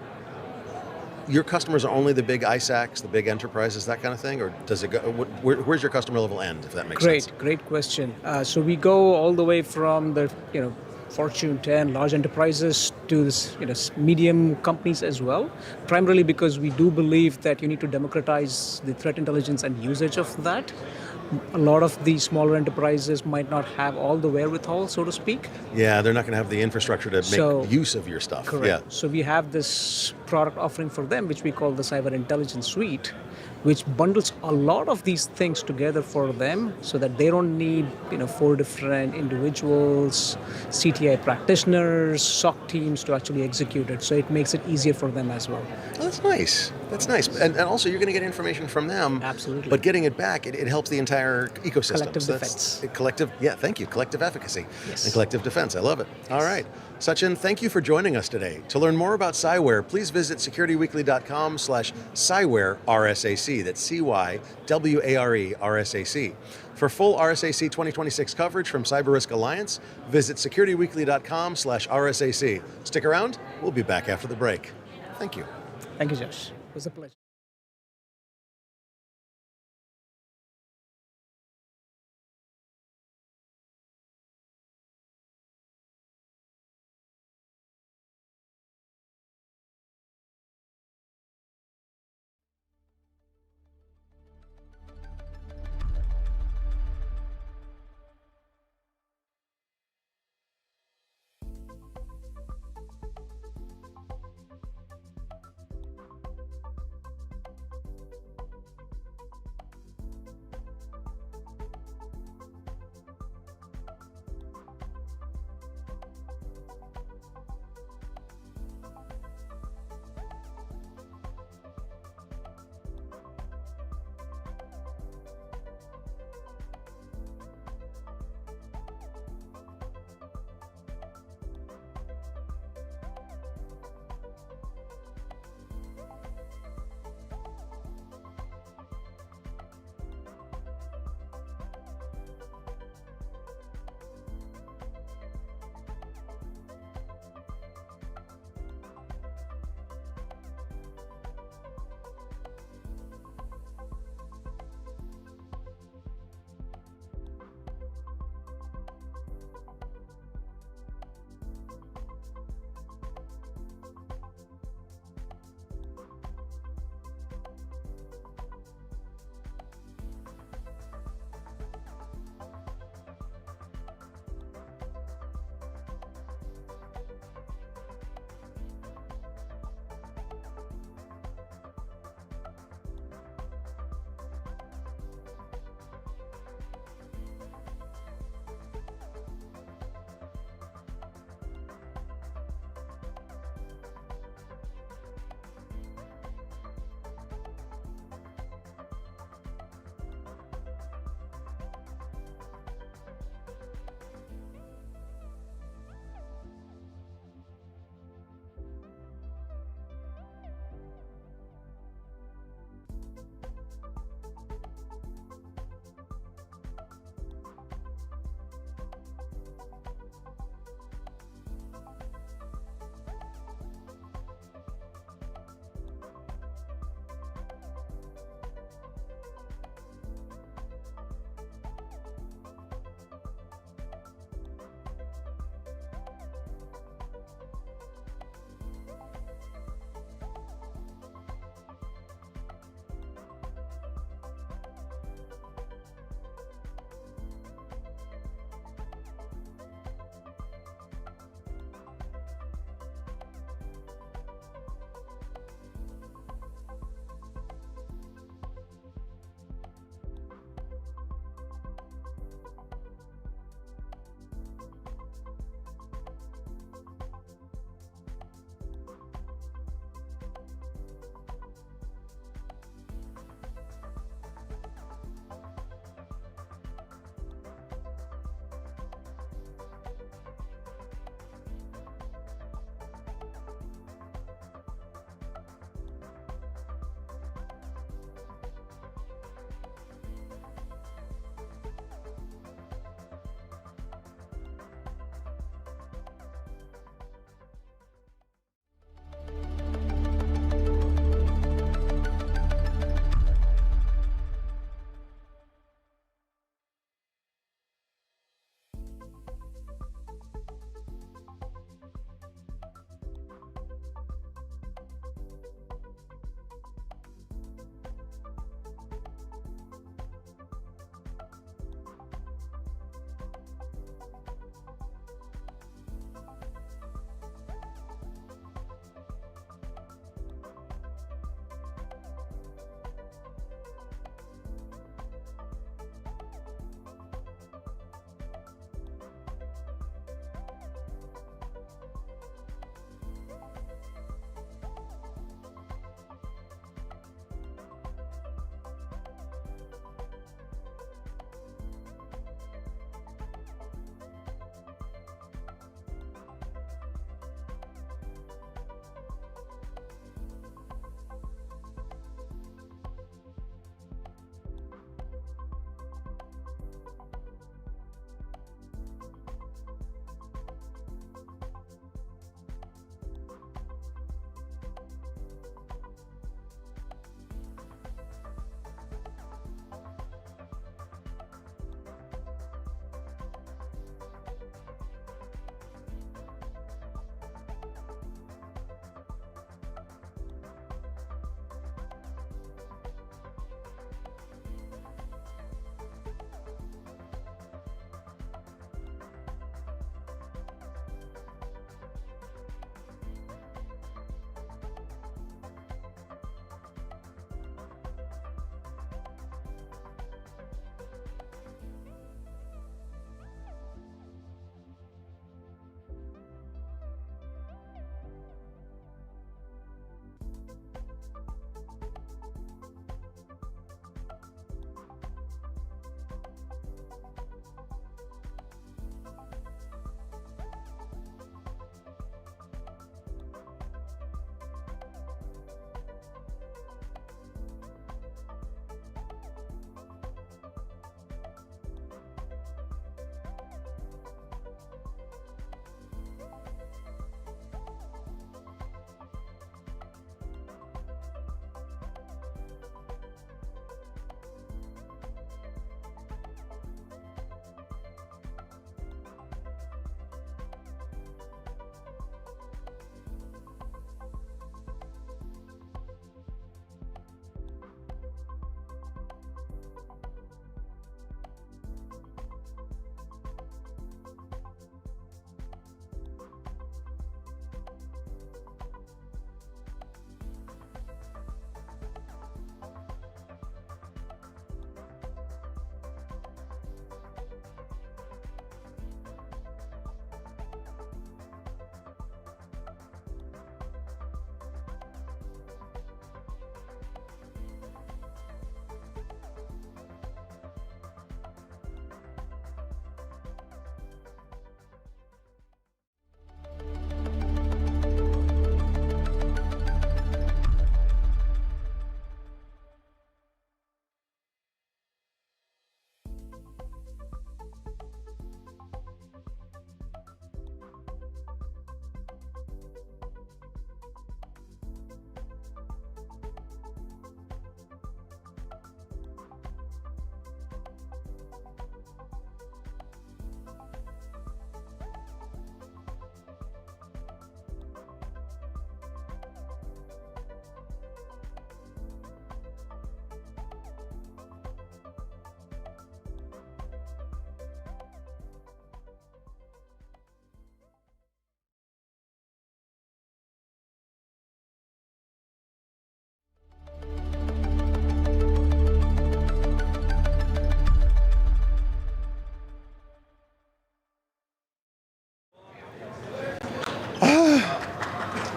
S8: your customers are only the big ISACs, the big enterprises, that kind of thing, or does it go? Where's your customer level end, if that makes sense?
S16: Great question. So we go all the way from the Fortune 10 large enterprises to this, medium companies as well, primarily because we do believe that you need to democratize the threat intelligence and usage of that. A lot of the smaller enterprises might not have all the wherewithal, so to speak.
S8: Yeah, they're not going to have the infrastructure to make use of your stuff.
S16: Correct.
S8: Yeah.
S16: So we have this product offering for them, which we call the Cyber Intelligence Suite, which bundles a lot of these things together for them so that they don't need 4 different individuals, CTI practitioners, SOC teams to actually execute it. So it makes it easier for them as well.
S8: Oh, that's nice. That's nice. And also, you're going to get information from them.
S16: Absolutely.
S8: But getting it back, it helps the entire ecosystem.
S16: Collective
S8: So
S16: defense.
S8: Thank you. Collective efficacy
S16: Yes.
S8: and collective defense. I love it. All right. Sachin, thank you for joining us today. To learn more about Cyware, please visit securityweekly.com/Cyware RSAC. That's CYWARE RSAC. For full RSAC 2026 coverage from CyberRisk Alliance, visit securityweekly.com/RSAC. Stick around. We'll be back after the break. Thank you.
S16: Thank you, Josh. It was a pleasure.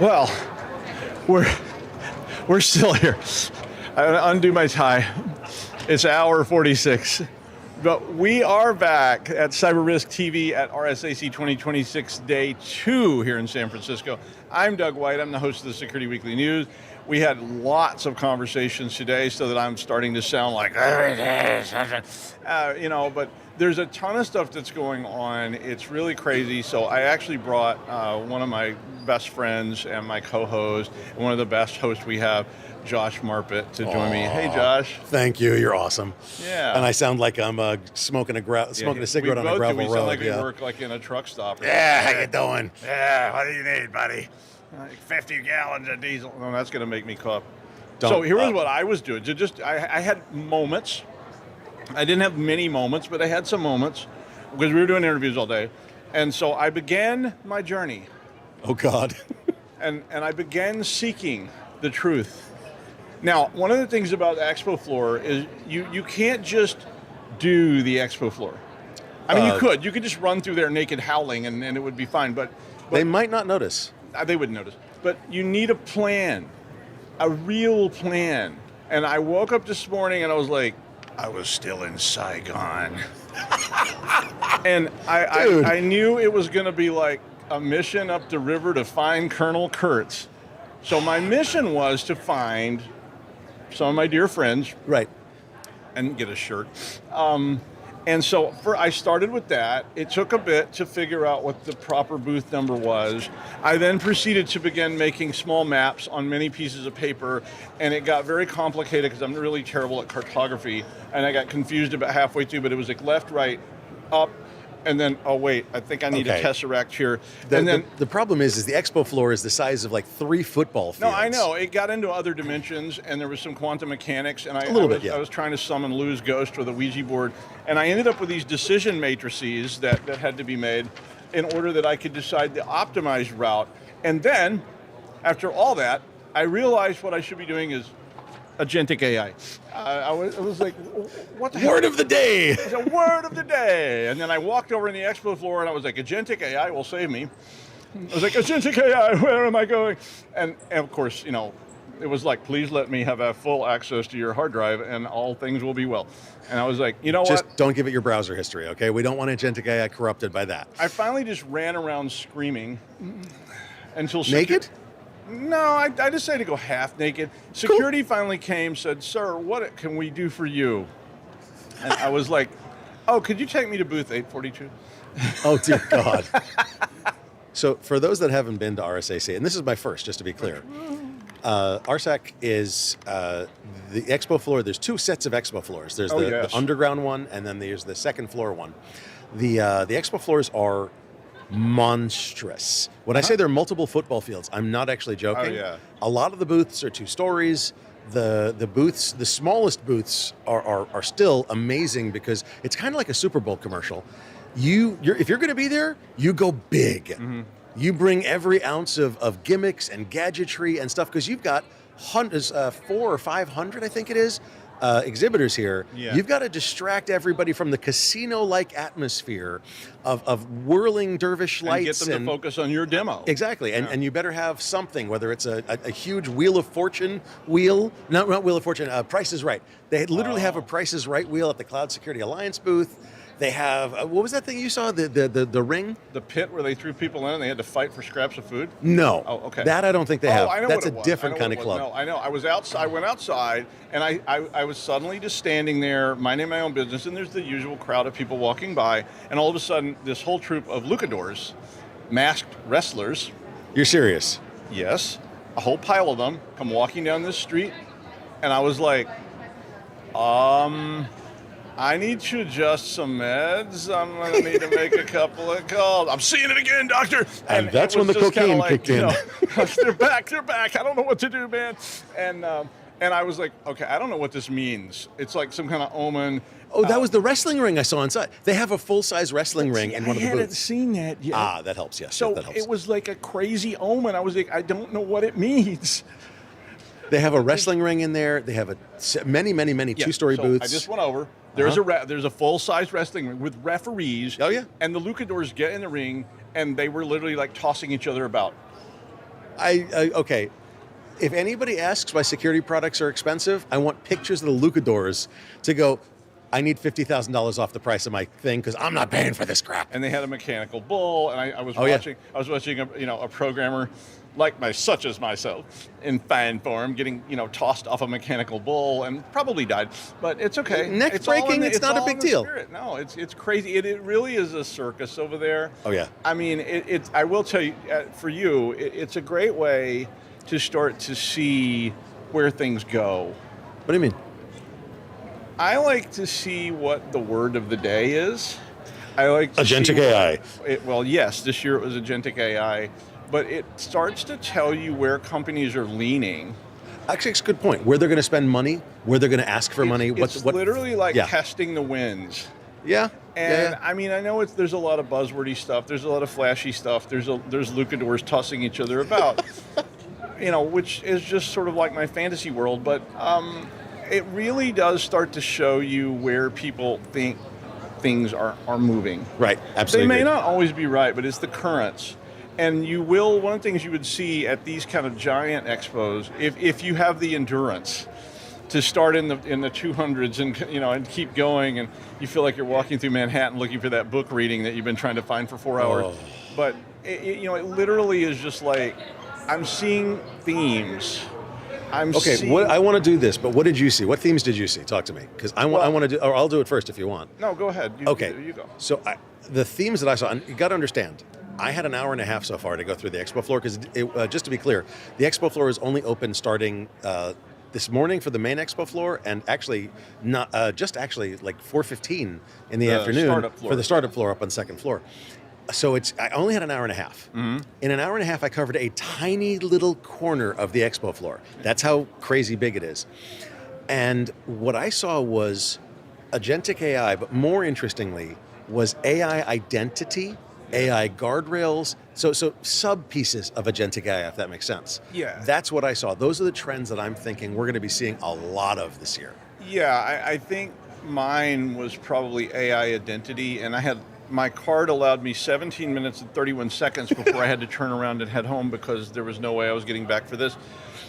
S5: Well, we're still here. I undo my tie. It's hour 46. But we are back at CyberRisk TV at RSAC 2026 Day 2 here in San Francisco. I'm Doug White. I'm the host of the Security Weekly News. We had lots of conversations today, so that I'm starting to sound like, but there's a ton of stuff that's going on. It's really crazy. So I actually brought one of my best friends and my co-host, and one of the best hosts we have, Josh Marpet, to join me. Hey, Josh.
S8: Thank you. You're awesome.
S5: Yeah.
S8: And I sound like I'm smoking a cigarette on a gravel road.
S5: We sound like we work like in a truck stop.
S8: Yeah, how you doing?
S5: Yeah, what do you need, buddy? Like 50 gallons of diesel. No, that's going to make me cough. So here was what I was doing. I had moments. I didn't have many moments, but I had some moments because we were doing interviews all day. And so I began my journey.
S8: Oh, God.
S5: and I began seeking the truth. Now, one of the things about the expo floor is you can't just do the expo floor. I mean, you could just run through there naked howling and it would be fine, but
S8: they might not notice.
S5: They wouldn't notice. But you need a plan, a real plan. And I woke up this morning and I was like, I was still in Saigon. And I knew it was going to be like a mission up the river to find Colonel Kurtz. So my mission was to find some of my dear friends.
S8: Right.
S5: And get a shirt. And so I started with that. It took a bit to figure out what the proper booth number was. I then proceeded to begin making small maps on many pieces of paper, and it got very complicated because I'm really terrible at cartography, and I got confused about halfway through, but it was like left, right, up, and then, oh wait, I think I need a tesseract here.
S8: The problem is the expo floor is the size of like 3 football fields.
S5: No, I know. It got into other dimensions, and there was some quantum mechanics, and I was trying to summon Lou's ghost with a Ouija board, and I ended up with these decision matrices that had to be made in order that I could decide the optimized route. And then, after all that, I realized what I should be doing is Agentic AI. I was like, what the hell?
S8: Word of the day.
S5: It's a word of the day. And then I walked over in the expo floor and I was like, Agentic AI will save me. I was like, Agentic AI, where am I going? And of course, it was like, please let me have full access to your hard drive and all things will be well. And I was like,
S8: just don't give it your browser history, okay? We don't want Agentic AI corrupted by that.
S5: I finally just ran around screaming until...
S8: Naked?
S5: No, I decided to go half naked. Security finally came, said, sir, what can we do for you? And I was like, oh, could you take me to booth 842?
S8: Oh, dear God. So for those that haven't been to RSAC, and this is my first, just to be clear, RSAC is the expo floor. There's 2 sets of expo floors. There's the underground one, and then there's the second floor one. The expo floors are monstrous. When I say there are multiple football fields, I'm not actually joking.
S5: Oh, yeah.
S8: A lot of the booths are 2 stories. The booths, the smallest booths are still amazing because it's kind of like a Super Bowl commercial. If you're going to be there, you go big. Mm-hmm. You bring every ounce of gimmicks and gadgetry and stuff because you've got hundreds, 400 or 500, I think it is, exhibitors here.
S5: Yeah.
S8: You've got to distract everybody from the casino-like atmosphere of whirling dervish lights.
S5: And get them to focus on your demo.
S8: Exactly, and you better have something, whether it's a huge Wheel of Fortune wheel, not Wheel of Fortune, Price is Right. They literally have a Price is Right wheel at the Cloud Security Alliance booth. They have, what was that thing you saw, the ring?
S5: The pit where they threw people in and they had to fight for scraps of food?
S8: No.
S5: Oh, okay.
S8: That I don't think they have.
S5: I know
S8: That's
S5: what it
S8: a
S5: was.
S8: different kind of club.
S5: No, I know. I was outside. I went outside and I was suddenly just standing there, minding my own business, and there's the usual crowd of people walking by, and all of a sudden, this whole troop of lucadors, masked wrestlers.
S8: You're serious?
S5: Yes. A whole pile of them come walking down this street, and I was like, I need to adjust some meds. I'm going to need to make a couple of calls. I'm seeing it again, doctor.
S8: And that's when the cocaine kicked in.
S5: They're back. I don't know what to do, man. And I was like, okay, I don't know what this means. It's like some kind of omen.
S8: Oh, that was the wrestling ring I saw inside. They have a full-size wrestling ring in one of the booths.
S5: I hadn't seen that yet.
S8: Ah, that helps, yes.
S5: So
S8: that helps.
S5: It was like a crazy omen. I was like, I don't know what it means.
S8: They have a wrestling ring in there. They have many 2-story booths.
S5: I just went over. There's a full-size wrestling ring with referees.
S8: Oh, yeah.
S5: And the lucadors get in the ring, and they were literally like tossing each other about.
S8: Okay. If anybody asks why security products are expensive, I want pictures of the Lucadors to go, I need $50,000 off the price of my thing because I'm not paying for this crap.
S5: And they had a mechanical bull, and I was
S8: I
S5: was watching a programmer like such as myself in fine form getting tossed off a mechanical bull and probably died, but it's okay.
S8: Neck breaking, it's not a big deal.
S5: Spirit. No, it's crazy. It really is a circus over there.
S8: Oh yeah.
S5: I mean, I will tell you, for you, it's a great way to start to see where things go.
S8: What do you mean?
S5: I like to see what the word of the day is. I like to
S8: Agentic AI.
S5: Well, yes, this year it was Agentic AI, but it starts to tell you where companies are leaning.
S8: Actually, it's a good point. Where they're going to spend money, where they're going to ask for money.
S5: It's literally like testing the winds.
S8: Yeah.
S5: And I mean, I know there's a lot of buzzwordy stuff. There's a lot of flashy stuff. There's Lucadors tossing each other about. Which is just sort of like my fantasy world, but it really does start to show you where people think things are moving.
S8: Right, absolutely.
S5: They may not always be right, but it's the currents. And one of the things you would see at these kind of giant expos, if you have the endurance to start in the 200s and keep going, and you feel like you're walking through Manhattan looking for that book reading that you've been trying to find for 4 hours.
S8: Oh.
S5: But it literally is just like, I'm seeing themes.
S8: I want to do this, but what did you see? What themes did you see? Talk to me, because I want to do. Or I'll do it first if you want.
S5: No, go ahead. You go.
S8: So the themes that I saw, and you got to understand, I had an hour and a half so far to go through the expo floor because, just to be clear, the expo floor is only open starting this morning for the main expo floor, and actually not just like 4:15 in the afternoon for the startup floor up on the second floor. So I only had an hour and a half.
S5: Mm-hmm.
S8: In an hour and a half, I covered a tiny little corner of the expo floor. That's how crazy big it is. And what I saw was Agentic AI, but more interestingly, was AI identity, AI guardrails, so sub pieces of Agentic AI, if that makes sense.
S5: Yeah.
S8: That's what I saw. Those are the trends that I'm thinking we're going to be seeing a lot of this year.
S5: Yeah, I think mine was probably AI identity, and my card allowed me 17 minutes and 31 seconds before I had to turn around and head home because there was no way I was getting back for this.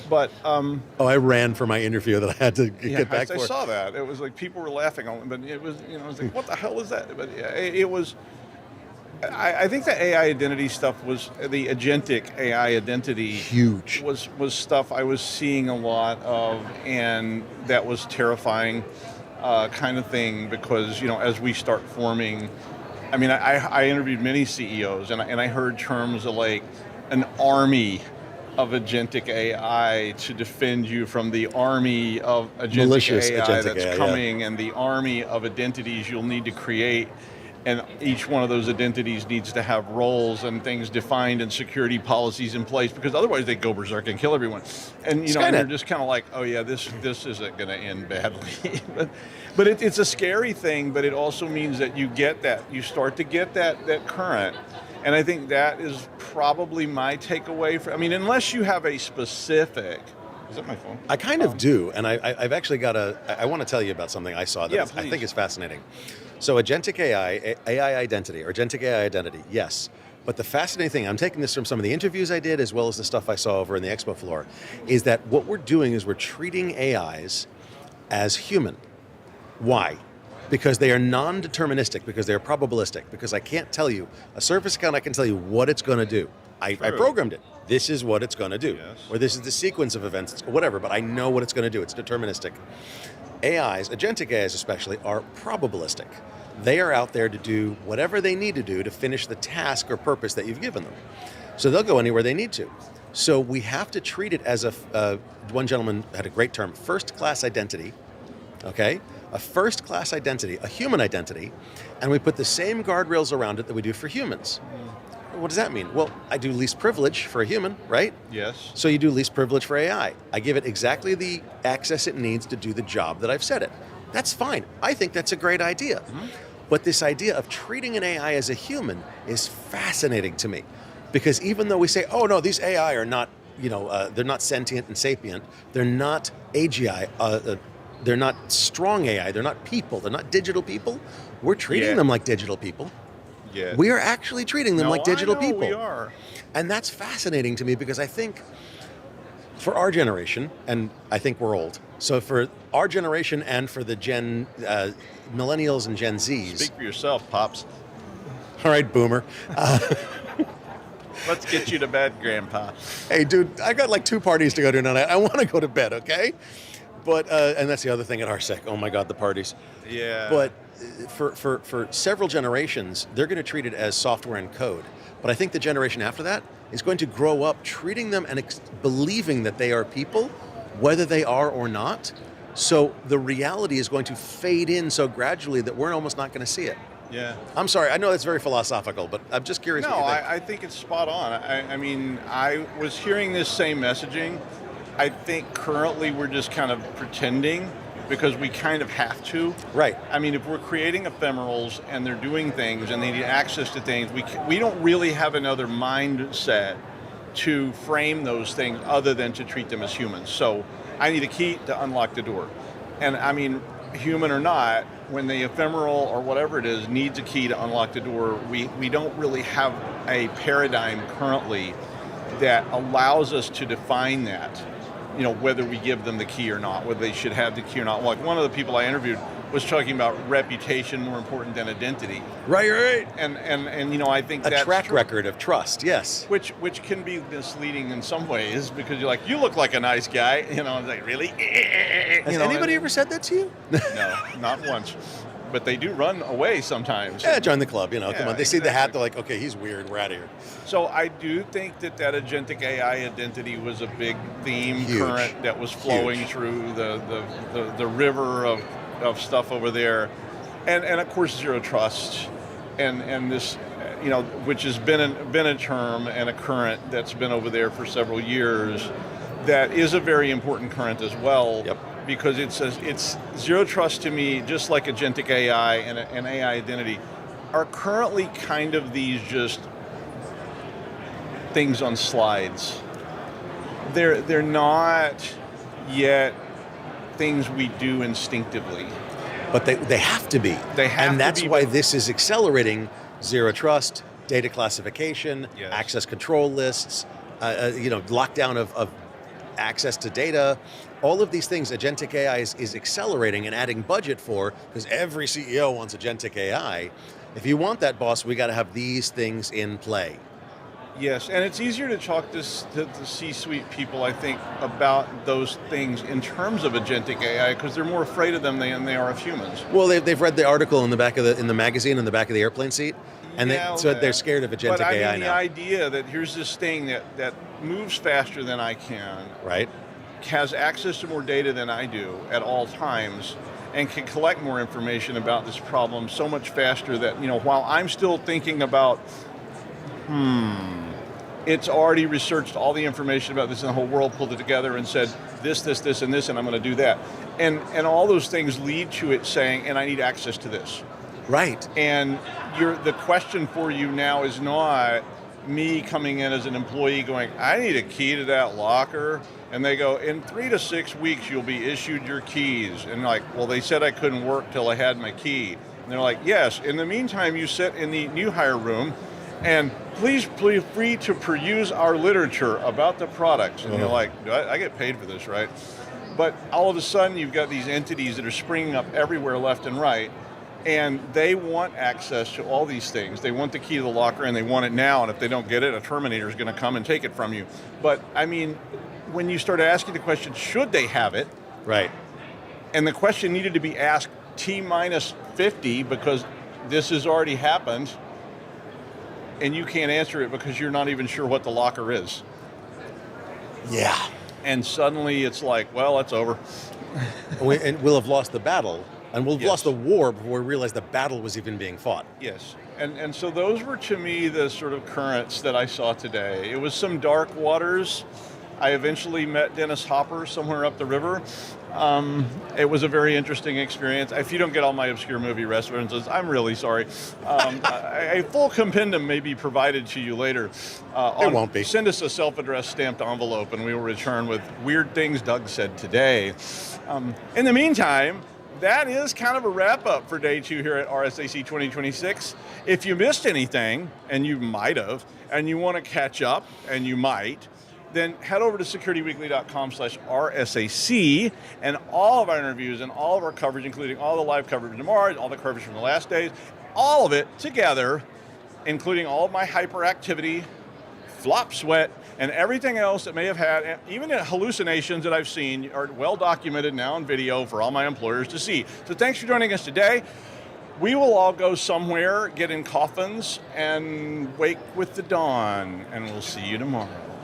S5: But
S8: I ran for my interview that I had to get back for.
S5: I saw that. It was like people were laughing on it, but it was it was like, what the hell is that? But it was. I think the AI identity stuff was the Agentic AI identity.
S8: Huge.
S5: Was stuff I was seeing a lot of, and that was terrifying, kind of thing because as we start forming. I mean, I interviewed many CEOs, and I heard terms of like an army of Agentic AI to defend you from the army of
S8: Malicious
S5: AI
S8: Agentic
S5: that's
S8: AI,
S5: coming, and the army of identities you'll need to create. And each one of those identities needs to have roles and things defined and security policies in place, because otherwise they go berserk and kill everyone. And and they're just kind of like, oh yeah, this isn't going to end badly. but it's a scary thing. But it also means that you start to get that current. And I think that is probably my takeaway. Unless you have a specific. Is that my phone?
S8: I kind of do, and I've actually got I want to tell you about something I saw that I think is fascinating. So Agentic AI identity, or Agentic AI identity, yes. But the fascinating thing, I'm taking this from some of the interviews I did as well as the stuff I saw over in the expo floor, is that what we're doing is we're treating AIs as human. Why? Because they are non-deterministic, because they're probabilistic, because I can't tell you, a service account I can tell you what it's going to do. I programmed it. This is what it's going to do.
S5: Yes.
S8: Or this is the sequence of events, whatever, but I know what it's going to do. It's deterministic. AIs, Agentic AIs especially, are probabilistic. They are out there to do whatever they need to do to finish the task or purpose that you've given them. So they'll go anywhere they need to. So we have to treat it as one gentleman had a great term, first-class identity, okay? A first-class identity, a human identity, and we put the same guardrails around it that we do for humans. What does that mean? Well, I do least privilege for a human, right?
S5: Yes.
S8: So you do least privilege for AI. I give it exactly the access it needs to do the job that I've set it. That's fine. I think that's a great idea. Mm-hmm. But this idea of treating an AI as a human is fascinating to me. Because even though we say, oh no, these AI are not, they're not sentient and sapient, they're not AGI, they're not strong AI, they're not people, they're not digital people, we're treating them like digital people.
S5: Yeah.
S8: We are actually treating them like digital people.
S5: We are.
S8: And that's fascinating to me because I think for our generation, and I think we're old, so for our generation and for the millennials and Gen Zs.
S5: Speak for yourself, Pops.
S8: All right, Boomer.
S5: Let's get you to bed, Grandpa.
S8: Hey, dude, I got like 2 parties to go to tonight. I want to go to bed, okay? But and that's the other thing at RSAC. Oh my God, the parties.
S5: Yeah.
S8: But for several generations, they're going to treat it as software and code. But I think the generation after that is going to grow up treating them and believing that they are people, whether they are or not. So the reality is going to fade in so gradually that we're almost not going to see it.
S5: Yeah.
S8: I'm sorry, I know that's very philosophical, but I'm just curious what you think.
S5: I think it's spot on. I mean, I was hearing this same messaging. I think currently we're just kind of pretending because we kind of have to.
S8: Right.
S5: I mean, if we're creating ephemerals and they're doing things and they need access to things, we don't really have another mindset to frame those things other than to treat them as humans. So I need a key to unlock the door. And I mean, human or not, when the ephemeral or whatever it is needs a key to unlock the door, we don't really have a paradigm currently that allows us to define that, you know, whether we give them the key or not, whether they should have the key or not. Like one of the people I interviewed was talking about reputation more important than identity.
S8: Right.
S5: And you know, I think that's
S8: a track record of trust, yes.
S5: Which can be misleading in some ways because you're like, you look like a nice guy, you know, it's like, really?
S8: Has anybody ever said that to you?
S5: No, not once. But they do run away sometimes.
S8: Yeah, join the club, you know, come on. They see the
S5: exactly.
S8: hat, they're like, okay, he's weird, we're out of here.
S5: So I do think that Agentic AI identity was a big theme
S8: Huge.
S5: current that was flowing through the river of stuff over there. And of course, zero trust and this, you know, which has been a term and a current that's been over there for several years that is a very important current as well.
S8: Yep.
S5: Because it's zero trust to me, just like Agentic AI and AI identity, are currently kind of these just things on slides. They're not yet things we do instinctively.
S8: But they have to be.
S5: They have to be.
S8: And that's why this is accelerating zero trust, data classification,
S5: Yes.
S8: access control lists, lockdown of access to data. All of these things Agentic AI is accelerating and adding budget for, because every CEO wants Agentic AI. If you want that, boss, we got to have these things in play.
S5: Yes, and it's easier to talk to the C-suite people, I think, about those things in terms of Agentic AI because they're more afraid of them than they are of humans.
S8: Well, they've read the article in the back of in the magazine in the back of the airplane seat, and so they're scared of Agentic AI now.
S5: But I mean, the idea that here's this thing that moves faster than I can,
S8: right?
S5: Has access to more data than I do at all times, and can collect more information about this problem so much faster that, you know, while I'm still thinking about, it's already researched all the information about this in the whole world, pulled it together and said this, and this, and I'm going to do that. And all those things lead to it saying, and I need access to this.
S8: Right.
S5: And the question for you now is not me coming in as an employee going, I need a key to that locker. And they go, in 3 to 6 weeks, you'll be issued your keys. And like, well, they said I couldn't work till I had my key. And they're like, yes, in the meantime, you sit in the new hire room and please feel free to peruse our literature about the products. And you're like, I get paid for this, right? But all of a sudden, you've got these entities that are springing up everywhere left and right. And they want access to all these things. They want the key to the locker and they want it now. And if they don't get it, a Terminator is going to come and take it from you. But I mean, when you start asking the question, should they have it?
S8: Right.
S5: And the question needed to be asked T-minus 50 because this has already happened. And you can't answer it because you're not even sure what the locker is.
S8: Yeah.
S5: And suddenly it's like, well, it's over.
S8: And we'll have lost the battle. And we'll have lost the war before we realize the battle was even being fought.
S5: Yes. And so those were, to me, the sort of currents that I saw today. It was some dark waters. I eventually met Dennis Hopper somewhere up the river. It was a very interesting experience. If you don't get all my obscure movie references, I'm really sorry. A full compendium may be provided to you later.
S8: It won't be.
S5: Send us a self-addressed stamped envelope and we will return with weird things Doug said today. In the meantime, that is kind of a wrap up for day 2 here at RSAC 2026. If you missed anything, and you might have, and you want to catch up, and you might, then head over to securityweekly.com/RSAC, and all of our interviews and all of our coverage, including all the live coverage tomorrow, all the coverage from the last days, all of it together, including all of my hyperactivity, flop sweat, and everything else that may have had, even hallucinations that I've seen, are well documented now on video for all my employers to see. So thanks for joining us today. We will all go somewhere, get in coffins, and wake with the dawn, and we'll see you tomorrow.